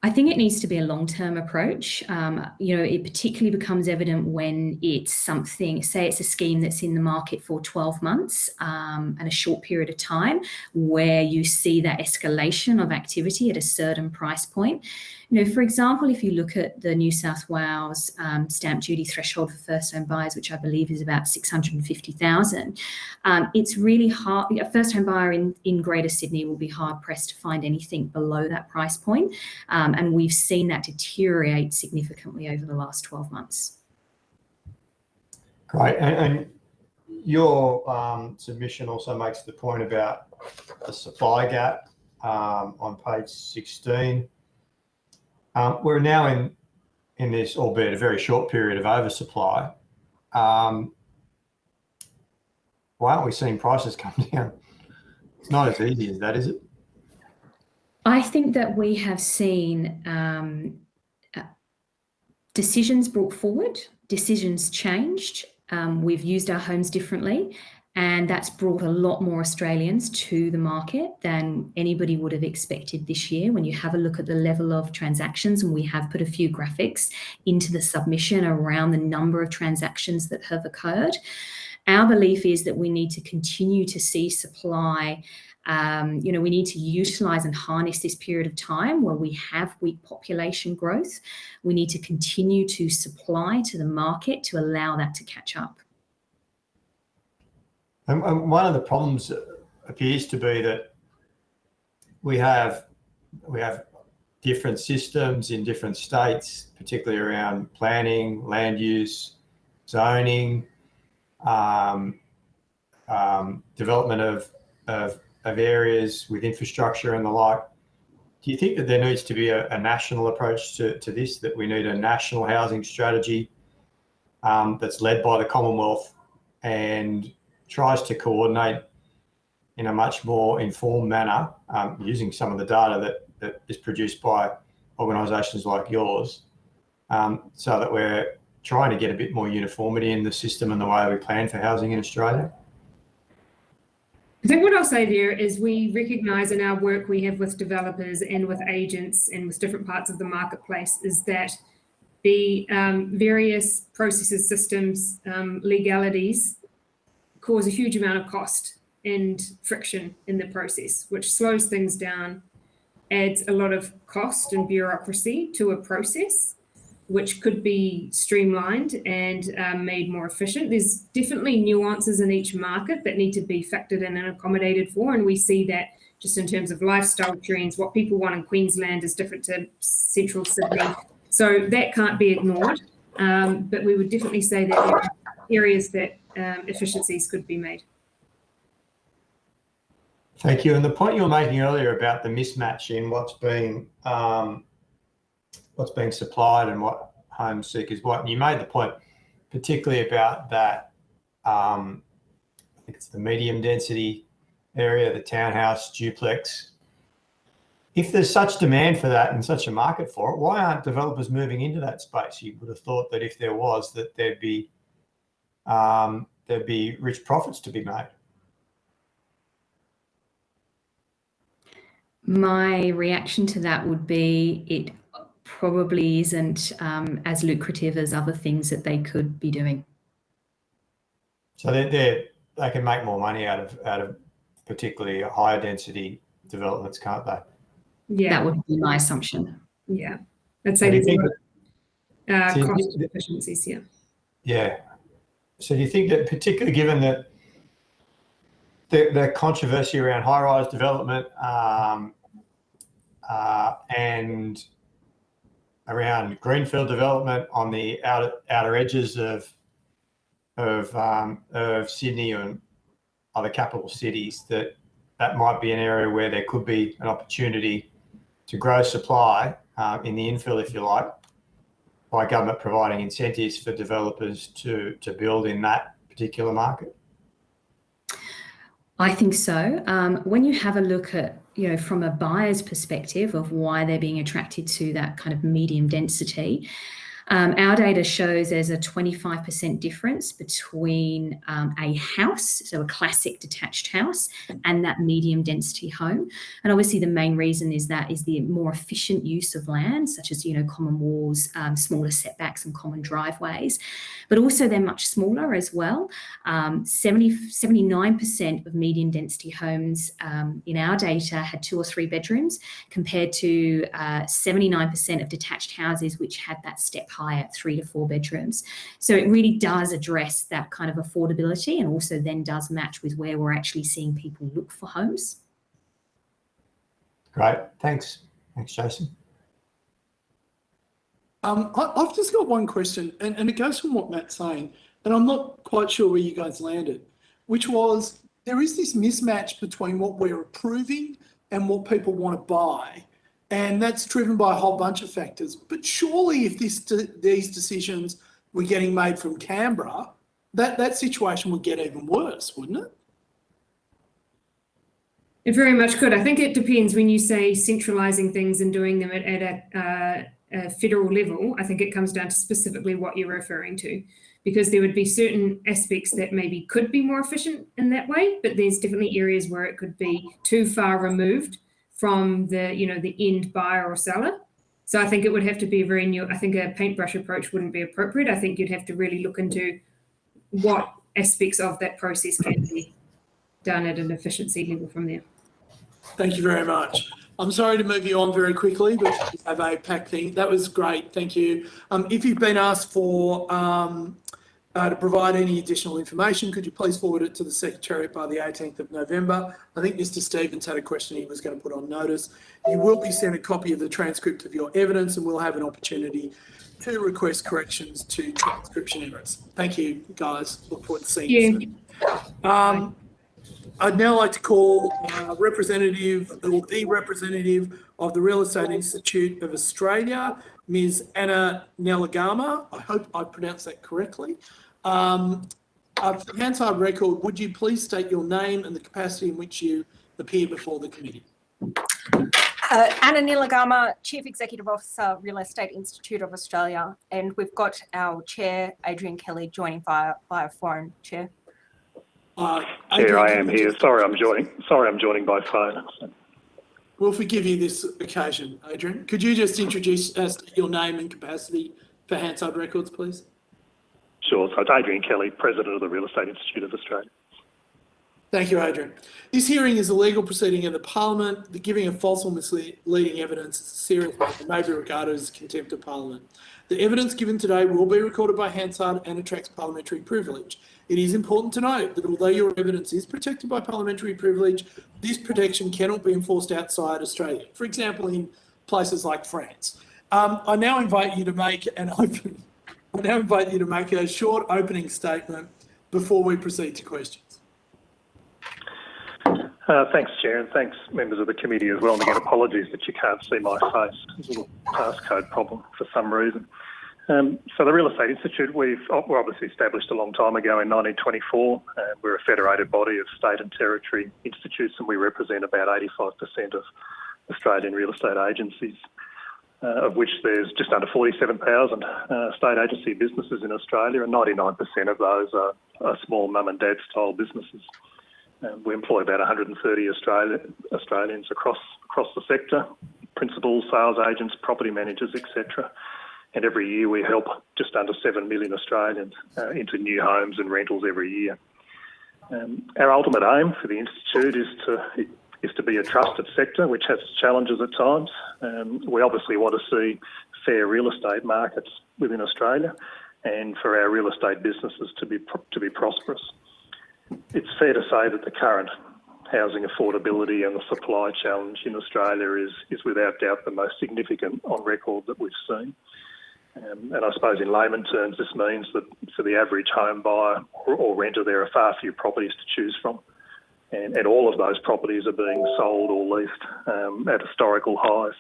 I think it needs to be a long-term approach. It particularly becomes evident when it's something, say it's a scheme that's in the market for 12 months and a short period of time, where you see that escalation of activity at a certain price point. For example, if you look at the New South Wales stamp duty threshold for first home buyers, which I believe is about 650,000, it's really hard. A first home buyer in Greater Sydney will be hard pressed to find anything below that price point. And we've seen that deteriorate significantly over the last 12 months. Great. And your submission also makes the point about the supply gap on page 16. We're now in this, albeit a very short period, of oversupply. Why aren't we seeing prices come down? It's not as easy as that, is it? I think that we have seen decisions brought forward, decisions changed. We've used our homes differently, and that's brought a lot more Australians to the market than anybody would have expected this year. When you have a look at the level of transactions, and we have put a few graphics into the submission around the number of transactions that have occurred, our belief is that we need to continue to see supply. We need to utilise and harness this period of time where we have weak population growth. We need to continue to supply to the market to allow that to catch up. And one of the problems appears to be that we have different systems in different states, particularly around planning, land use, zoning, development of areas with infrastructure and the like. Do you think that there needs to be a national approach to this, that we need a national housing strategy that's led by the Commonwealth and tries to coordinate in a much more informed manner, using some of the data that is produced by organisations like yours, so that we're trying to get a bit more uniformity in the system and the way we plan for housing in Australia? I think what I'll say there is we recognise in our work we have with developers and with agents and with different parts of the marketplace is that the various processes, systems, legalities cause a huge amount of cost and friction in the process, which slows things down, adds a lot of cost and bureaucracy to a process, which could be streamlined and made more efficient. There's definitely nuances in each market that need to be factored in and accommodated for, and we see that just in terms of lifestyle trends. What people want in Queensland is different to central Sydney, so that can't be ignored. But we would definitely say that there are areas that efficiencies could be made. Thank you. And the point you were making earlier about the mismatch in what's being supplied and what home seekers want, and you made the point particularly about that, I think it's the medium density area, the townhouse, duplex. If there's such demand for that and such a market for it, why aren't developers moving into that space? You would have thought that if there was, that there'd be rich profits to be made. My reaction to that would be it probably isn't as lucrative as other things that they could be doing. So they can make more money out of particularly higher density developments, can't they? Yeah, that would be my assumption. Yeah, I'd say there's a lot of cost efficiencies. Yeah. Yeah. So do you think that, particularly given that the controversy around high-rise development and around greenfield development on the outer edges of Sydney and other capital cities, that might be an area where there could be an opportunity to grow supply in the infill, if you like, by government providing incentives for developers to build in that particular market? I think so. When you have a look at, from a buyer's perspective of why they're being attracted to that kind of medium density, our data shows there's a 25% difference between a house, so a classic detached house, and that medium density home. And obviously the main reason is the more efficient use of land, such as, common walls, smaller setbacks and common driveways, but also they're much smaller as well. 79% of medium density homes in our data had 2 or 3 bedrooms, compared to 79% of detached houses which had that step high at 3 to 4 bedrooms. So it really does address that kind of affordability, and also then does match with where we're actually seeing people look for homes. Great, thanks. Thanks, Jason. I've just got one question, and it goes from what Matt's saying, and I'm not quite sure where you guys landed, which was there is this mismatch between what we're approving and what people want to buy. And that's driven by a whole bunch of factors. But surely if these decisions were getting made from Canberra, that situation would get even worse, wouldn't it? It very much could. I think it depends when you say centralising things and doing them at a federal level. I think it comes down to specifically what you're referring to, because there would be certain aspects that maybe could be more efficient in that way, but there's definitely areas where it could be too far removed from the, you know, the end buyer or seller. So I think it would have to be a very new, I think a paintbrush approach wouldn't be appropriate. I think you'd have to really look into what aspects of that process can be done at an efficiency level from there. Thank you very much. I'm sorry to move you on very quickly, but we have a packed thing. That was great. Thank you. If you've been asked for to provide any additional information, could you please forward it to the Secretariat by the 18th of November? I think Mr. Stevens had a question he was going to put on notice. You will be sent a copy of the transcript of your evidence, and we'll have an opportunity to request corrections to transcription errors. Thank you, guys. Look forward to seeing you soon. I'd now like to call representative or the representative of the Real Estate Institute of Australia, Ms. Anna Nelagama. I hope I pronounced that correctly. For Hansard record, would you please state your name and the capacity in which you appear before the committee? Anna Nilagama, Chief Executive Officer, Real Estate Institute of Australia, and we've got our Chair, Adrian Kelly, joining via phone. Chair. Chair, I am here. Sorry, I'm joining by phone. We'll forgive you this occasion, Adrian. Could you just introduce your name and capacity for Hansard Records, please? Sure. So it's Adrian Kelly, President of the Real Estate Institute of Australia. Thank you, Adrian. This hearing is a legal proceeding of the Parliament. The giving of false or misleading evidence is a serious matter and may be regarded as contempt of Parliament. The evidence given today will be recorded by Hansard and attracts parliamentary privilege. It is important to note that although your evidence is protected by parliamentary privilege, this protection cannot be enforced outside Australia. For example, in places like France. I now invite you to make a short opening statement before we proceed to questions. Thanks, Chair, and thanks, members of the committee as well. And again, apologies that you can't see my face. There's a little passcode problem for some reason. So the Real Estate Institute, we're obviously established a long time ago in 1924. We're a federated body of state and territory institutes, and we represent about 85% of Australian real estate agencies, of which there's just under 47,000 state agency businesses in Australia, and 99% of those are small mum and dad style businesses. We employ about 130 Australians across the sector, principals, sales agents, property managers, etc. And every year we help just under 7 million Australians into new homes and rentals every year. Our ultimate aim for the Institute is to be a trusted sector, which has challenges at times. We obviously want to see fair real estate markets within Australia, and for our real estate businesses to be prosperous. It's fair to say that the current housing affordability and the supply challenge in Australia is without doubt the most significant on record that we've seen. And I suppose in layman terms, this means that for the average home buyer or renter, there are far few properties to choose from. And all of those properties are being sold or leased at historical highs.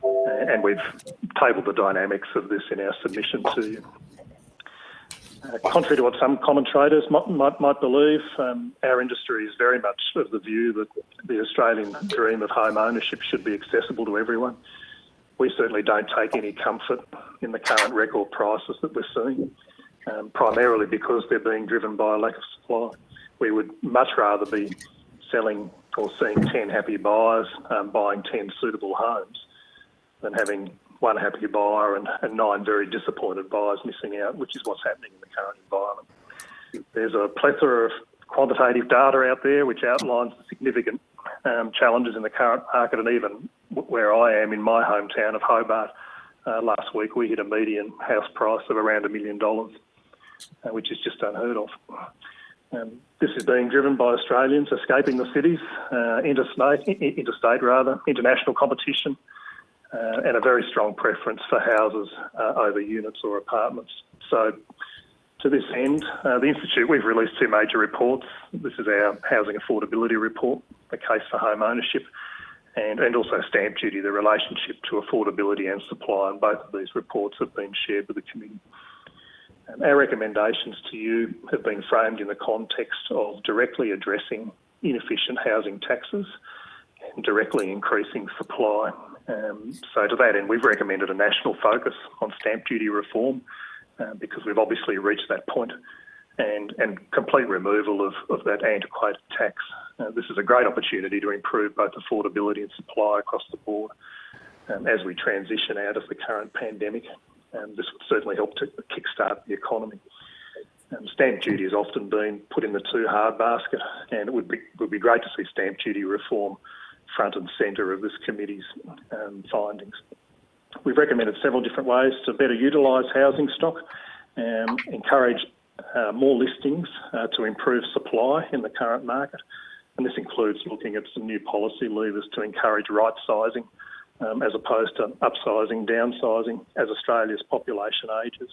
And we've tabled the dynamics of this in our submission to you. Contrary to what some commentators might believe, our industry is very much of the view that the Australian dream of home ownership should be accessible to everyone. We certainly don't take any comfort in the current record prices that we're seeing, primarily because they're being driven by a lack of supply. We would much rather be selling or seeing 10 happy buyers buying 10 suitable homes than having one happy buyer and 9 very disappointed buyers missing out, which is what's happening in the current environment. There's a plethora of quantitative data out there which outlines the significant challenges in the current market, and even where I am in my hometown of Hobart, last week we hit a median house price of around $1 million, which is just unheard of. This is being driven by Australians escaping the cities, international competition, and a very strong preference for houses over units or apartments. So to this end, the Institute, we've released 2 major reports. This is our Housing Affordability Report, the case for home ownership, and also stamp duty, the relationship to affordability and supply, and both of these reports have been shared with the committee. Our recommendations to you have been framed in the context of directly addressing inefficient housing taxes and directly increasing supply. So to that end, we've recommended a national focus on stamp duty reform because we've obviously reached that point, and complete removal of that antiquated tax. This is a great opportunity to improve both affordability and supply across the board as we transition out of the current pandemic. This would certainly help to kickstart the economy. Stamp duty has often been put in the too hard basket, and it would be great to see stamp duty reform front and centre of this committee's findings. We've recommended several different ways to better utilise housing stock, encourage more listings to improve supply in the current market, and this includes looking at some new policy levers to encourage right sizing as opposed to upsizing, downsizing as Australia's population ages.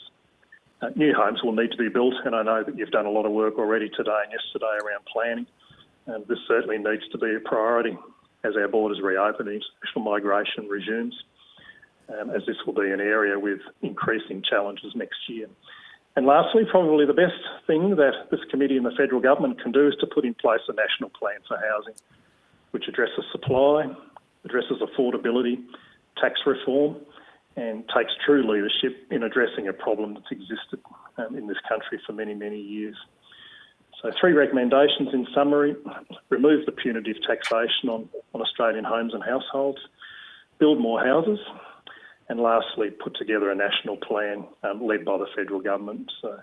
New homes will need to be built, and I know that you've done a lot of work already today and yesterday around planning, and this certainly needs to be a priority as our borders reopen and international migration resumes, as this will be an area with increasing challenges next year. And lastly, probably the best thing that this committee and the federal government can do is to put in place a national plan for housing, which addresses supply, addresses affordability, tax reform, and takes true leadership in addressing a problem that's existed in this country for many, many years. So 3 recommendations in summary: remove the punitive taxation on Australian homes and households, build more houses, and lastly, put together a national plan led by the federal government. So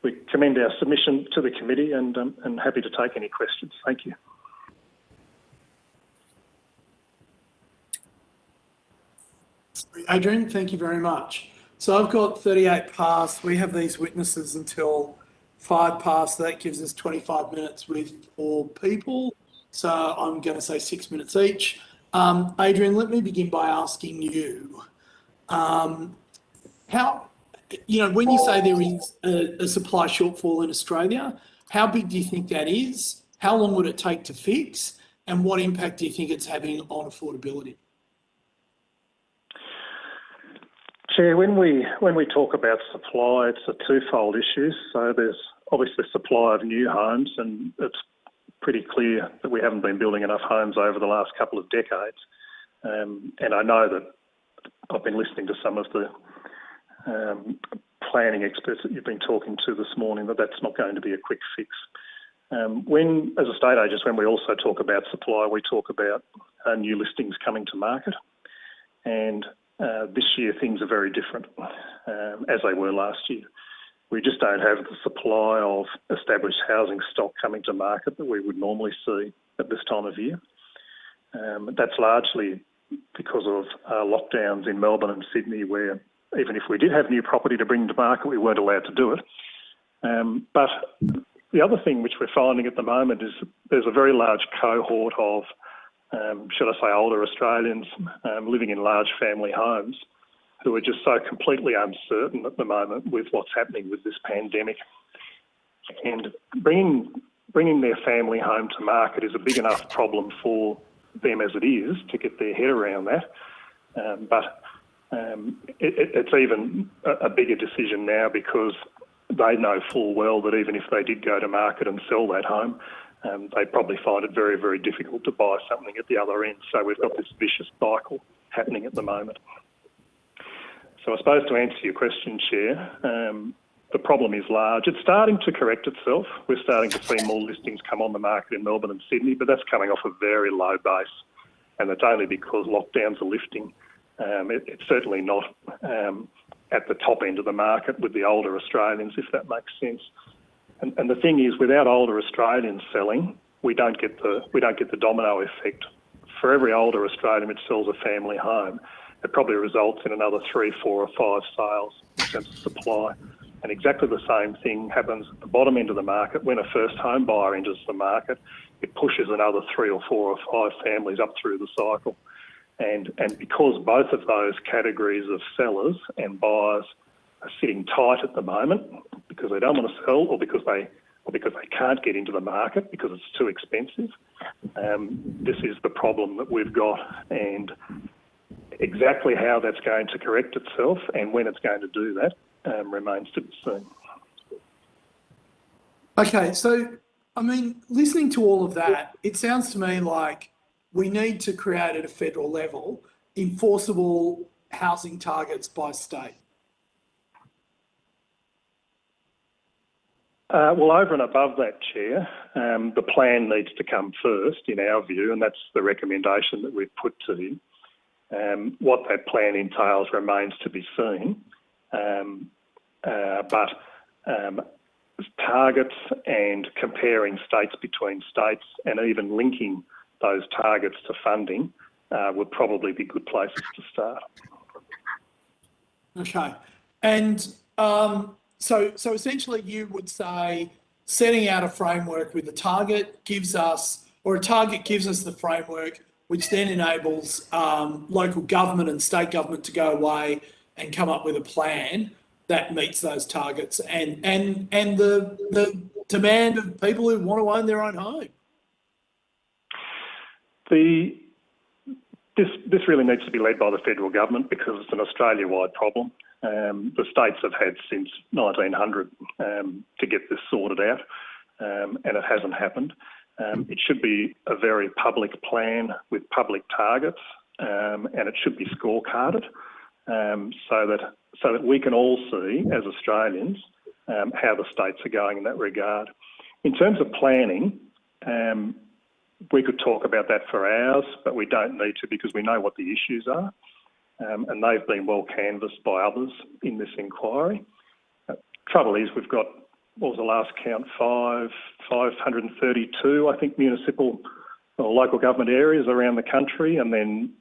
we commend our submission to the committee and happy to take any questions. Thank you. Adrian, thank you very much. So I've got 38 past. We have these witnesses until 5 past. That gives us 25 minutes with 4 people. So I'm going to say 6 minutes each. Adrian, let me begin by asking you, how, when you say there is a supply shortfall in Australia, how big do you think that is? How long would it take to fix? And what impact do you think it's having on affordability? Chair, when we talk about supply, it's a twofold issue. So there's obviously supply of new homes, and it's pretty clear that we haven't been building enough homes over the last couple of decades. And I know that I've been listening to some of the planning experts that you've been talking to this morning, that that's not going to be a quick fix. As estate agents, when we also talk about supply, we talk about new listings coming to market. And this year things are very different as they were last year. We just don't have the supply of established housing stock coming to market that we would normally see at this time of year. That's largely because of lockdowns in Melbourne and Sydney, where even if we did have new property to bring to market, we weren't allowed to do it. But the other thing which we're finding at the moment is there's a very large cohort of should I say, older Australians living in large family homes who are just so completely uncertain at the moment with what's happening with this pandemic. And bringing their family home to market is a big enough problem for them as it is to get their head around that. But it's even a bigger decision now because they know full well that even if they did go to market and sell that home, they'd probably find it very, very difficult to buy something at the other end. So we've got this vicious cycle happening at the moment. So I suppose to answer your question, Chair, the problem is large. It's starting to correct itself. We're starting to see more listings come on the market in Melbourne and Sydney, but that's coming off a very low base. And that's only because lockdowns are lifting. It's certainly not at the top end of the market with the older Australians, if that makes sense. And the thing is, without older Australians selling, we don't get the domino effect. For every older Australian which sells a family home, it probably results in another 3, 4 or 5 sales in terms of supply. And exactly the same thing happens at the bottom end of the market. When a first home buyer enters the market, it pushes another 3 or 4 or 5 families up through the cycle. And because both of those categories of sellers and buyers are sitting tight at the moment because they don't want to sell or because they can't get into the market because it's too expensive, this is the problem that we've got. And exactly how that's going to correct itself and when it's going to do that remains to be seen. Okay, so I mean, listening to all of that, it sounds to me like we need to create at a federal level enforceable housing targets by state. Well, over and above that, Chair, the plan needs to come first, in our view, and that's the recommendation that we've put to him. What that plan entails remains to be seen, but targets and comparing states between states and even linking those targets to funding would probably be good places to start. Okay. And so essentially you would say setting out a framework with a target gives us, or a target gives us the framework, which then enables local government and state government to go away and come up with a plan that meets those targets and the demand of people who want to own their own home. This really needs to be led by the federal government because it's an Australia-wide problem. The states have had since 1900 to get this sorted out, and it hasn't happened. It should be a very public plan with public targets, and it should be scorecarded so that we can all see as Australians how the states are going in that regard. In terms of planning, we could talk about that for hours, but we don't need to because we know what the issues are, and they've been well canvassed by others in this inquiry. Trouble is, we've got, what was the last count, 532, I think, municipal or local government areas around the country, and then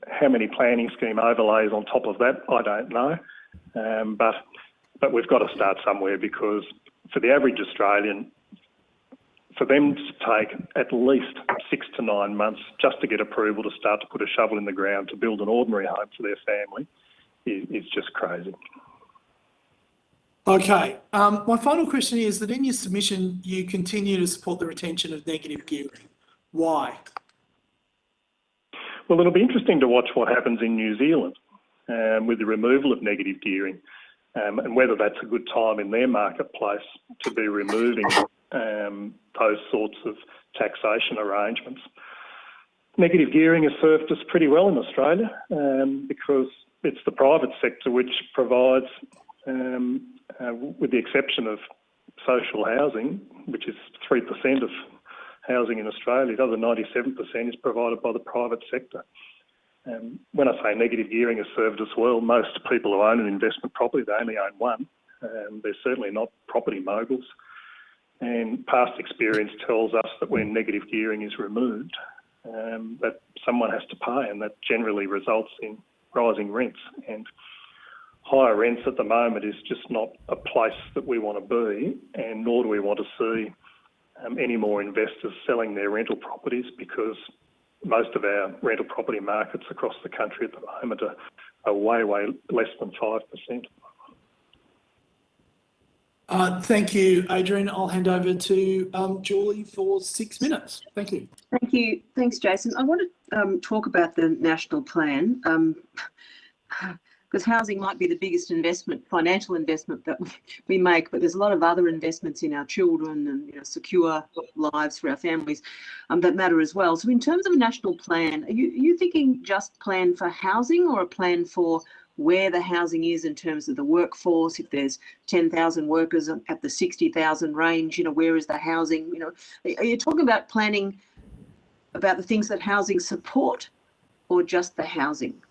how many planning scheme overlays on top of that, I don't know. But we've got to start somewhere because for the average Australian, for them to take at least 6 to 9 months just to get approval to start to put a shovel in the ground to build an ordinary home for their family is just crazy. Okay. My final question is that in your submission, you continue to support the retention of negative gearing. Why? Well, it'll be interesting to watch what happens in New Zealand with the removal of negative gearing and whether that's a good time in their marketplace to be removing those sorts of taxation arrangements. Negative gearing has served us pretty well in Australia because it's the private sector which provides, with the exception of social housing, which is 3% of housing in Australia, the other 97% is provided by the private sector. When I say negative gearing has served us well, most people who own an investment property, they only own one. They're certainly not property moguls. And past experience tells us that when negative gearing is removed, that someone has to pay, and that generally results in rising rents. And higher rents at the moment is just not a place that we want to be, and nor do we want to see any more investors selling their rental properties because most of our rental property markets across the country at the moment are way less than 5%. Thank you, Adrian. I'll hand over to Julie for 6 minutes. Thank you. Thank you. Thanks, Jason. I want to talk about the national plan because housing might be the biggest financial investment that we make, but there's a lot of other investments in our children and secure lives for our families that matter as well. So in terms of a national plan, are you thinking just plan for housing or a plan for where the housing is in terms of the workforce? If there's 10,000 workers at the 60,000 range, where is the housing? Are you talking about planning about the things that housing support or just the housing?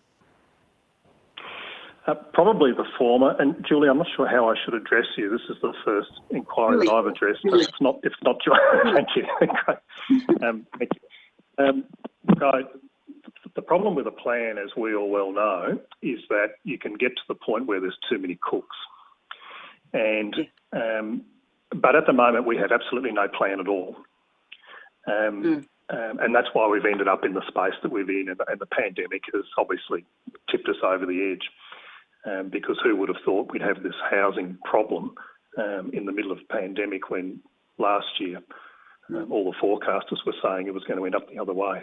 Probably the former. And Julie, I'm not sure how I should address you. This is the first inquiry that I've addressed. But it's not your. Thank you. Thank you. The problem with a plan, as we all well know, is that you can get to the point where there's too many cooks. And but at the moment we have absolutely no plan at all. And that's why we've ended up in the space that we're in, and the pandemic has obviously tipped us over the edge. Because who would have thought we'd have this housing problem in the middle of the pandemic when last year all the forecasters were saying it was going to end up the other way.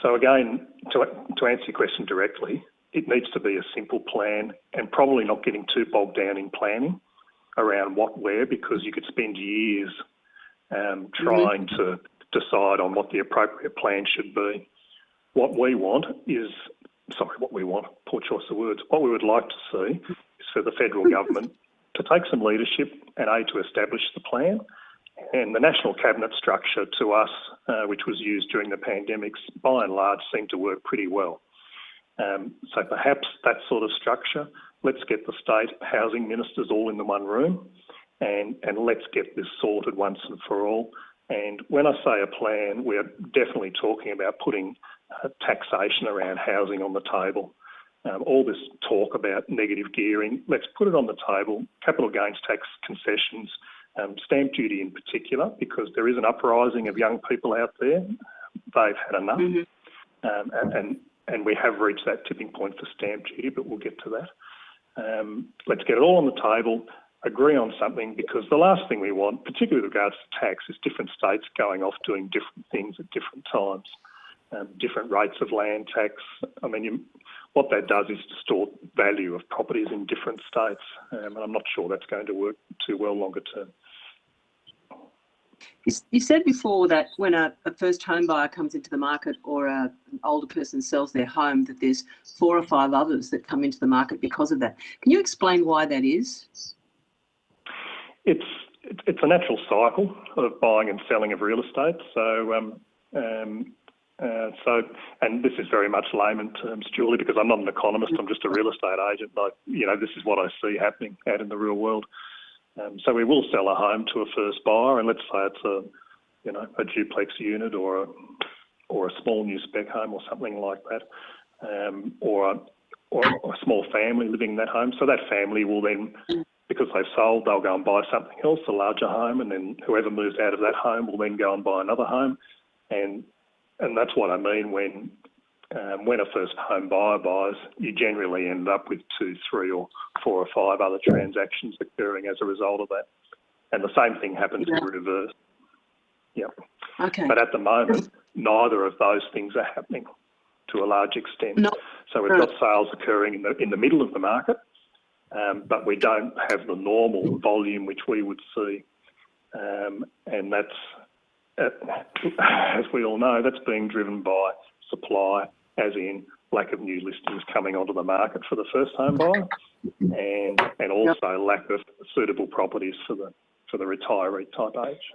So again, to answer your question directly, it needs to be a simple plan and probably not getting too bogged down in planning. around what, where, because you could spend years trying to decide on what the appropriate plan should be. What we want, poor choice of words, what we would like to see is for the federal government to take some leadership and to establish the plan. And the national cabinet structure to us, which was used during the pandemics, by and large seemed to work pretty well. So perhaps that sort of structure, let's get the state housing ministers all in the one room and let's get this sorted once and for all. And when I say a plan, we're definitely talking about putting taxation around housing on the table. All this talk about negative gearing, let's put it on the table. Capital gains tax concessions, stamp duty in particular, because there is an uprising of young people out there. They've had enough. And we have reached that tipping point for stamp duty, but we'll get to that. Let's get it all on the table, agree on something, because the last thing we want, particularly with regards to tax, is different states going off doing different things at different times. Different rates of land tax. I mean, what that does is distort value of properties in different states, and I'm not sure that's going to work too well longer term. You said before that when a first home buyer comes into the market or an older person sells their home, that there's 4 or 5 others that come into the market because of that. Can you explain why that is? It's a natural cycle of buying and selling of real estate. And this is very much layman terms, Julie, because I'm not an economist. I'm just a real estate agent. This is what I see happening out in the real world. So we will sell a home to a first buyer, and let's say it's a duplex unit or a small new spec home or something like that, or a small family living in that home. So that family will then, because they've sold, they'll go and buy something else, a larger home, and then whoever moves out of that home will then go and buy another home, and that's what I mean when a first home buyer buys, you generally end up with 2, 3 or 4 or 5 other transactions occurring as a result of that. And the same thing happens in reverse. Yeah. Okay. But at the moment, neither of those things are happening to a large extent. No. So we've got sales occurring in the middle of the market, but we don't have the normal volume which we would see. And that's, as we all know, that's being driven by supply, as in lack of new listings coming onto the market for the first home buyer, and also lack of suitable properties for the retiree type age.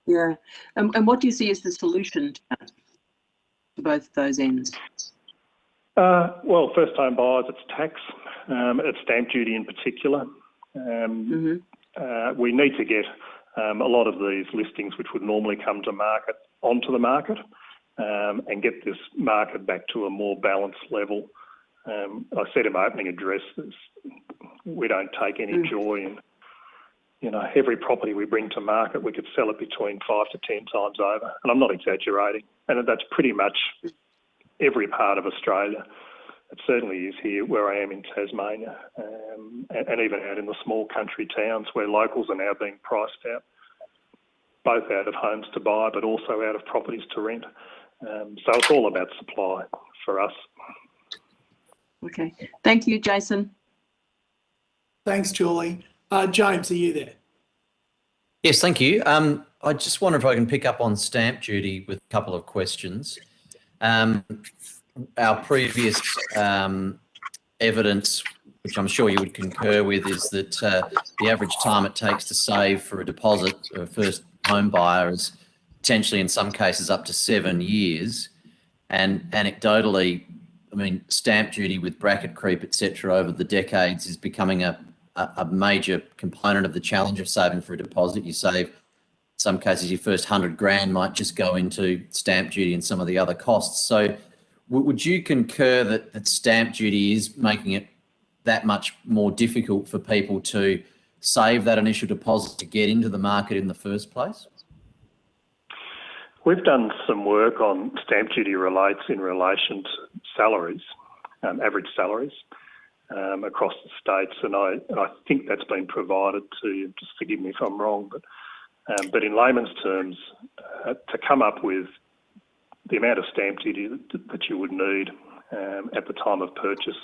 Yeah, and what do you see as the solution to both those ends? Well, first home buyers, it's tax, it's stamp duty in particular. We need to get a lot of these listings which would normally come to market onto the market, and get this market back to a more balanced level. I said in my opening address, we don't take any joy in, every property we bring to market, we could sell it between 5 to 10 times over. And I'm not exaggerating. And that's pretty much every part of Australia. It certainly is here where I am in Tasmania, and even out in the small country towns where locals are now being priced out, both out of homes to buy, but also out of properties to rent. So it's all about supply for us. Okay. Thank you, Jason. Thanks, Julie. James, are you there? Yes, thank you. I just wonder if I can pick up on stamp duty with a couple of questions. Our previous evidence, which I'm sure you would concur with, is that the average time it takes to save for a deposit of a first home buyer is potentially in some cases up to 7 years. And anecdotally, I mean, stamp duty with bracket creep, etc., over the decades is becoming a major component of the challenge of saving for a deposit. You save, in some cases, your first 100 grand might just go into stamp duty and some of the other costs. So would you concur that stamp duty is making it that much more difficult for people to save that initial deposit to get into the market in the first place? We've done some work on stamp duty rates in relation to salaries, average salaries, across the states, and I think that's been provided to you. Just forgive me if I'm wrong, but in layman's terms, to come up with the amount of stamp duty that you would need at the time of purchase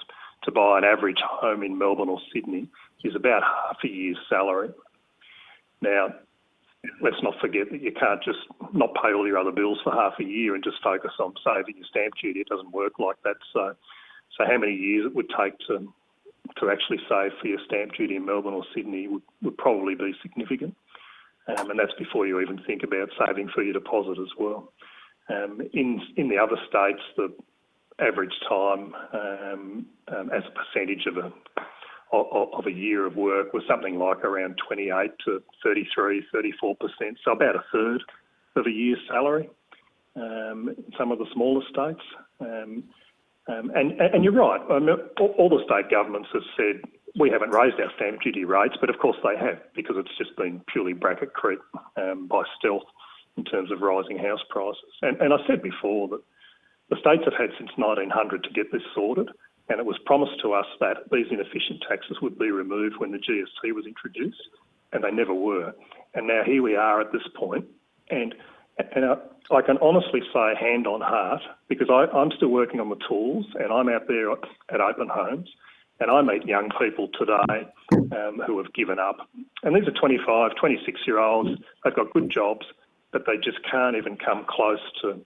to buy an average home in Melbourne or Sydney is about half a year's salary. Now, let's not forget that you can't just not pay all your other bills for half a year and just focus on saving your stamp duty. It doesn't work like that. So how many years it would take to actually save for your stamp duty in Melbourne or Sydney would probably be significant. And that's before you even think about saving for your deposit as well. In the other states, the average time as a percentage of a year of work was something like around 28 to 33, 34%, so about a third of a year's salary in some of the smaller states. And you're right, all the state governments have said, we haven't raised our stamp duty rates, but of course they have, because it's just been purely bracket creep by stealth in terms of rising house prices. And I said before that the states have had since 1900 to get this sorted, and it was promised to us that these inefficient taxes would be removed when the GST was introduced, and they never were. And now here we are at this point, and I can honestly say, hand on heart, because I'm still working on the tools, and I'm out there at open homes, and I meet young people today who have given up. And these are 25, 26-year-olds. They've got good jobs, but they just can't even come close to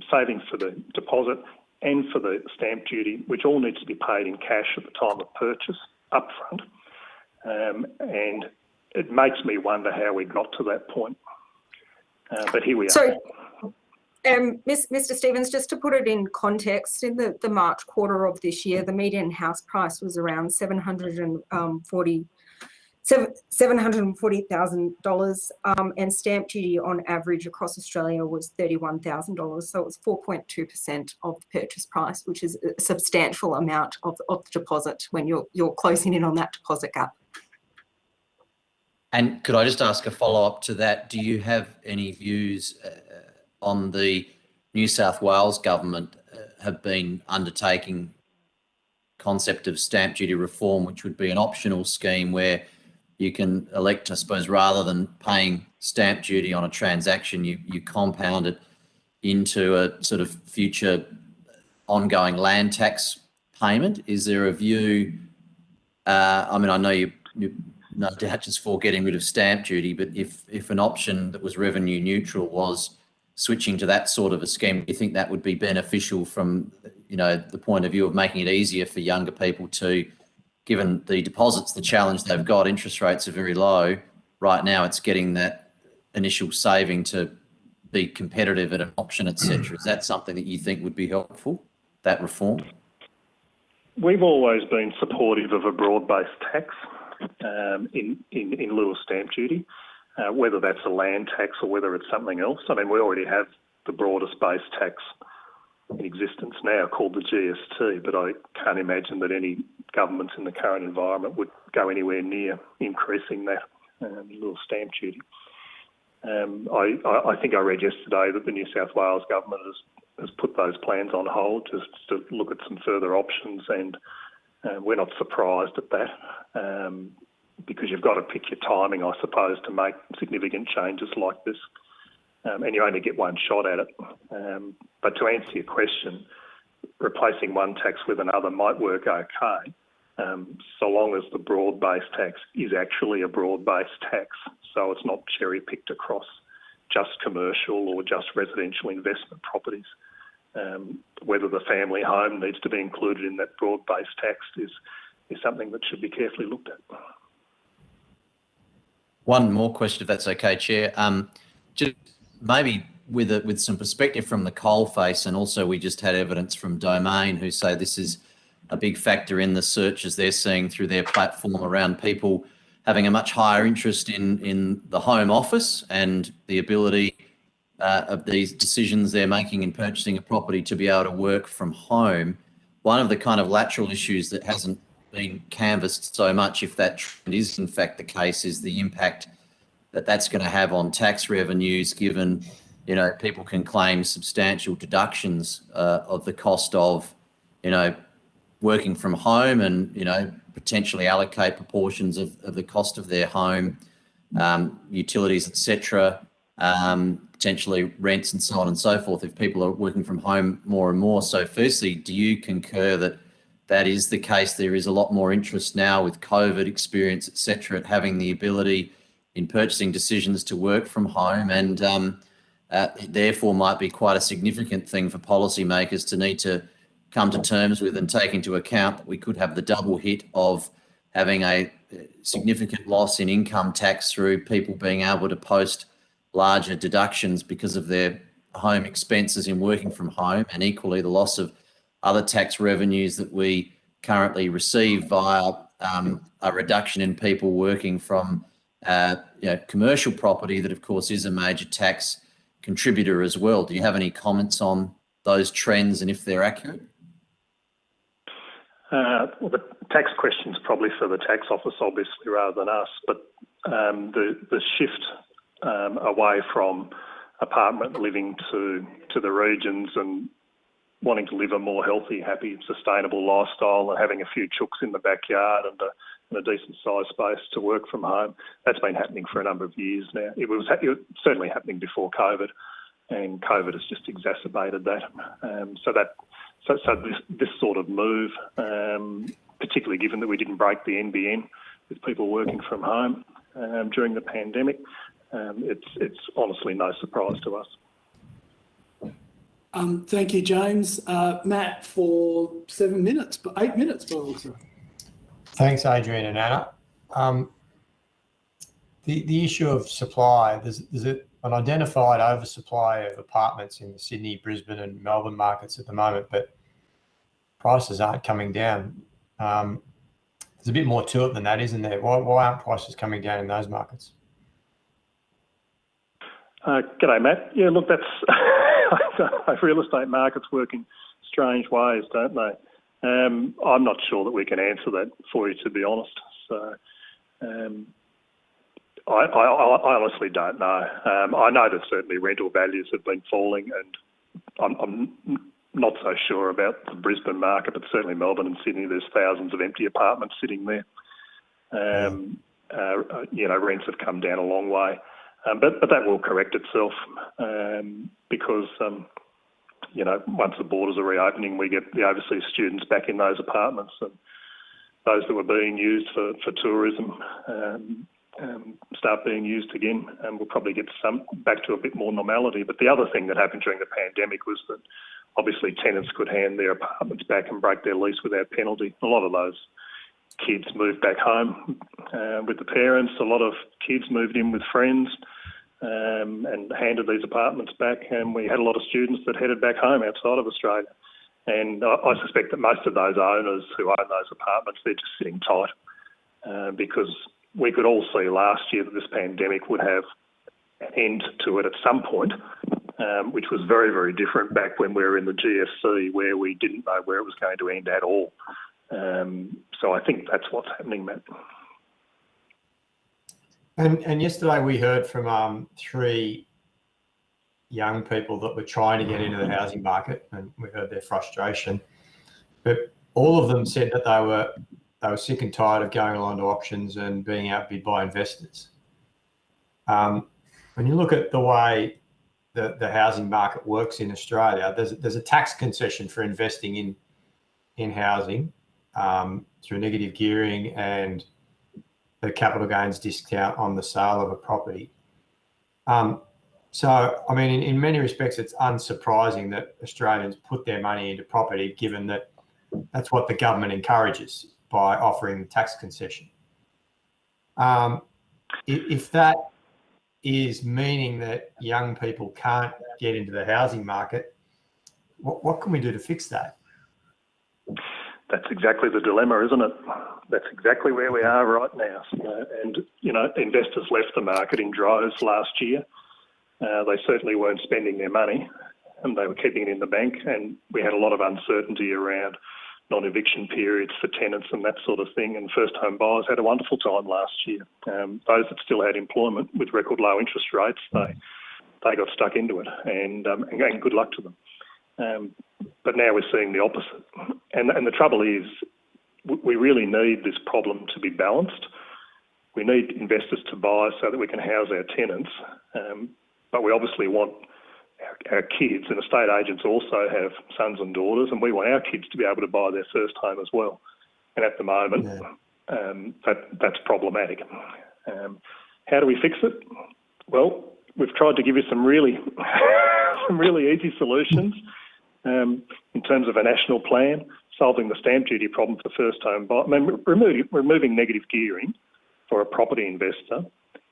saving for the deposit and for the stamp duty, which all needs to be paid in cash at the time of purchase, upfront. And it makes me wonder how we got to that point. But here we are. So, Mr. Stevens, just to put it in context, in the March quarter of this year, the median house price was around $740,000, and stamp duty on average across Australia was $31,000. So it was 4.2% of the purchase price, which is a substantial amount of the deposit when you're closing in on that deposit gap. And could I just ask a follow-up to that? Do you have any views on the New South Wales government have been undertaking concept of stamp duty reform, which would be an optional scheme where you can elect, I suppose, rather than paying stamp duty on a transaction, you compound it into a sort of future ongoing land tax payment. Is there a view, I mean, I know you no doubt just for getting rid of stamp duty, but if an option that was revenue neutral was switching to that sort of a scheme, do you think that would be beneficial from, the point of view of making it easier for younger people to, given the deposits, the challenge they've got, interest rates are very low. Right now it's getting that initial saving to be competitive at an option, etc. Is that something that you think would be helpful, that reform? We've always been supportive of a broad-based tax in lieu of stamp duty, whether that's a land tax or whether it's something else. I mean, we already have the broadest base tax in existence now called the GST, but I can't imagine that any governments in the current environment would go anywhere near increasing that little stamp duty. I think I read yesterday that the New South Wales government has put those plans on hold just to look at some further options, and we're not surprised at that because you've got to pick your timing, I suppose, to make significant changes like this. And you only get one shot at it. But to answer your question, replacing one tax with another might work okay, so long as the broad-based tax is actually a broad-based tax, so it's not cherry-picked across just commercial or just residential investment properties. Whether the family home needs to be included in that broad-based tax is something that should be carefully looked at. One more question, if that's okay, Chair. Just maybe with some perspective from the coalface, and also we just had evidence from Domain who say this is a big factor in the searches they're seeing through their platform around people having a much higher interest in the home office and the ability of these decisions they're making in purchasing a property to be able to work from home. One of the kind of lateral issues that hasn't been canvassed so much, if that trend is in fact the case, is the impact that that's going to have on tax revenues, given, people can claim substantial deductions of the cost of, working from home and, potentially allocate proportions of the cost of their home, utilities, etc., potentially rents and so on and so forth if people are working from home more and more. So firstly, do you concur that that is the case. There is a lot more interest now with COVID experience, etc., at having the ability in purchasing decisions to work from home, and therefore might be quite a significant thing for policymakers to need to come to terms with and take into account that we could have the double hit of having a significant loss in income tax through people being able to post larger deductions because of their home expenses in working from home, and equally the loss of other tax revenues that we currently receive via a reduction in people working from commercial property that, of course, is a major tax contributor as well. Do you have any comments on those trends and if they're accurate? Well, the tax question's probably for the tax office, obviously, rather than us. But the shift away from apartment living to the regions and wanting to live a more healthy, happy, sustainable lifestyle and having a few chooks in the backyard and a decent sized space to work from home, that's been happening for a number of years now. It was certainly happening before COVID, and COVID has just exacerbated that. So this sort of move, particularly given that we didn't break the NBN with people working from home during the pandemic, it's honestly no surprise to us. Thank you, James. Matt, for 7 minutes, but 8 minutes, by the looks of it. Thanks, Adrian and Anna. The issue of supply, there's an identified oversupply of apartments in the Sydney, Brisbane and Melbourne markets at the moment, but prices aren't coming down. There's a bit more to it than that, isn't there? Why aren't prices coming down in those markets? G'day, Matt. Yeah, look, that's real estate markets work in strange ways, don't they? I'm not sure that we can answer that for you, to be honest. So I honestly don't know. I know that certainly rental values have been falling, and I'm not so sure about the Brisbane market, but certainly Melbourne and Sydney, there's thousands of empty apartments sitting there. Rents have come down a long way. But that will correct itself because, once the borders are reopening, we get the overseas students back in those apartments, and those that were being used for tourism start being used again, and we'll probably get some back to a bit more normality. But the other thing that happened during the pandemic was that obviously tenants could hand their apartments back and break their lease without penalty. A lot of those kids moved back home with the parents. A lot of kids moved in with friends and handed these apartments back, and we had a lot of students that headed back home outside of Australia. And I suspect that most of those owners who own those apartments, they're just sitting tight because we could all see last year that this pandemic would have an end to it at some point, which was very, very different back when we were in the GFC, where we didn't know where it was going to end at all. So I think that's what's happening, Matt. And yesterday we heard from 3 young people that were trying to get into the housing market, and we heard their frustration. But all of them said that they were sick and tired of going along to auctions and being outbid by investors. When you look at the way the housing market works in Australia, there's a tax concession for investing in housing through negative gearing and the capital gains discount on the sale of a property. So, I mean, in many respects, it's unsurprising that Australians put their money into property, given that that's what the government encourages by offering the tax concession. If that is meaning that young people can't get into the housing market, what can we do to fix that? That's exactly the dilemma, isn't it? That's exactly where we are right now. And, investors left the market in droves last year. They certainly weren't spending their money, and they were keeping it in the bank. And we had a lot of uncertainty around non-eviction periods for tenants and that sort of thing. And first home buyers had a wonderful time last year. Those that still had employment with record low interest rates, they got stuck into it, and good luck to them. But now we're seeing the opposite. And the trouble is, we really need this problem to be balanced. We need investors to buy so that we can house our tenants. But we obviously want our kids, and estate agents also have sons and daughters, and we want our kids to be able to buy their first home as well. And at the moment, that's problematic. How do we fix it? Well, we've tried to give you some really, some really easy solutions in terms of a national plan, solving the stamp duty problem for first home buyers. I mean, removing negative gearing for a property investor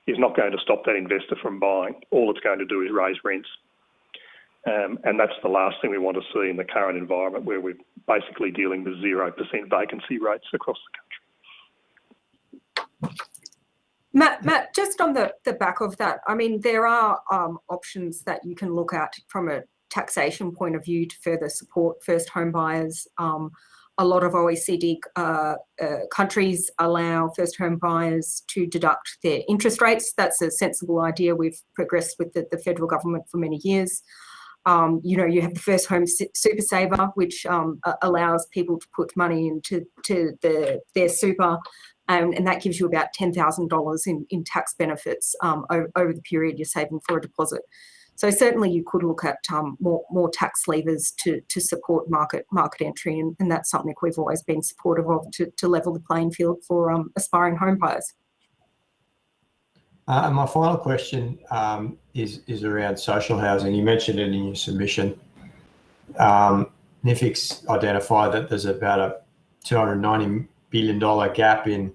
is not going to stop that investor from buying. All it's going to do is raise rents. And that's the last thing we want to see in the current environment, where we're basically dealing with 0% vacancy rates across the country. Matt, just on the back of that, I mean, there are options that you can look at from a taxation point of view to further support first home buyers. A lot of OECD countries allow first home buyers to deduct their interest rates. That's a sensible idea. We've progressed with the federal government for many years. You know, you have the first home super saver, which allows people to put money into their super, and that gives you about $10,000 in tax benefits over the period you're saving for a deposit. So certainly you could look at more tax levers to support market entry, and that's something we've always been supportive of to level the playing field for aspiring home buyers. And my final question is around social housing. You mentioned it in your submission. NIFIC's identified that there's about a $290 billion gap in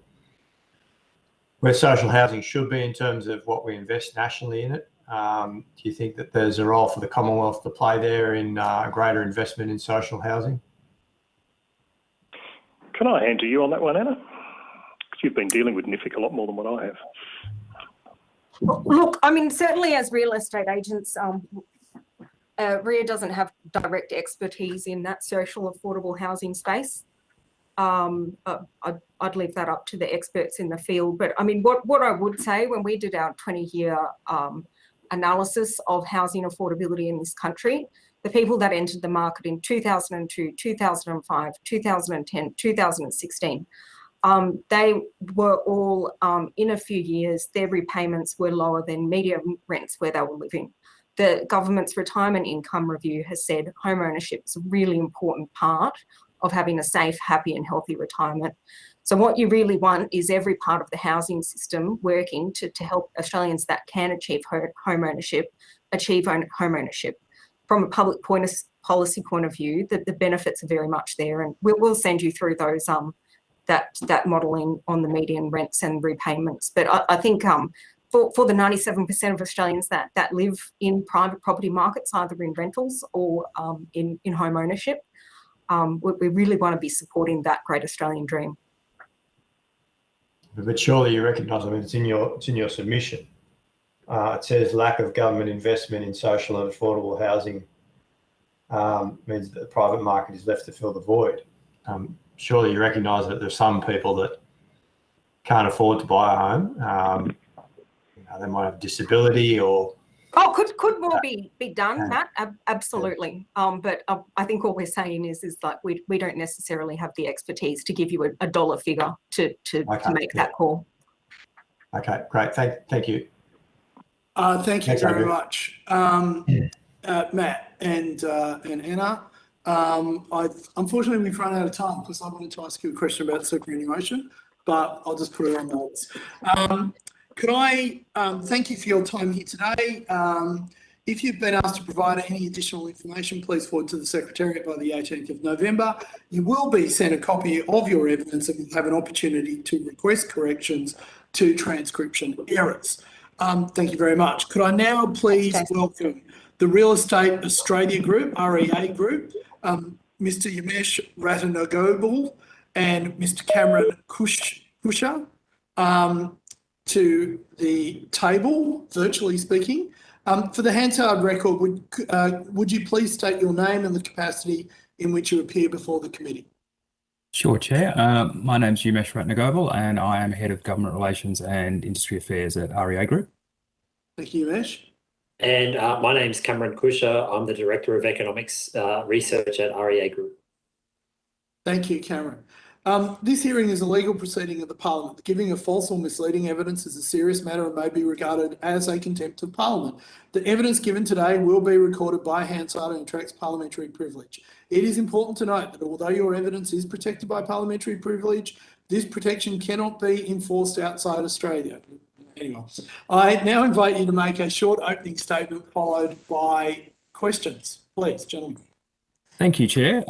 where social housing should be in terms of what we invest nationally in it. Do you think that there's a role for the Commonwealth to play there in greater investment in social housing? Can I hand to you on that one, Anna? Because you've been dealing with NIFIC a lot more than what I have. Look, I mean, certainly as real estate agents, REA doesn't have direct expertise in that social affordable housing space. I'd leave that up to the experts in the field. But I mean, what I would say, when we did our 20-year analysis of housing affordability in this country, the people that entered the market in 2002, 2005, 2010, 2016, they were all, in a few years, their repayments were lower than median rents where they were living. The government's retirement income review has said home ownership is a really important part of having a safe, happy and healthy retirement. So what you really want is every part of the housing system working to help Australians that can achieve home ownership, achieve home ownership. From a public policy point of view, the benefits are very much there, and we'll send you through those that modelling on the median rents and repayments. But I think for the 97% of Australians that live in private property markets, either in rentals or in home ownership, we really want to be supporting that great Australian dream. But surely you recognise, I mean, it's in your submission. It says lack of government investment in social and affordable housing means that the private market is left to fill the void. Surely you recognise that there's some people that can't afford to buy a home. They might have disability or... Oh, could more be done, Matt? Absolutely. But I think what we're saying is like we don't necessarily have the expertise to give you a dollar figure to make that call. Okay, great. Thank you. Thank you very much, Matt and Anna. Unfortunately, we've run out of time because I wanted to ask you a question about superannuation, but I'll just put it on notes. Could I thank you for your time here today? If you've been asked to provide any additional information, please forward to the Secretariat by the 18th of November. You will be sent a copy of your evidence and will have an opportunity to request corrections to transcription errors. Thank you very much. Could I now please welcome the Real Estate Australia Group, REA Group, Mr. Yamesh Ratanagobal and Mr. Cameron Kusha to the table, virtually speaking. For the Hansard record, would you please state your name and the capacity in which you appear before the committee? Sure, Chair. My name's Yamesh Ratanagobal and I am Head of Government Relations and Industry Affairs at REA Group. Thank you, Yamesh. And my name's Cameron Kusha. I'm the Director of Economics Research at REA Group. Thank you, Cameron. This hearing is a legal proceeding of the Parliament. The giving of false or misleading evidence is a serious matter and may be regarded as a contempt of Parliament. The evidence given today will be recorded by Hansard and attracts parliamentary privilege. It is important to note that although your evidence is protected by parliamentary privilege, this protection cannot be enforced outside Australia. Anyway, I now invite you to make a short opening statement followed by questions. Please, gentlemen. Thank you, Chair.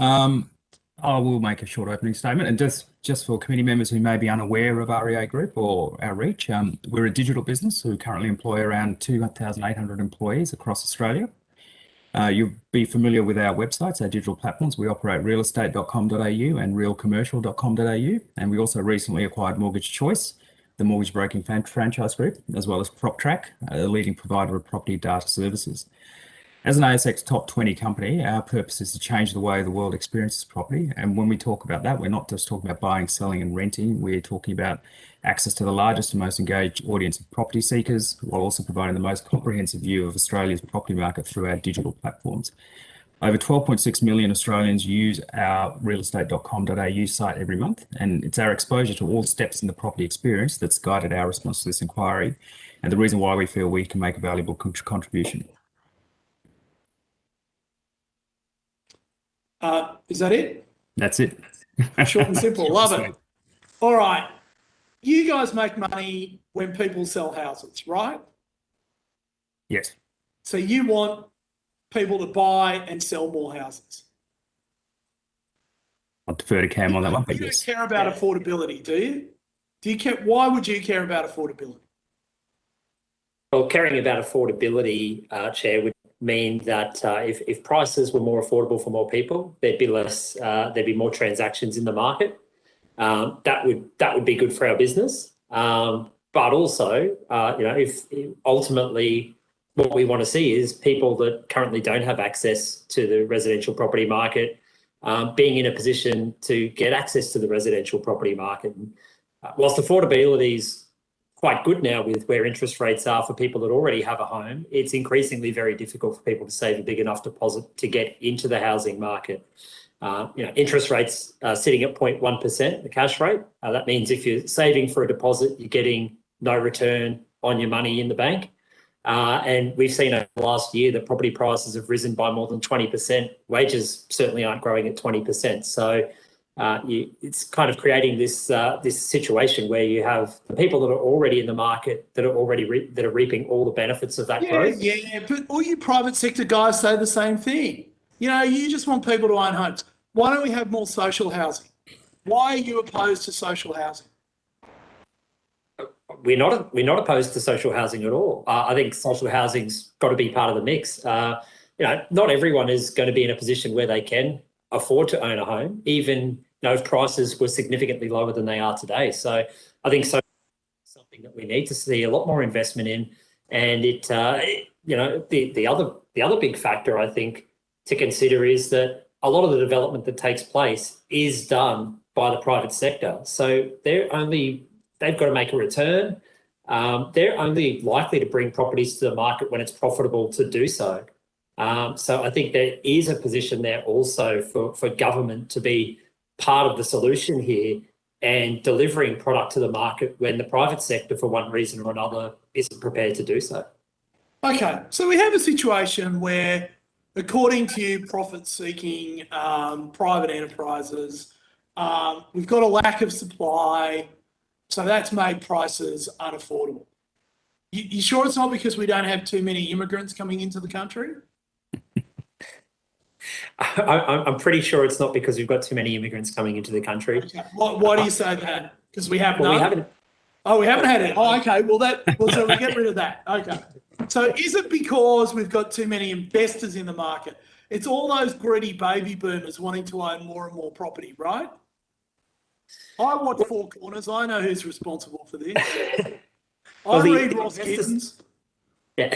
I will make a short opening statement, and just for committee members who may be unaware of REA Group or our reach, we're a digital business who currently employ around 2,800 employees across Australia. You'll be familiar with our websites, our digital platforms. We operate realestate.com.au and realcommercial.com.au, and we also recently acquired Mortgage Choice, the mortgage broking franchise group, as well as PropTrack, a leading provider of property data services. As an ASX top 20 company, our purpose is to change the way the world experiences property. And when we talk about that, we're not just talking about buying, selling and renting. We're talking about access to the largest and most engaged audience of property seekers, while also providing the most comprehensive view of Australia's property market through our digital platforms. Over 12.6 million Australians use our realestate.com.au site every month, and it's our exposure to all steps in the property experience that's guided our response to this inquiry, and the reason why we feel we can make a valuable contribution. Is that it? That's it. Short and simple. Love it. All right. You guys make money when people sell houses, right? Yes. So you want people to buy and sell more houses. I'll defer to Cam on that one. You don't care about affordability, do you? Do you care? Why would you care about affordability? Well, caring about affordability, Chair, would mean that if prices were more affordable for more people, there'd be more transactions in the market. That would be good for our business. But also, if ultimately what we want to see is people that currently don't have access to the residential property market being in a position to get access to the residential property market. Whilst affordability is quite good now with where interest rates are for people that already have a home, it's increasingly very difficult for people to save a big enough deposit to get into the housing market. Interest rates are sitting at 0.1%, the cash rate. That means if you're saving for a deposit, you're getting no return on your money in the bank. And we've seen over the last year that property prices have risen by more than 20%. Wages certainly aren't growing at 20%. So it's kind of creating this situation where you have the people that are already in the market that are already that are reaping all the benefits of that growth. Yeah, but all you private sector guys say the same thing. You just want people to own homes. Why don't we have more social housing? Why are you opposed to social housing? We're not opposed to social housing at all. I think social housing's got to be part of the mix. Not everyone is going to be in a position where they can afford to own a home, even if prices were significantly lower than they are today. So I think so something that we need to see a lot more investment in. And the other big factor I think to consider is that a lot of the development that takes place is done by the private sector. So they've got to make a return. They're only likely to bring properties to the market when it's profitable to do so. So I think there is a position there also for government to be part of the solution here and delivering product to the market when the private sector, for one reason or another, isn't prepared to do so. Okay, so we have a situation where, according to profit-seeking private enterprises, we've got a lack of supply, so that's made prices unaffordable. You sure it's not because we don't have too many immigrants coming into the country? I'm pretty sure it's not because we've got too many immigrants coming into the country. Okay. Why do you say that? Because we have none? We haven't. Oh, we haven't had it. Oh, okay. So we get rid of that. Okay. So is it because we've got too many investors in the market? It's all those greedy baby boomers wanting to own more and more property, right? I watch Four Corners. I know who's responsible for this. I read Ross Gittins. Yeah.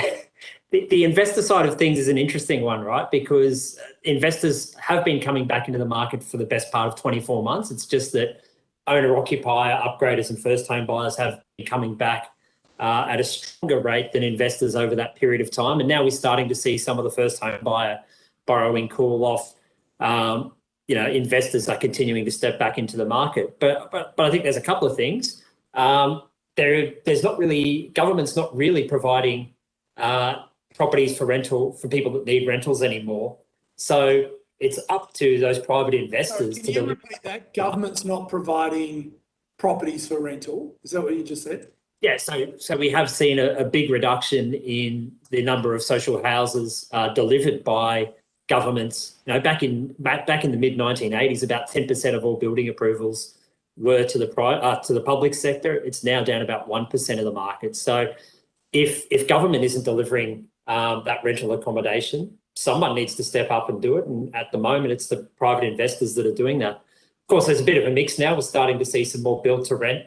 The investor side of things is an interesting one, right? Because investors have been coming back into the market for the best part of 24 months. It's just that owner-occupier, upgraders and first-home buyers have been coming back at a stronger rate than investors over that period of time. And now we're starting to see some of the first-home buyer borrowing cool off. investors are continuing to step back into the market. But I think there's a couple of things. There's not really, government's not really providing properties for rental for people that need rentals anymore. So it's up to those private investors Can you repeat that? Government's not providing properties for rental. Is that what you just said? Yeah, so we have seen a big reduction in the number of social houses delivered by governments. Back in the mid 1980s, about 10% of all building approvals were to the public sector. It's now down about 1% of the market. So if government isn't delivering that rental accommodation, someone needs to step up and do it. And at the moment, it's the private investors that are doing that. Of course, there's a bit of a mix now. We're starting to see some more build to rent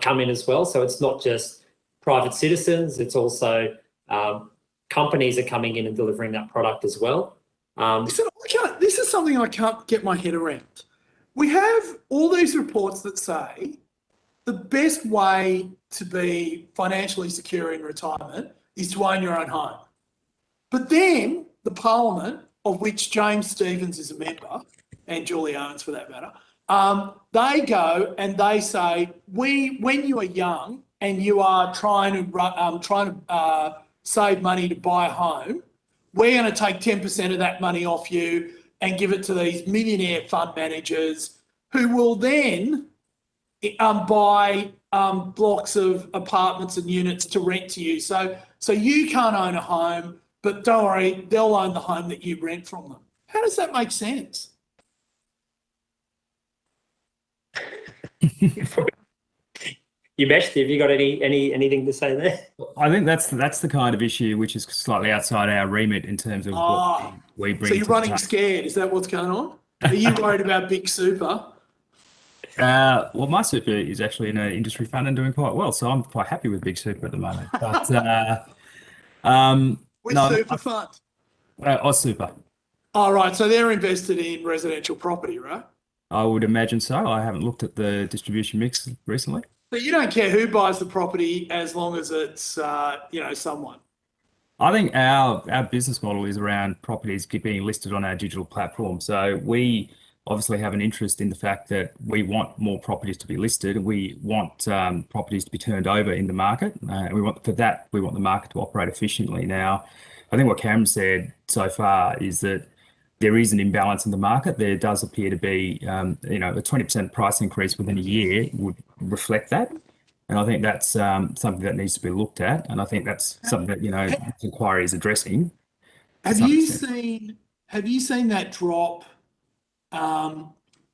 come in as well. So it's not just private citizens, it's also companies are coming in and delivering that product as well. This is something I can't get my head around. We have all these reports that say the best way to be financially secure in retirement is to own your own home. But then the Parliament, of which James Stephens is a member, and Julie Owens for that matter, they go and they say, when you are young and you are trying to save money to buy a home, we're going to take 10% of that money off you and give it to these millionaire fund managers who will then buy blocks of apartments and units to rent to you. So you can't own a home, but don't worry, they'll own the home that you rent from them. How does that make sense? You meshed. Have you got anything to say there? I think that's the kind of issue which is slightly outside our remit in terms of what we bring. So you're running scared. Is that what's going on? Are you worried about Big Super? Well, my super is actually in an industry fund and doing quite well, so I'm quite happy with Big Super at the moment. But Which super fund? Oz Super. Oh, right. So they're invested in residential property, right? I would imagine so. I haven't looked at the distribution mix recently. But you don't care who buys the property as long as it's, someone. I think our business model is around properties being listed on our digital platform. So we obviously have an interest in the fact that we want more properties to be listed. We want properties to be turned over in the market. We want the market to operate efficiently. Now, I think what Cameron said so far is that there is an imbalance in the market. There does appear to be, a 20% price increase within a year would reflect that. And I think that's something that needs to be looked at. And I think that's something that, this inquiry is addressing. Have you seen that drop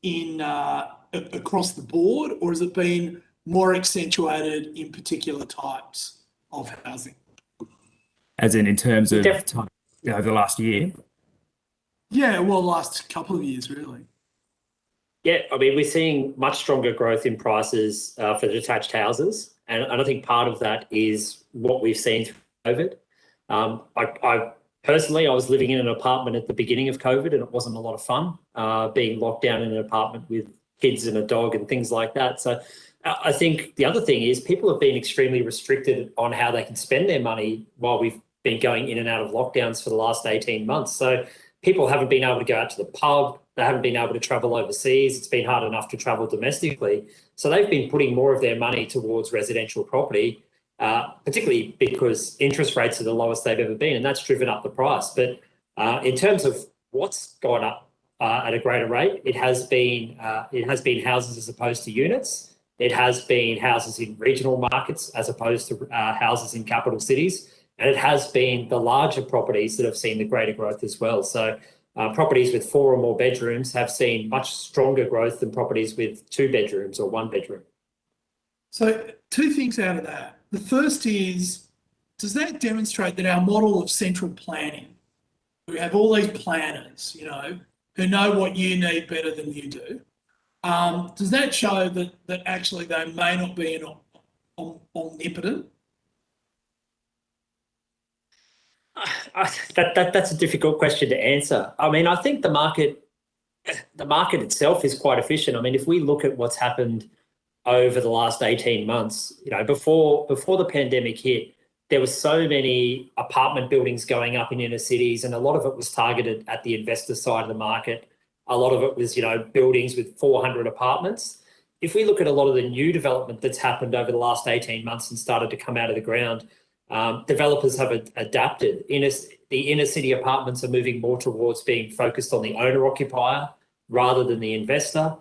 in across the board, or has it been more accentuated in particular types of housing? As in terms of time, over the last year? Yeah, well, last couple of years, really. Yeah, I mean, we're seeing much stronger growth in prices for detached houses. And I think part of that is what we've seen through COVID. I personally, I was living in an apartment at the beginning of COVID, and it wasn't a lot of fun being locked down in an apartment with kids and a dog and things like that. So I think the other thing is people have been extremely restricted on how they can spend their money while we've been going in and out of lockdowns for the last 18 months. So people haven't been able to go out to the pub. They haven't been able to travel overseas. It's been hard enough to travel domestically. So they've been putting more of their money towards residential property, particularly because interest rates are the lowest they've ever been, and that's driven up the price. But in terms of what's gone up at a greater rate, it has been houses as opposed to units. It has been houses in regional markets as opposed to houses in capital cities. And it has been the larger properties that have seen the greater growth as well. So properties with 4 or more bedrooms have seen much stronger growth than properties with 2 bedrooms or 1 bedroom. So 2 things out of that. The first is, does that demonstrate that our model of central planning, we have all these planners, who know what you need better than you do, does that show that actually they may not be omnipotent? That's a difficult question to answer. I mean, I think the market itself is quite efficient. I mean, if we look at what's happened over the last 18 months, before the pandemic hit, there were so many apartment buildings going up in inner cities, and a lot of it was targeted at the investor side of the market. a lot of it was, buildings with 400 apartments. If we look at a lot of the new development that's happened over the last 18 months and started to come out of the ground, developers have adapted. The inner city apartments are moving more towards being focused on the owner-occupier rather than the investor.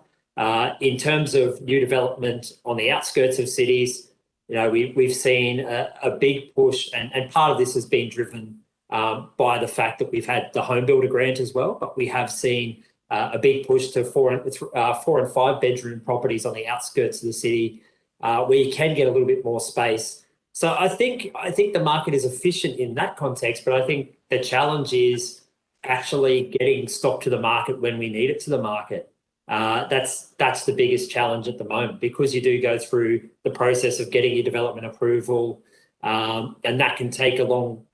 In terms of new development on the outskirts of cities, we've seen a big push, and part of this has been driven by the fact that we've had the home builder grant as well, but we have seen a big push to 4 and 5 bedroom properties on the outskirts of the city, where you can get a little bit more space. So I think the market is efficient in that context, but I think the challenge is actually getting stock to the market when we need it to the market. That's the biggest challenge at the moment, because you do go through the process of getting your development approval, and that can take a long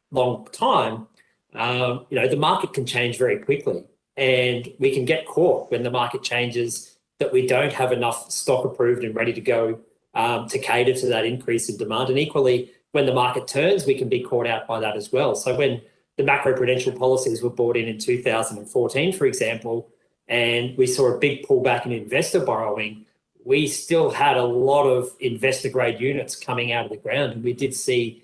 time. The market can change very quickly, and we can get caught when the market changes that we don't have enough stock approved and ready to go to cater to that increase in demand. And equally, when the market turns, we can be caught out by that as well. So when the macroprudential policies were brought in 2014, for example, and we saw a big pullback in investor borrowing, we still had a lot of investor grade units coming out of the ground. And we did see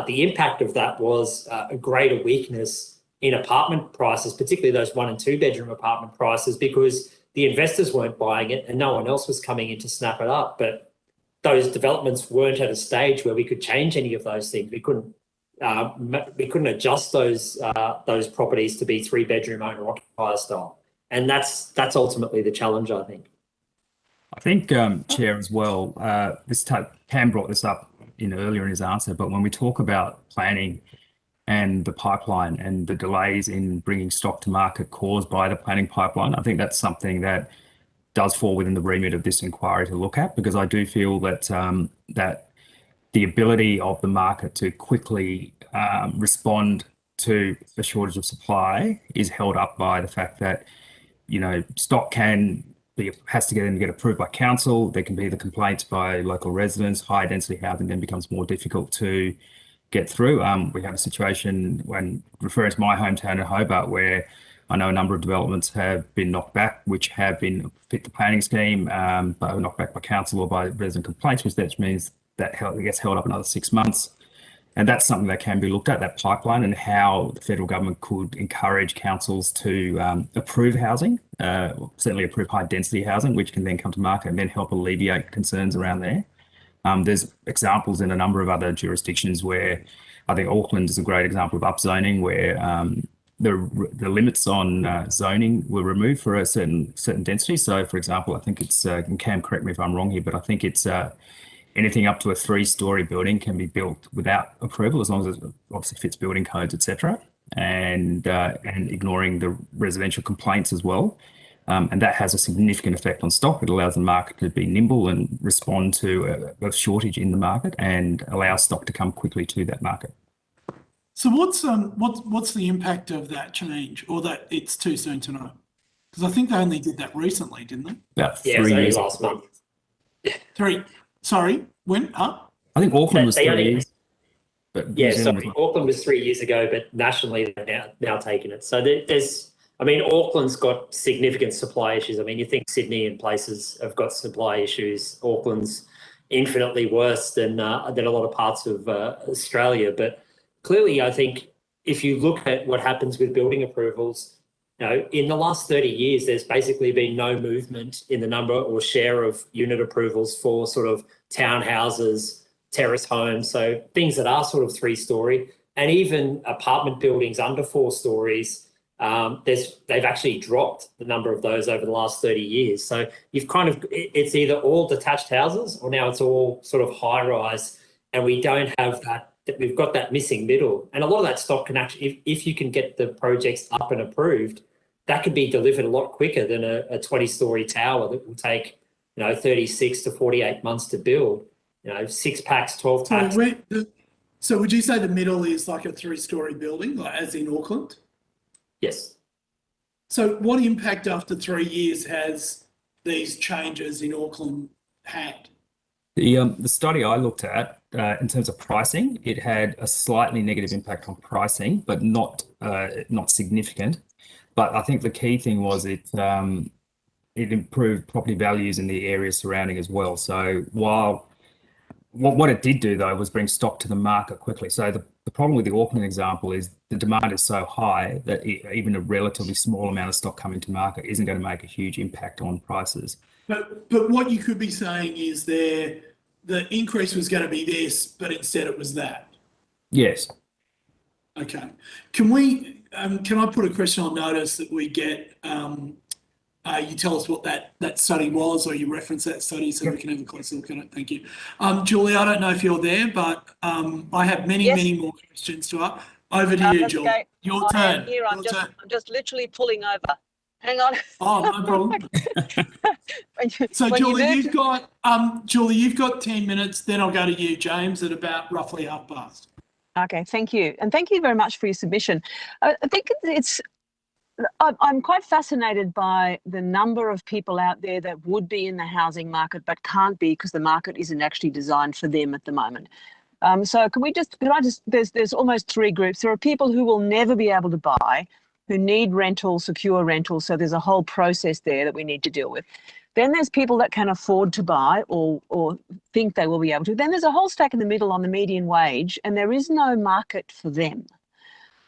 the impact of that was a greater weakness in apartment prices, particularly those 1 and 2 bedroom apartment prices, because the investors weren't buying it and no one else was coming in to snap it up. But those developments weren't at a stage where we could change any of those things. We couldn't adjust those properties to be 3 bedroom owner occupier style. And that's ultimately the challenge, I think. I think, Chair, as well, Cam brought this up earlier in his answer, but when we talk about planning and the pipeline and the delays in bringing stock to market caused by the planning pipeline, I think that's something that does fall within the remit of this inquiry to look at, because I do feel that that the ability of the market to quickly respond to the shortage of supply is held up by the fact that stock has to get approved by council. There can be the complaints by local residents. High density housing then becomes more difficult to get through. We have a situation, when referring to my hometown in Hobart, where I know a number of developments have been knocked back, which have been fit the planning scheme, but were knocked back by council or by resident complaints, which means that it gets held up another 6 months. And that's something that can be looked at, that pipeline, and how the federal government could encourage councils to approve housing, certainly approve high density housing, which can then come to market and then help alleviate concerns around there. There's examples in a number of other jurisdictions where I think Auckland is a great example of upzoning, where the limits on zoning were removed for a certain density. So, for example, I think it's, and Cam, correct me if I'm wrong here, but I think it's anything up to a 3-story building can be built without approval, as long as it obviously fits building codes, etc., and ignoring the residential complaints as well. And that has a significant effect on stock. It allows the market to be nimble and respond to a shortage in the market, and allow stock to come quickly to that market. So what's the impact of that change, or that it's too soon to know? Because I think they only did that recently, didn't they? About 3 years. Last month. Sorry, when? Huh? I think Auckland was 3 years. But Auckland was 3 years ago, but nationally they've now taken it. So Auckland's got significant supply issues. You think Sydney and places have got supply issues. Auckland's infinitely worse than a lot of parts of Australia. But clearly, I think if you look at what happens with building approvals, in the last 30 years, there's basically been no movement in the number or share of unit approvals for sort of townhouses, terrace homes, so things that are sort of 3-story, and even apartment buildings under 4 stories. They've actually dropped the number of those over the last 30 years. So it's either all detached houses, or now it's all sort of high rise, and we don't have that. We've got that missing middle, and a lot of that stock can actually, if you can get the projects up and approved, that could be delivered a lot quicker than a 20-story tower that will take 36 to 48 months to build. 6 packs, 12 packs. So would you say the middle is like a 3-story building, like as in Auckland? Yes. So what impact after 3 years has these changes in Auckland had? The study I looked at in terms of pricing, it had a slightly negative impact on pricing, but not significant. But I think the key thing was it improved property values in the area surrounding as well. So while what it did do though was bring stock to the market quickly. So the problem with the Auckland example is the demand is so high that even a relatively small amount of stock coming to market isn't going to make a huge impact on prices. But what you could be saying is the increase was going to be this, but instead it was that. Yes. Okay. Can I put a question on notice that we get, you tell us what that study was, or you reference that study so we can have a closer look at it. Thank you. Julie, I don't know if you're there, but I have many more questions to ask. Over to you, Julie. Okay. Your turn. Here, I'm just literally pulling over. Hang on. Oh, no problem. So Julie, you've got 10 minutes, then I'll go to you, James, at about roughly past. Okay, thank you. And thank you very much for your submission. I think I'm quite fascinated by the number of people out there that would be in the housing market but can't be because the market isn't actually designed for them at the moment. So there's almost three groups. There are people who will never be able to buy, who need rental, secure rental. So there's a whole process there that we need to deal with. Then there's people that can afford to buy or think they will be able to. Then there's a whole stack in the middle on the median wage, and there is no market for them.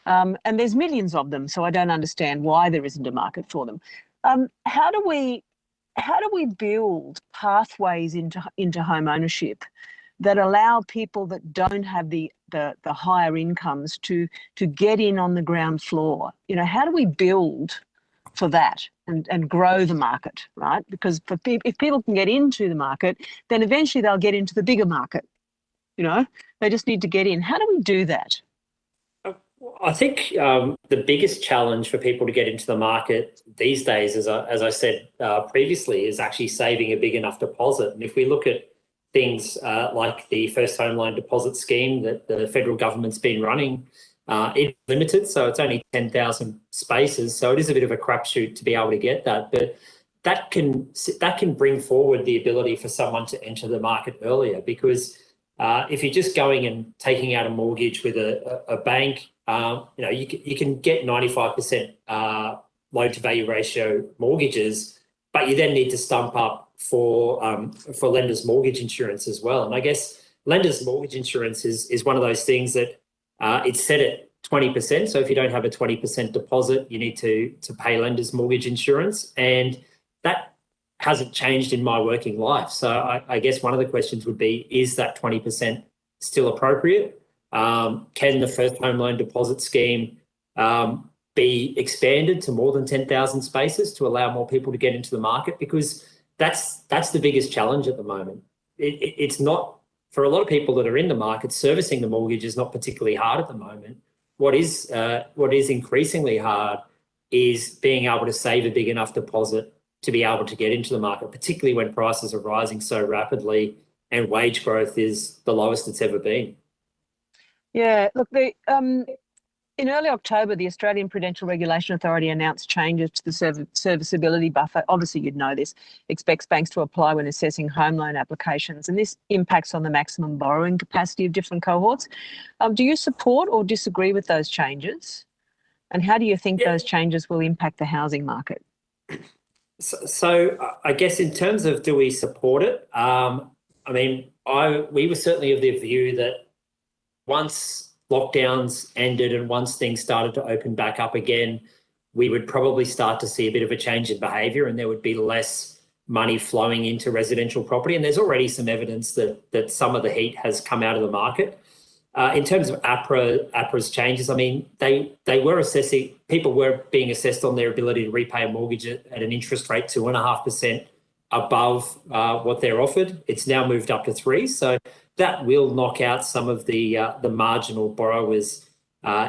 And there's millions of them, so I don't understand why there isn't a market for them. How do we build pathways into home ownership that allow people that don't have the higher incomes to get in on the ground floor? You know, how do we build for that and grow the market, right? Because if people can get into the market, then eventually they'll get into the bigger market. You know, they just need to get in. How do we do that? I think the biggest challenge for people to get into the market these days, as I said previously, is actually saving a big enough deposit. And if we look at things like the first home loan deposit scheme that the federal government's been running, it's limited, so it's only 10,000 spaces. So it is a bit of a crapshoot to be able to get that, but that can bring forward the ability for someone to enter the market earlier. Because if you're just going and taking out a mortgage with a bank, you can get 95% loan to value ratio mortgages, but you then need to stump up for lenders' mortgage insurance as well. And I guess lenders' mortgage insurance is one of those things that it's set at 20%. So if you don't have a 20% deposit, you need to pay lenders' mortgage insurance. And that hasn't changed in my working life. So I guess one of the questions would be, is that 20% still appropriate? Can the first home loan deposit scheme be expanded to more than 10,000 spaces to allow more people to get into the market? Because that's the biggest challenge at the moment. It's not, for a lot of people that are in the market, servicing the mortgage is not particularly hard at the moment. What is increasingly hard is being able to save a big enough deposit to be able to get into the market, particularly when prices are rising so rapidly and wage growth is the lowest it's ever been. Yeah, look, in early October, the Australian Prudential Regulation Authority announced changes to the serviceability buffer. Obviously, you'd know this, expects banks to apply when assessing home loan applications, and this impacts on the maximum borrowing capacity of different cohorts. Do you support or disagree with those changes? And how do you think those changes will impact the housing market? So I guess in terms of do we support it, we were certainly of the view that once lockdowns ended and once things started to open back up again, we would probably start to see a bit of a change in behaviour and there would be less money flowing into residential property. And there's already some evidence that some of the heat has come out of the market. In terms of APRA's changes, they were assessing, people were being assessed on their ability to repay a mortgage at an interest rate 2.5% above what they're offered. It's now moved up to 3%. So that will knock out some of the marginal borrowers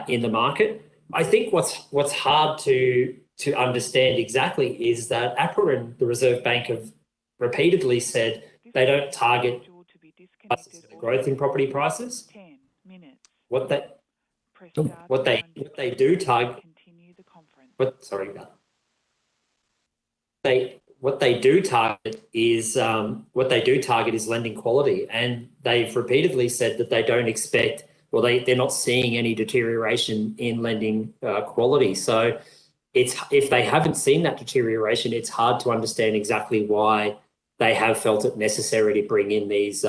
in the market. I think what's hard to understand exactly is that APRA and the Reserve Bank have repeatedly said they don't target growth in property prices. What they do target. what they do target is lending quality, and they've repeatedly said that they don't expect, or they're not seeing any deterioration in lending quality. So if they haven't seen that deterioration, it's hard to understand exactly why they have felt it necessary to bring in these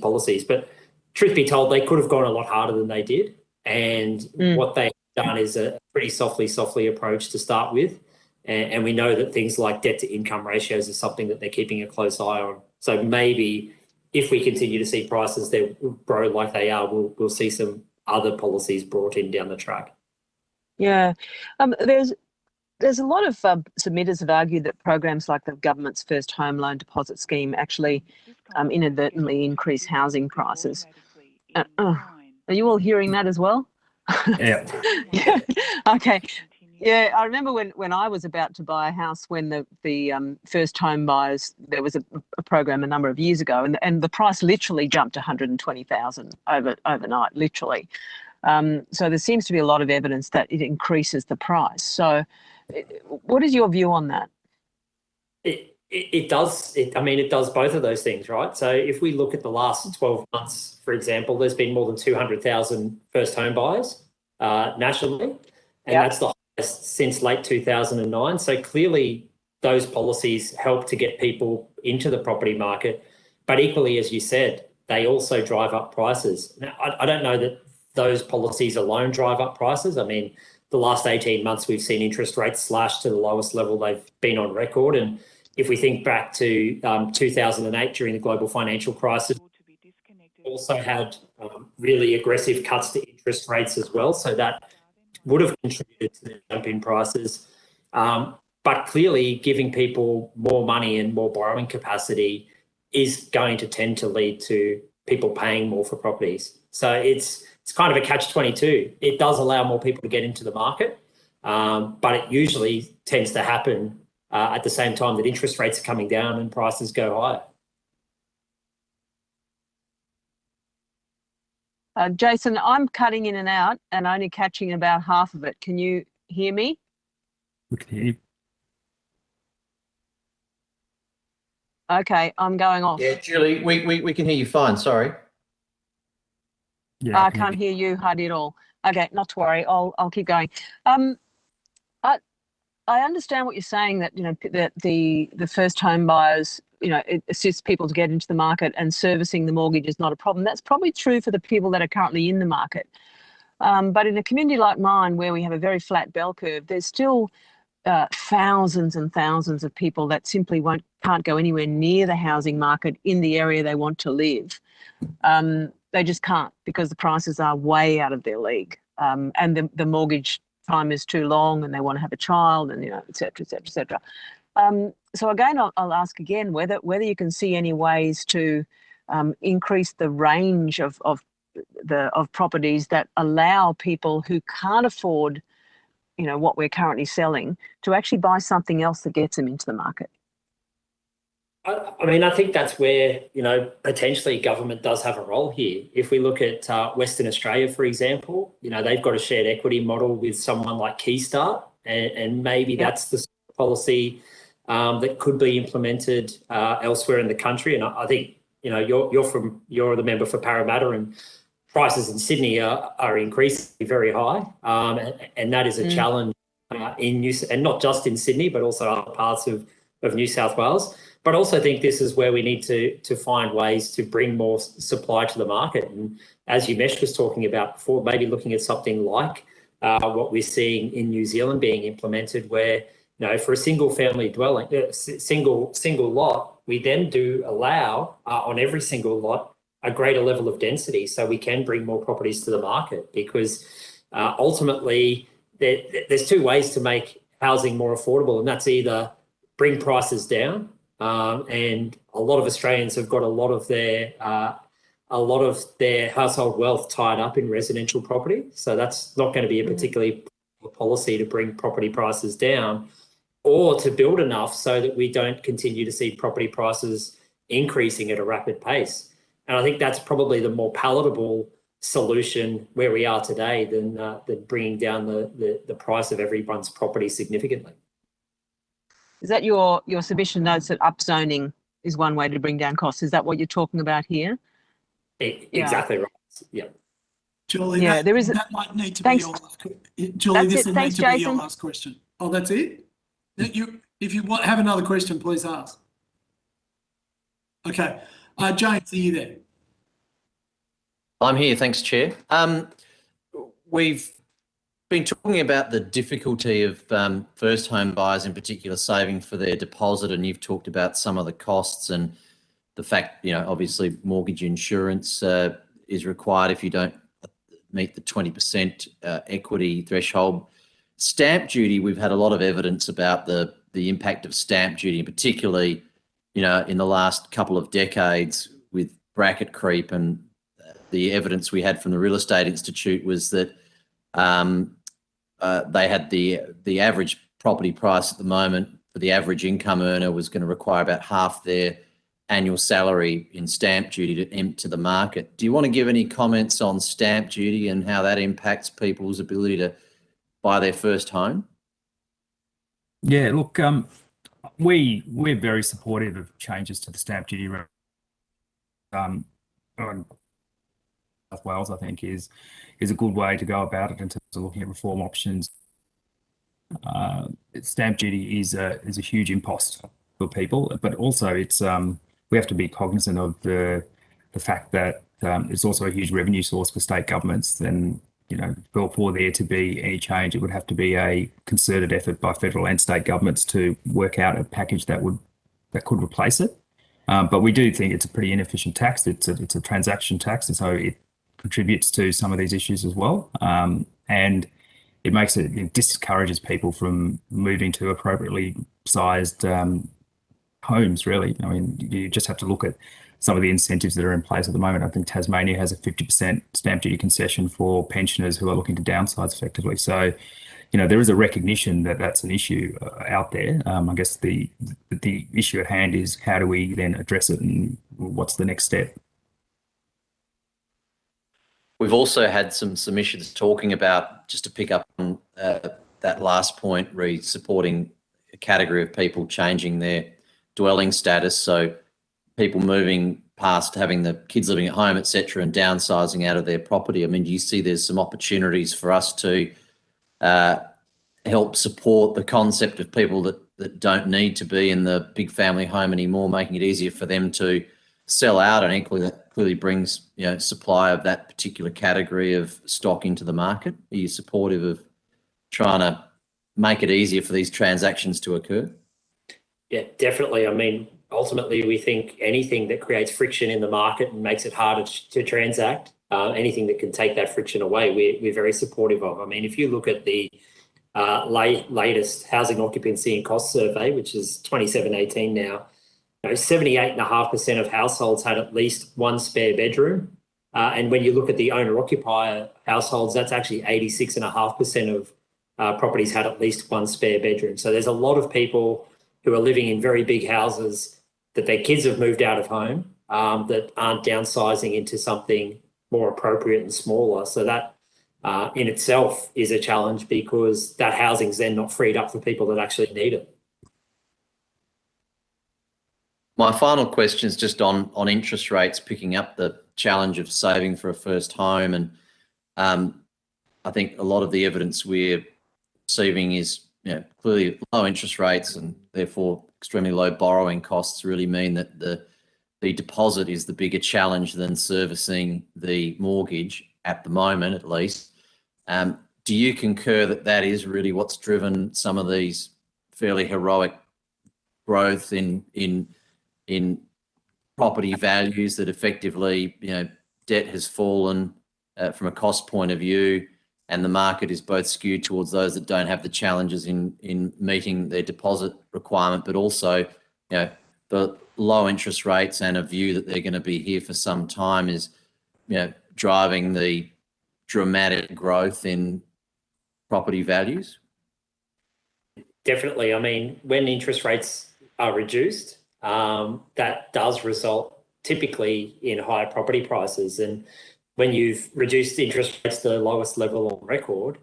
policies. But truth be told, they could have gone a lot harder than they did, and what they've done is a pretty softly approach to start with. And we know that things like debt to income ratios is something that they're keeping a close eye on. So maybe if we continue to see prices there grow like they are, we'll see some other policies brought in down the track. Yeah, there's a lot of submitters have argued that programs like the government's first home loan deposit scheme actually inadvertently increase housing prices. Are you all hearing that as well? Yeah. Yeah. Okay. Yeah, I remember when I was about to buy a house, when the first home buyers, there was a program a number of years ago, and the price literally jumped to 120,000 overnight, literally. So there seems to be a lot of evidence that it increases the price. So what is your view on that? It does. It does both of those things, right? So if we look at the last 12 months, for example, there's been more than 200,000 first home buyers nationally, and that's the highest since late 2009. So clearly those policies help to get people into the property market. But equally, as you said, they also drive up prices. Now, I don't know that those policies alone drive up prices. I mean, the last 18 months, we've seen interest rates slash to the lowest level they've been on record. And if we think back to 2008 during the global financial crisis, also had really aggressive cuts to interest rates as well. So that would have contributed to the jump in prices. But clearly, giving people more money and more borrowing capacity is going to tend to lead to people paying more for properties. So it's kind of a catch-22. It does allow more people to get into the market, but it usually tends to happen at the same time that interest rates are coming down and prices go higher. Jason, I'm cutting in and out and only catching about half of it. Can you hear me? We can hear you. Okay, I'm going off. Yeah, Julie, we can hear you fine. Sorry. Yeah, I can't hear you hardly at all. Okay, not to worry. I'll keep going. I understand what you're saying, that that the first home buyers, it assists people to get into the market, and servicing the mortgage is not a problem. That's probably true for the people that are currently in the market. But in a community like mine, where we have a very flat bell curve, there's still thousands and thousands of people that simply can't go anywhere near the housing market in the area they want to live. They just can't, because the prices are way out of their league, and the mortgage time is too long, and they want to have a child, and et cetera, et cetera, et cetera. So again, I'll ask again whether you can see any ways to increase the range of properties that allow people who can't afford what we're currently selling to actually buy something else that gets them into the market. I think that's where, potentially government does have a role here. If we look at Western Australia, for example, they've got a shared equity model with someone like Keystart, and maybe that's the policy that could be implemented elsewhere in the country. And I think, you're the member for Parramatta, and prices in Sydney are increasingly very high. And that is a challenge and not just in Sydney, but also other parts of New South Wales. But I also think this is where we need to find ways to bring more supply to the market. And as Umesh was talking about before, maybe looking at something like what we're seeing in New Zealand being implemented, where, for a single family dwelling, single lot, we then do allow on every single lot a greater level of density, so we can bring more properties to the market. Because ultimately, there's two ways to make housing more affordable, and that's either bring prices down. And a lot of Australians have got a lot of their household wealth tied up in residential property. So that's not going to be a particularly policy to bring property prices down, or to build enough so that we don't continue to see property prices increasing at a rapid pace. And I think that's probably the more palatable solution where we are today than bringing down the price of everyone's property significantly. Is that your submission notes that upzoning is one way to bring down costs? Is that what you're talking about here? Exactly right. Yeah. Julie, Yeah, there is. that might need to be your last question. Julie, this will need to be your last question. Oh, that's it? If you have another question, please ask. Okay. James, are you there? I'm here, thanks, Chair. We've been talking about the difficulty of first home buyers in particular saving for their deposit, and you've talked about some of the costs and the fact, obviously mortgage insurance is required if you don't meet the 20% equity threshold. Stamp duty, we've had a lot of evidence about the impact of stamp duty, and particularly, in the last couple of decades with bracket creep, and the evidence we had from the Real Estate Institute was that they had the average property price at the moment for the average income earner was going to require about half their annual salary in stamp duty to enter the market. Do you want to give any comments on stamp duty and how that impacts people's ability to buy their first home? Yeah, look, we're very supportive of changes to the stamp duty. On South Wales, I think, is a good way to go about it in terms of looking at reform options. Stamp duty is a huge impost for people, but also it's we have to be cognizant of the fact that it's also a huge revenue source for state governments. And for there to be any change, it would have to be a concerted effort by federal and state governments to work out a package that could replace it. But we do think it's a pretty inefficient tax. It's a transaction tax, and so it contributes to some of these issues as well. And it discourages people from moving to appropriately sized homes, really. I mean, you just have to look at some of the incentives that are in place at the moment. I think Tasmania has a 50% stamp duty concession for pensioners who are looking to downsize effectively. So, there is a recognition that that's an issue out there. I guess the issue at hand is how do we then address it, and what's the next step? We've also had some submissions talking about, just to pick up on that last point, supporting a category of people changing their dwelling status. So people moving past having the kids living at home, etc., and downsizing out of their property. I mean, do you see there's some opportunities for us to help support the concept of people that don't need to be in the big family home anymore, making it easier for them to sell out, and equally that clearly brings supply of that particular category of stock into the market? Are you supportive of trying to make it easier for these transactions to occur? Yeah, definitely. I mean, ultimately, we think anything that creates friction in the market and makes it harder to transact, anything that can take that friction away, we're very supportive of. I mean, if you look at the latest housing occupancy and cost survey, which is 2017 now, 78.5% of households had at least one spare bedroom. And when you look at the owner-occupier households, that's actually 86.5% of properties had at least one spare bedroom. So there's a lot of people who are living in very big houses that their kids have moved out of home, that aren't downsizing into something more appropriate and smaller. So that in itself is a challenge, because that housing's then not freed up for people that actually need it. My final question is just on interest rates, picking up the challenge of saving for a first home. And I think a lot of the evidence we're receiving is clearly low interest rates, and therefore extremely low borrowing costs really mean that the deposit is the bigger challenge than servicing the mortgage at the moment, at least. Do you concur that that is really what's driven some of these fairly heroic growth in property values, that effectively, debt has fallen from a cost point of view, and the market is both skewed towards those that don't have the challenges in meeting their deposit requirement, but also, the low interest rates and a view that they're going to be here for some time is, driving the dramatic growth in property values? Definitely. I mean, when interest rates are reduced, that does result typically in higher property prices. And when you've reduced interest rates to the lowest level on record,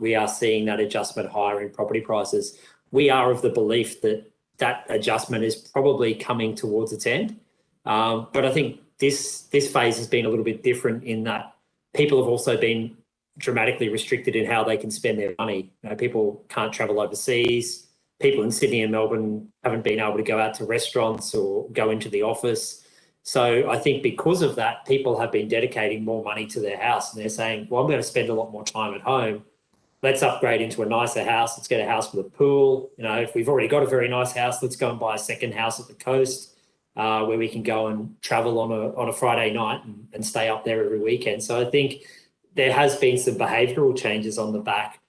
we are seeing that adjustment higher in property prices. we are of the belief that that adjustment is probably coming towards its end. But I think this phase has been a little bit different in that people have also been dramatically restricted in how they can spend their money. People can't travel overseas. People in Sydney and Melbourne haven't been able to go out to restaurants or go into the office. So I think because of that, people have been dedicating more money to their house, and they're saying, well, I'm going to spend a lot more time at home. Let's upgrade into a nicer house. Let's get a house with a pool. If we've already got a very nice house, let's go and buy a second house at the coast where we can go and travel on a Friday night and stay up there every weekend. So I think there has been some behavioural changes on the back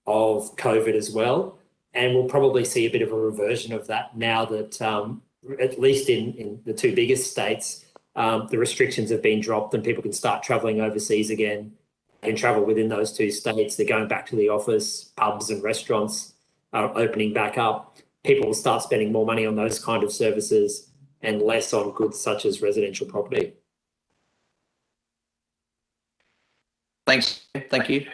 of COVID as well. And we'll probably see a bit of a reversion of that now that, at least in the two biggest states, the restrictions have been dropped and people can start travelling overseas again. Can travel within those two states. They're going back to the office. Pubs and restaurants are opening back up. People will start spending more money on those kind of services and less on goods such as residential property. Thanks. Thank you.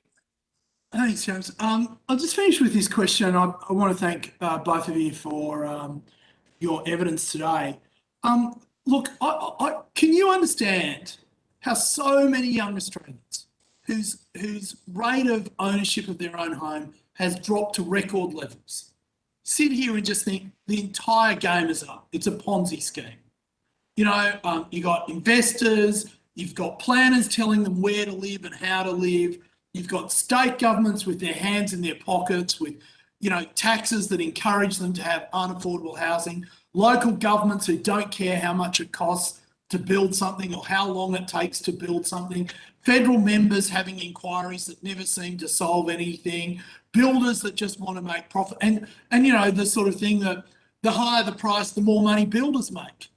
Thanks, James. I'll just finish with this question. I want to thank both of you for your evidence today. Look, can you understand how so many young Australians whose rate of ownership of their own home has dropped to record levels sit here and just think the entire game is up? It's a Ponzi scheme. You got investors, you've got planners telling them where to live and how to live. You've got state governments with their hands in their pockets with, taxes that encourage them to have unaffordable housing. Local governments who don't care how much it costs to build something or how long it takes to build something. Federal members having inquiries that never seem to solve anything. Builders that just want to make profit. And the sort of thing that the higher the price, the more money builders make.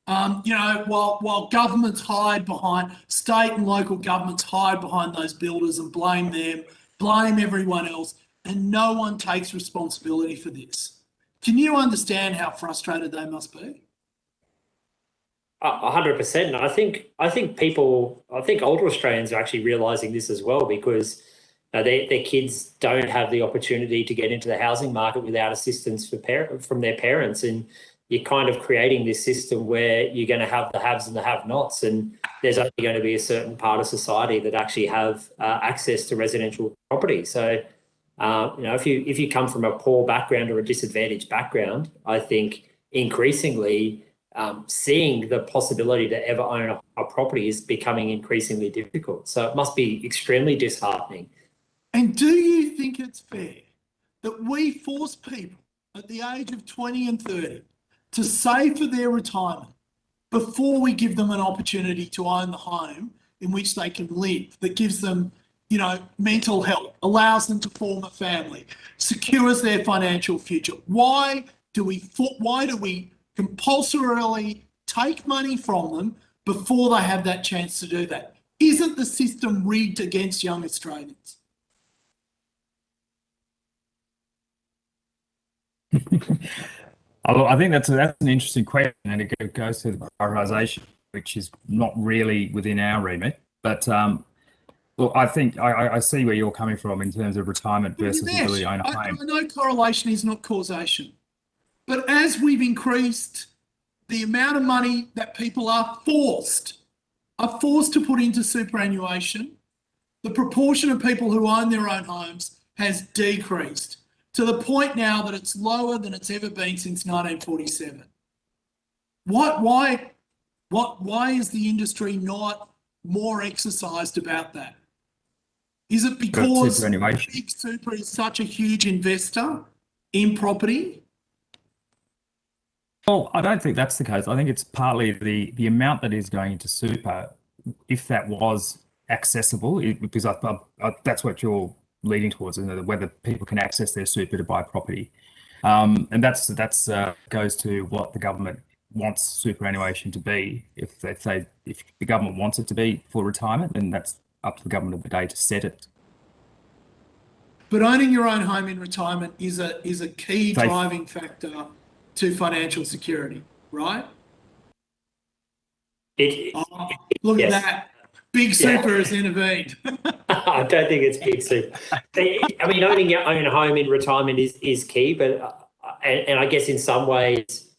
While governments hide behind, state and local governments hide behind those builders and blame them, blame everyone else, and no one takes responsibility for this. Can you understand how frustrated they must be? 100%. I think older Australians are actually realising this as well, because their kids don't have the opportunity to get into the housing market without assistance from their parents, and you're kind of creating this system where you're going to have the haves and the have-nots, and there's only going to be a certain part of society that actually have access to residential property. So, if you come from a poor background or a disadvantaged background, I think increasingly seeing the possibility to ever own a property is becoming increasingly difficult. So it must be extremely disheartening. And do you think it's fair that we force people at the age of 20 and 30 to save for their retirement before we give them an opportunity to own the home in which they can live, that gives them, mental health, allows them to form a family, secures their financial future? Why do we compulsorily take money from them before they have that chance to do that? Isn't the system rigged against young Australians? I think that's an interesting question, and it goes to the prioritisation, which is not really within our remit. But I think I see where you're coming from in terms of retirement versus the ability to own a home. I know correlation is not causation, but as we've increased the amount of money that people are forced to put into superannuation, the proportion of people who own their own homes has decreased to the point now that it's lower than it's ever been since 1947. Why is the industry not more exercised about that? Is it because Big Super is such a huge investor in property? Well, I don't think that's the case. I think it's partly the amount that is going into super, if that was accessible, because that's what you're leading towards, whether people can access their super to buy property. And that's goes to what the government wants superannuation to be. If the government wants it to be for retirement, then that's up to the government of the day to set it. But owning your own home in retirement is a key driving factor to financial security, right? Look at that. Big Super has intervened. I don't think it's Big Super. I mean, owning your own home in retirement is key, but And I guess in some ways,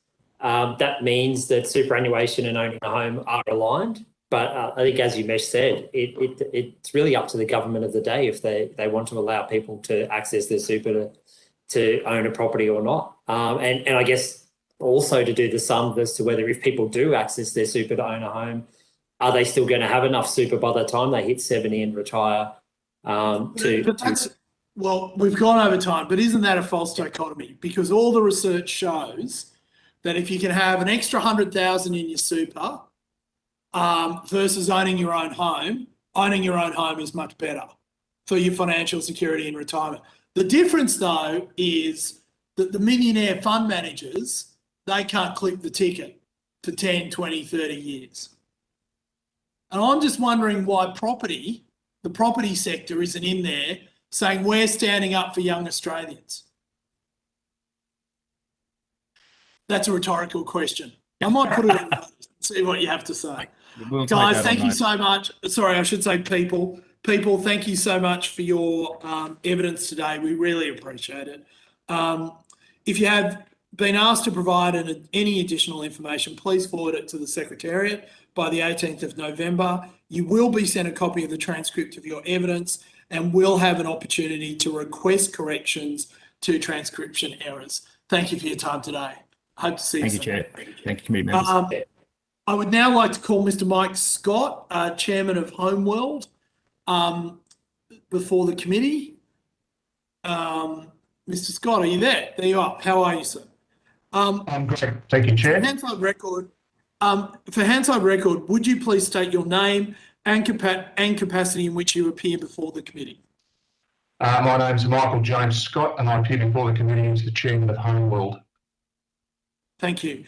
that means that superannuation and owning a home are aligned. But I think, as Umesh said, it's really up to the government of the day if they want to allow people to access their super to own a property or not. And I guess also to do the sum as to whether if people do access their super to own a home, are they still going to have enough super by the time they hit 70 and retire? Well, we've gone over time, but isn't that a false dichotomy? Because all the research shows that if you can have an extra 100,000 in your super versus owning your own home is much better for your financial security in retirement. The difference, though, is that the millionaire fund managers, they can't clip the ticket for 10, 20, 30 years. And I'm just wondering why the property sector isn't in there saying we're standing up for young Australians. That's a rhetorical question. I might put it on notice and see what you have to say. Guys, thank you so much. Sorry, I should say people. People, thank you so much for your evidence today. We really appreciate it. If you have been asked to provide any additional information, please forward it to the Secretariat by the 18th of November. You will be sent a copy of the transcript of your evidence and will have an opportunity to request corrections to transcription errors. Thank you for your time today. Hope to see you soon. Thank you, Chair. Thank you, committee members. I would now like to call Mr. Mike Scott, Chairman of Homeworld, before the committee. Mr. Scott, are you there? There you are. How are you, sir? I'm great. Thank you, Chair. For Hansard record, would you please state your name and capacity in which you appear before the committee? My name's Michael James Scott, and I appear before the committee as the Chairman of Homeworld. Thank you.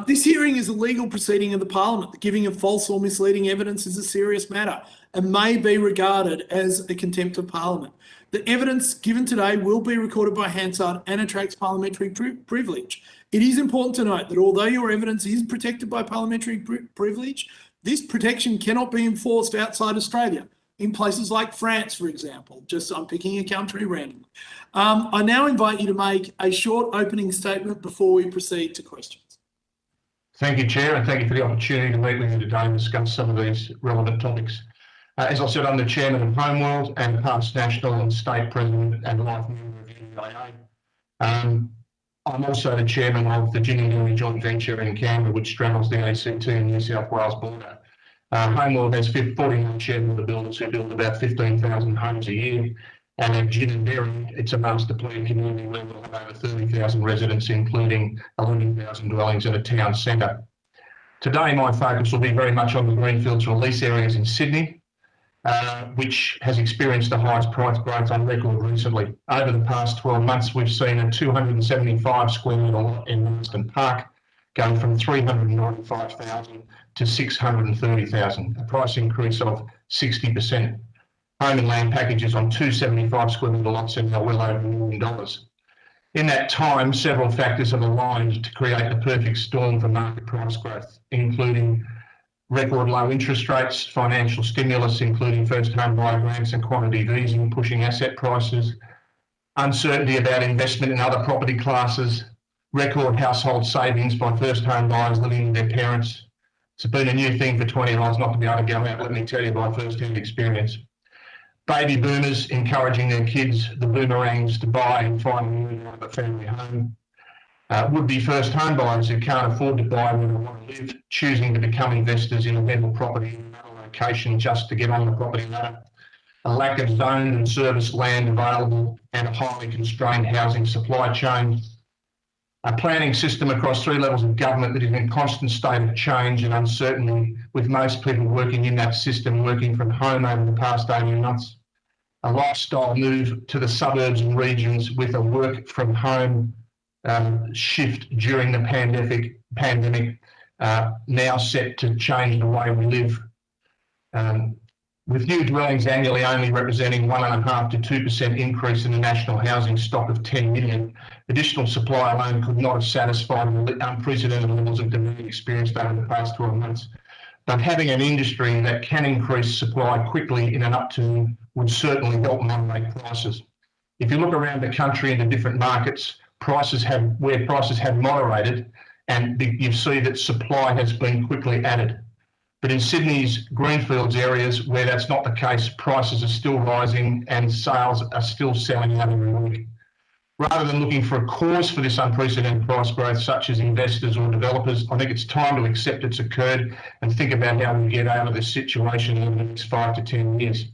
This hearing is a legal proceeding of the Parliament. The giving of false or misleading evidence is a serious matter and may be regarded as a contempt of Parliament. The evidence given today will be recorded by Hansard and attracts parliamentary privilege. It is important to note that although your evidence is protected by parliamentary privilege, this protection cannot be enforced outside Australia, in places like France, for example. I'm picking a country randomly. I now invite you to make a short opening statement before we proceed to questions. Thank you, Chair, and thank you for the opportunity to meet with you today and discuss some of these relevant topics. As I said, I'm the Chairman of Homeworld and past national and state president and life member of UAA. I'm also the Chairman of the Ginninderry joint venture in Canberra, which straddles the ACT and New South Wales border. Homeworld has 49 chairmen of the builders who build about 15,000 homes a year. And at Ginninderry, it's a master plan community where we'll have over 30,000 residents, including 11,000 dwellings in a town centre. Today, my focus will be very much on the greenfields release areas in Sydney, which has experienced the highest price growth on record recently. Over the past 12 months, we've seen a 275 square metre lot in Marsden Park go from 395,000 to 630,000, a price increase of 60%. Home and land packages on 275 square metre lots are now well over $1 million. In that time, several factors have aligned to create the perfect storm for market price growth, including record low interest rates, financial stimulus, including first home buyer grants and quantitative easing, pushing asset prices, uncertainty about investment in other property classes, record household savings by first home buyers living with their parents. It's been a new thing for 20 years not to be able to go out, let me tell you, by first-hand experience. Baby boomers encouraging their kids, the boomerangs, to buy and find a new private family home. Would-be first home buyers who can't afford to buy where they want to live, choosing to become investors in a rental property in another location just to get on the property ladder. A lack of zoned and serviced land available and a highly constrained housing supply chain. A planning system across 3 levels of government that is in a constant state of change and uncertainty, with most people working in that system working from home over the past 18 months. A lifestyle move to the suburbs and regions with a work from home shift during the pandemic now set to change the way we live. With new dwellings annually only representing 1.5% to 2% increase in the national housing stock of 10 million, additional supply alone could not have satisfied the unprecedented levels of demand experienced over the past 12 months. But having an industry that can increase supply quickly in an upturn would certainly help moderate prices. If you look around the country into different markets, where prices have moderated, and you see that supply has been quickly added. But in Sydney's greenfields areas where that's not the case, prices are still rising and sales are still selling out every week. Rather than looking for a cause for this unprecedented price growth, such as investors or developers, I think it's time to accept it's occurred and think about how we get out of this situation over the next 5 to 10 years.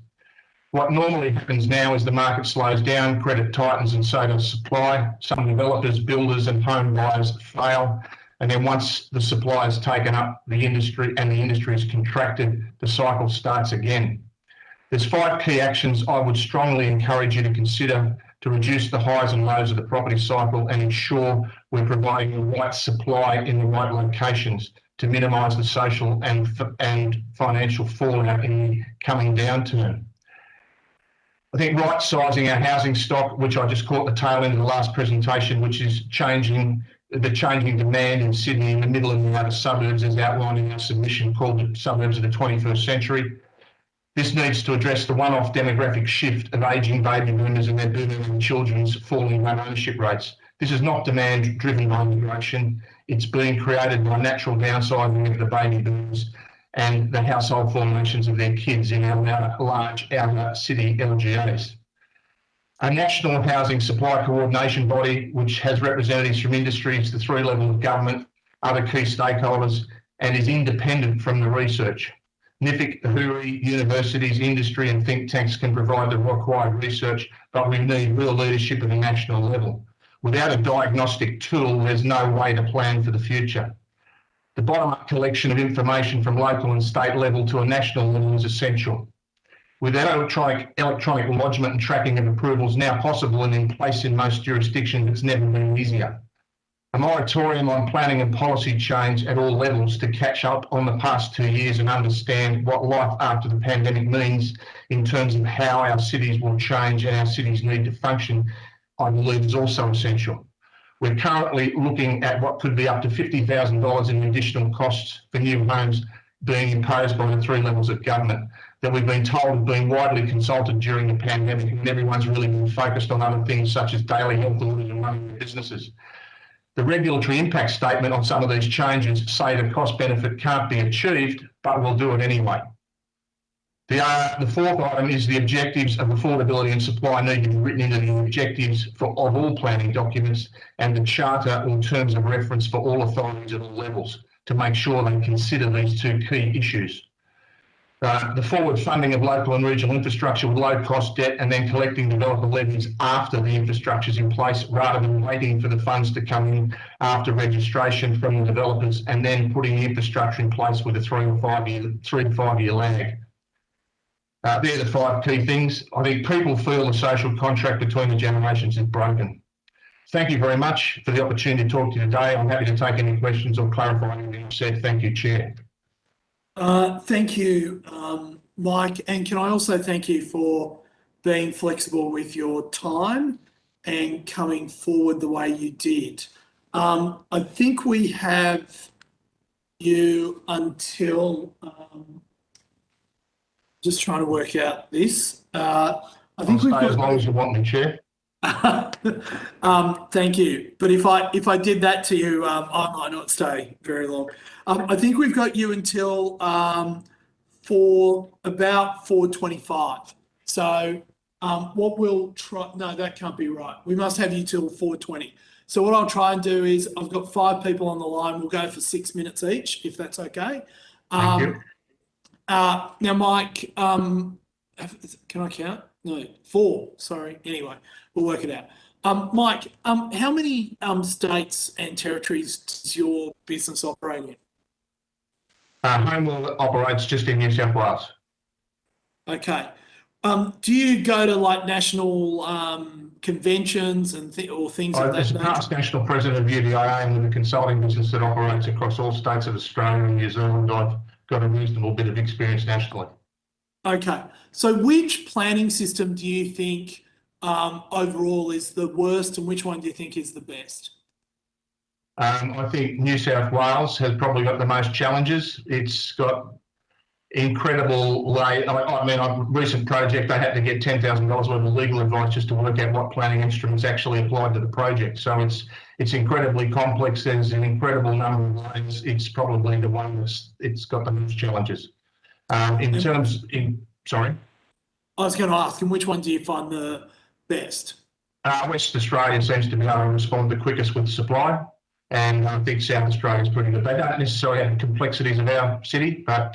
What normally happens now is the market slows down, credit tightens, and so does supply. Some developers, builders, and home buyers fail. And then once the supply is taken up, the industry is contracted, the cycle starts again. There's 5 key actions I would strongly encourage you to consider to reduce the highs and lows of the property cycle and ensure we're providing the right supply in the right locations to minimise the social and financial fallout in the coming downturn. I think right-sizing our housing stock, which I just caught the tail end of the last presentation, which is changing demand in Sydney in the middle and the outer suburbs, as outlined in our submission called the Suburbs of the 21st Century. This needs to address the one-off demographic shift of ageing baby boomers and their booming children's falling home ownership rates. This is not demand driven by migration. It's being created by natural downsizing of the baby boomers and the household formations of their kids in our large outer city LGAs. A national housing supply coordination body, which has representatives from industries, the 3 levels of government, other key stakeholders, and is independent from the research. NIFIC, HURI, universities, industry and think tanks can provide the required research, but we need real leadership at a national level. Without a diagnostic tool, there's no way to plan for the future. The bottom-up collection of information from local and state level to a national level is essential. With electronic lodgement and tracking of approvals now possible and in place in most jurisdictions, it's never been easier. A moratorium on planning and policy change at all levels to catch up on the past 2 years and understand what life after the pandemic means in terms of how our cities will change and our cities need to function, I believe is also essential. We're currently looking at what could be up to $50,000 in additional costs for new homes being imposed by the 3 levels of government that we've been told have been widely consulted during the pandemic, and everyone's really been focused on other things such as daily health orders and running their businesses. The regulatory impact statement on some of these changes say the cost benefit can't be achieved, but we'll do it anyway. The 4th item is the objectives of affordability and supply need to be written into the objectives of all planning documents and the charter or terms of reference for all authorities at all levels to make sure they consider these 2 key issues. The forward funding of local and regional infrastructure with low cost debt and then collecting developer levies after the infrastructure is in place rather than waiting for the funds to come in after registration from the developers and then putting the infrastructure in place with a 3 to 5 year lag. They're the 5 key things. I think people feel the social contract between the generations is broken. Thank you very much for the opportunity to talk to you today. I'm happy to take any questions or clarify anything I've said. Thank you, Chair. Thank you, Mike. And can I also thank you for being flexible with your time and coming forward the way you did. I think we have you until, just trying to work out this. I think we've got, as long as you want me, Chair. Thank you. But if I did that to you, I might not stay very long. I think we've got you until for about 4:25. So what we'll try, no, that can't be right. We must have you till 4:20. So what I'll try and do is I've got 5 people on the line. We'll go for 6 minutes each, if that's okay. Thank you. Now, Mike, can I count? No, 4, sorry. Anyway, we'll work it out. Mike, how many states and territories does your business operate in? Homeworld operates just in New South Wales. Okay. Do you go to like national conventions and or things of that As a nature? past national president of UDIA and with a consulting business that operates across all states of Australia and New Zealand, I've got a reasonable bit of experience nationally. Okay. So which planning system do you think overall is the worst and which one do you think is the best? I think New South Wales has probably got the most challenges. It's got incredible way. I mean, on a recent project, they had to get $10,000 worth of legal advice just to work out what planning instruments actually applied to the project. So it's incredibly complex. There's an incredible number of lanes. It's probably the one it's got the most challenges. Sorry? I was going to ask, and which one do you find the best? West Australia seems to be able to respond the quickest with supply, and I think South Australia is pretty good. They don't necessarily have the complexities of our city, but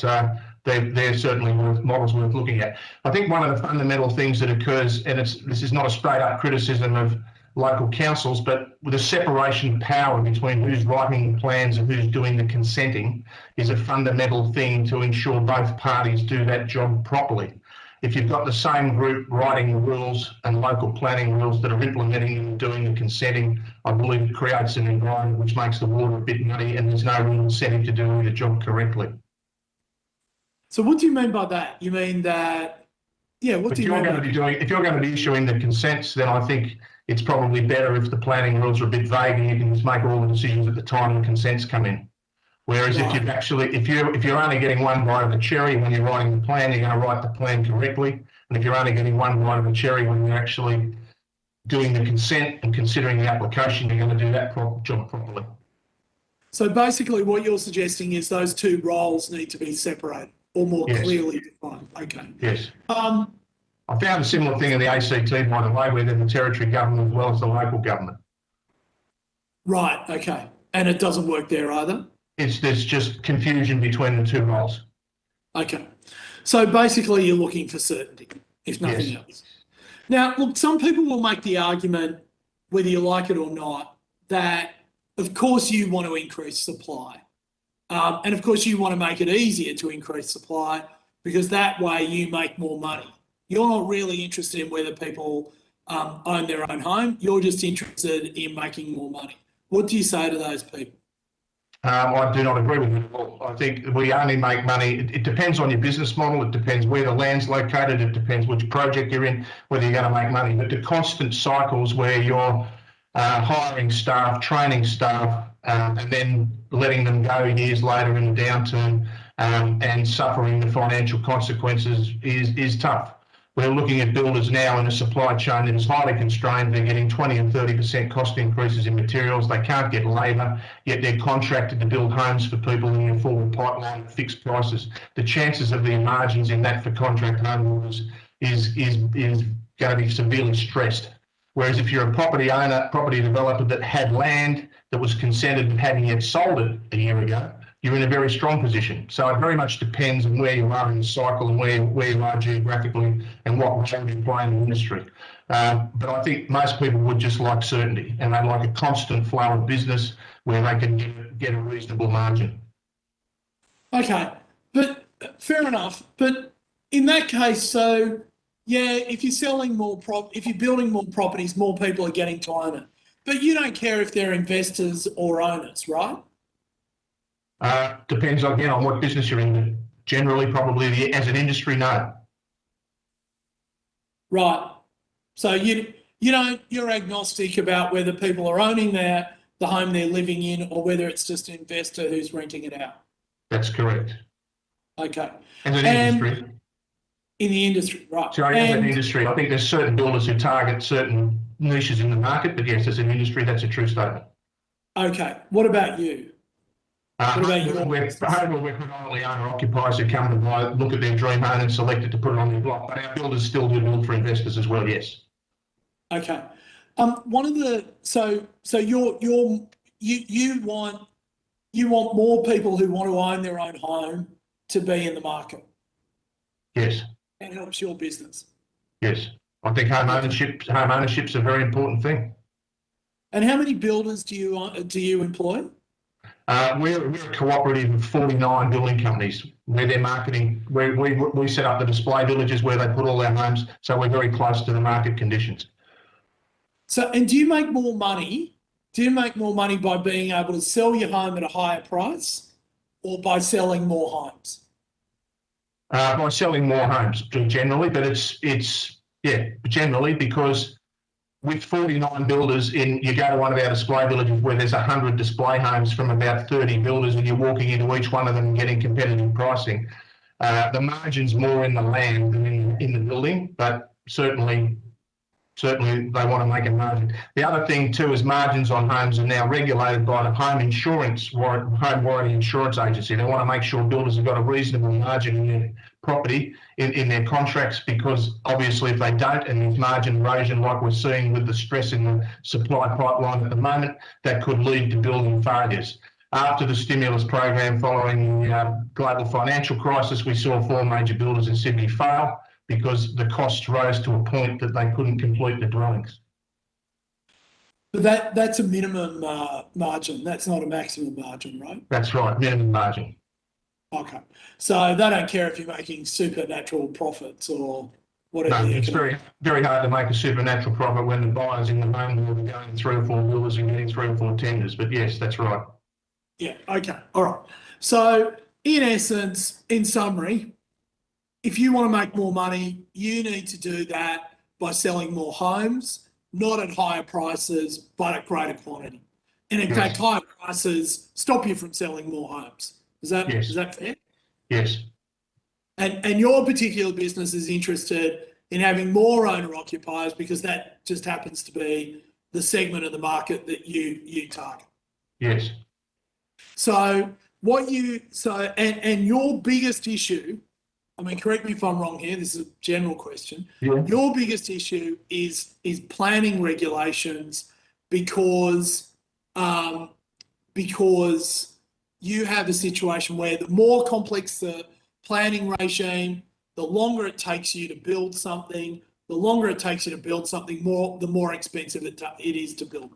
they're certainly models worth looking at. I think one of the fundamental things that occurs, and this is not a straight up criticism of local councils, but with a separation of power between who's writing the plans and who's doing the consenting is a fundamental thing to ensure both parties do that job properly. If you've got the same group writing the rules and local planning rules that are implementing and doing the consenting, I believe it creates an environment which makes the water a bit muddy and there's no real incentive to do the job correctly. So what do you mean by that? You mean that, yeah, what do you mean? If you're going to be issuing the consents, then I think it's probably better if the planning rules are a bit vague and you can just make all the decisions at the time the consents come in. Whereas if you've actually, if you're only getting one bite of the cherry when you're writing the plan, you're going to write the plan correctly. And if you're only getting one bite of the cherry when you're actually doing the consent and considering the application, you're going to do that job properly. So basically what you're suggesting is those two roles need to be separated or more clearly defined. Okay. Yes. I found a similar thing in the ACT, by the way, where there's the territory government as well as the local government. Right, okay. And it doesn't work there either? There's just confusion between the two roles. Okay. So basically you're looking for certainty, if nothing else. Now, look, some people will make the argument, whether you like it or not, that of course you want to increase supply. And of course you want to make it easier to increase supply because that way you make more money. You're not really interested in whether people own their own home. You're just interested in making more money. What do you say to those people? I do not agree with it at all. I think we only make money. It depends on your business model. It depends where the land's located. It depends which project you're in, whether you're going to make money. But the constant cycles where you're hiring staff, training staff, and then letting them go years later in a downturn and suffering the financial consequences is tough. We're looking at builders now in a supply chain that is highly constrained. They're getting 20 and 30% cost increases in materials. They can't get labour, yet they're contracted to build homes for people in the forward pipeline at fixed prices. The chances of the margins in that for contract home builders is going to be severely stressed. Whereas if you're a property owner, property developer that had land that was consented and hadn't yet sold it a year ago, you're in a very strong position. So it very much depends on where you are in the cycle and where you are geographically and what role you play in the industry. But I think most people would just like certainty and they'd like a constant flow of business where they can get a reasonable margin. Okay, but fair enough. But in that case, so yeah, if you're selling more if you're building more properties, more people are getting to own it. But you don't care if they're investors or owners, right? Depends again on what business you're in. Generally, probably as an industry, no. Right. So you're agnostic about whether people are owning the home they're living in or whether it's just an investor who's renting it out. That's correct. Okay. As an industry. In the industry, right. Sorry, as an industry, I think there's certain builders who target certain niches in the market, but yes, as an industry, that's a true statement. Okay. What about you? What about you? We're predominantly owner-occupiers who come to look at their dream home and select it to put it on their block. But our builders still do build for investors as well, yes. Okay. One of the so you want more people who want to own their own home to be in the market. Yes. And helps your business. Yes. I think home ownership's a very important thing. And how many builders do you employ? We're a cooperative of 49 building companies where they're marketing. We set up the display villages where they put all their homes, so we're very close to the market conditions. So, and do you make more money? Do you make more money by being able to sell your home at a higher price or by selling more homes? By selling more homes generally, but it's generally because with 49 builders you go to one of our display villages where there's 100 display homes from about 30 builders and you're walking into each one of them and getting competitive pricing. The margin's more in the land than in the building, but certainly they want to make a margin. The other thing too is margins on homes are now regulated by the home warranty insurance agency. They want to make sure builders have got a reasonable margin in their property, in their contracts, because obviously if they don't, and there's margin erosion like we're seeing with the stress in the supply pipeline at the moment, that could lead to building failures. After the stimulus program following the global financial crisis, we saw 4 major builders in Sydney fail because the costs rose to a point that they couldn't complete the dwellings. But that's a minimum margin. That's not a maximum margin, right? That's right, minimum margin. Okay. So they don't care if you're making supernatural profits or whatever. No, it's very, very hard to make a supernatural profit when the buyers in the home will be going 3 or 4 builders and getting 3 or 4 tenders. But yes, that's right. Yeah, okay, all right. So in essence, in summary, if you want to make more money, you need to do that by selling more homes, not at higher prices, but at greater quantity. And in fact, higher prices stop you from selling more homes. Is that fair? Yes. And your particular business is interested in having more owner occupiers because that just happens to be the segment of the market that you target. Yes. So and your biggest issue, I mean, correct me if I'm wrong here, this is a general question. Yeah. Your biggest issue is planning regulations because you have a situation where the more complex the planning regime, the longer it takes you to build something, the more expensive it is to build.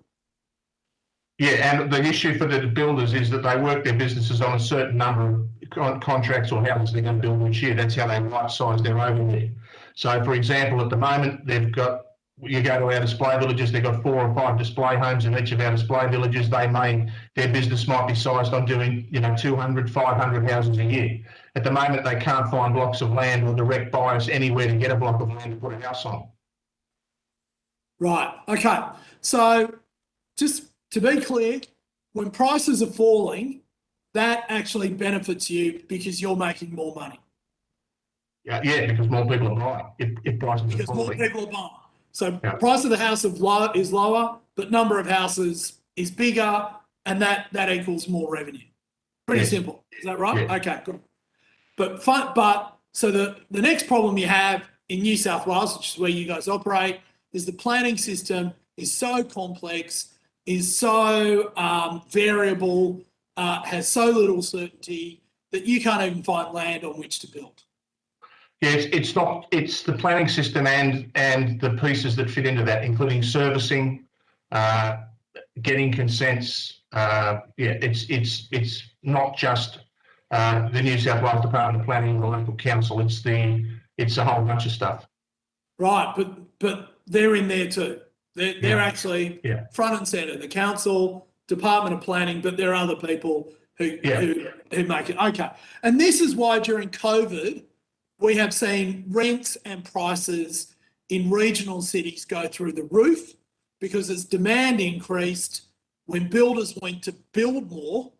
Yeah, and the issue for the builders is that they work their businesses on a certain number of contracts or houses they're going to build each year. That's how they right-size their overhead. So, for example, at the moment, you go to our display villages, they've got 4 or 5 display homes in each of our display villages. Their business might be sized on doing, 200, 500 houses a year. At the moment, they can't find blocks of land or direct buyers anywhere to get a block of land to put a house on. Right, okay. So just to be clear, when prices are falling, that actually benefits you because you're making more money. Yeah, because more people are buying. If prices are falling. More people are buying. So price of the house is lower, but number of houses is bigger, and that equals more revenue. Pretty simple. Is that right? Yeah. Okay, good. But so the next problem you have in New South Wales, which is where you guys operate, is the planning system is so complex, is so variable, has so little certainty that you can't even find land on which to build. Yes, it's the planning system and the pieces that fit into that, including servicing, getting consents. It's not just the New South Wales Department of Planning and the local council. It's a whole bunch of stuff. Right, but they're in there too. They're actually front and centre. The council, Department of Planning, but there are other people who make it. Okay, and this is why during COVID we have seen rents and prices in regional cities go through the roof because as demand increased, when builders went to build more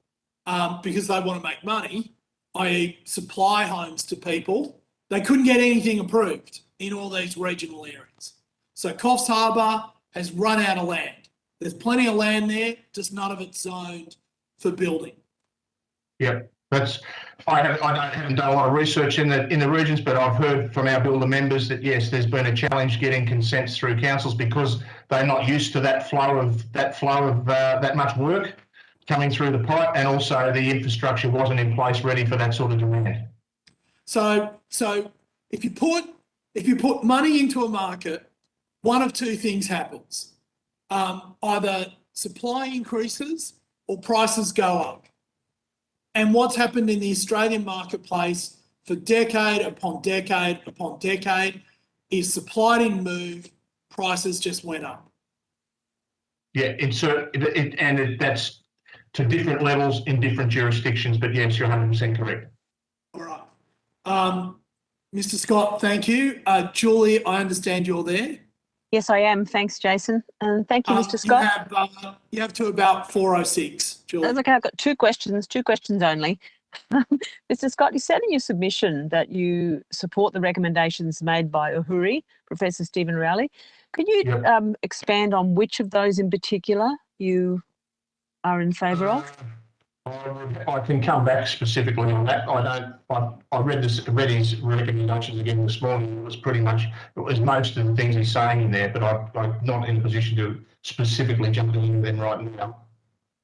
because they want to make money, i.e. supply homes to people, they couldn't get anything approved in all these regional areas. So Coffs Harbour has run out of land. There's plenty of land there, just none of it's zoned for building. Yeah, I haven't done a lot of research in the regions, but I've heard from our builder members that yes, there's been a challenge getting consents through councils because they're not used to that flow of that much work coming through the pipe, and also the infrastructure wasn't in place ready for that sort of demand. So if you put money into a market, one of two things happens. Either supply increases or prices go up. And what's happened in the Australian marketplace for decade upon decade upon decade is supply didn't move, prices just went up. Yeah, that's to different levels in different jurisdictions, but yes, you're 100% correct. All right. Mr. Scott, thank you. Julie, I understand you're there. Yes, I am. Thanks, Jason. And thank you, Mr. Scott. You have to about 4:06, Julie. That's okay. I've got two questions only. Mr. Scott, you said in your submission that you support the recommendations made by Uhuri, Professor Stephen Rowley. Could you expand on which of those in particular you are in favour of? I can come back specifically on that. I read his recommendations again this morning. It was most of the things he's saying in there, but I'm not in a position to specifically jump into them right now.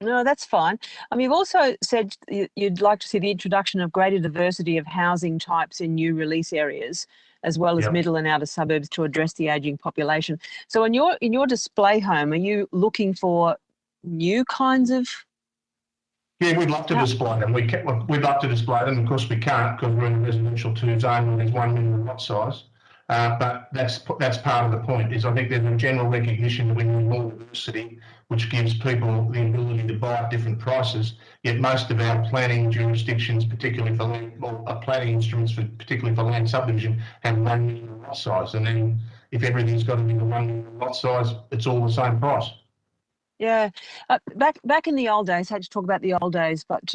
No, that's fine. You've also said you'd like to see the introduction of greater diversity of housing types in new release areas, as well as middle and outer suburbs to address the ageing population. So in your display home, are you looking for new kinds of? Yeah, we'd love to display them. We'd love to display them. Of course, we can't because we're in a residential 2 zone where there's 1 minimum lot size. But that's part of the point. Is I think there's a general recognition that we need more diversity, which gives people the ability to buy at different prices. Yet most of our planning jurisdictions, particularly for land, planning instruments, particularly for land subdivision, have 1 minimum lot size. And then if everything's got to be the 1 minimum lot size, it's all the same price. Yeah, back in the old days, I had to talk about the old days, but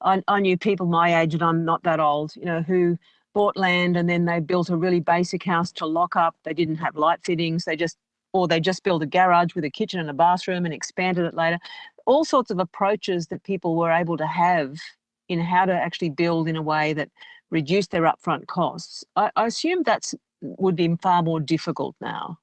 I knew people my age, and I'm not that old, who bought land and then they built a really basic house to lock up. They didn't have light fittings. They just built a garage with a kitchen and a bathroom and expanded it later. All sorts of approaches that people were able to have in how to actually build in a way that reduced their upfront costs. I assume would be far more difficult now.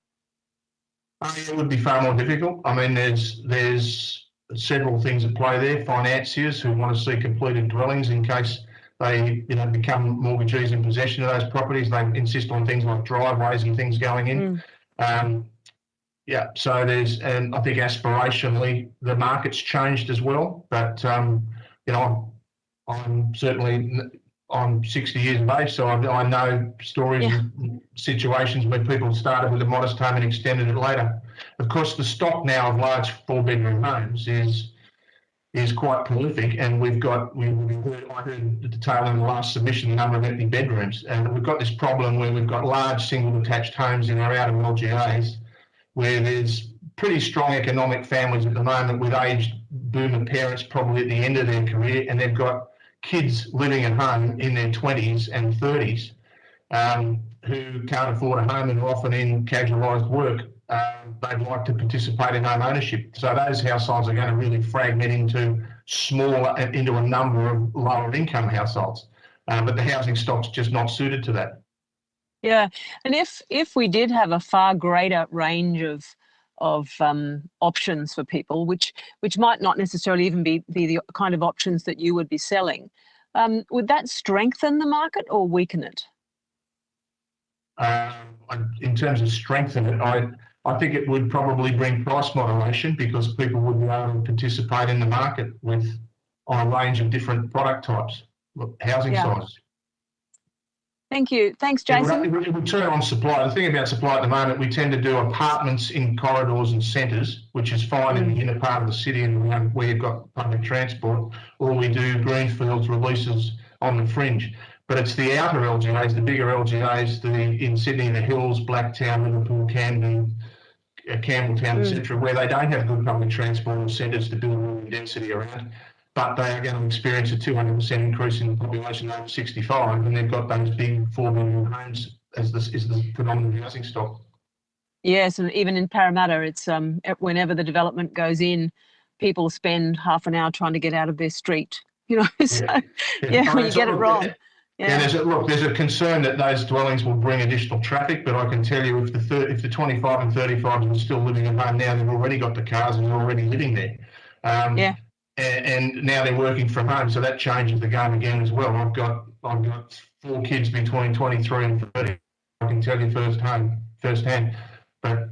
It would be far more difficult. I mean, there's several things at play there. Financiers who want to see completed dwellings in case they become mortgagees in possession of those properties. They insist on things like driveways and things going in. So and I think aspirationally the market's changed as well. But I'm 60 years of age, so I know stories and situations where people started with a modest home and extended it later. Of course, the stock now of large 4-bedroom homes is quite prolific, and I heard at the tail end of the last submission the number of empty bedrooms, and we've got this problem where we've got large single detached homes in our outer LGAs where there's pretty strong economic families at the moment with aged boomer parents probably at the end of their career, and they've got kids living at home in their 20s and 30s who can't afford a home and are often in casualised work. They'd like to participate in home ownership. So those households are going to really fragment into a number of lower income households. But the housing stock's just not suited to that. Yeah, and if we did have a far greater range of options for people, which might not necessarily even be the kind of options that you would be selling, would that strengthen the market or weaken it? In terms of strengthen it, I think it would probably bring price moderation because people would be able to participate in the market on a range of different product types, housing sizes. Thank you. Thanks, Jason. It would turn on supply. The thing about supply at the moment, we tend to do apartments in corridors and centres, which is fine in the inner part of the city and where you've got public transport, or we do greenfields releases on the fringe. But it's the outer LGAs, the bigger LGAs, in Sydney, the Hills, Blacktown, Liverpool, Camden, Campbelltown, etc., where they don't have good public transport or centres to build density around. But they are going to experience a 200% increase in the population over 65, and they've got those big 4-bedroom homes as the predominant housing stock. Yes, and even in Parramatta, it's whenever the development goes in, people spend half an hour trying to get out of their street. When you get it wrong. There's a concern that those dwellings will bring additional traffic, but I can tell you if the 25 and 35s are still living at home now, they've already got the cars and they're already living there. And now they're working from home, so that changes the game again as well. I've got 4 kids between 23 and 30. I can tell you firsthand. But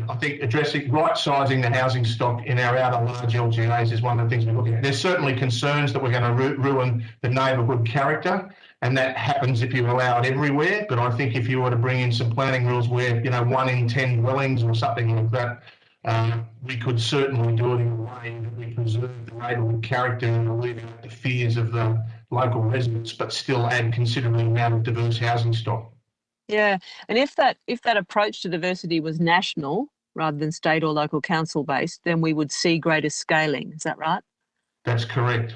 I think right-sizing the housing stock in our outer large LGAs is one of the things we're looking at. There's certainly concerns that we're going to ruin the neighbourhood character, and that happens if you allow it everywhere. But I think if you were to bring in some planning rules where 1 in 10 dwellings or something like that, we could certainly do it in a way that we preserve the neighbourhood character and alleviate the fears of the local residents, but still add considerable amount of diverse housing stock. Yeah, and if that approach to diversity was national rather than state or local council based, then we would see greater scaling. Is that right? That's correct.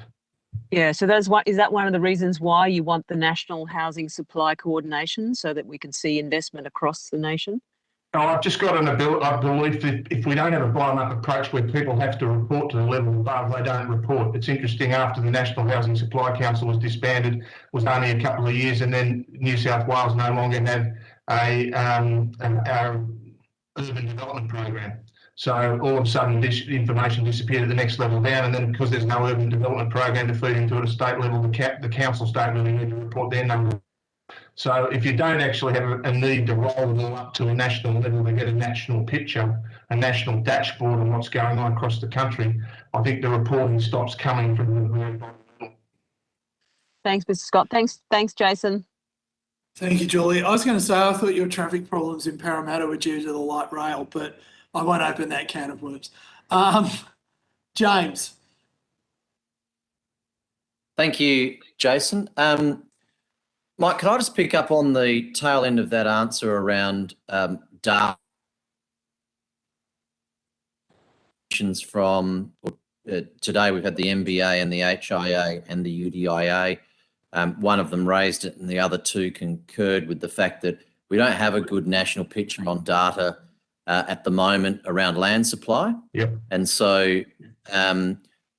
Yeah, so is that one of the reasons why you want the national housing supply coordination so that we can see investment across the nation? Oh, I've just got I believe that if we don't have a bottom-up approach where people have to report to the level above, they don't report. It's interesting, after the National Housing Supply Council was disbanded, was only a couple of years, and then New South Wales no longer had an urban development program. So all of a sudden, this information disappeared at the next level down, and then because there's no urban development program to feed into at a state level, the councils don't really need to report their numbers. So if you don't actually have a need to roll it all up to a national level to get a national picture, a national dashboard on what's going on across the country, I think the reporting stops coming from the very bottom level. Thanks, Mr. Scott. Thanks, Jason. Thank you, Julie. I was going to say, I thought your traffic problems in Parramatta were due to the light rail, but I won't open that can of worms. James. Thank you, Jason. Mike, can I just pick up on the tail end of that answer around data from today? We've had the MBA and the HIA and the UDIA. One of them raised it and the other two concurred with the fact that we don't have a good national picture on data at the moment around land supply. Yep. And so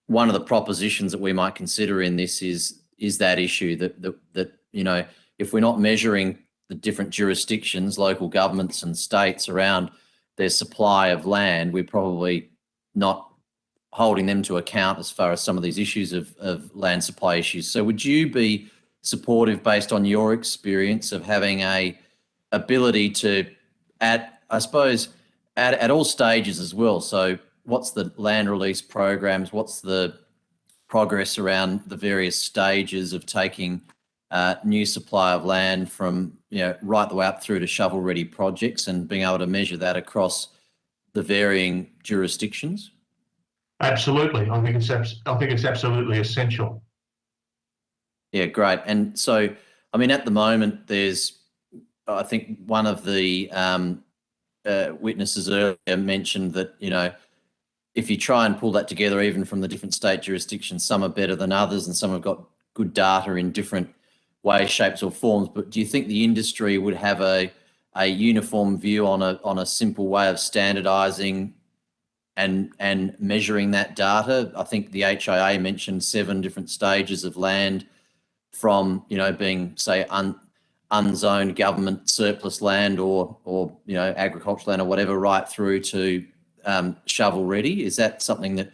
one of the propositions that we might consider in this is that issue that you know, if we're not measuring the different jurisdictions, local governments and states around their supply of land, we're probably not holding them to account as far as some of these issues of land supply issues. So would you be supportive, based on your experience, of having a ability to, at all stages as well? So what's the land release programs? What's the progress around the various stages of taking new supply of land from, you know, right the way up through to shovel-ready projects, and being able to measure that across the varying jurisdictions? Absolutely. I think it's absolutely essential. Yeah, great. And so, I mean, at the moment, there's, I think one of the witnesses earlier mentioned that, you know, if you try and pull that together, even from the different state jurisdictions, some are better than others and some have got good data in different ways, shapes or forms. But do you think the industry would have a uniform view on a simple way of standardizing and measuring that data? I think the HIA mentioned 7 different stages of land, from, you know, being, say, unzoned government surplus land or you know, agricultural land or whatever, right through to shovel ready. Is that something that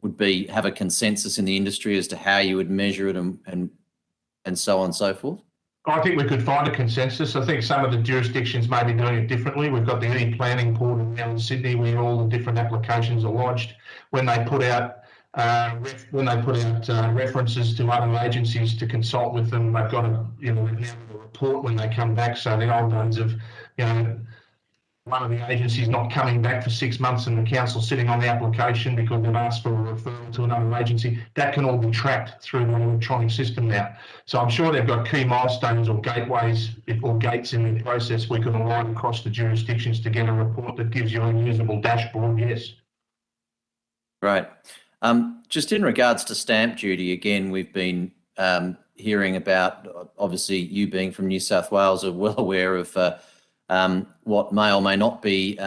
would have a consensus in the industry as to how you would measure it and so on and so forth? I think we could find a consensus. I think some of the jurisdictions may be doing it differently. We've got the e-planning portal now in Sydney where all the different applications are lodged. When they put out references to other agencies to consult with them, they've got a report when they come back. So the old ones of, you know, one of the agencies not coming back for 6 months and the council sitting on the application because they've asked for a referral to another agency, that can all be tracked through the electronic system now. So I'm sure they've got key milestones or gateways or gates in the process we can align across the jurisdictions to get a report that gives you a usable dashboard, yes. Right. Just in regards to stamp duty, again, we've been hearing about, obviously you being from New South Wales are well aware of what may or may not be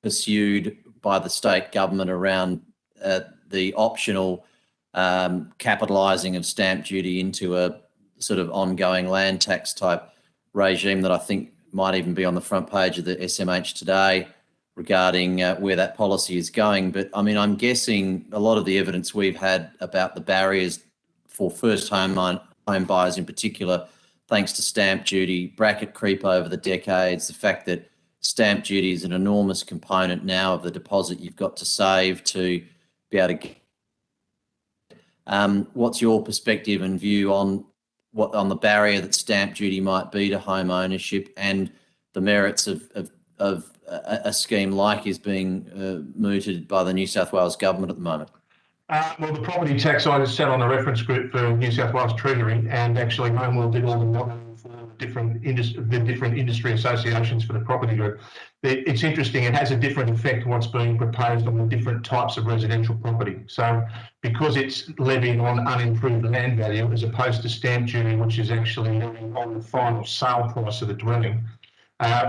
pursued by the state government around the optional capitalising of stamp duty into a sort of ongoing land tax type regime that I think might even be on the front page of the SMH today, regarding where that policy is going. But I mean, I'm guessing a lot of the evidence we've had about the barriers for first home buyers in particular, thanks to stamp duty, bracket creep over the decades, the fact that stamp duty is an enormous component now of the deposit you've got to save to be able to get. What's your perspective and view on the barrier that stamp duty might be to home ownership, and the merits of a scheme like is being mooted by the New South Wales government at the moment? Well, the property tax, I just sat on the reference group for New South Wales Treasury, and actually Homeworld did all the modelling for different industry associations for the property group. It's interesting, it has a different effect what's being proposed on the different types of residential property. So because it's levied on unimproved land value as opposed to stamp duty, which is actually on the final sale price of the dwelling,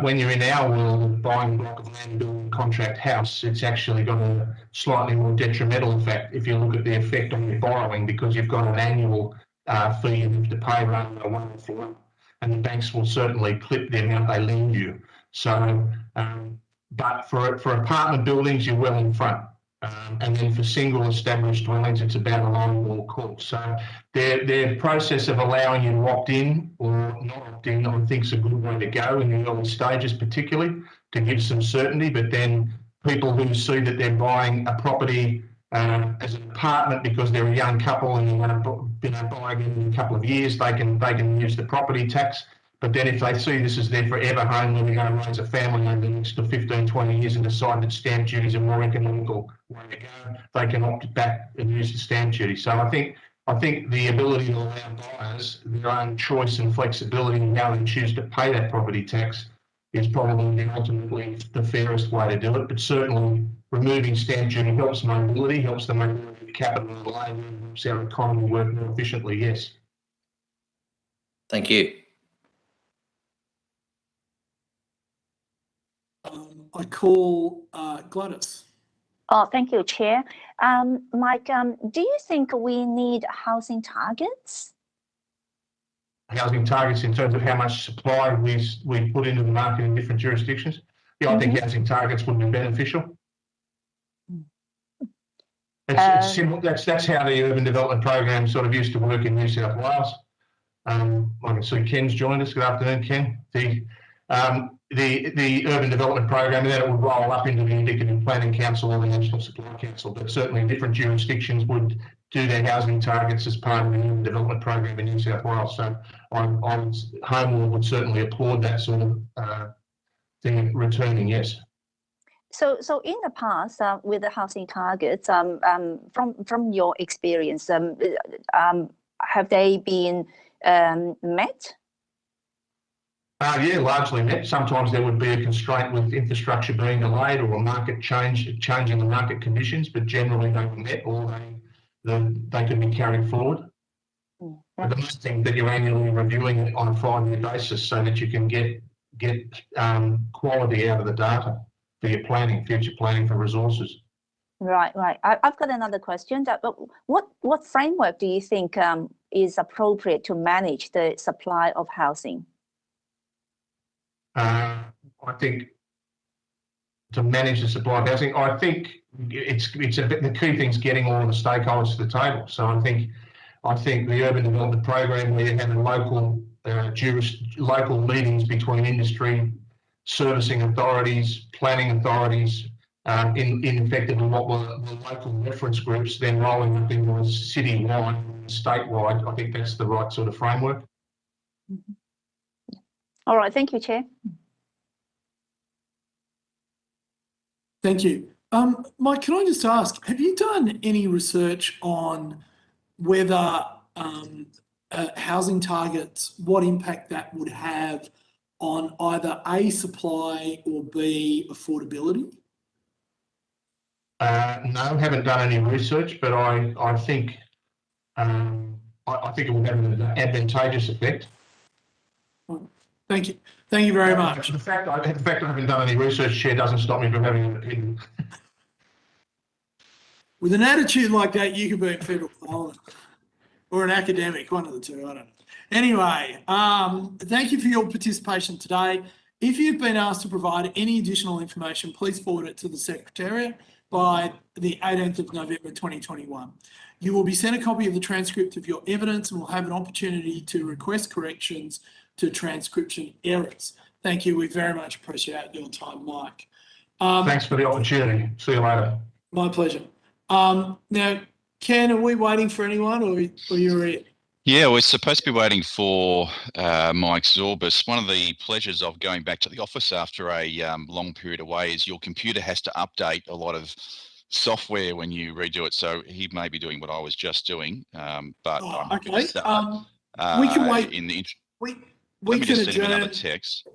when you're in our world of buying a block of land, building a contract house, it's actually got a slightly more detrimental effect if you look at the effect on your borrowing, because you've got an annual fee you have to pay rather than a one-off loan. And the banks will certainly clip the amount they lend you. So, but for apartment buildings, you're well in front. And then for single established dwellings, it's about a line wall court. So their process of allowing you to opt in or not opt in, I think, is a good way to go in the early stages, particularly to give some certainty. But then people who see that they're buying a property as an apartment because they're a young couple and they want to buy again in a couple of years, they can use the property tax. But then if they see this as their forever home where they're going to raise a family over the next 15, 20 years and decide that stamp duty is a more economical way to go, they can opt back and use the stamp duty. So I think the ability to allow buyers their own choice and flexibility in how they choose to pay that property tax is probably ultimately the fairest way to do it. But certainly removing stamp duty helps mobility, helps the mobility of capital and labour, and helps our economy work more efficiently, yes. Thank you. I call Gladys. Oh, thank you, Chair. Mike, do you think we need housing targets? Housing targets in terms of how much supply we put into the market in different jurisdictions? Yeah, I think housing targets would be beneficial. It's simple. That's how the urban development program sort of used to work in New South Wales. I can see Ken's joined us. Good afternoon, Ken. The urban development program, and then it would roll up into the Indicative Planning Council or the National Supply Council, but certainly different jurisdictions would do their housing targets as part of the urban development program in New South Wales. So Home would certainly applaud that sort of thing returning, yes. So in the past, with the housing targets, from your experience, have they been met? Yeah, largely met. Sometimes there would be a constraint with infrastructure being delayed or a market changing the market conditions, but generally they were met or they could be carried forward. But the most thing that you're annually reviewing it on a 5-year basis so that you can get quality out of the data for your planning, future planning for resources. Right. I've got another question. What framework do you think is appropriate to manage the supply of housing? I think to manage the supply of housing, I think the key thing is getting all of the stakeholders to the table. So I think the urban development program, where you have local meetings between industry, servicing authorities, planning authorities, in effectively what were the local reference groups, then rolling up into a citywide, statewide. I think that's the right sort of framework. All right, thank you, Chair. Thank you. Mike, can I just ask, have you done any research on whether housing targets, what impact that would have on either A, supply, or B, affordability? No, haven't done any research, but I think it will have an advantageous effect. Thank you. Thank you very much. The fact I haven't done any research, Chair, doesn't stop me from having an opinion. With an attitude like that, you could be in federal parliament or an academic, one of the two, I don't know. Anyway, thank you for your participation today. If you've been asked to provide any additional information, please forward it to the Secretariat by the 18th of November 2021. You will be sent a copy of the transcript of your evidence and will have an opportunity to request corrections to transcription errors. Thank you. We very much appreciate your time, Mike. Thanks for the opportunity. See you later. My pleasure. Now, Ken, are we waiting for anyone or you're it? Yeah, we're supposed to be waiting for Mike Zorbas. One of the pleasures of going back to the office after a long period away is your computer has to update a lot of software when you redo it. So he may be doing what I was just doing, but I'm okay. start, we can wait. we Let me can just send him another adjourn. text.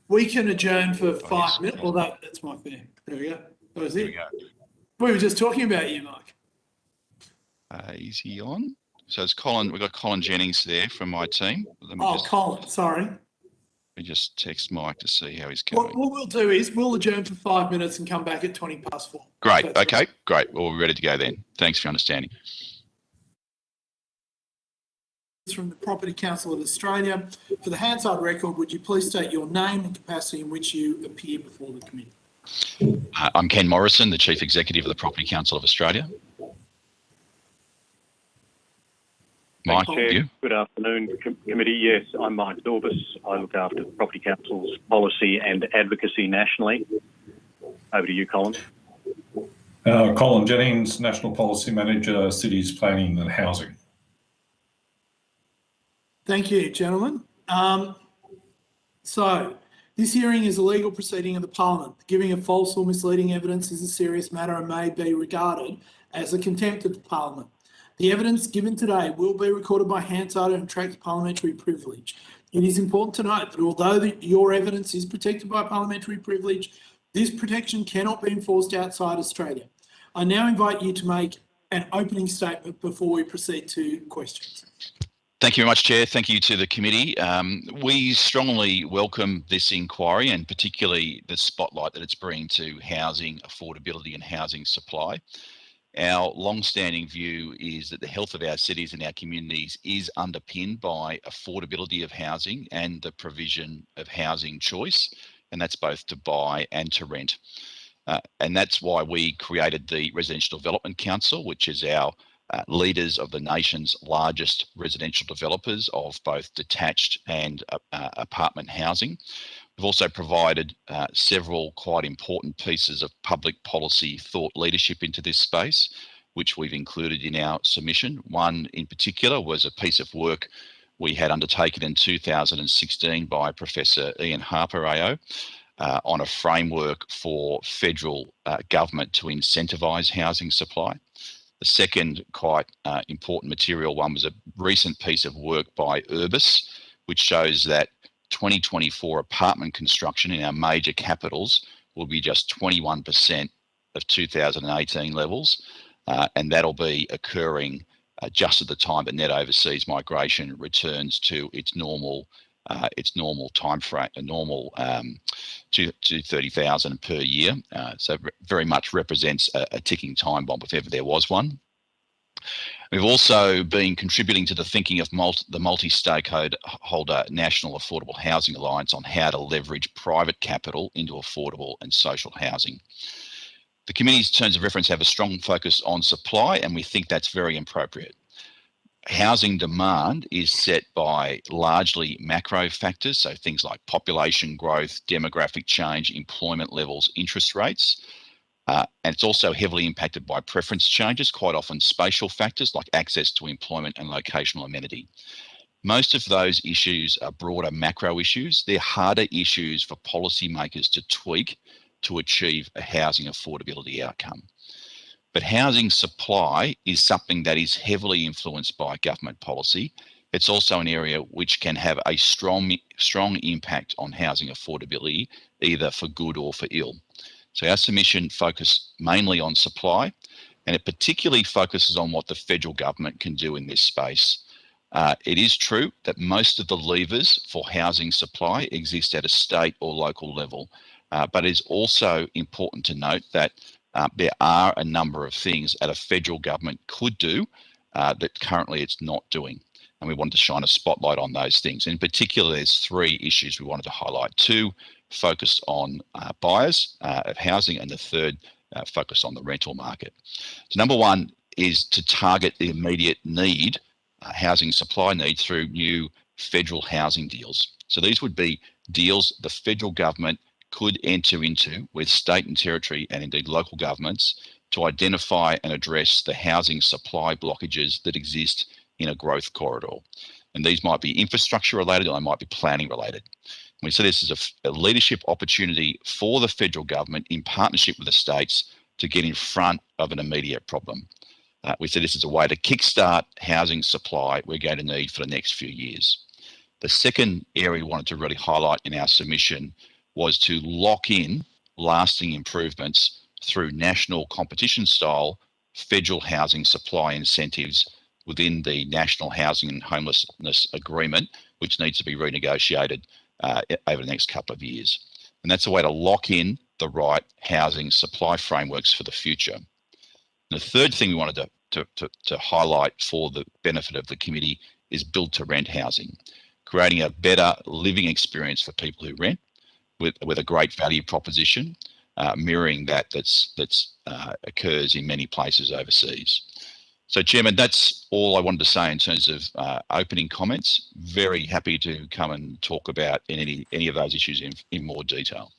We can adjourn for Oh, 5 minutes. Well, that's my fair. There we go. That was Here it. we go. We were just talking about you, Mike. Is he on? So it's Colin. We've got Colin Jennings there from my team. Let me Colin, sorry. Let me just text Mike to see how he's going. What we'll do is we'll adjourn for 5 minutes and come back at 4:20. Great. That's Okay. right. Great. Well, we're ready to go then. Thanks for your understanding. From the Property Council of Australia. For the Hansard record, would you please state your name and capacity in which you appear before the committee? I'm Ken Morrison, the Chief Executive of the Property Council of Australia. Mike, you? Good afternoon, committee. Yes, I'm Mike Zorbas. I look after the Property Council's policy and advocacy nationally. Over to you, Colin. Colin Jennings, National Policy Manager, Cities Planning and Housing. Thank you, gentlemen. So this hearing is a legal proceeding of the Parliament. Giving of false or misleading evidence is a serious matter and may be regarded as a contempt of the Parliament. The evidence given today will be recorded by Hansard and attracts parliamentary privilege. It is important to note that although your evidence is protected by parliamentary privilege, this protection cannot be enforced outside Australia. I now invite you to make an opening statement before we proceed to questions. Thank you very much, Chair. Thank you to the committee. We strongly welcome this inquiry and particularly the spotlight that it's bringing to housing affordability and housing supply. Our long-standing view is that the health of our cities and our communities is underpinned by affordability of housing and the provision of housing choice, and that's both to buy and to rent. And that's why we created the Residential Development Council, which is our leaders of the nation's largest residential developers of both detached and apartment housing. We've also provided several quite important pieces of public policy thought leadership into this space, which we've included in our submission. One in particular was a piece of work we had undertaken in 2016 by Professor Ian Harper AO on a framework for federal government to incentivise housing supply. The second quite important material one was a recent piece of work by Urbis, which shows that 2024 apartment construction in our major capitals will be just 21% of 2018 levels, and that'll be occurring just at the time that net overseas migration returns to its normal time frame, a normal to 30,000 per year. So very much represents a ticking time bomb if ever there was one. We've also been contributing to the thinking of the multi-stakeholder National Affordable Housing Alliance on how to leverage private capital into affordable and social housing. The committee's terms of reference have a strong focus on supply, and we think that's very appropriate. Housing demand is set by largely macro factors, so things like population growth, demographic change, employment levels, interest rates. And it's also heavily impacted by preference changes, quite often spatial factors like access to employment and locational amenity. Most of those issues are broader macro issues. They're harder issues for policymakers to tweak to achieve a housing affordability outcome. But housing supply is something that is heavily influenced by government policy. It's also an area which can have a strong impact on housing affordability, either for good or for ill. So our submission focused mainly on supply, and it particularly focuses on what the federal government can do in this space. It is true that most of the levers for housing supply exist at a state or local level, but it is also important to note that there are a number of things that a federal government could do that currently it's not doing. And we wanted to shine a spotlight on those things. In particular, there's three issues we wanted to highlight. Two focused on buyers of housing, and the third focused on the rental market. So number one is to target the immediate need, housing supply need, through new federal housing deals. So these would be deals the federal government could enter into with state and territory and indeed local governments to identify and address the housing supply blockages that exist in a growth corridor. And these might be infrastructure related, or they might be planning related. We see this as a leadership opportunity for the federal government in partnership with the states to get in front of an immediate problem. We see this as a way to kickstart housing supply we're going to need for the next few years. The second area we wanted to really highlight in our submission was to lock in lasting improvements through national competition style federal housing supply incentives within the National Housing and Homelessness Agreement, which needs to be renegotiated over the next couple of years. And that's a way to lock in the right housing supply frameworks for the future. And the third thing we wanted to highlight for the benefit of the committee is build to rent housing, creating a better living experience for people who rent with a great value proposition, mirroring that occurs in many places overseas. So, Chairman, that's all I wanted to say in terms of opening comments. Very happy to come and talk about any of those issues in more detail.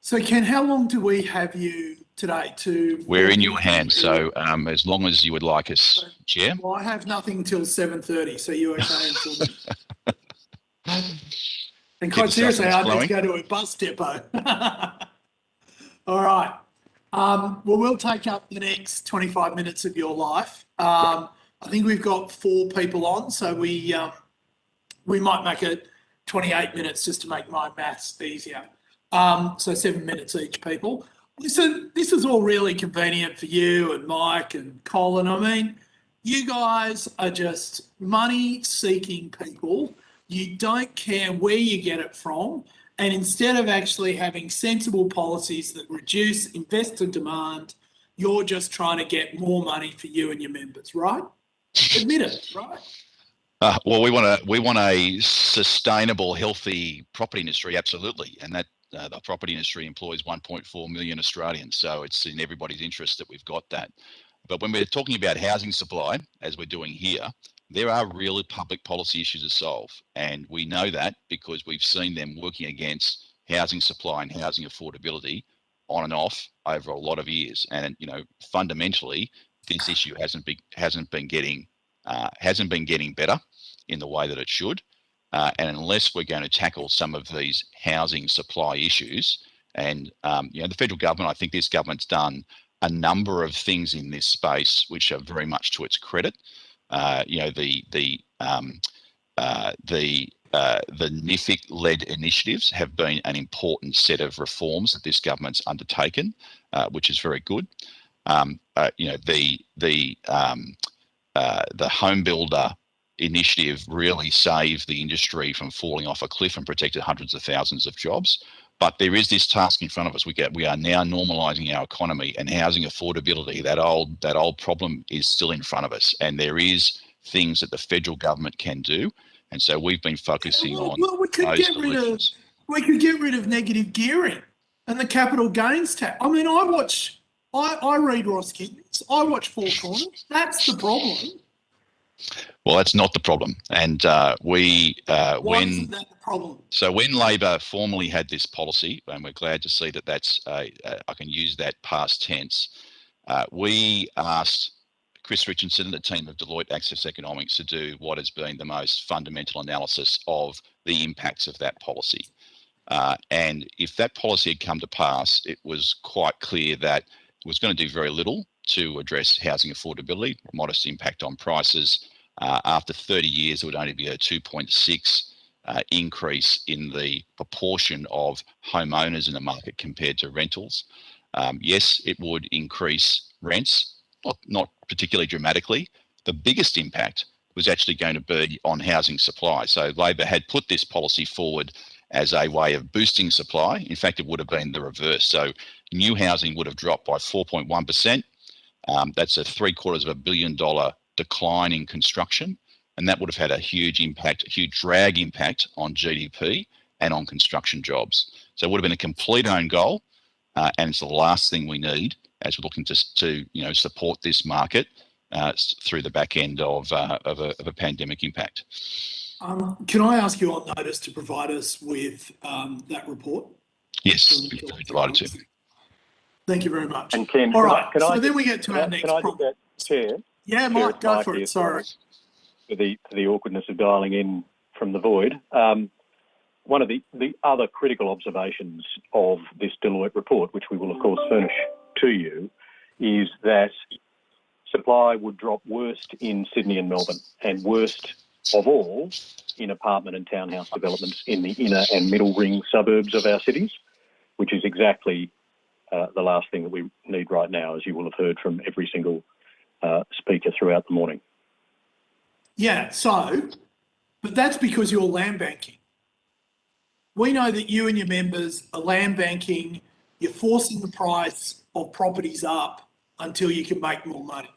So, Ken, how long do we have you today to... We're in your hands, so as long as you would like us, Chair. Well, I have nothing until 7:30, so you're okay until then. And quite seriously, I need to go to a bus depot. All right. Well, we'll take up the next 25 minutes of your life. I think we've got 4 people on, so we might make it 28 minutes just to make my maths easier. So 7 minutes each, people. Listen, this is all really convenient for you and Mike and Colin. I mean, you guys are just money-seeking people. You don't care where you get it from. And instead of actually having sensible policies that reduce investor demand, you're just trying to get more money for you and your members, right? Admit it, right? Well, we want a sustainable, healthy property industry, absolutely, and that the property industry employs 1.4 million Australians, so it's in everybody's interest that we've got that. But when we're talking about housing supply, as we're doing here, there are real public policy issues to solve, and we know that because we've seen them working against housing supply and housing affordability on and off over a lot of years. And fundamentally, this issue hasn't been getting better in the way that it should. And unless we're going to tackle some of these housing supply issues, and the federal government, I think this government's done a number of things in this space which are very much to its credit. The NIFIC-led initiatives have been an important set of reforms that this government's undertaken, which is very good. The home builder initiative really saved the industry from falling off a cliff and protected hundreds of thousands of jobs. But there is this task in front of us. We are now normalising our economy, and housing affordability, that old problem, is still in front of us. And there is things that the federal government can do, and so we've been focusing on those solutions. We could get rid of negative gearing and the capital gains tax. I mean, I read Ross Kittens. I watch Four Corners. That's the problem. Well, that's not the problem. And Why isn't that the problem? So when Labor formally had this policy, and we're glad to see that that's, I can use that past tense, we asked Chris Richardson and the team of Deloitte Access Economics to do what has been the most fundamental analysis of the impacts of that policy. And if that policy had come to pass, it was quite clear that it was going to do very little to address housing affordability, modest impact on prices. After 30 years, it would only be a 2.6 increase in the proportion of homeowners in the market compared to rentals. Yes, it would increase rents, not particularly dramatically. The biggest impact was actually going to be on housing supply. So Labor had put this policy forward as a way of boosting supply. In fact, it would have been the reverse. So new housing would have dropped by 4.1%. That's a $750 million decline in construction, and that would have had a huge impact, a huge drag impact on GDP and on construction jobs. So it would have been a complete own goal, and it's the last thing we need as we're looking to support this market through the back end of a pandemic impact. Can I ask you on notice to provide us with that report? Yes, very delighted to. Thank you very much. And Ken, all right, so then we get to our next problem. Chair? Yeah, Mike, go for it. Sorry. For the awkwardness of dialing in from the void. One of the other critical observations of this Deloitte report, which we will of course furnish to you, is that supply would drop worst in Sydney and Melbourne, and worst of all in apartment and townhouse developments in the inner and middle ring suburbs of our cities, which is exactly the last thing that we need right now, as you will have heard from every single speaker throughout the morning. Yeah, but that's because you're land banking. We know that you and your members are land banking, you're forcing the price of properties up until you can make more money.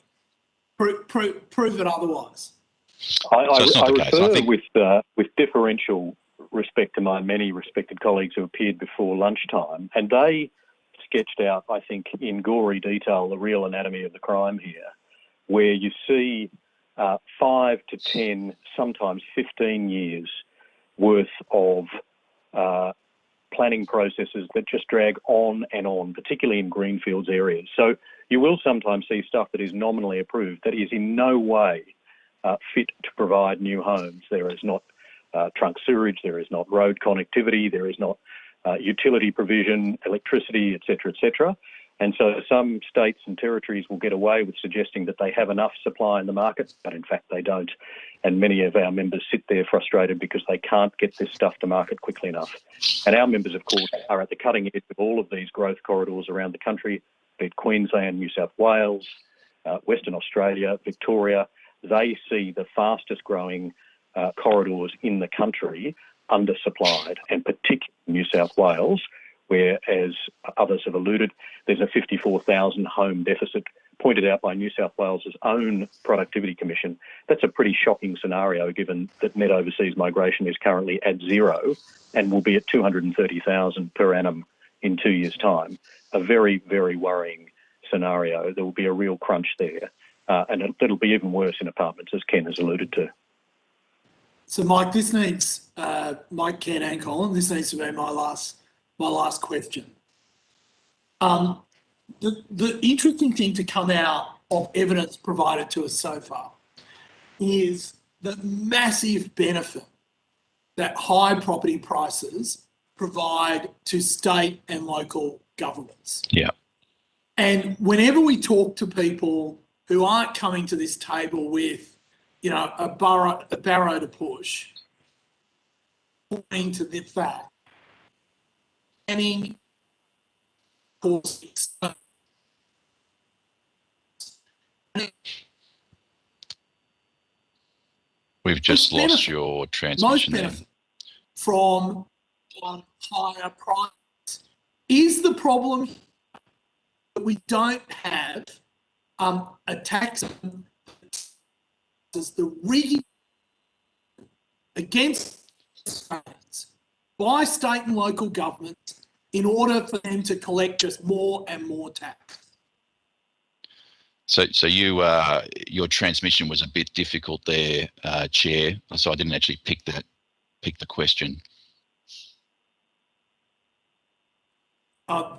Prove it otherwise. I refer with differential respect to my many respected colleagues who appeared before lunchtime, and they sketched out, I think, in gory detail the real anatomy of the crime here, where you see 5 to 10, sometimes 15 years worth of planning processes that just drag on and on, particularly in greenfields areas. So you will sometimes see stuff that is nominally approved that is in no way fit to provide new homes. There is not trunk sewerage, there is not road connectivity, there is not utility provision, electricity, etc., etc. And so some states and territories will get away with suggesting that they have enough supply in the market, but in fact they don't. And many of our members sit there frustrated because they can't get this stuff to market quickly enough. And our members, of course, are at the cutting edge of all of these growth corridors around the country, be it Queensland, New South Wales, Western Australia, Victoria. They see the fastest growing corridors in the country undersupplied, and particularly New South Wales, where, as others have alluded, there's a 54,000 home deficit pointed out by New South Wales' own Productivity Commission. That's a pretty shocking scenario, given that net overseas migration is currently at 0 and will be at 230,000 per annum in 2 years' time. A very, very worrying scenario. There will be a real crunch there, and it'll be even worse in apartments, as Ken has alluded to. So, Mike, this needs Mike, Ken, and Colin. This needs to be my last question. The interesting thing to come out of evidence provided to us so far is the massive benefit that high property prices provide to state and local governments. Yeah. And whenever we talk to people who aren't coming to this table with, a barrow to push, pointing to the fact, planning courses. We've just lost your transmission most there. benefit from higher prices. Is the problem that we don't have a tax the rigging against states by state and local governments in order for them to collect just more and more tax? So you your transmission was a bit difficult there, Chair. So I didn't actually pick the question.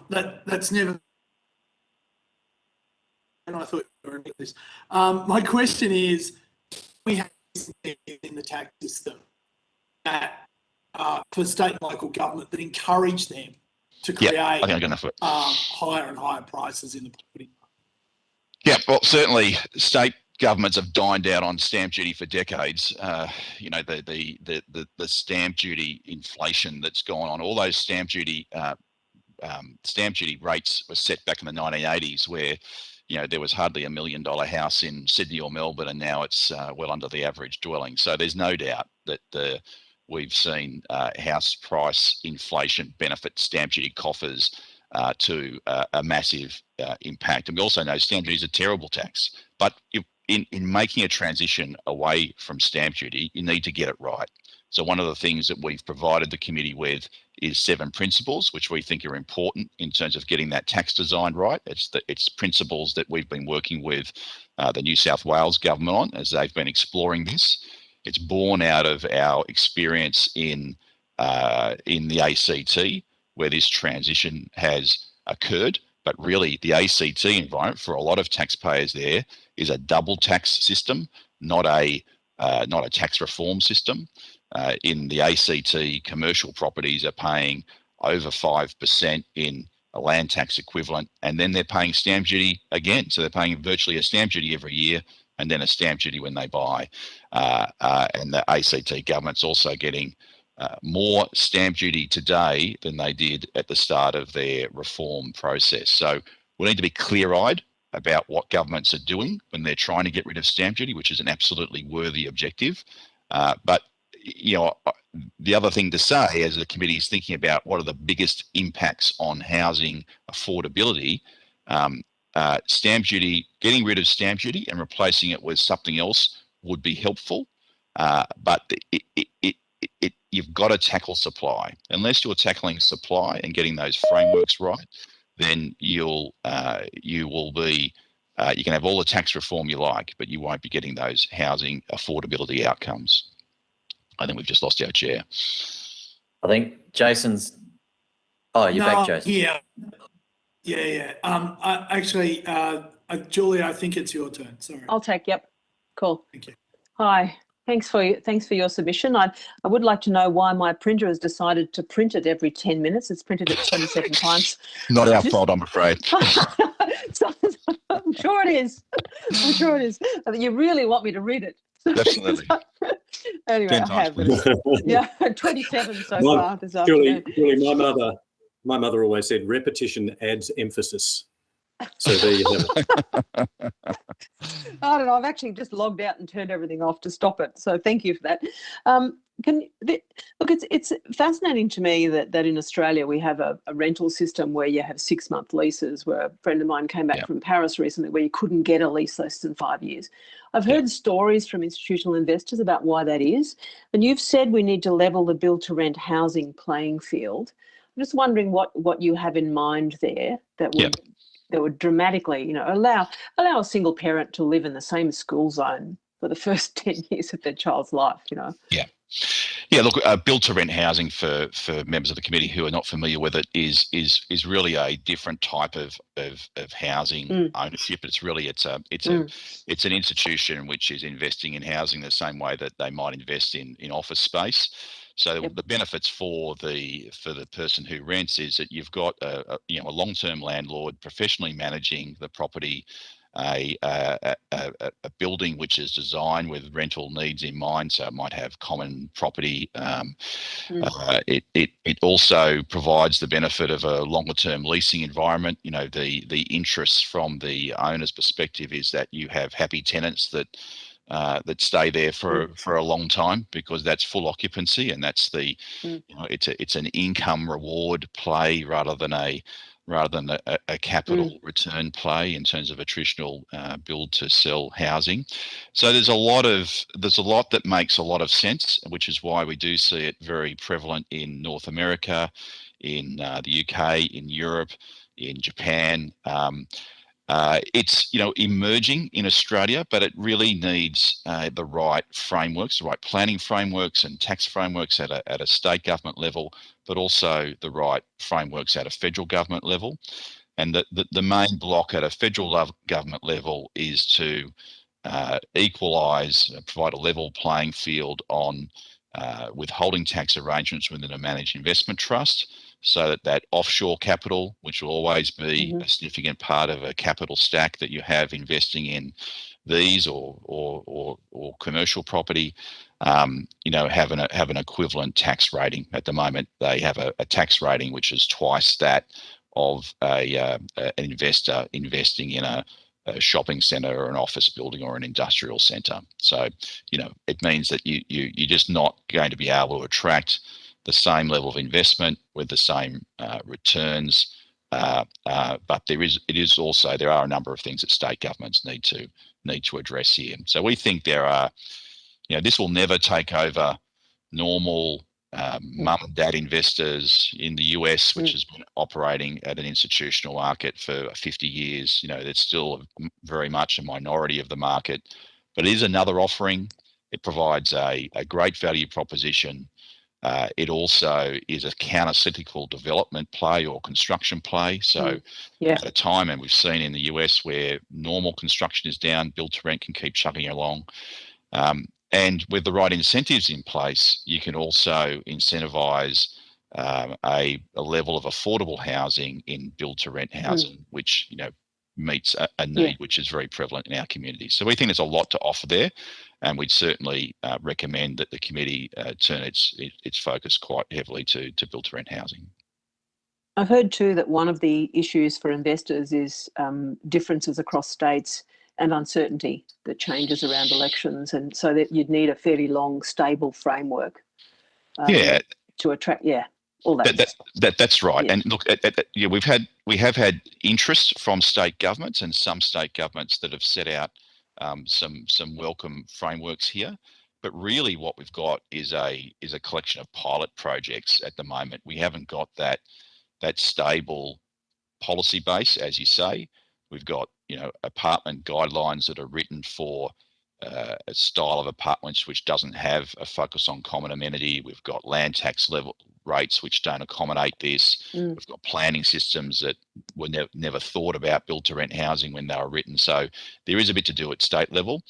That's never. And I thought you were going to this. My question is, we have in the tax system that for state and local government that encourage them to create higher and higher prices in the property market. Yeah, well, certainly state governments have dined out on stamp duty for decades. The stamp duty inflation that's gone on, all those stamp duty rates were set back in the 1980s, where there was hardly $1 million house in Sydney or Melbourne, and now it's well under the average dwelling. So there's no doubt that we've seen house price inflation benefit stamp duty coffers to a massive impact. And we also know stamp duty is a terrible tax, but in making a transition away from stamp duty, you need to get it right. So one of the things that we've provided the committee with is 7 principles, which we think are important in terms of getting that tax design right. It's principles that we've been working with the New South Wales government on as they've been exploring this. It's born out of our experience in the ACT, where this transition has occurred. But really, the ACT environment for a lot of taxpayers there is a double tax system, not a tax reform system. In the ACT, commercial properties are paying over 5% in a land tax equivalent, and then they're paying stamp duty again. So they're paying virtually a stamp duty every year and then a stamp duty when they buy. And the ACT government's also getting more stamp duty today than they did at the start of their reform process. So we need to be clear-eyed about what governments are doing when they're trying to get rid of stamp duty, which is an absolutely worthy objective. But you know, the other thing to say, as the committee is thinking about what are the biggest impacts on housing affordability, stamp duty, getting rid of stamp duty and replacing it with something else would be helpful. But you've got to tackle supply. Unless you're tackling supply and getting those frameworks right, then you will be you can have all the tax reform you like, but you won't be getting those housing affordability outcomes. I think we've just lost our chair. I think Jason's. Oh, you're back, Jason. Yeah. Actually, Julia, I think it's your turn. Sorry. I'll take. Yep. Cool. Thank you. Hi. Thanks for your submission. I would like to know why my printer has decided to print it every 10 minutes. It's printed it 27 times. Not our fault, I'm afraid. I'm sure it is. I'm sure it is. You really want me to read it. Absolutely. Anyway, I have. Yeah, 27 so far this afternoon. Julie, my mother always said repetition adds emphasis. So there you have it. I don't know. I've actually just logged out and turned everything off to stop it. So thank you for that. Look, it's fascinating to me that in Australia we have a rental system where you have 6-month leases. Where a friend of mine came back from Paris recently, where you couldn't get a lease less than 5 years. I've heard stories from institutional investors about why that is, and you've said we need to level the build-to-rent housing playing field. I'm just wondering what you have in mind there that would dramatically, allow a single parent to live in the same school zone for the first 10 years of their child's life, Yeah, look, build-to-rent housing for members of the committee who are not familiar with it is really a different type of housing ownership. It's really it's an institution which is investing in housing the same way that they might invest in office space. So the benefits for the person who rents is that you've got a long-term landlord professionally managing the property, a building which is designed with rental needs in mind, so it might have common property. It also provides the benefit of a longer-term leasing environment. The interests from the owner's perspective is that you have happy tenants that stay there for a long time, because that's full occupancy, and that's it's an income reward play rather than a capital return play in terms of a traditional build to sell housing. So there's a lot that makes a lot of sense, which is why we do see it very prevalent in North America, in the UK, in Europe, in Japan. It's emerging in Australia, but it really needs the right frameworks, the right planning frameworks and tax frameworks at a state government level, but also the right frameworks at a federal government level. And the main block at a federal government level is to equalise, provide a level playing field on withholding tax arrangements within a managed investment trust, so that offshore capital, which will always be a significant part of a capital stack that you have investing in these or commercial property, have an equivalent tax rating. At the moment, they have a tax rating which is twice that of an investor investing in a shopping centre or an office building or an industrial centre. So, it means that you're just not going to be able to attract the same level of investment with the same returns, but there are a number of things that state governments need to address here. So we think there are, this will never take over normal mum and dad investors in the US, which has been operating at an institutional market for 50 years. It's still very much a minority of the market, but it is another offering. It provides a great value proposition. It also is a counter-cyclical development play or construction play. So at a time, and we've seen in the US where normal construction is down, build-to-rent can keep chugging along. And with the right incentives in place, you can also incentivise a level of affordable housing in build-to-rent housing, which meets a need which is very prevalent in our community. So we think there's a lot to offer there, and we'd certainly recommend that the committee turn its focus quite heavily to build-to-rent housing. I've heard too that one of the issues for investors is differences across states and uncertainty that changes around elections, and so that you'd need a fairly long, stable framework to attract, all that. That's right. Yeah. And look, we have had interest from state governments, and some state governments that have set out some welcome frameworks here. But really, what we've got is a collection of pilot projects at the moment. We haven't got that stable policy base, as you say. We've got apartment guidelines that are written for a style of apartments which doesn't have a focus on common amenity. We've got land tax level rates which don't accommodate this. We've got planning systems that were never thought about build-to-rent housing when they were written. So there is a bit to do at state level,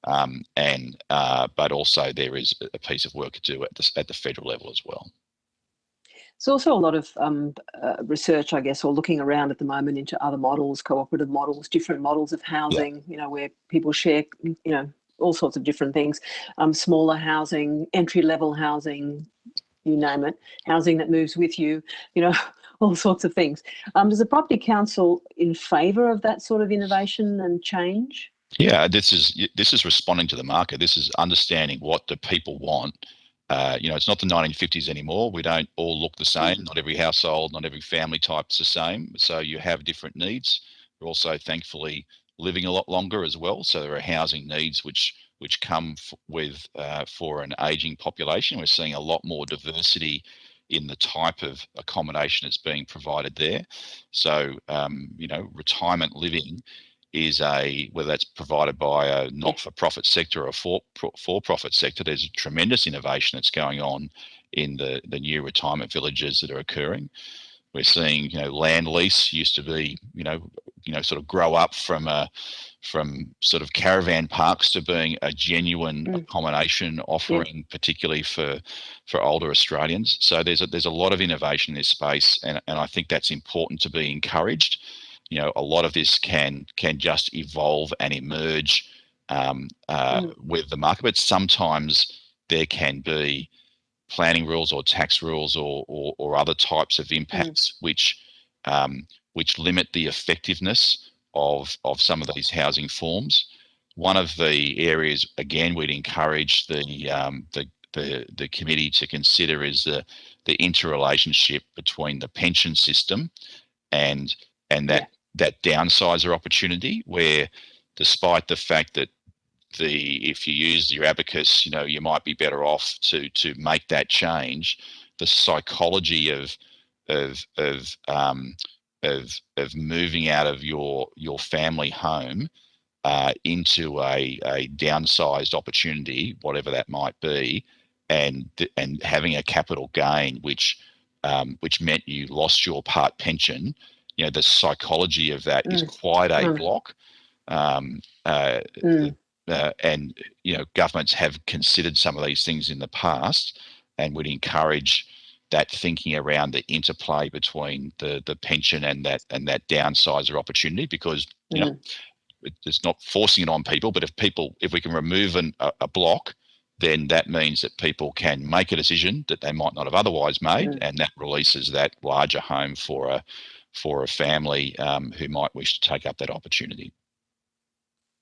but also there is a piece of work to do at the federal level as well. There's also a lot of research, I guess, or looking around at the moment into other models, cooperative models, different models of housing, where people share, all sorts of different things, smaller housing, entry-level housing, you name it, housing that moves with you, all sorts of things. Is the Property Council in favour of that sort of innovation and change? Yeah, this is responding to the market. This is understanding what do people want. It's not the 1950s anymore. We don't all look the same. Not every household, not every family type's the same. So you have different needs. We're also thankfully living a lot longer as well. So there are housing needs which come with for an aging population. We're seeing a lot more diversity in the type of accommodation that's being provided there. So retirement living is whether that's provided by a not-for-profit sector or a for-profit sector, there's a tremendous innovation that's going on in the new retirement villages that are occurring. We're seeing, land lease used to be, sort of grow up from sort of caravan parks to being a genuine accommodation offering, particularly for older Australians. So there's a lot of innovation in this space, and I think that's important to be encouraged. A lot of this can just evolve and emerge with the market, but sometimes there can be planning rules or tax rules or other types of impacts which limit the effectiveness of some of these housing forms. One of the areas, again, we'd encourage the committee to consider is the interrelationship between the pension system and that downsizer opportunity, where despite the fact that if you use your abacus, you might be better off to make that change, the psychology of moving out of your family home into a downsized opportunity, whatever that might be, and having a capital gain which meant you lost your part pension. The psychology of that is quite a block. And governments have considered some of these things in the past, and would encourage that thinking around the interplay between the pension and that downsizer opportunity, because it's not forcing it on people, but if we can remove a block, then that means that people can make a decision that they might not have otherwise made, and that releases that larger home for a family who might wish to take up that opportunity.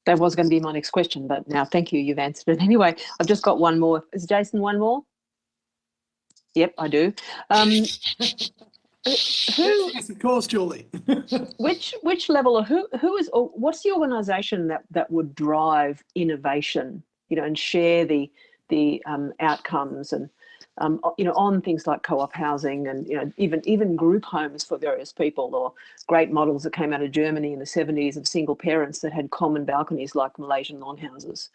That was going to be my next question, but now thank you, you've answered it. Anyway, I've just got one more. Is Jason one more? Yep, I do. Yes, of course, Julie. Which level, or who is, or what's the organisation that would drive innovation, and share the outcomes and on things like co-op housing and even group homes for various people, or great models that came out of Germany in the 70s of single parents that had common balconies like Malaysian lawn houses,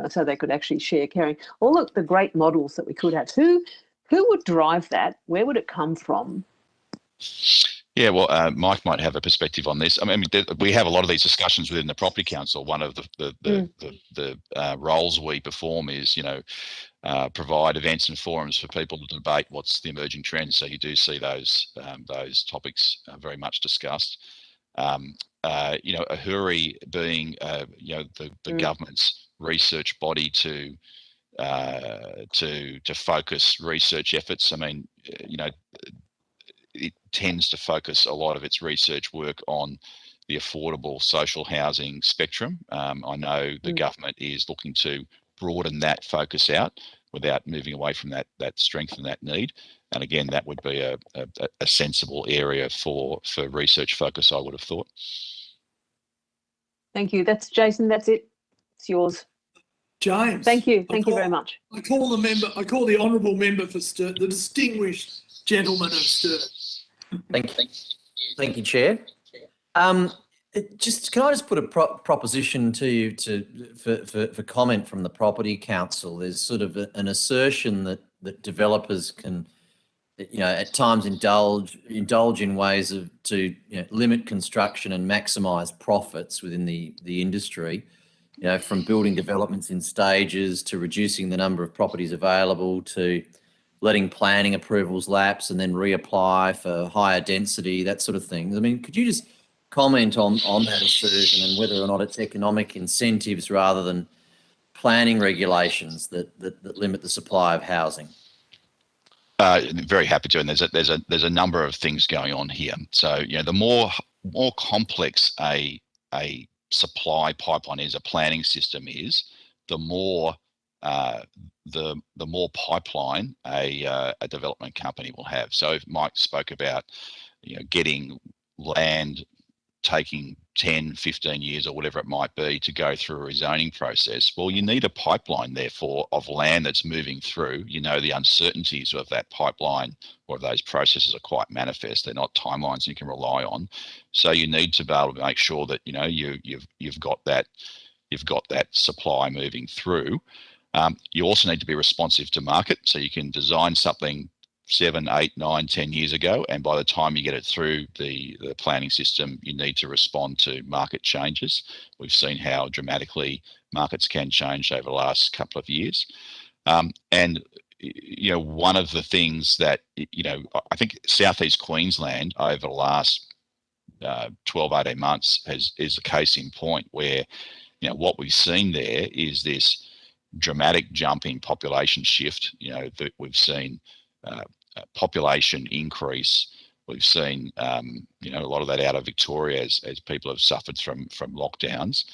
so they could actually share caring. All of the great models that we could have. Who would drive that? Where would it come from? Yeah, well, Mike might have a perspective on this. I mean, we have a lot of these discussions within the Property Council. One of the roles we perform is, provide events and forums for people to debate what's the emerging trends. So you do see those topics very much discussed. Ahuri being, the government's research body to focus research efforts. I mean, it tends to focus a lot of its research work on the affordable social housing spectrum. I know the government is looking to broaden that focus out without moving away from that strength and that need. And again, that would be a sensible area for research focus, I would have thought. Thank you. That's Jason. That's it. It's yours. James. Thank you. Thank you very much. I call the honourable member for Sturt, the distinguished gentleman of Sturt. Thank you, Chair. Can I just put a proposition to you for comment from the Property Council? There's sort of an assertion that developers can, at times indulge in ways to limit construction and maximise profits within the industry. From building developments in stages to reducing the number of properties available to letting planning approvals lapse and then reapply for higher density, that sort of thing. I mean, could you just comment on that assertion and whether or not it's economic incentives rather than planning regulations that limit the supply of housing? Very happy to, and there's a number of things going on here. So the more complex a supply pipeline is, a planning system is, the more pipeline a development company will have. So if Mike spoke about getting land taking 10, 15 years or whatever it might be to go through a rezoning process, well, you need a pipeline, therefore, of land that's moving through. The uncertainties of that pipeline or of those processes are quite manifest. They're not timelines you can rely on. So you need to be able to make sure that you've got that supply moving through. You also need to be responsive to market, so you can design something 7, 8, 9, 10 years ago, and by the time you get it through the planning system, you need to respond to market changes. We've seen how dramatically markets can change over the last couple of years. And one of the things that, I think Southeast Queensland over the last 12, 18 months is a case in point where, what we've seen there is this dramatic jump in population shift. That we've seen population increase. We've seen a lot of that out of Victoria as people have suffered from lockdowns.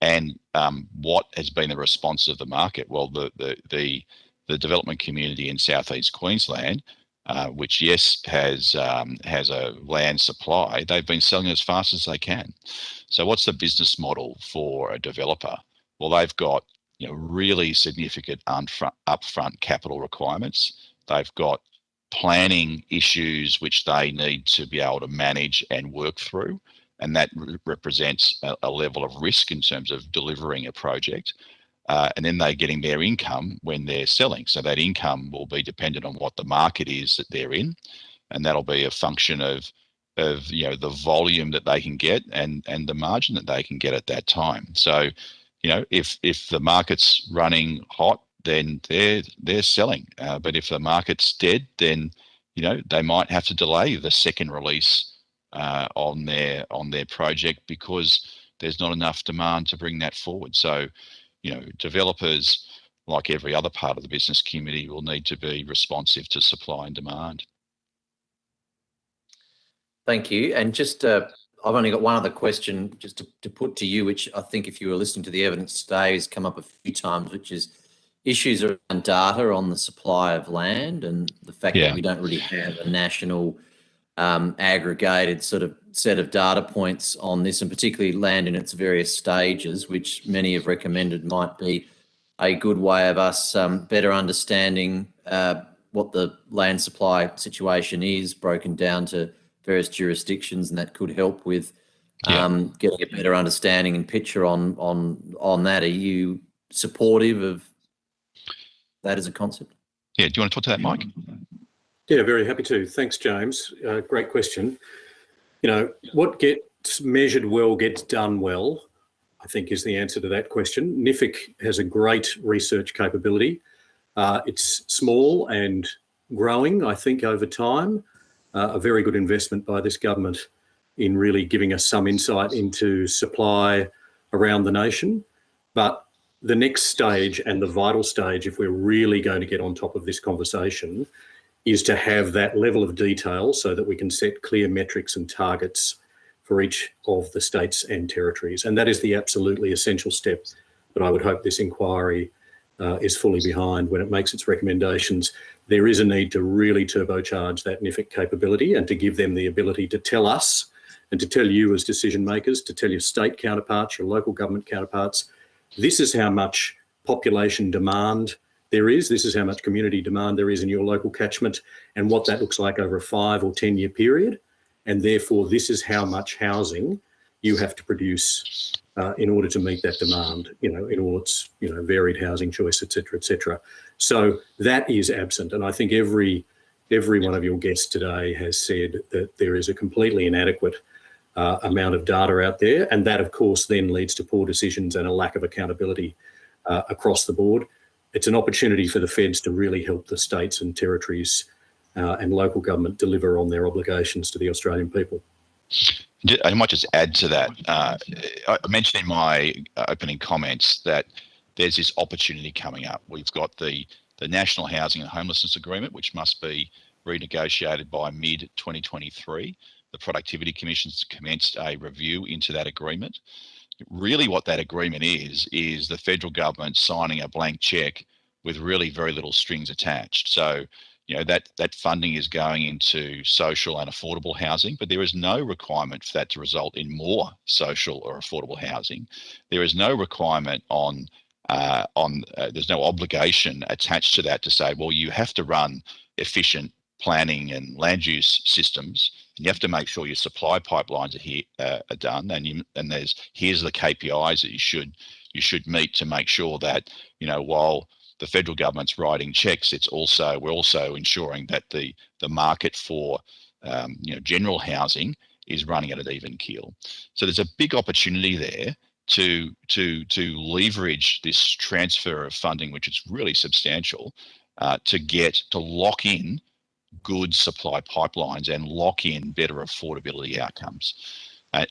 And what has been the response of the market? Well, the development community in Southeast Queensland, which has a land supply, they've been selling as fast as they can. So what's the business model for a developer? Well, they've got really significant upfront capital requirements. They've got planning issues which they need to be able to manage and work through, and that represents a level of risk in terms of delivering a project. And then they're getting their income when they're selling. So that income will be dependent on what the market is that they're in, and that'll be a function of the volume that they can get and the margin that they can get at that time. So if the market's running hot, then they're selling. But if the market's dead, then they might have to delay the second release on their project because there's not enough demand to bring that forward. So developers, like every other part of the business community, will need to be responsive to supply and demand. Thank you. And just I've only got one other question just to put to you, which I think if you were listening to the evidence today has come up a few times, which is issues around data on the supply of land and the fact that we don't really have a national aggregated sort of set of data points on this, and particularly land in its various stages, which many have recommended might be a good way of us better understanding what the land supply situation is, broken down to various jurisdictions, and that could help with getting a better understanding and picture on that. Are you supportive of that as a concept? Yeah, do you want to talk to that, Mike? Yeah, very happy to. Thanks, James. Great question. What gets measured well gets done well, I think, is the answer to that question. NIFIC has a great research capability. It's small and growing, I think, over time. A very good investment by this government in really giving us some insight into supply around the nation. But the next stage, and the vital stage, if we're really going to get on top of this conversation, is to have that level of detail so that we can set clear metrics and targets for each of the states and territories. And that is the absolutely essential step that I would hope this inquiry is fully behind when it makes its recommendations. There is a need to really turbocharge that NIFIC capability and to give them the ability to tell us and to tell you as decision makers, to tell your state counterparts, your local government counterparts, this is how much population demand there is, this is how much community demand there is in your local catchment, and what that looks like over a 5 or 10 year period. And therefore, this is how much housing you have to produce in order to meet that demand, in all its, varied housing choice, et cetera, So that is absent. And I think every one of your guests today has said that there is a completely inadequate amount of data out there. And that, of course, then leads to poor decisions and a lack of accountability across the board. It's an opportunity for the feds to really help the states and territories and local government deliver on their obligations to the Australian people. I might just add to that. I mentioned in my opening comments that there's this opportunity coming up. We've got the National Housing and Homelessness Agreement, which must be renegotiated by mid-2023. The Productivity Commission's commenced a review into that agreement. Really what that agreement is the federal government signing a blank check with really very little strings attached. So, that funding is going into social and affordable housing, but there is no requirement for that to result in more social or affordable housing. There is no requirement there's no obligation attached to that to say, well, you have to run efficient planning and land use systems. And you have to make sure your supply pipelines are done, and here's the KPIs that you should meet to make sure that while the federal government's writing checks, we're also ensuring that the market for general housing is running at an even keel. So there's a big opportunity there to leverage this transfer of funding, which is really substantial, to lock in good supply pipelines and lock in better affordability outcomes.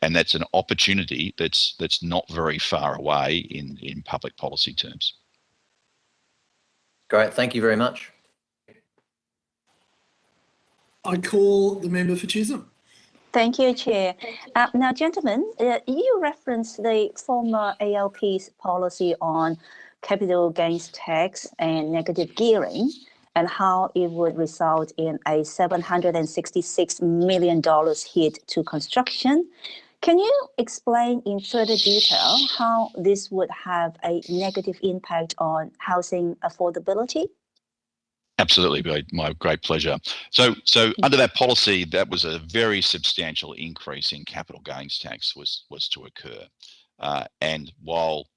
And that's an opportunity that's not very far away in public policy terms. Great, thank you very much. I call the member for Chisholm. Thank you, Chair. Now, gentlemen, you referenced the former ALP's policy on capital gains tax and negative gearing, and how it would result in a $766 million hit to construction. Can you explain in further detail how this would have a negative impact on housing affordability? Absolutely, my great pleasure. So under that policy, that was a very substantial increase in capital gains tax was to occur. And while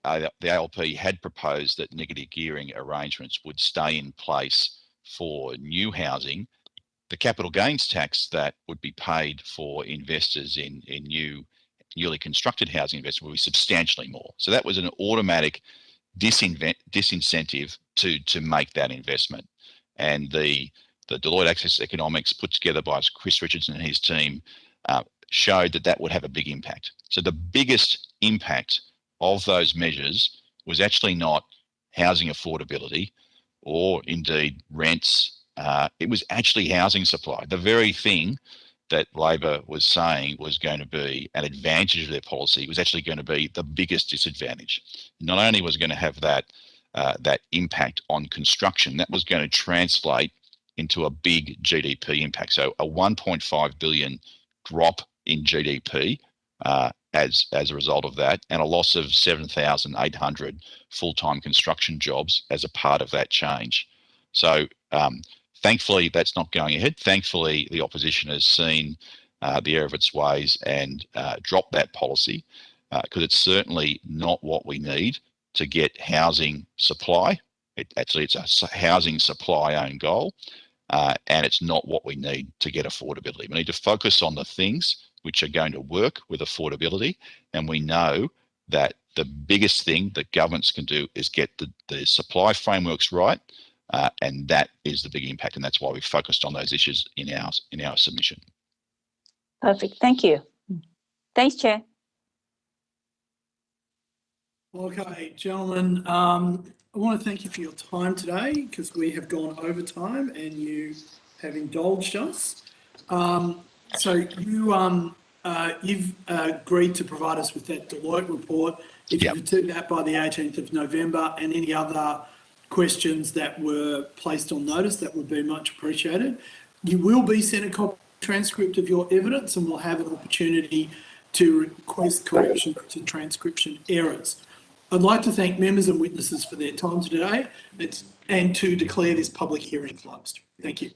the ALP had proposed that negative gearing arrangements would stay in place for new housing, the capital gains tax that would be paid for investors in newly constructed housing investment would be substantially more. So that was an automatic disincentive to make that investment. And the Deloitte Access Economics put together by Chris Richardson and his team showed that would have a big impact. So the biggest impact of those measures was actually not housing affordability or indeed rents. It was actually housing supply. The very thing that Labor was saying was going to be an advantage of their policy was actually going to be the biggest disadvantage. Not only was it going to have that impact on construction, that was going to translate into a big GDP impact. So a 1.5 billion drop in GDP as a result of that, and a loss of 7,800 full-time construction jobs as a part of that change. So thankfully, that's not going ahead. Thankfully, the opposition has seen the error of its ways and dropped that policy, because it's certainly not what we need to get housing supply. It's a housing supply own goal, and it's not what we need to get affordability. We need to focus on the things which are going to work with affordability, and we know that the biggest thing that governments can do is get the supply frameworks right, and that is the big impact, and that's why we focused on those issues in our submission. Perfect. Thank you. Thanks, Chair. Okay, gentlemen, I want to thank you for your time today because we have gone over time and you have indulged us. You've agreed to provide us with that Deloitte report. If you could do that by the 18th of November, and any other questions that were placed on notice, that would be much appreciated. You will be sent a copy transcript of your evidence, and we'll have an opportunity to request correction to transcription errors. I'd like to thank members and witnesses for their time today and to declare this public hearing closed. Thank you.